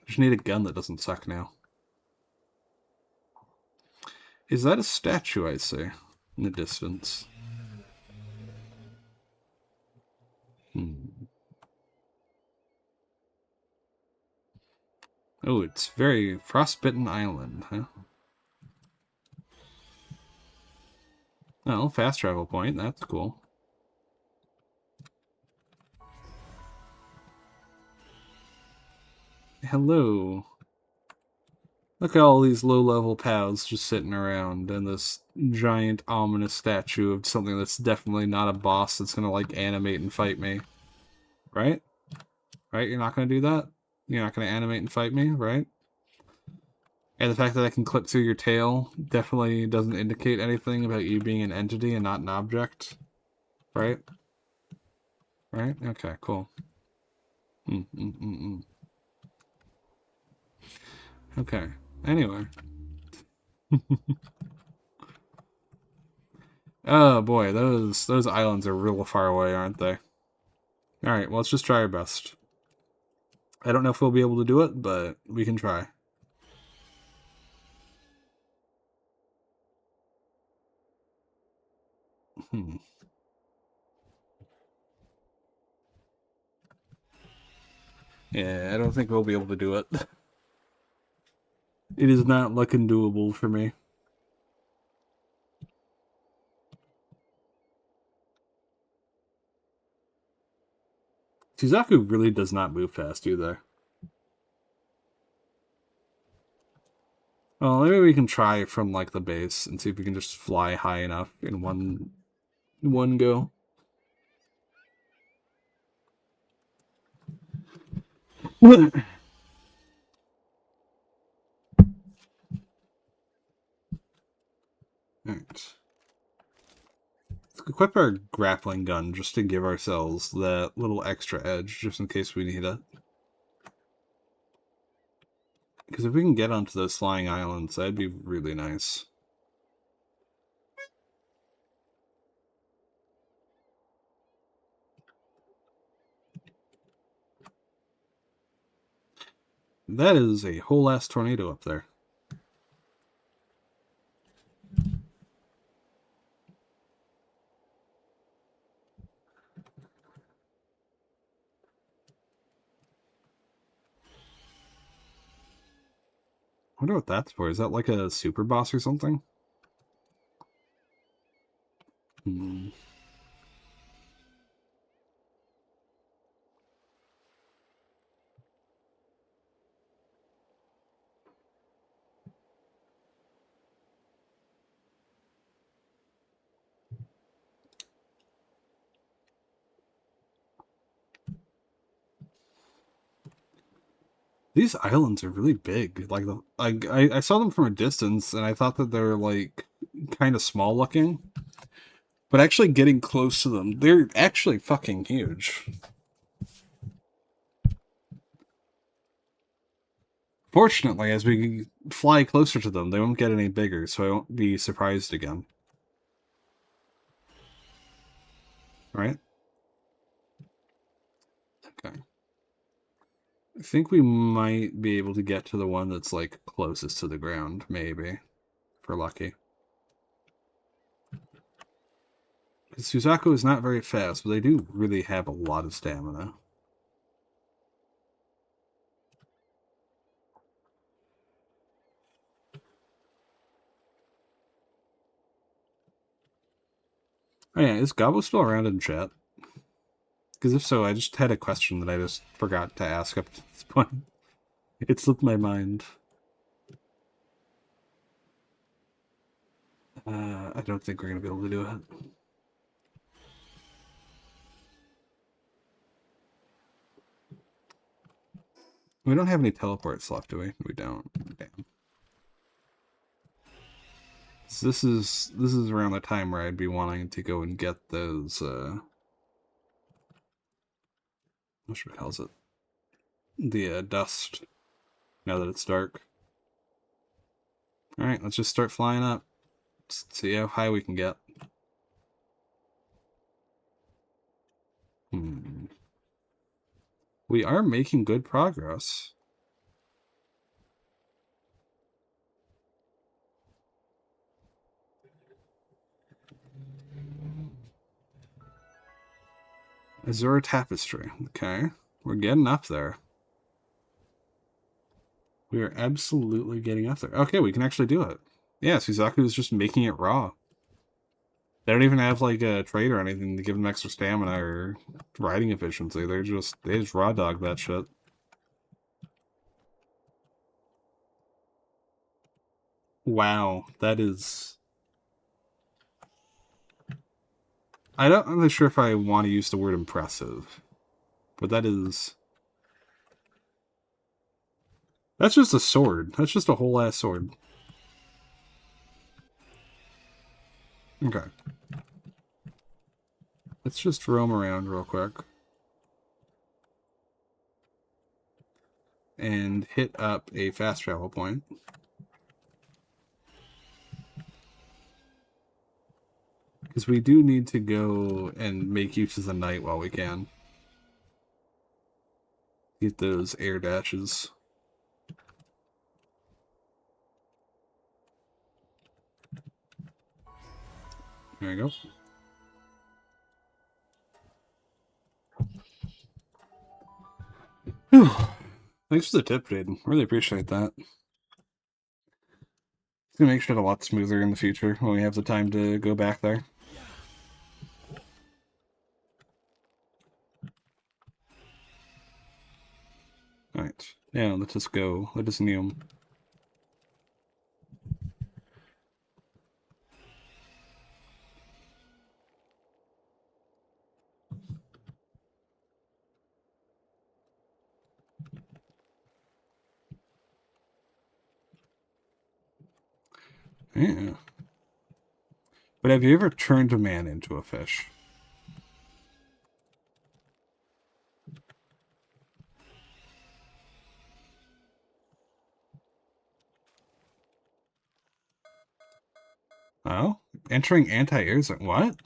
Just need a gun that doesn't suck now. Is that a statue I see in the distance? Oh, it's very frostbitten island, huh? Oh, fast travel point. That's cool. Hello. Look at all these low-level pals just sitting around, and this giant ominous statue of something that's definitely not a boss that's gonna like animate and fight me. Right? Right? You're not gonna do that? You're not gonna animate and fight me, right? And the fact that I can clip through your tail definitely doesn't indicate anything about you being an entity and not an object. Right? Right? Okay, cool. Okay. Anyway. Oh boy, those islands are real far away, aren't they? Alright, well let's just try our best. I don't know if we'll be able to do it, but we can try. Yeah, I don't think we'll be able to do it. It is not looking doable for me. Suzaku really does not move fast either. Well, maybe we can try from like the base and see if we can just fly high enough in one go. Alright. Let's equip our grappling gun just to give ourselves that little extra edge, just in case we need it. Because if we can get onto those flying islands, that'd be really nice. That is a whole ass tornado up there. I wonder what that's for. Is that like a super boss or something? Hmm. These islands are really big. I saw them from a distance, and I thought that they were like kind of small looking. But actually getting close to them, they're actually fucking huge. Fortunately, as we fly closer to them, they won't get any bigger, so I won't be surprised again. Right? Okay. I think we might be able to get to the one that's like closest to the ground, maybe. If we're lucky. Because Suzaku is not very fast, but they do really have a lot of stamina. Oh yeah, is Gabo still around in chat? Because if so, I just had a question that I just forgot to ask up to this point. It slipped my mind. I don't think we're going to be able to do it. We don't have any teleports left, do we? We don't. Damn. So this is around the time where I'd be wanting to go and get those, what the hell is it? The dust, now that it's dark. Alright, let's just start flying up. Let's see how high we can get. We are making good progress. Azure Tapestry. Okay. We're getting up there. We are absolutely getting up there. Okay, we can actually do it. Yeah, Suzaku is just making it raw. They don't even have like a trait or anything to give them extra stamina or riding efficiency. They just raw dog that shit. Wow, that is. I'm not really sure if I want to use the word impressive, but that is. That's just a sword. That's just a whole ass sword. Okay. Let's just roam around real quick. And hit up a fast travel point. Because we do need to go and make use of the night while we can. Get those air dashes. There we go. Whew. Thanks for the tip, Jaden. Really appreciate that. It's gonna make shit a lot smoother in the future when we have the time to go back there. Alright. Yeah, let us go. Let us kneel. Yeah. But have you ever turned a man into a fish? Oh? Entering anti-air zone? What?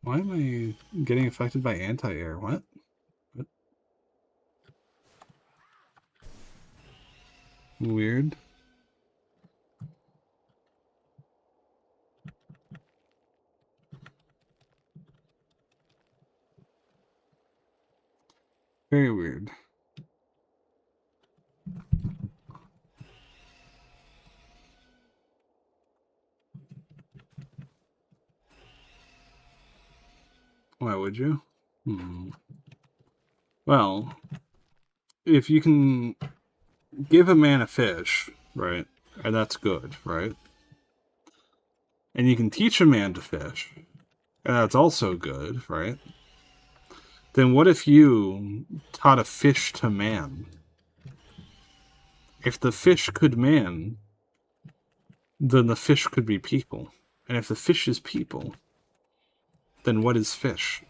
Why am I getting affected by anti-air? What? What? Weird. Very weird. Why would you? Well, if you can give a man a fish, right, and that's good, right? And you can teach a man to fish, and that's also good, right? Then what if you taught a fish to man? If the fish could man, then the fish could be people. And if the fish is people, then what is fish?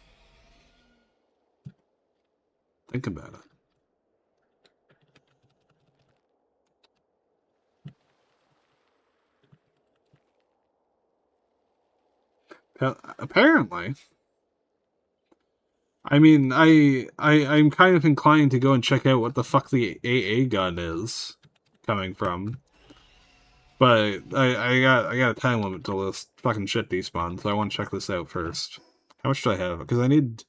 Think about it. Apparently. I mean, I'm kind of inclined to go and check out what the fuck the AA gun is coming from. But I got a time limit till this fucking shit despawns, so I want to check this out first. How much do I have? Because I need...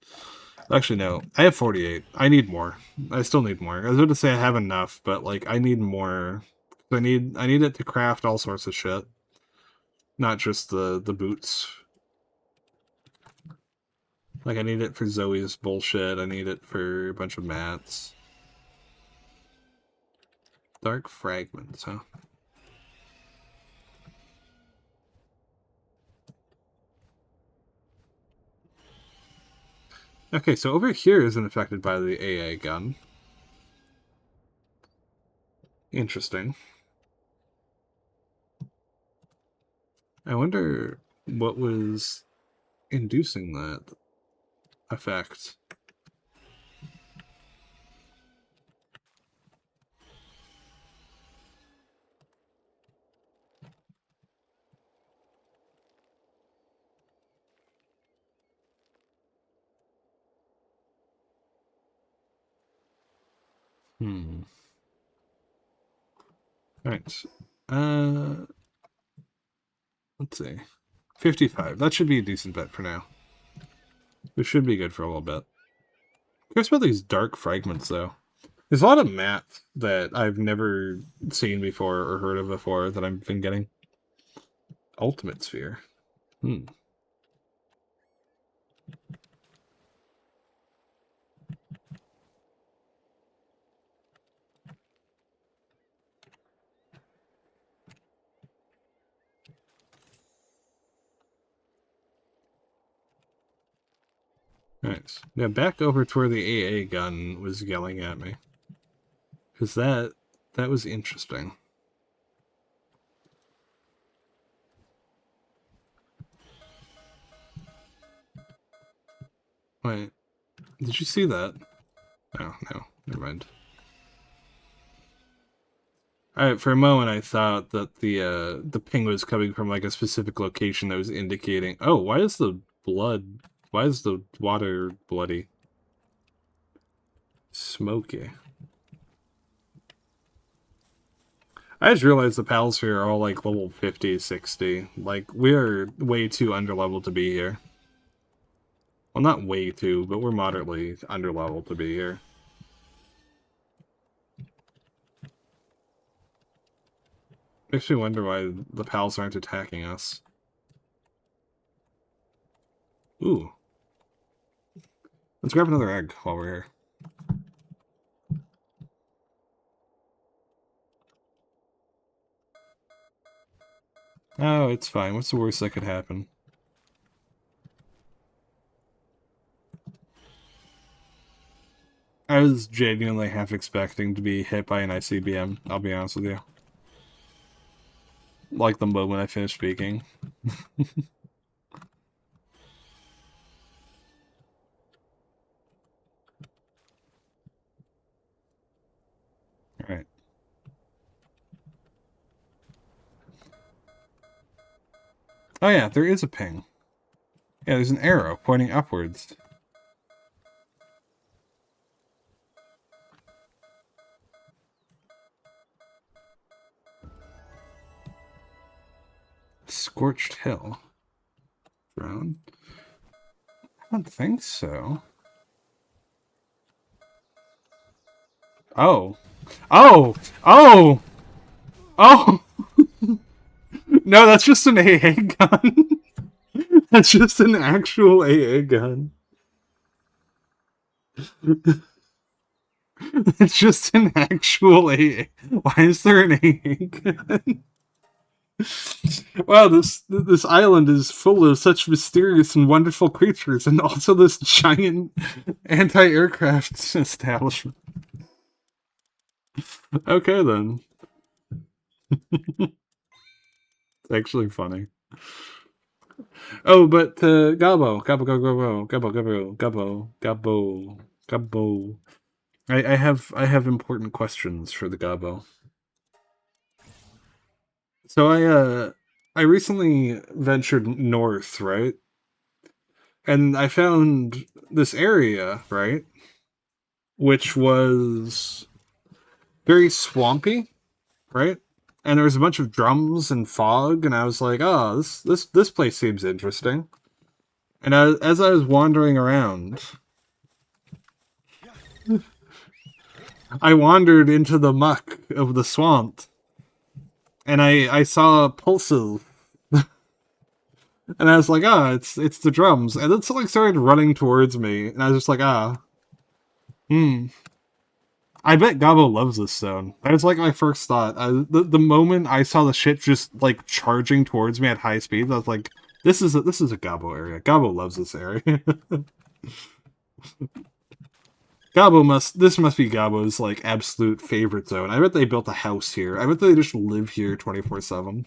Actually, no. I have 48. I need more. I still need more. I was going to say I have enough, but, like, I need more. I need it to craft all sorts of shit. Not just the boots. Like, I need it for Zoe's bullshit. I need it for a bunch of mats. Dark fragments, huh? Okay, so over here isn't affected by the AA gun. Interesting. I wonder what was inducing that effect. Alright. Let's see. 55. That should be a decent bet for now. We should be good for a little bit. Curious about these dark fragments, though. There's a lot of maps that I've never seen before or heard of before that I've been getting. Ultimate Sphere. Nice. Now back over to where the AA gun was yelling at me. Because that was interesting. Wait, did you see that? Oh, no, never mind. For a moment, I thought that the ping was coming from like a specific location that was indicating. Oh, why is the blood? Why is the water bloody? Smoky. I just realized the pals here are all like level 50, 60. Like, we're way too underleveled to be here. Well, not way too, but we're moderately underleveled to be here. Makes me wonder why the pals aren't attacking us. Ooh. Let's grab another egg while we're here. Oh, it's fine. What's the worst that could happen? I was genuinely half expecting to be hit by an ICBM, I'll be honest with you. Like the moment I finished speaking. Alright. Oh yeah, there is a ping. Yeah, there's an arrow pointing upwards. Scorched Hill. Drone? I don't think so. Oh. Oh! Oh! Oh! No, that's just an AA gun. That's just an actual AA gun. It's just an actual AA. Why is there an AA gun? Wow, this island is full of such mysterious and wonderful creatures, and also this giant anti-aircraft establishment. Okay, then. It's actually funny. Oh, but Gabo, Gabo, Gabo, Gabo, Gabo, Gabo, Gabo, Gabo. I have important questions for the Gabo. So I recently ventured north, right? And I found this area, right? Which was very swampy, right? And there was a bunch of drums and fog, and I was like, oh, this place seems interesting. And as I was wandering around, I wandered into the muck of the swamp, and I saw pulses, and I was like, ah, it's the drums, and then something started running towards me, and I was just like, ah, I bet Gabo loves this zone. That was like my first thought. The moment I saw the shit just like charging towards me at high speed, I was like, this is a Gabo area. Gabo loves this area. This must be Gabo's like absolute favorite zone. I bet they built a house here. I bet they just live here 24/7.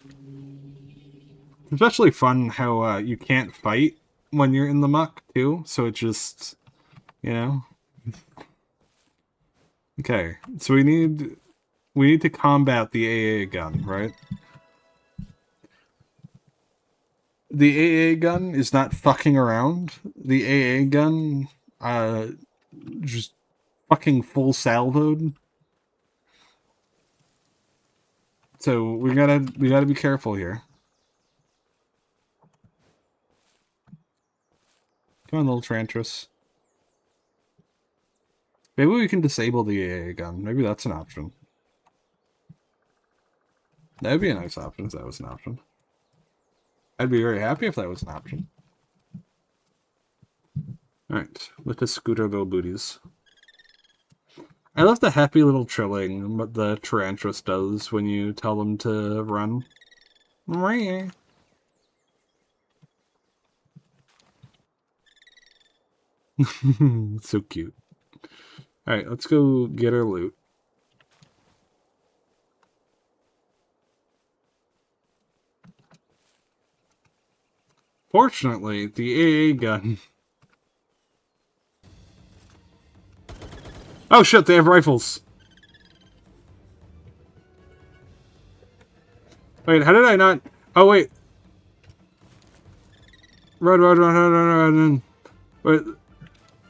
It's especially fun how you can't fight when you're in the muck too, so it just, you know. Okay, so we need to combat the AA gun, right? The AA gun is not fucking around. The AA gun, just fucking full salvoed. So we gotta be careful here. Come on, little Trantress. Maybe we can disable the AA gun. Maybe that's an option. That would be a nice option if that was an option. I'd be very happy if that was an option. Alright, let us scoot our little booties. I love the happy little trilling what the Tarantrus does when you tell them to run. So cute. Alright, let's go get our loot. Fortunately, the AA gun... Oh shit, they have rifles! Wait, how did I not... Oh wait. Run. Wait.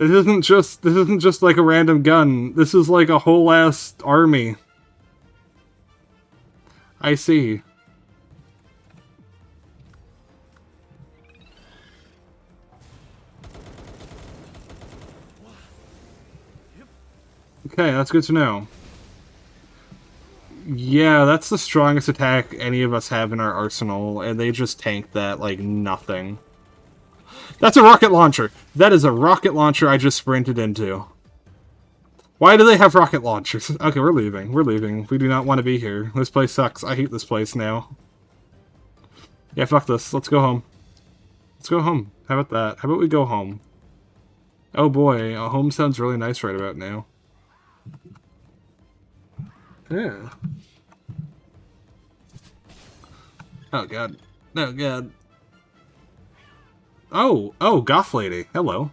This isn't just like a random gun. This is like a whole ass army. I see. Okay, that's good to know. Yeah, that's the strongest attack any of us have in our arsenal, and they just tanked that like nothing. That's a rocket launcher! That is a rocket launcher I just sprinted into. Why do they have rocket launchers? Okay, we're leaving. We're leaving. We do not want to be here. This place sucks. I hate this place now. Yeah, fuck this. Let's go home. Let's go home. How about that? How about we go home? Oh boy, a home sounds really nice right about now. Yeah. Oh god. Oh god. Oh, goth lady. Hello.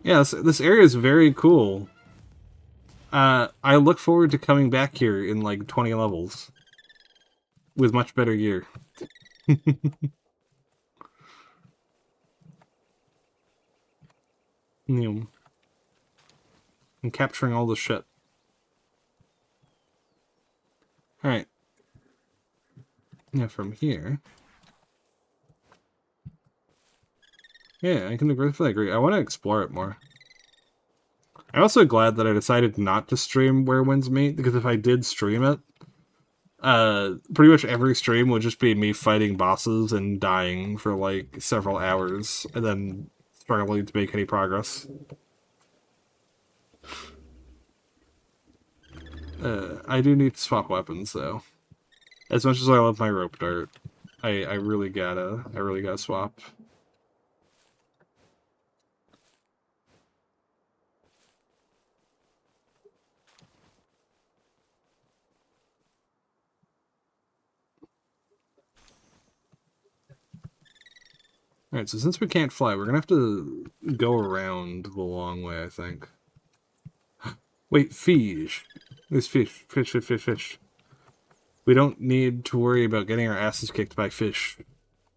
Yeah, this area is very cool. I look forward to coming back here in like 20 levels. With much better gear. I'm capturing all the shit. Alright. Yeah, from here. Yeah, I can agree. I want to explore it more. I'm also glad that I decided not to stream Where Winds Meet, because if I did stream it, pretty much every stream would just be me fighting bosses and dying for like several hours, and then struggling to make any progress. I do need to swap weapons, though. As much as I love my rope dart, I really gotta swap. Alright, so since we can't fly, we're gonna have to go around the long way, I think. Wait, fish. There's fish. We don't need to worry about getting our asses kicked by fish.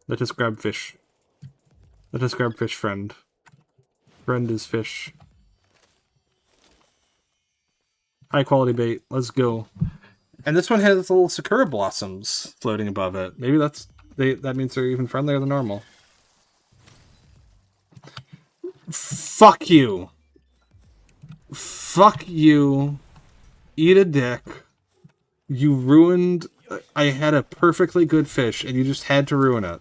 Let us grab fish. Let us grab fish, friend. Friend is fish. High quality bait. Let's go. And this one has little sakura blossoms floating above it. Maybe that means they're even friendlier than normal. Fuck you. Fuck you. Eat a dick. You ruined... I had a perfectly good fish, and you just had to ruin it.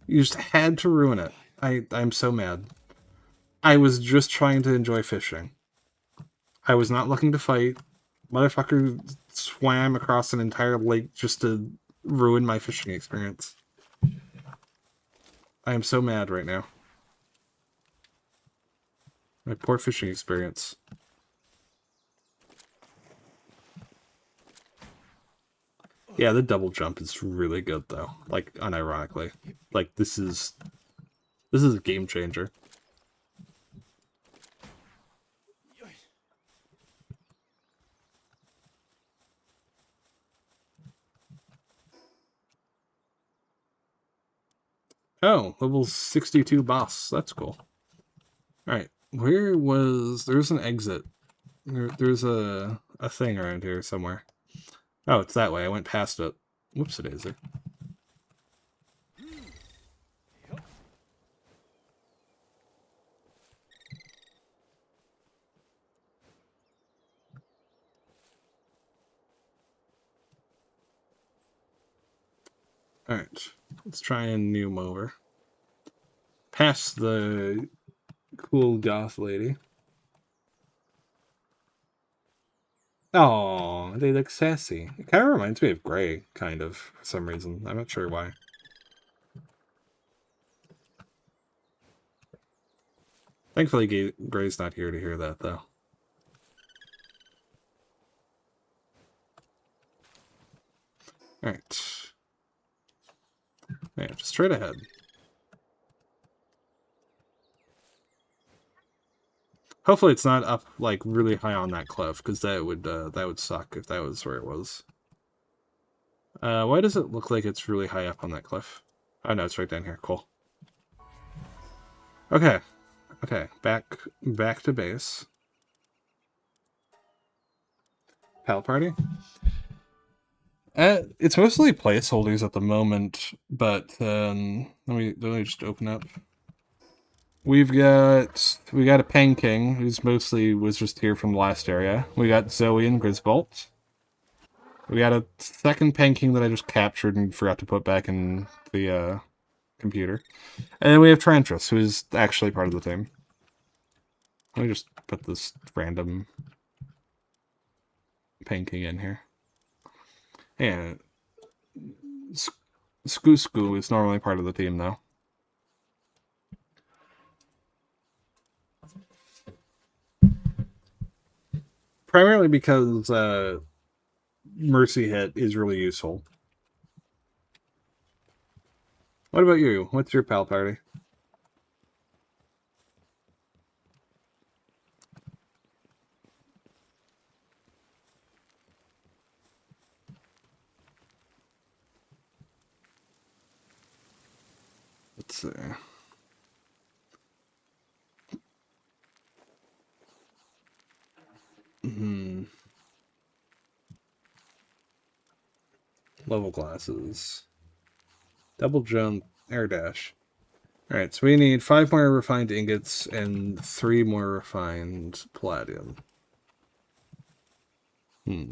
You just had to ruin it. I'm so mad. I was just trying to enjoy fishing. I was not looking to fight. Motherfucker swam across an entire lake just to ruin my fishing experience. I am so mad right now. My poor fishing experience. Yeah, the double jump is really good though. Like, unironically. Like, this is a game changer. Oh, level 62 boss. That's cool. Alright, there's an exit. There's a thing around here somewhere. Oh, it's that way. I went past it. Whoops, it is. Alright, let's try and noom over. Past the cool goth lady. Oh, they look sassy. It kind of reminds me of Gray, kind of, for some reason. I'm not sure why. Thankfully, Gray's not here to hear that, though. Alright. Yeah, just straight ahead. Hopefully it's not up, like, really high on that cliff, because that would suck if that was where it was. Why does it look like it's really high up on that cliff? Oh no, it's right down here. Cool. Okay, Okay, back to base. Pal party? It's mostly placeholders at the moment, but let me just open up. We got a Peng King, who's mostly was just here from the last area. We got Zoe and Grisbolt. We got a second Peng King that I just captured and forgot to put back in the computer. And then we have Trantress, who is actually part of the team. Let me just put this random Peng King in here. And Skoo is normally part of the team, though. Primarily because Mercy Hit is really useful. What about you? What's your pal party? Let's see. Level classes. Double jump, air dash. Alright, so we need 5 more refined ingots and 3 more refined palladium. Yeah,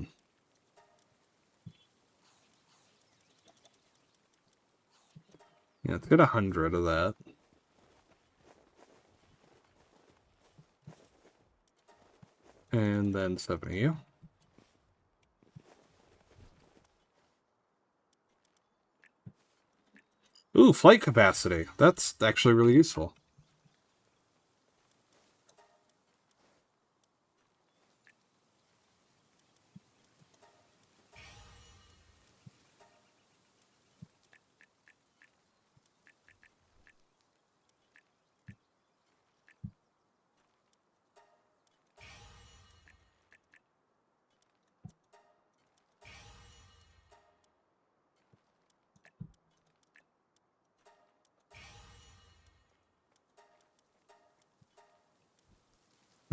let's get 100 of that. And then 70 you. Ooh, flight capacity. That's actually really useful.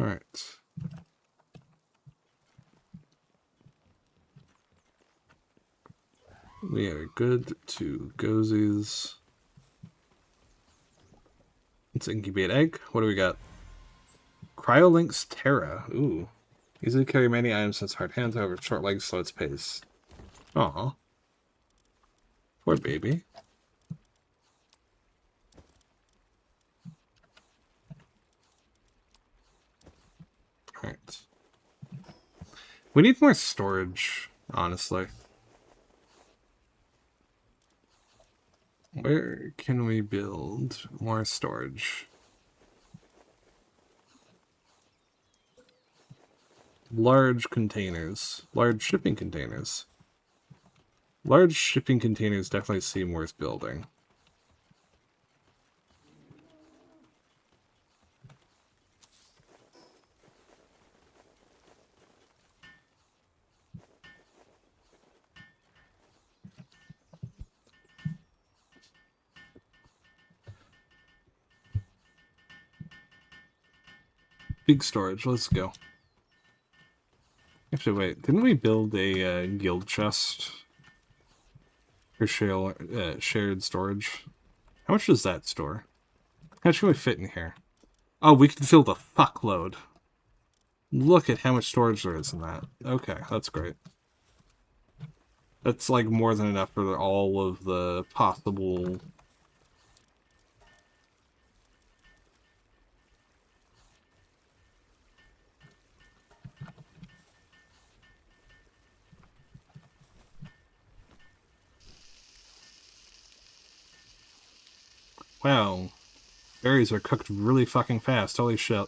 Alright. We are good to Gozies. Let's incubate egg. What do we got? Cryolinks Terra. Ooh. Easily carry many items since hard hands, however short legs slow its pace. Aw. Poor baby. Alright. We need more storage, honestly. Where can we build more storage? Large containers. Large shipping containers. Large shipping containers definitely seem worth building. Big storage, let's go. Actually, wait, didn't we build a guild chest for shared storage? How much does that store? How much can we fit in here? Oh, we can fill the fuckload. Look at how much storage there is in that. Okay, that's great. That's like more than enough for all of the possible... Wow. Berries are cooked really fucking fast. Holy shit.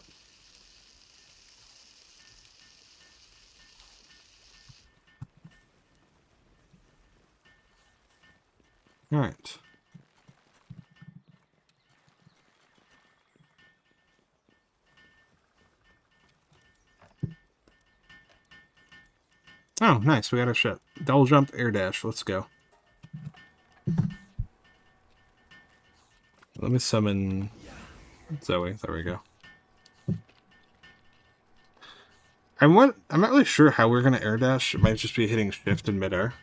Alright. Oh, nice. We got our shit. Double jump, air dash. Let's go. Let me summon Zoe. There we go. I'm not really sure how we're gonna air dash. It might just be hitting shift in midair.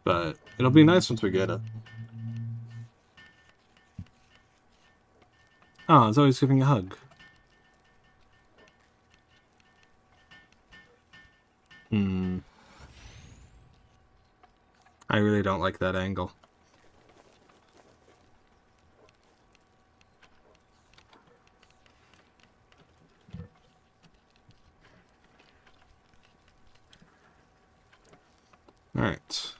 But it'll be nice once we get it. Oh, it's always giving a hug. I really don't like that angle. Alright.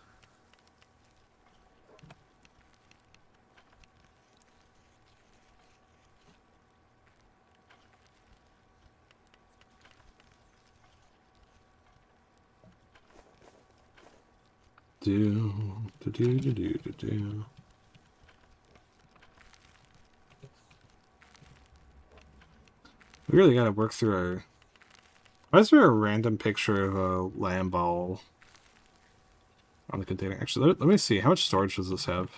Do. We really gotta work through our... Why is there a random picture of a lamb ball on the container? Actually, let me see. How much storage does this have?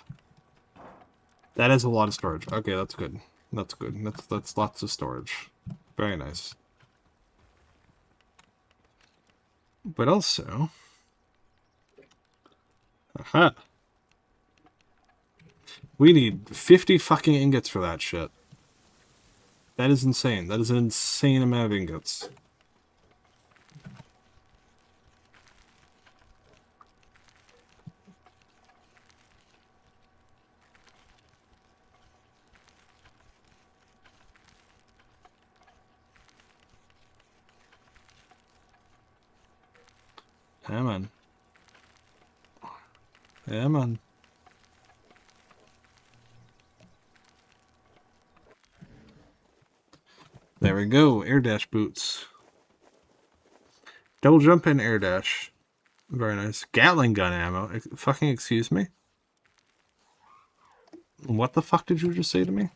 That is a lot of storage. Okay, that's good. That's good. That's lots of storage. Very nice. But also... Aha! We need 50 fucking ingots for that shit. That is insane. That is an insane amount of ingots. Yeah, man. Yeah, man. There we go. Air dash boots. Double jump and air dash. Very nice. Gatling gun ammo. Fucking excuse me? What the fuck did you just say to me?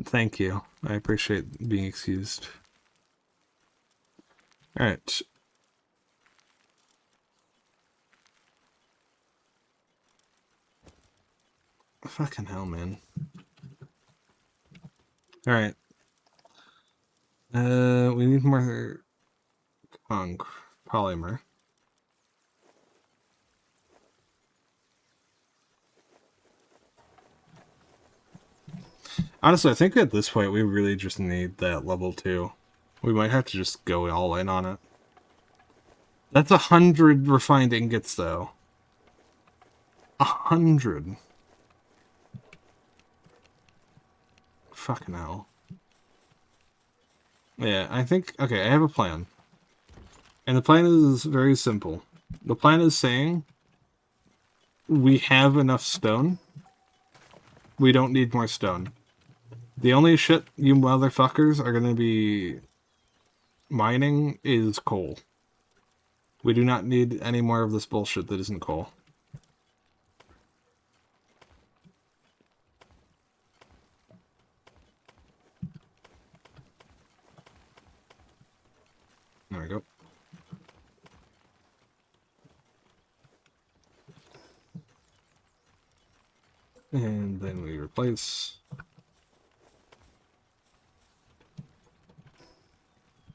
Thank you. I appreciate being excused. Alright. Fucking hell, man. Alright. We need more polymer. Honestly, I think at this point we really just need that level 2. We might have to just go all in on it. That's 100 refined ingots, though. 100. Fucking hell. Yeah, I think... Okay, I have a plan. And the plan is very simple. The plan is saying... We have enough stone. We don't need more stone. The only shit you motherfuckers are gonna be... mining is coal. We do not need any more of this bullshit that isn't coal. There we go. And then we replace.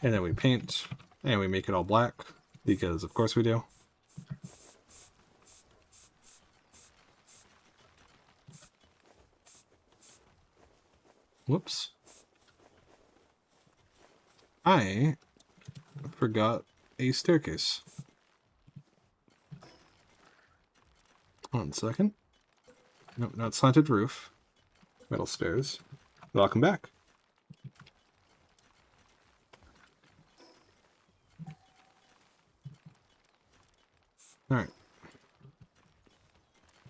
And then we paint. And we make it all black. Because of course we do. Whoops. I forgot a staircase. 1 second. Nope, not slanted roof. Metal stairs. Welcome back. Alright.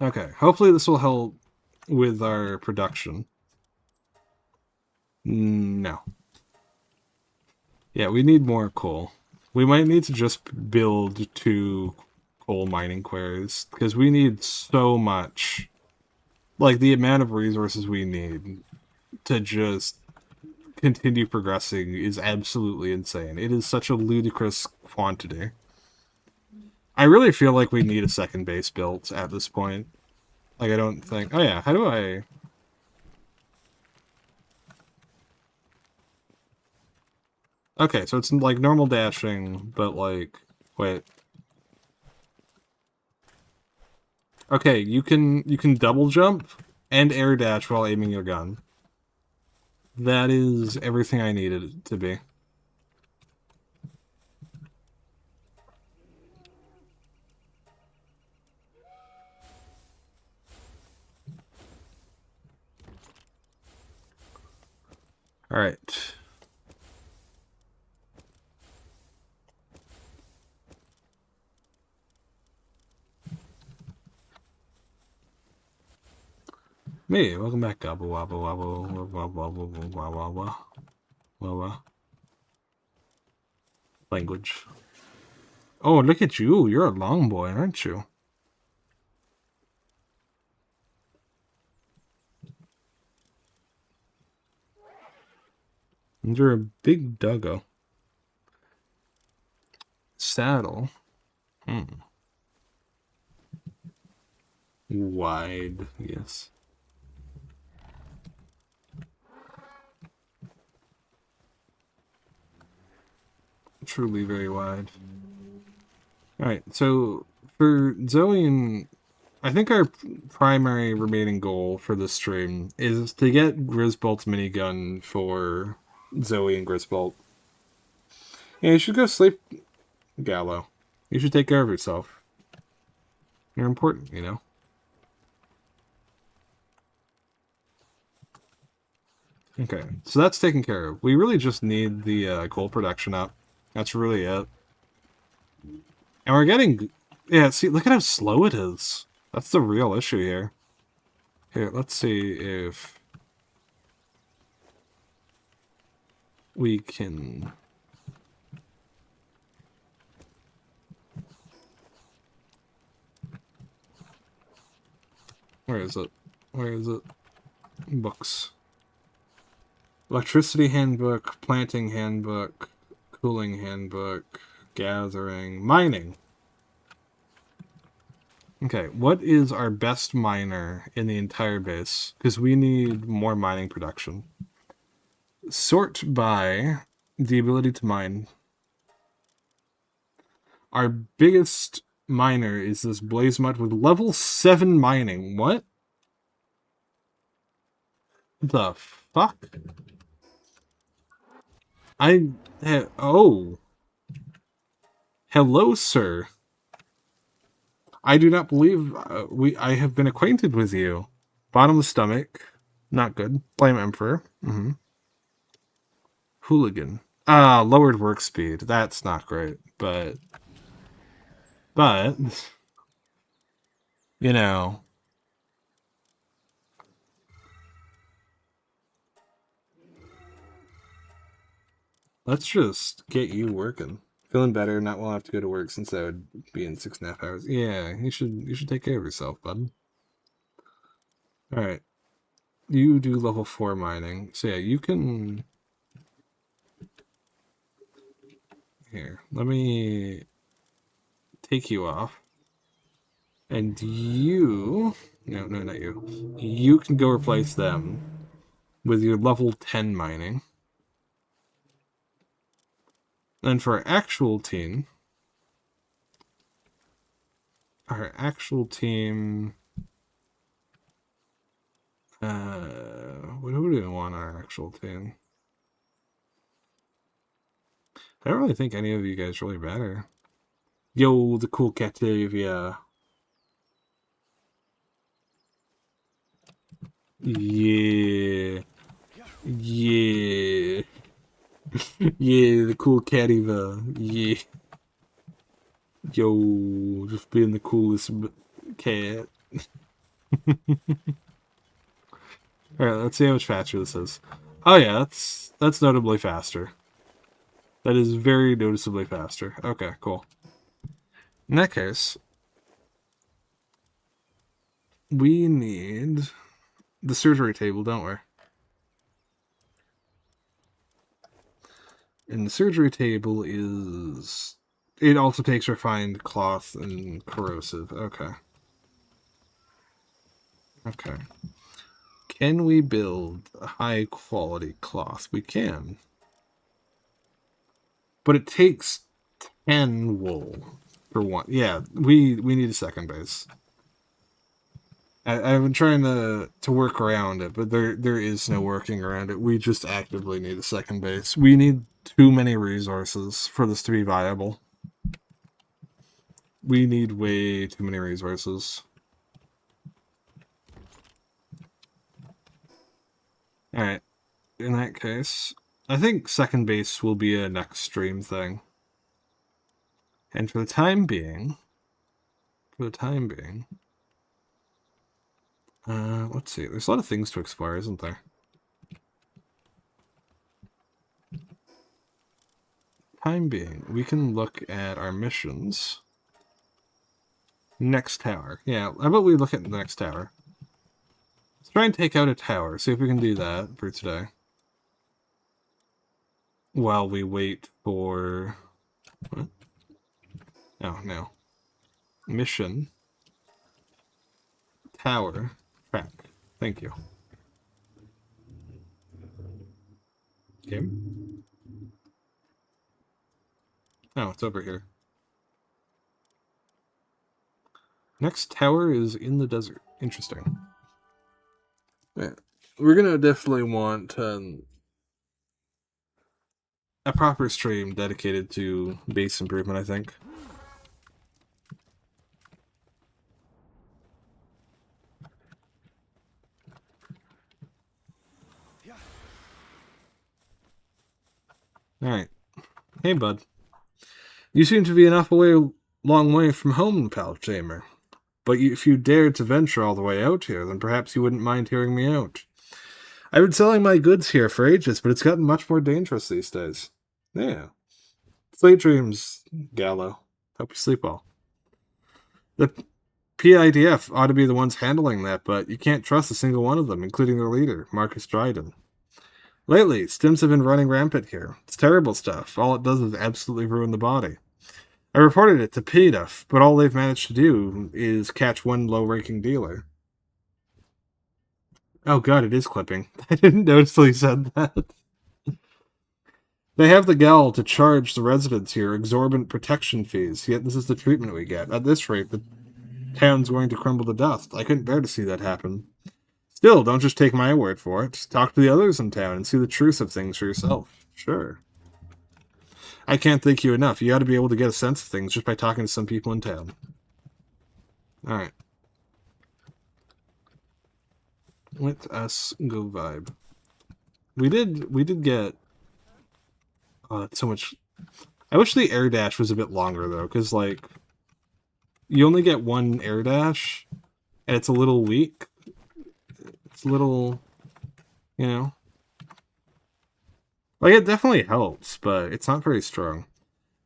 Okay, hopefully this will help with our production. No. Yeah, we need more coal. We might need to just build 2 coal mining quarries, because we need so much. Like, the amount of resources we need to just continue progressing is absolutely insane. It is such a ludicrous quantity. I really feel like we need a second base built at this point. Like, I don't think... Oh yeah, how do I... Okay, so it's like normal dashing, but like... Wait. Okay, you can double jump and air dash while aiming your gun. That is everything I needed it to be. Alright. Me, welcome back, Gobble Wobble Wobble Wobble Wobble Wobble Wobble. Language. Oh, look at you. You're a long boy, aren't you? And you're a big doggo. Saddle. Wide, yes. Truly very wide. Alright, so for Zoe and... I think our primary remaining goal for this stream is to get Grisbolt's minigun for Zoe and Grisbolt. Yeah, you should go sleep, Gallo. You should take care of yourself. You're important, you know? Okay, so that's taken care of. We really just need the coal production up. That's really it. And we're getting... Yeah, see, look at how slow it is. That's the real issue here. Here, let's see if... we can... Where is it? Where is it? Books. Electricity handbook, planting handbook, cooling handbook, gathering, mining. Okay, what is our best miner in the entire base? Because we need more mining production. Sort by the ability to mine. Our biggest miner is this blaze mutt with level 7 mining. What? The fuck? Oh. Hello, sir. I do not believe I have been acquainted with you. Bottom of the stomach. Not good. Flame Emperor. Hooligan. Lowered work speed. That's not great, but you know, let's just get you working. Feeling better, not will have to go to work since that would be in 6.5 hours. Yeah, you should take care of yourself, bud. Alright. You do level 4 mining. So yeah, you can... Here, let me take you off. And you... No, not you. You can go replace them with your level 10 mining. Then for our actual team... what do we want on our actual team? I don't really think any of you guys really matter. Yo, the cool Catavia. Yeah. Yeah. Yeah, the cool Catavia. Yeah. Yo, just being the coolest cat. Alright, let's see how much faster this is. Oh yeah, that's notably faster. That is very noticeably faster. Okay, cool. In that case, we need the surgery table, don't we? And the surgery table is... It also takes refined cloth and corrosive. Okay. Okay. Can we build a high quality cloth? We can. But it takes 10 wool for one. Yeah, we need a second base. I've been trying to work around it, but there is no working around it. We just actively need a second base. We need too many resources for this to be viable. We need way too many resources. Alright, in that case, I think second base will be a next stream thing. And for the time being, let's see, there's a lot of things to explore, isn't there? Time being, we can look at our missions. Next tower. Yeah, how about we look at the next tower? Let's try and take out a tower, see if we can do that for today. While we wait for... What? Oh, no. Mission. Tower. Track. Thank you. Okay. Oh, it's over here. Next tower is in the desert. Interesting. Yeah. We're gonna definitely want a proper stream dedicated to base improvement, I think. Alright. Hey, bud. You seem to be long way from home, pal Jamer. But if you dared to venture all the way out here, then perhaps you wouldn't mind hearing me out. I've been selling my goods here for ages, but it's gotten much more dangerous these days. Yeah. Sweet dreams, Gallo. Hope you sleep well. The PIDF ought to be the ones handling that, but you can't trust a single one of them, including their leader, Marcus Dryden. Lately, stims have been running rampant here. It's terrible stuff. All it does is absolutely ruin the body. I reported it to PDF, but all they've managed to do is catch one low-ranking dealer. Oh god, it is clipping. I didn't notice till you said that. They have the gall to charge the residents here exorbitant protection fees, yet this is the treatment we get. At this rate, the town's going to crumble to dust. I couldn't bear to see that happen. Still, don't just take my word for it. Talk to the others in town and see the truth of things for yourself. Sure. I can't thank you enough. You ought to be able to get a sense of things just by talking to some people in town. Alright. Let us go vibe. We did get so much. I wish the air dash was a bit longer though, because like you only get one air dash, and it's a little weak. It's a little, you know, like it definitely helps, but it's not very strong.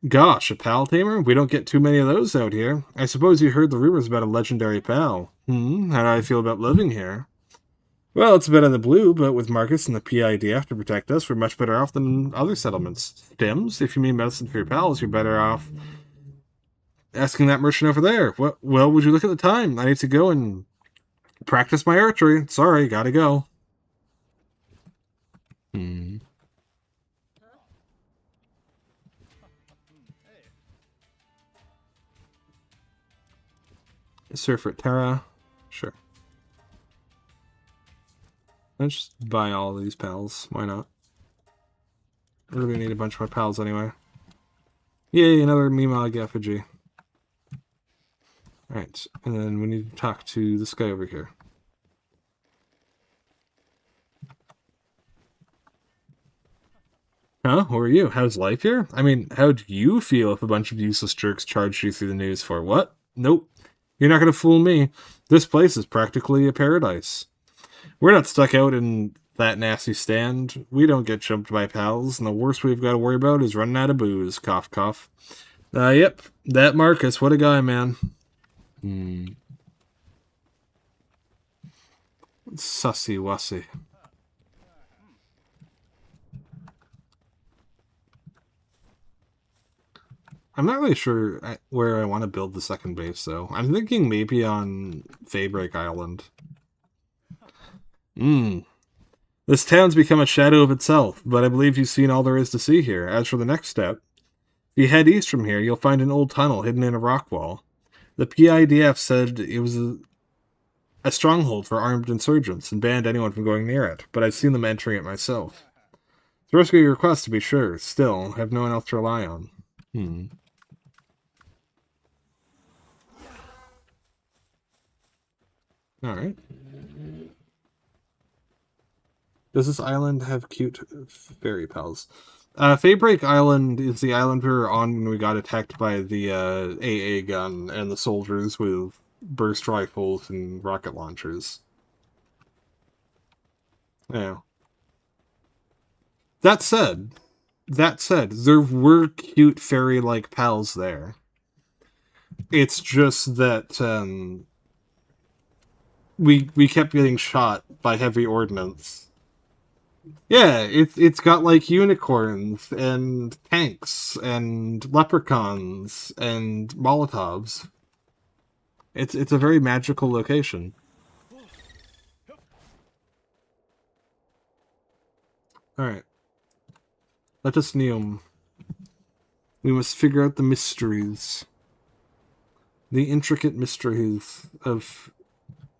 Gosh, a pal tamer? We don't get too many of those out here. I suppose you heard the rumors about a legendary pal. How do I feel about living here? Well, it's a bit on the blue, but with Marcus and the PIDF to protect us, we're much better off than other settlements. Stims, if you mean medicine for your pals, you're better off asking that merchant over there. Well, would you look at the time? I need to go and practice my archery. Sorry, gotta go. Surfer at Terra? Sure. Let's just buy all these pals. Why not? I really need a bunch more pals anyway. Yay, another Mimag effigy. Alright, and then we need to talk to this guy over here. Huh? Who are you? How's life here? I mean, how'd you feel if a bunch of useless jerks charged you through the news for what? Nope. You're not gonna fool me. This place is practically a paradise. We're not stuck out in that nasty stand. We don't get jumped by pals, and the worst we've got to worry about is running out of booze. Cough, cough. Yep. That Marcus. What a guy, man. Sussy wussy. I'm not really sure where I want to build the second base, though. I'm thinking maybe on Faybreak Island. This town's become a shadow of itself, but I believe you've seen all there is to see here. As for the next step, if you head east from here, you'll find an old tunnel hidden in a rock wall. The PIDF said it was a stronghold for armed insurgents and banned anyone from going near it, but I've seen them entering it myself. It's a risky request, to be sure. Still, I have no one else to rely on. Alright. Does this island have cute fairy pals? Faybreak Island is the island we were on when we got attacked by the AA gun and the soldiers with burst rifles and rocket launchers. Yeah. That said, there were cute fairy-like pals there. It's just that we kept getting shot by heavy ordnance. Yeah, it's got like unicorns and tanks and leprechauns and Molotovs. It's a very magical location. Alright. Let us neum. We must figure out the mysteries. The intricate mysteries of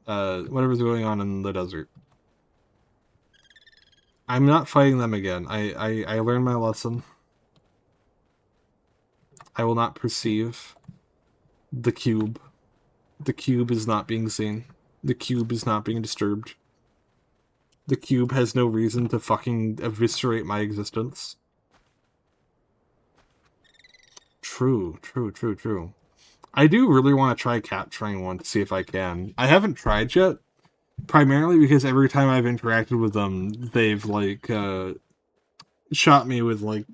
whatever's going on in the desert. I'm not fighting them again. I learned my lesson. I will not perceive the cube. The cube is not being seen. The cube is not being disturbed. The cube has no reason to fucking eviscerate my existence. True. I do really want to try capturing one to see if I can. I haven't tried yet, primarily because every time I've interacted with them, they've, like, shot me with, like,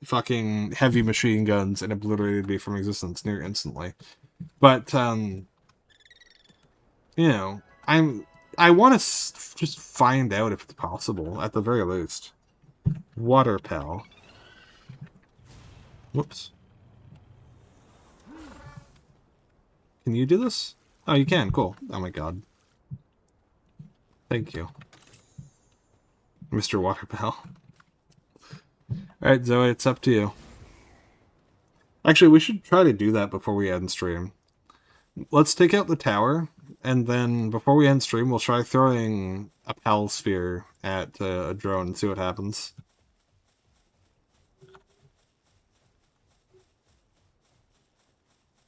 fucking heavy machine guns and obliterated me from existence near instantly. But, you know, I want to just find out if it's possible, at the very least. Water pal. Whoops. Can you do this? Oh, you can. Cool. Oh my god. Thank you, Mr. Water pal. Alright, Zoe, it's up to you. Actually, we should try to do that before we end stream. Let's take out the tower, and then before we end stream, we'll try throwing a pal sphere at a drone and see what happens.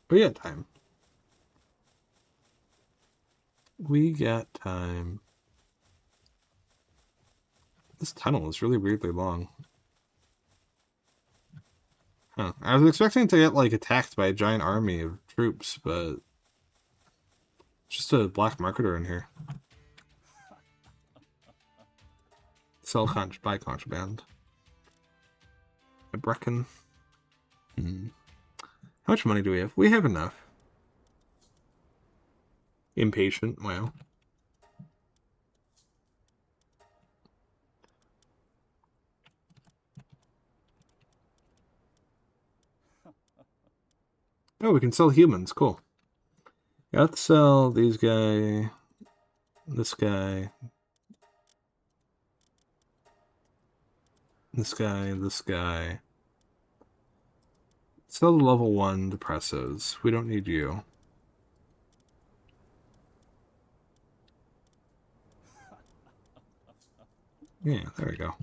We got time. We got time. This tunnel is really weirdly long. Huh. I was expecting to get, like, attacked by a giant army of troops, but just a black marketer in here. Sell buy contraband. A Brecken. How much money do we have? We have enough. Impatient, wow. Oh, we can sell humans, cool. Yeah, let's sell these guy, this guy, this guy, this guy. Sell the level 1 depressos. We don't need you. Yeah, there we go.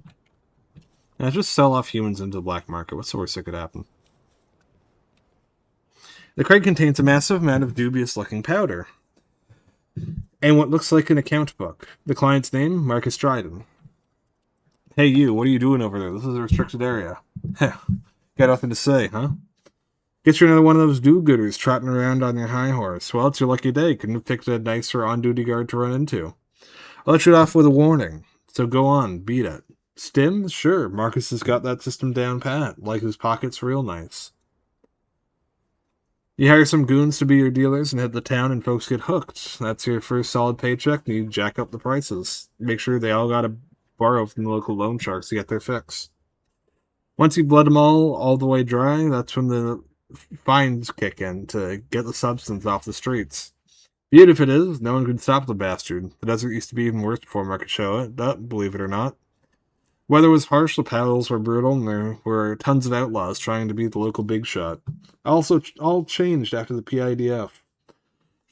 Now just sell off humans into the black market. What's the worst that could happen? The crate contains a massive amount of dubious-looking powder. And what looks like an account book. The client's name, Marcus Dryden. Hey you, what are you doing over there? This is a restricted area. Got nothing to say, huh? Get you another one of those do-gooders trotting around on your high horse. Well, it's your lucky day. Couldn't have picked a nicer on-duty guard to run into. I'll let you off with a warning. So go on, beat it. Stim? Sure, Marcus has got that system down pat. Like his pockets real nice. You hire some goons to be your dealers and hit the town and folks get hooked. That's your first solid paycheck and you jack up the prices. Make sure they all gotta borrow from the local loan sharks to get their fix. Once you bled them all the way dry, that's when the fines kick in to get the substance off the streets. Beauty if it is, no one could stop the bastard. The desert used to be even worse before Mark could show it, believe it or not. Weather was harsh, the paddles were brutal, and there were tons of outlaws trying to beat the local big shot. Also, all changed after the PIDF.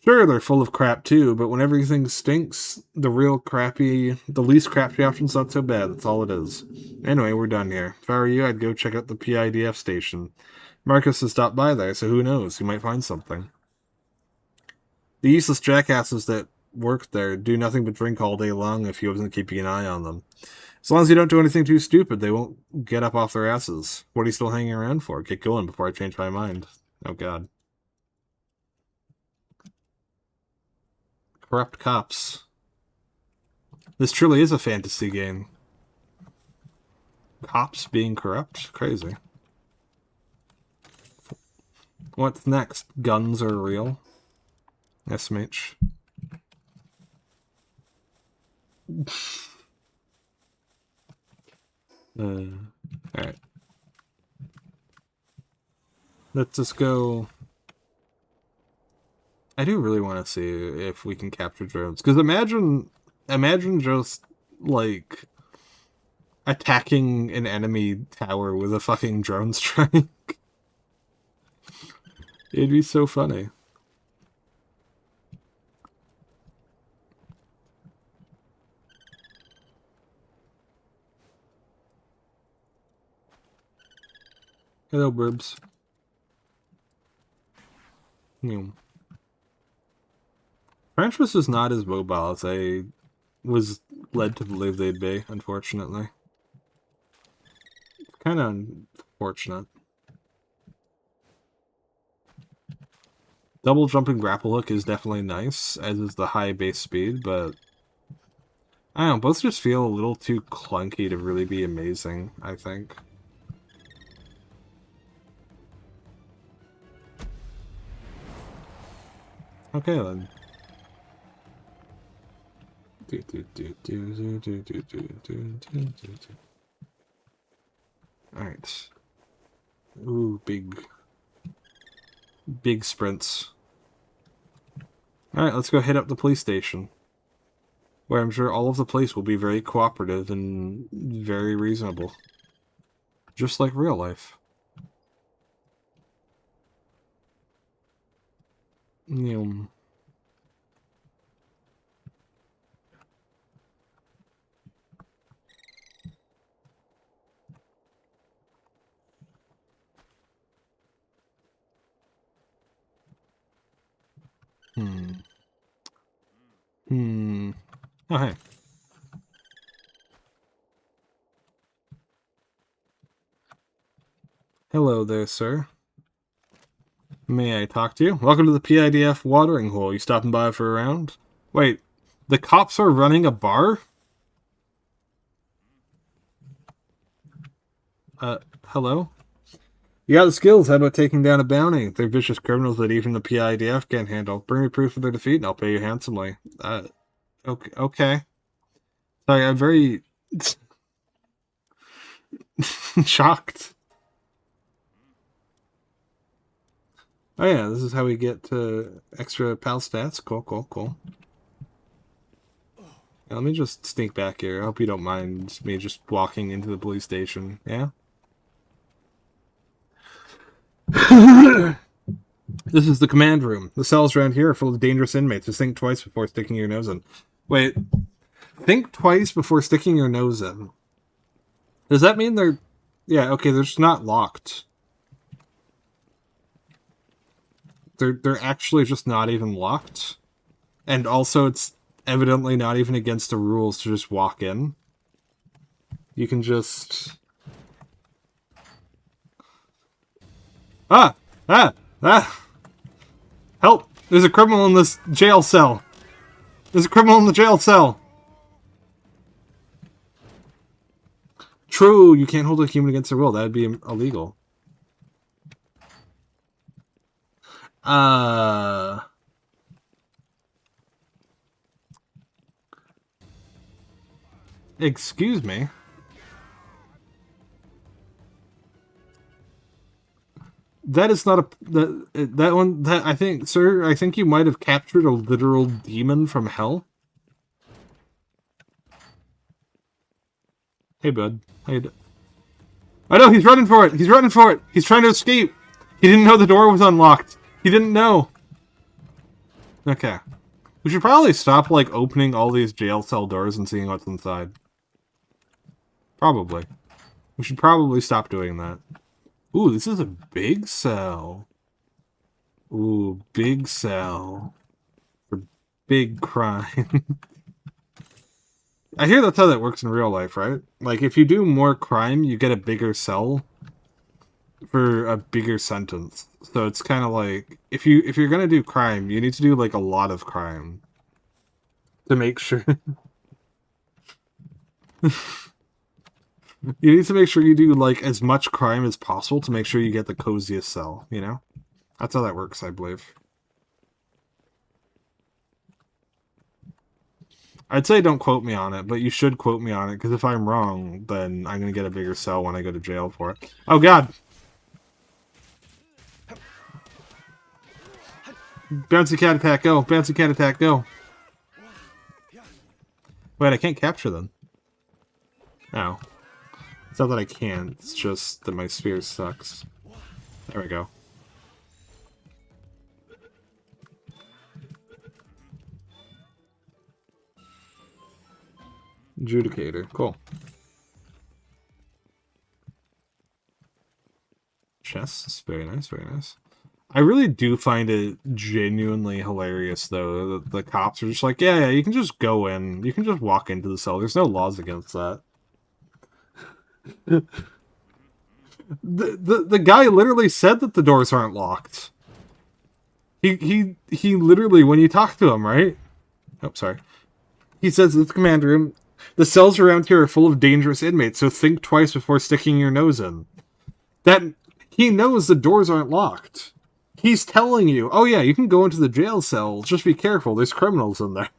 Sure, they're full of crap too, but when everything stinks, the least crappy option's not so bad. That's all it is. Anyway, we're done here. If I were you, I'd go check out the PIDF station. Marcus has stopped by there, so who knows? You might find something. The useless jackasses that work there do nothing but drink all day long if you wasn't keeping an eye on them. As long as you don't do anything too stupid, they won't get up off their asses. What are you still hanging around for? Get going before I change my mind. Oh, God. Corrupt cops. This truly is a fantasy game. Cops being corrupt? Crazy. What's next? Guns are real? SMH. Alright. Let's just go... I do really want to see if we can capture drones. Because imagine just, like, attacking an enemy tower with a fucking drone strike. It'd be so funny. Hello, burbs. Franchise is not as mobile as I was led to believe they'd be, unfortunately. It's kind of unfortunate. Double jumping grapple hook is definitely nice, as is the high base speed, but I don't know, both just feel a little too clunky to really be amazing, I think. Okay then. Alright. Ooh, big sprints. Alright, let's go hit up the police station. Where I'm sure all of the police will be very cooperative and very reasonable. Just like real life. Oh, hey. Hello there, sir. May I talk to you? Welcome to the PIDF watering hole. You stopping by for a round? Wait, the cops are running a bar? Hello? You got the skills. How about taking down a bounty? They're vicious criminals that even the PIDF can't handle. Bring me proof of their defeat and I'll pay you handsomely. Okay. Sorry, I'm very... shocked. Oh yeah, this is how we get extra pal stats. Cool. Now, let me just sneak back here. I hope you don't mind me just walking into the police station. Yeah? This is the command room. The cells around here are full of dangerous inmates. Just think twice before sticking your nose in. Wait. Think twice before sticking your nose in. Does that mean they're... Yeah, okay, they're just not locked. They're actually just not even locked. And also it's evidently not even against the rules to just walk in. You can just... Ah! Help! There's a criminal in this jail cell. There's a criminal in the jail cell. True, you can't hold a human against their will. That would be illegal. Excuse me? that is not a that one. That I think, sir. I think you might have captured a literal demon from hell. Hey, bud. How you doing? Oh no, he's running for it. He's running for it. He's trying to escape. He didn't know the door was unlocked. He didn't know. Okay. We should probably stop, like, opening all these jail cell doors and seeing what's inside. Probably. We should probably stop doing that. Ooh, this is a big cell. Ooh, big cell. For big crime. I hear that's how that works in real life, right? Like, if you do more crime, you get a bigger cell for a bigger sentence. So it's kind of like, if you're gonna do crime, you need to do, like, a lot of crime. To make sure... You need to make sure you do, like, as much crime as possible to make sure you get the coziest cell, you know? That's how that works, I believe. I'd say don't quote me on it, but you should quote me on it, because if I'm wrong, then I'm going to get a bigger cell when I go to jail for it. Oh, God! Bouncy cat attack, go! Bouncy cat attack, go! Wait, I can't capture them. Oh. It's not that I can't, it's just that my spear sucks. There we go. Adjudicator, cool. Chests, very nice, very nice. I really do find it genuinely hilarious, though. The cops are just like, yeah, you can just go in. You can just walk into the cell. There's no laws against that. The guy literally said that the doors aren't locked. He literally, when you talk to him, right? Oh, sorry. He says, it's the command room. The cells around here are full of dangerous inmates, so think twice before sticking your nose in. That, he knows the doors aren't locked. He's telling you, oh yeah, you can go into the jail cell, just be careful, there's criminals in there.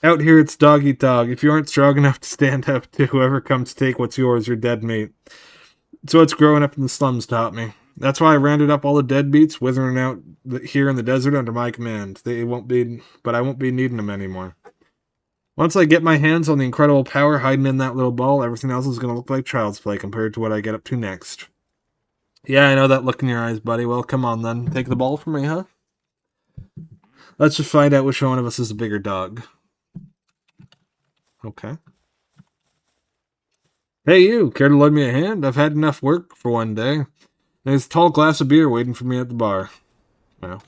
Out here it's dog eat dog. If you aren't strong enough to stand up to whoever comes to take what's yours, you're dead meat. So what's growing up in the slums taught me. That's why I rounded up all the deadbeats withering out here in the desert under my command. But I won't be needing them anymore. Once I get my hands on the incredible power hiding in that little ball, everything else is going to look like child's play compared to what I get up to next. Yeah, I know that look in your eyes, buddy. Well, come on then. Take the ball from me, huh? Let's just find out which one of us is the bigger dog. Okay. Hey, you. Care to lend me a hand? I've had enough work for one day. There's a tall glass of beer waiting for me at the bar. Well.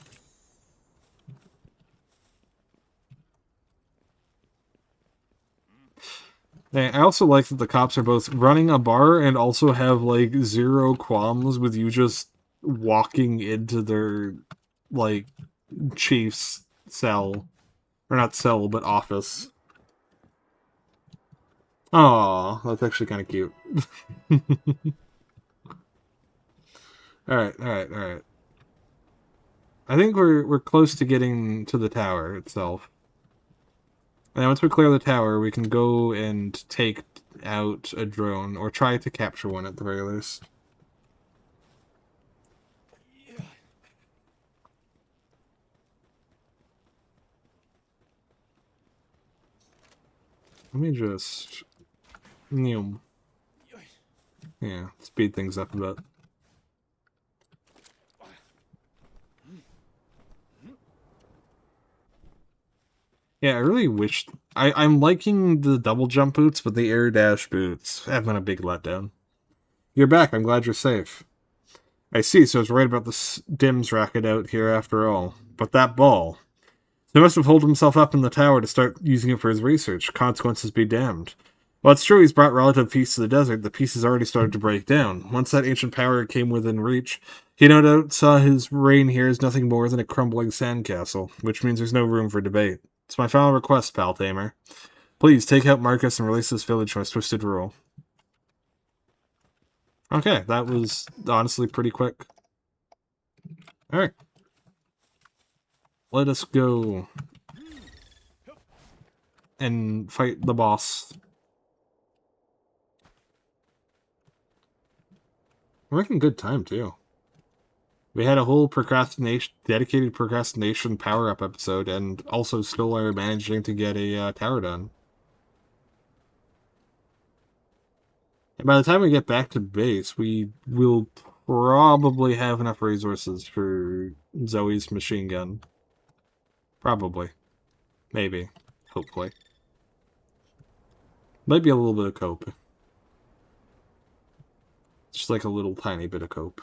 I also like that the cops are both running a bar and also have, like, zero qualms with you just walking into their, like, chief's cell. Or not cell, but office. Aw, that's actually kind of cute. Alright. I think we're close to getting to the tower itself. And once we clear the tower, we can go and take out a drone, or try to capture one at the very least. Let me just... Yeah, speed things up a bit. Yeah, I really wish... I'm liking the double jump boots, but the air dash boots have been a big letdown. You're back, I'm glad you're safe. I see, so it's right about the Dims racket out here after all. But that ball... He must have holed himself up in the tower to start using it for his research. Consequences be damned. Well, it's true he's brought relative peace to the desert. The pieces already started to break down. Once that ancient power came within reach, he no doubt saw his reign here as nothing more than a crumbling sandcastle, which means there's no room for debate. It's my final request, pal Tamer. Please, take out Marcus and release this village from its twisted rule. Okay, that was honestly pretty quick. Alright. Let us go. and fight the boss. We're making good time, too. We had a whole dedicated procrastination power-up episode, and also still are managing to get a tower done. And by the time we get back to base, we will probably have enough resources for Zoe's machine gun. Probably. Maybe. Hopefully. Might be a little bit of cope. Just like a little tiny bit of cope.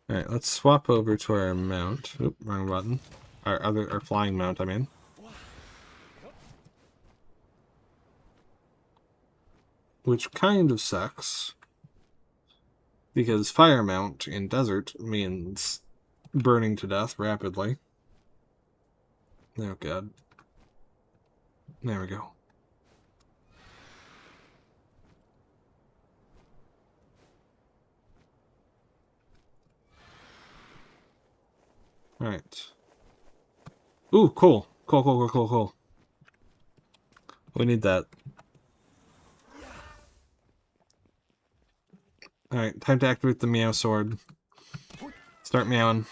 Alright, let's swap over to our mount. Oop, wrong button. Our flying mount, I mean. Which kind of sucks. Because fire mount in desert means burning to death rapidly. Oh god. There we go. Alright. Ooh, cool. Cool. We need that. Alright, time to activate the meow sword. Start meowing.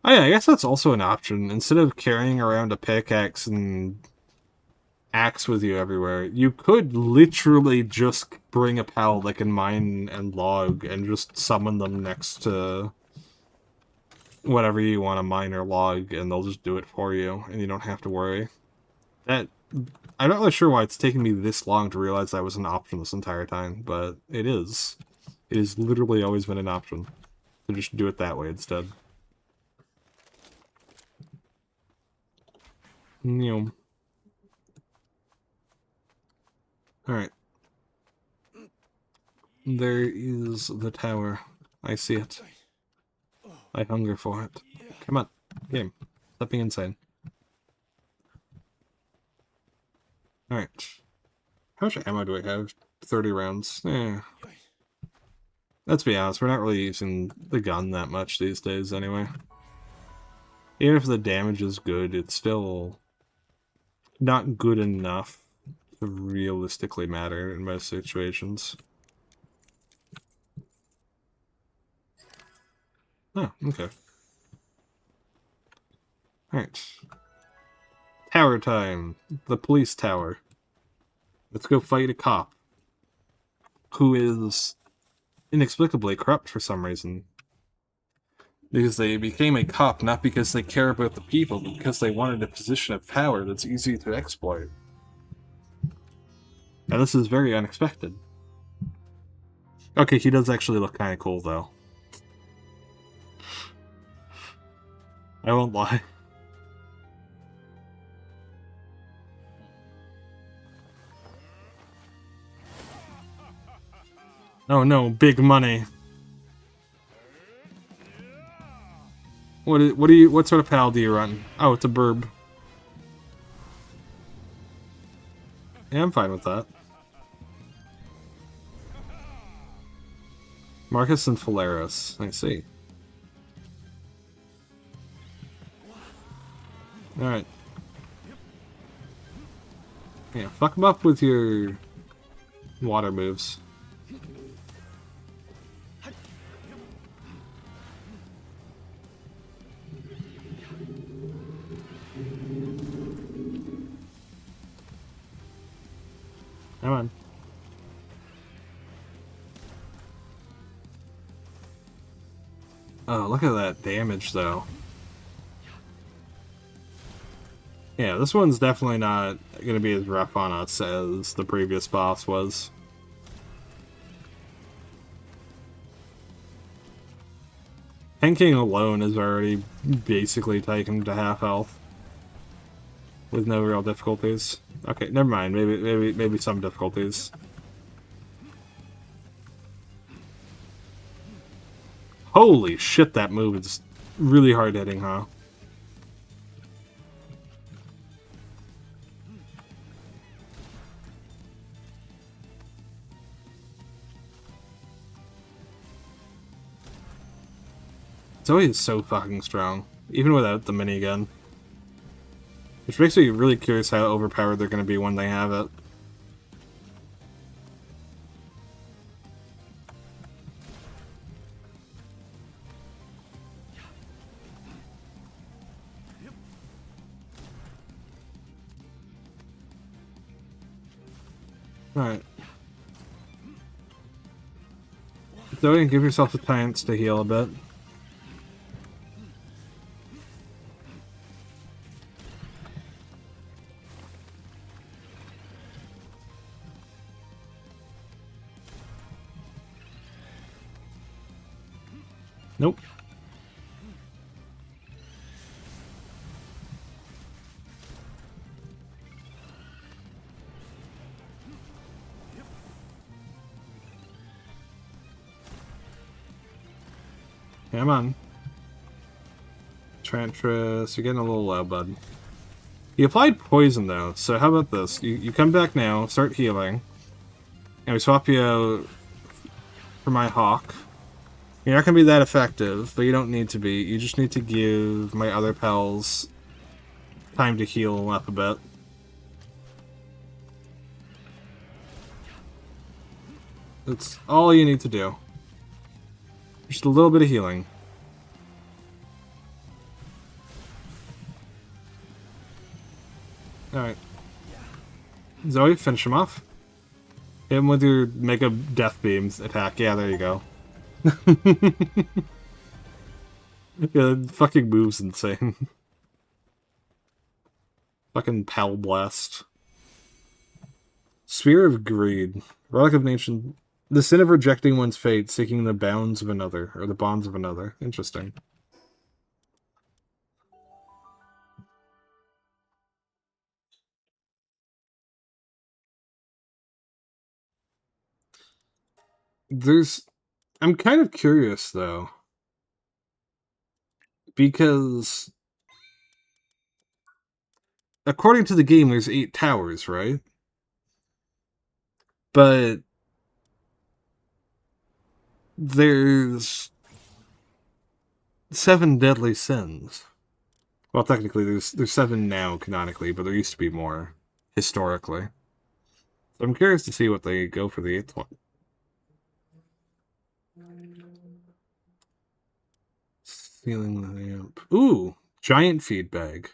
Oh yeah, I guess that's also an option. Instead of carrying around a pickaxe and axe with you everywhere, you could literally just bring a pal that can mine and log and just summon them next to whatever you want to mine or log, and they'll just do it for you, and you don't have to worry. I'm not really sure why it's taken me this long to realize that was an option this entire time, but it is. It has literally always been an option to just do it that way instead. Alright. There is the tower. I see it. I hunger for it. Come on, game. Stop being insane. Alright. How much ammo do I have? 30 rounds. Let's be honest, we're not really using the gun that much these days anyway. Even if the damage is good, it's still not good enough to realistically matter in most situations. Oh, okay. Alright. Tower time. The police tower. Let's go fight a cop who is inexplicably corrupt for some reason. Because they became a cop not because they care about the people, but because they wanted a position of power that's easy to exploit. And this is very unexpected. Okay, he does actually look kind of cool, though. I won't lie. Oh no, big money. What sort of pal do you run? Oh, it's a burb. Yeah, I'm fine with that. Marcus and Phalaris, I see. Alright. Yeah, fuck him up with your water moves. Come on. Oh, look at that damage, though. Yeah, this one's definitely not going to be as rough on us as the previous boss was. Tanking alone is already basically taken to half health. With no real difficulties. Okay, never mind. Maybe some difficulties. Holy shit, that move is really hard hitting, huh? Zoe is so fucking strong, even without the minigun. Which makes me really curious how overpowered they're going to be when they have it. Alright. Zoe, give yourself a chance to heal a bit. Nope. Come on. Trantress, you're getting a little low, bud. He applied poison, though, so how about this? You come back now, start healing, and we swap you out for my Hawk. You're not going to be that effective, but you don't need to be. You just need to give my other pals time to heal up a bit. That's all you need to do. Just a little bit of healing. Alright. Zoe, finish him off. Hit him with your Mega Death Beams attack. Yeah, there you go. Yeah, the fucking move's insane. Fucking Pal Blast. Sphere of Greed. Relic of Nation. The sin of rejecting one's fate, seeking the bounds of another, or the bonds of another. Interesting. I'm kind of curious, though. Because according to the game, there's 8 towers, right? But there's 7 deadly sins. Well, technically, there's 7 now, canonically, but there used to be more, historically. So I'm curious to see what they go for the 8th one. Stealing the lamp. Ooh! Giant feed bag.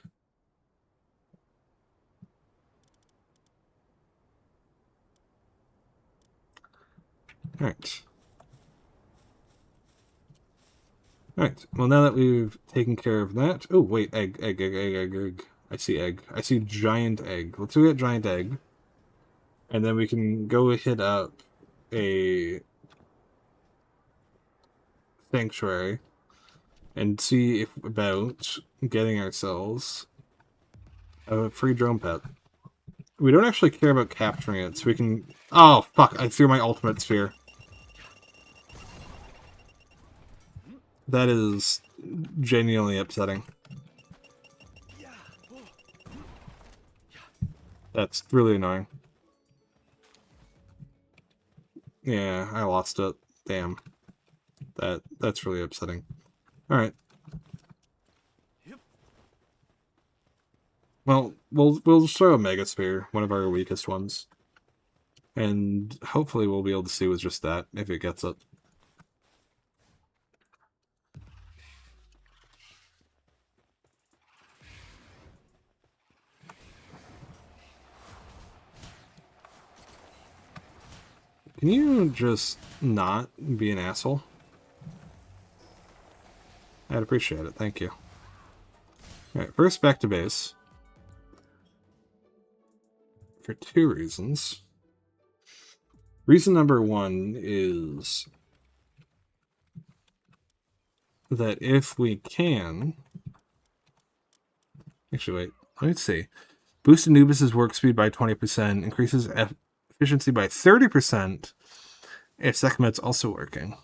Alright. Alright, well now that we've taken care of that... Oh, wait, egg. I see egg. I see giant egg. Let's do that giant egg. And then we can go hit up a sanctuary and see if about getting ourselves a free drone pet. We don't actually care about capturing it, so we can... Oh, fuck, I threw my ultimate sphere. That is genuinely upsetting. That's really annoying. Yeah, I lost it. Damn. That's really upsetting. Alright. Well, we'll just throw a Mega Sphere, one of our weakest ones. And hopefully we'll be able to see with just that, if it gets it. Can you just not be an asshole? I'd appreciate it, thank you. Alright, first back to base. For 2 reasons. Reason number 1 is that if we can... Actually, wait, let me see. Boost Anubis' work speed by 20%, increases efficiency by 30% if Sekhmet's also working.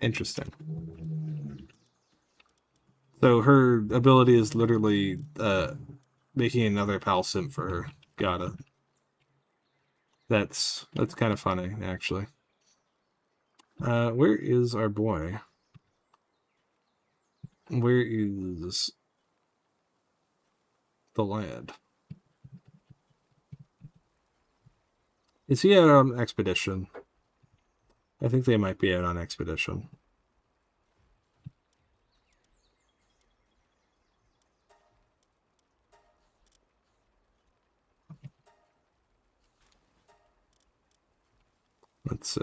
Interesting. So her ability is literally making another pal simp for her. Got it. That's kind of funny, actually. Where is our boy? Where is the lad? Is he out on expedition? I think they might be out on expedition. Let's see.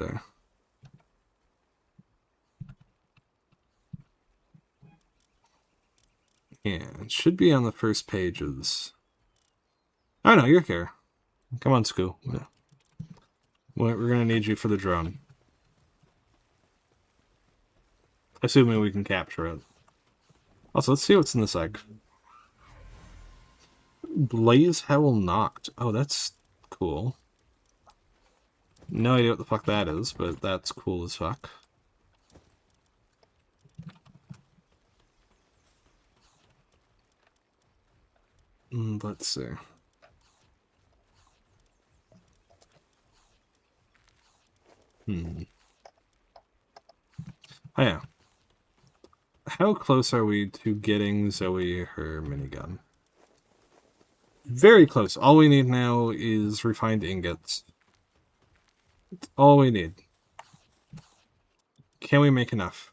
Yeah, it should be on the first pages. Oh no, you're here. Come on, Scoo. We're gonna need you for the drone. Assuming we can capture it. Also, let's see what's in this egg. Blaze Howl Knocked. Oh, that's cool. No idea what the fuck that is, but that's cool as fuck. Let's see. Oh yeah. How close are we to getting Zoe her minigun? Very close. All we need now is refined ingots. That's all we need. Can we make enough?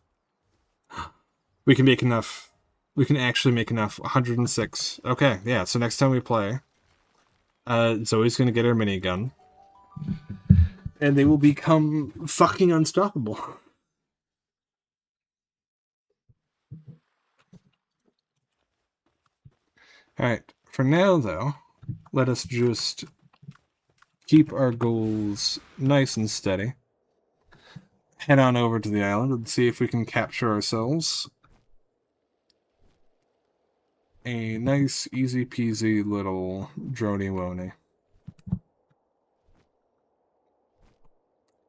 We can make enough. We can actually make enough. 106. Okay, yeah, so next time we play, Zoe's gonna get her minigun. And they will become fucking unstoppable. Alright, for now, though, let us just keep our goals nice and steady. Head on over to the island and see if we can capture ourselves a nice, easy-peasy little drony-wony.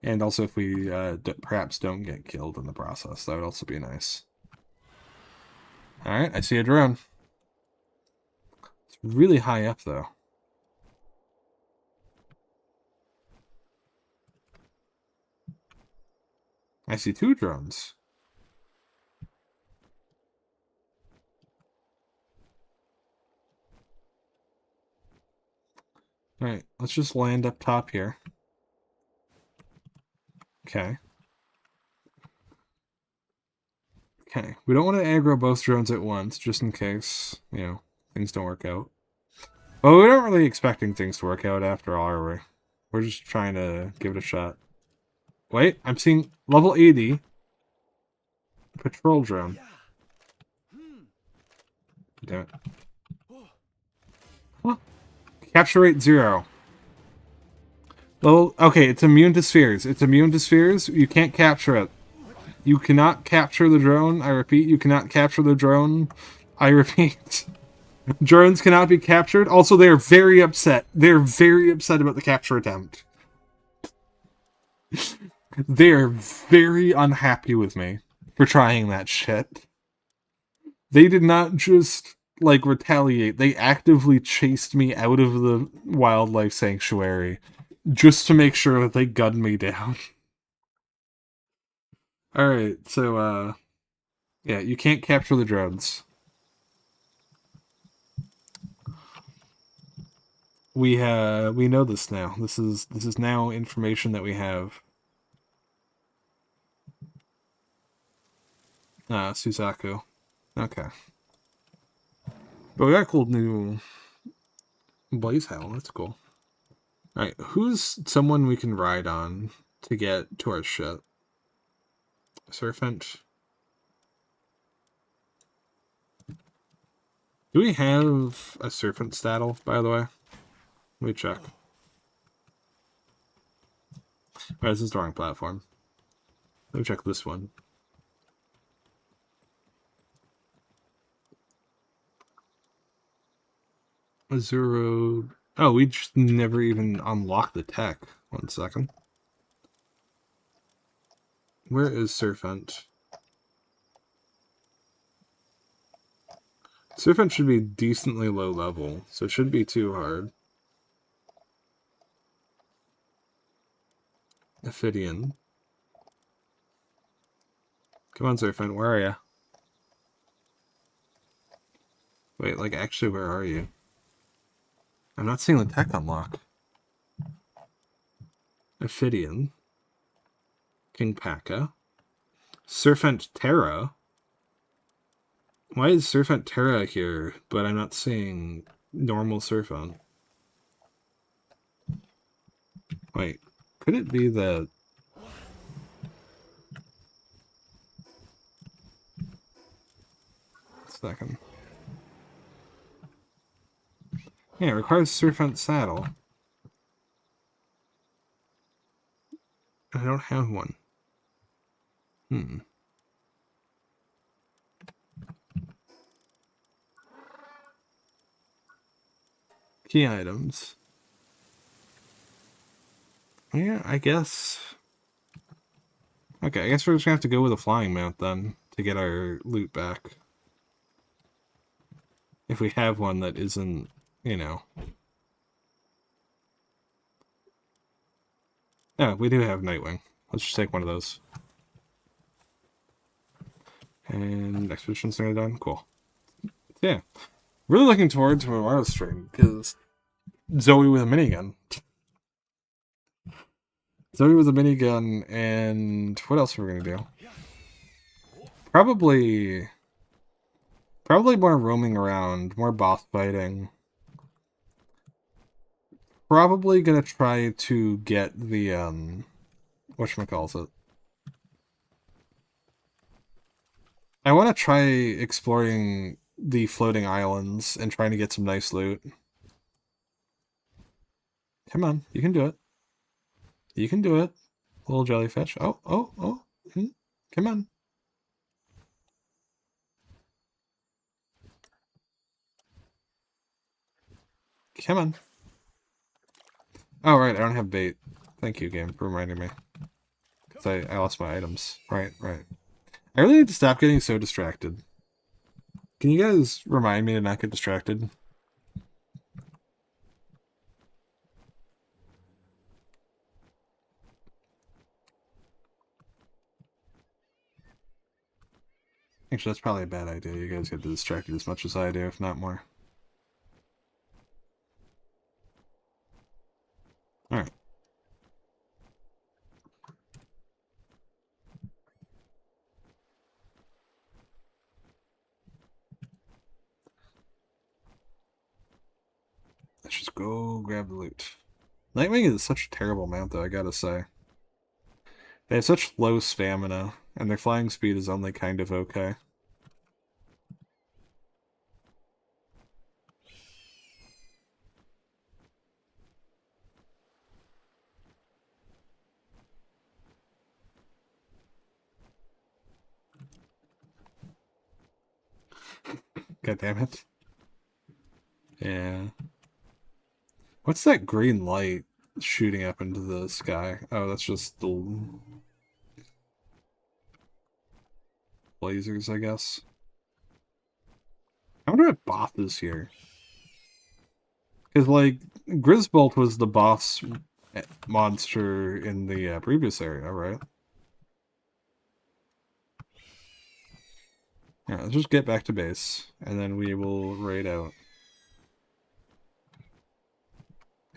And also if we perhaps don't get killed in the process, that would also be nice. Alright, I see a drone. It's really high up, though. I see 2 drones. Alright, let's just land up top here. Okay. Okay, we don't want to aggro both drones at once, just in case, you know, things don't work out. Well, we're not really expecting things to work out after all, are we? We're just trying to give it a shot. Wait, I'm seeing level 80 patrol drone. Damn it. Huh? Capture rate 0. Well, okay, it's immune to spheres. It's immune to spheres. You can't capture it. You cannot capture the drone. I repeat, you cannot capture the drone. I repeat. Drones cannot be captured. Also, they are very upset. They're very upset about the capture attempt. They are very unhappy with me for trying that shit. They did not just, like, retaliate. They actively chased me out of the wildlife sanctuary just to make sure that they gunned me down. Alright, so, yeah, you can't capture the drones. We know this now. This is now information that we have. Suzaku. Okay. But we got a cool new Blaze Howl. That's cool. Alright, who's someone we can ride on to get to our shit? Serpent. Do we have a Serpent saddle, by the way? Let me check. Oh, this is the wrong platform. Let me check this one. Zero. Oh, we just never even unlocked the tech. 1 second. Where is Serpent? Serpent should be decently low level, so it shouldn't be too hard. Ophidian. Come on, Serpent, where are you? Wait, like, actually, where are you? I'm not seeing the tech unlock. Ophidian. King Paka. Serpent Terra. Why is Serpent Terra here, but I'm not seeing normal Serpent? Wait, could it be that... Second. Yeah, it requires Serpent Saddle. I don't have one. Key items. Yeah, I guess... Okay, I guess we're just gonna have to go with a flying mount then, to get our loot back. If we have one that isn't, you know... Oh, we do have Nightwing. Let's just take one of those. And expedition's nearly done. Cool. Yeah. Really looking forward to tomorrow's stream, because Zoe with a minigun. Zoe with a minigun, and what else are we gonna do? Probably more roaming around, more boss fighting. Probably gonna try to get the, whatchamacallit. I want to try exploring the floating islands and trying to get some nice loot. Come on, you can do it. You can do it, little jellyfish. Oh. Come on. Come on. Oh, right, I don't have bait. Thank you, game, for reminding me. Because I lost my items. Right. I really need to stop getting so distracted. Can you guys remind me to not get distracted? Actually, that's probably a bad idea. You guys get distracted as much as I do, if not more. Alright. Let's just go grab the loot. Nightwing is such a terrible mount, though, I gotta say. They have such low stamina, and their flying speed is only kind of okay. God damn it. Yeah. What's that green light shooting up into the sky? Oh, that's just the lasers, I guess. I wonder what Both is here. Because, like, Grisbolt was the boss monster in the previous area, right? Yeah, let's just get back to base, and then we will raid out.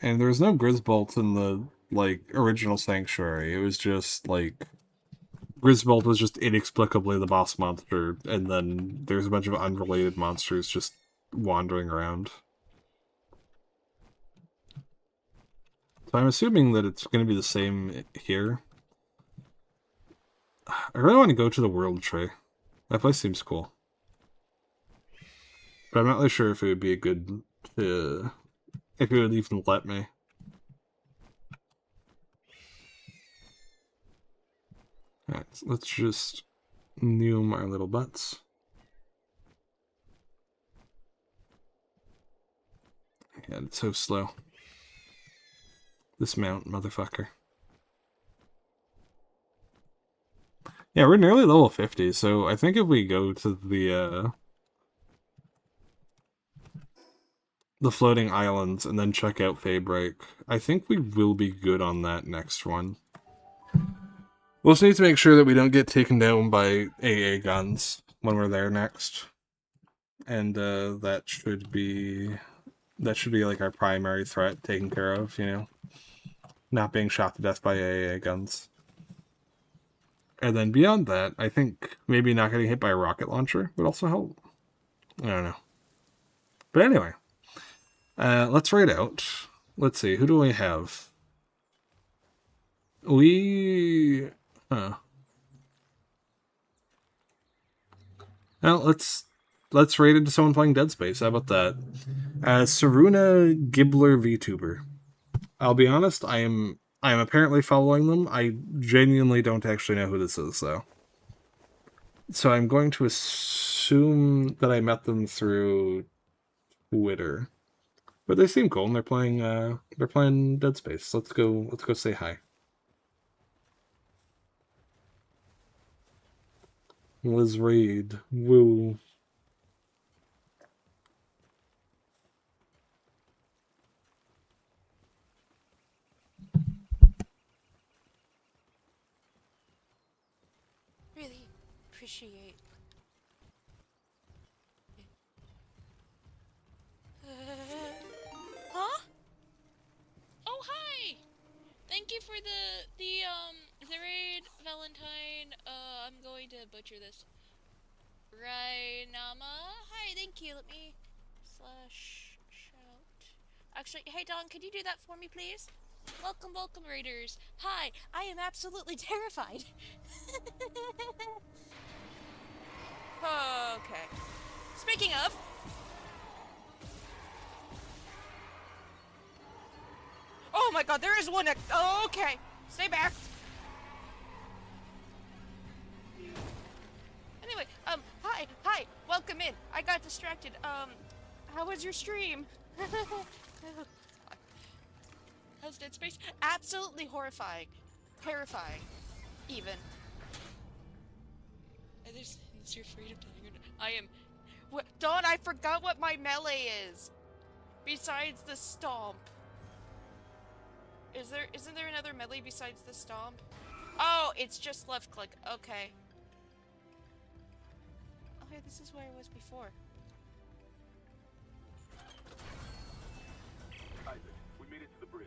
And there was no Grisbolt in the, like, original Sanctuary. It was just, like... Grisbolt was just inexplicably the boss monster, and then there's a bunch of unrelated monsters just wandering around. So I'm assuming that it's going to be the same here. I really want to go to the World Tree. That place seems cool. But I'm not really sure if it would be a good... if it would even let me. Alright, so let's just noom our little butts. God, it's so slow. This mount, motherfucker. Yeah, we're nearly level 50, so I think if we go to the, the floating islands and then check out Faybreak. I think we will be good on that next one. We'll just need to make sure that we don't get taken down by AA guns when we're there next. And that should be like our primary threat taken care of, you know. Not being shot to death by AA guns. And then beyond that, I think maybe not getting hit by a rocket launcher would also help. I don't know. But anyway, let's raid out. Let's see, who do we have? We... Well, let's raid into someone playing Dead Space. How about that? Saruna Gibbler VTuber. I'll be honest, I am apparently following them. I genuinely don't actually know who this is, though. So I'm going to assume that I met them through Twitter. But they seem cool, and they're playing Dead Space. Let's go say hi. Liz Reed. Woo. Really appreciate. Huh? Oh, hi! Thank you for the raid, Valentine. I'm going to butcher this. Rainama. Hi, thank you. Let me slash shout. Actually, hey Don, could you do that for me, please? Welcome, welcome, raiders. Hi, I am absolutely terrified. Okay. Speaking of. Oh my god, there is one. Oh, okay. Stay back. Anyway, hi, welcome in. I got distracted. How was your stream? How's Dead Space? Absolutely horrifying. Terrifying. Even. Unless you're afraid of dying or not. I am... What? Dawn, I forgot what my melee is. Besides the stomp. Isn't there another melee besides the stomp? Oh, it's just left click. Okay. Okay, this is where I was before. Isaac, we made it to the bridge.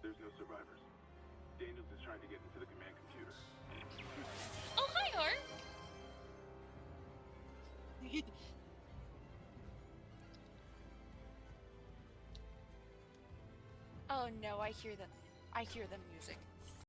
There's no survivors. Daniels is trying to get into the command computer. Oh, hi, Art! Oh no, I hear the music.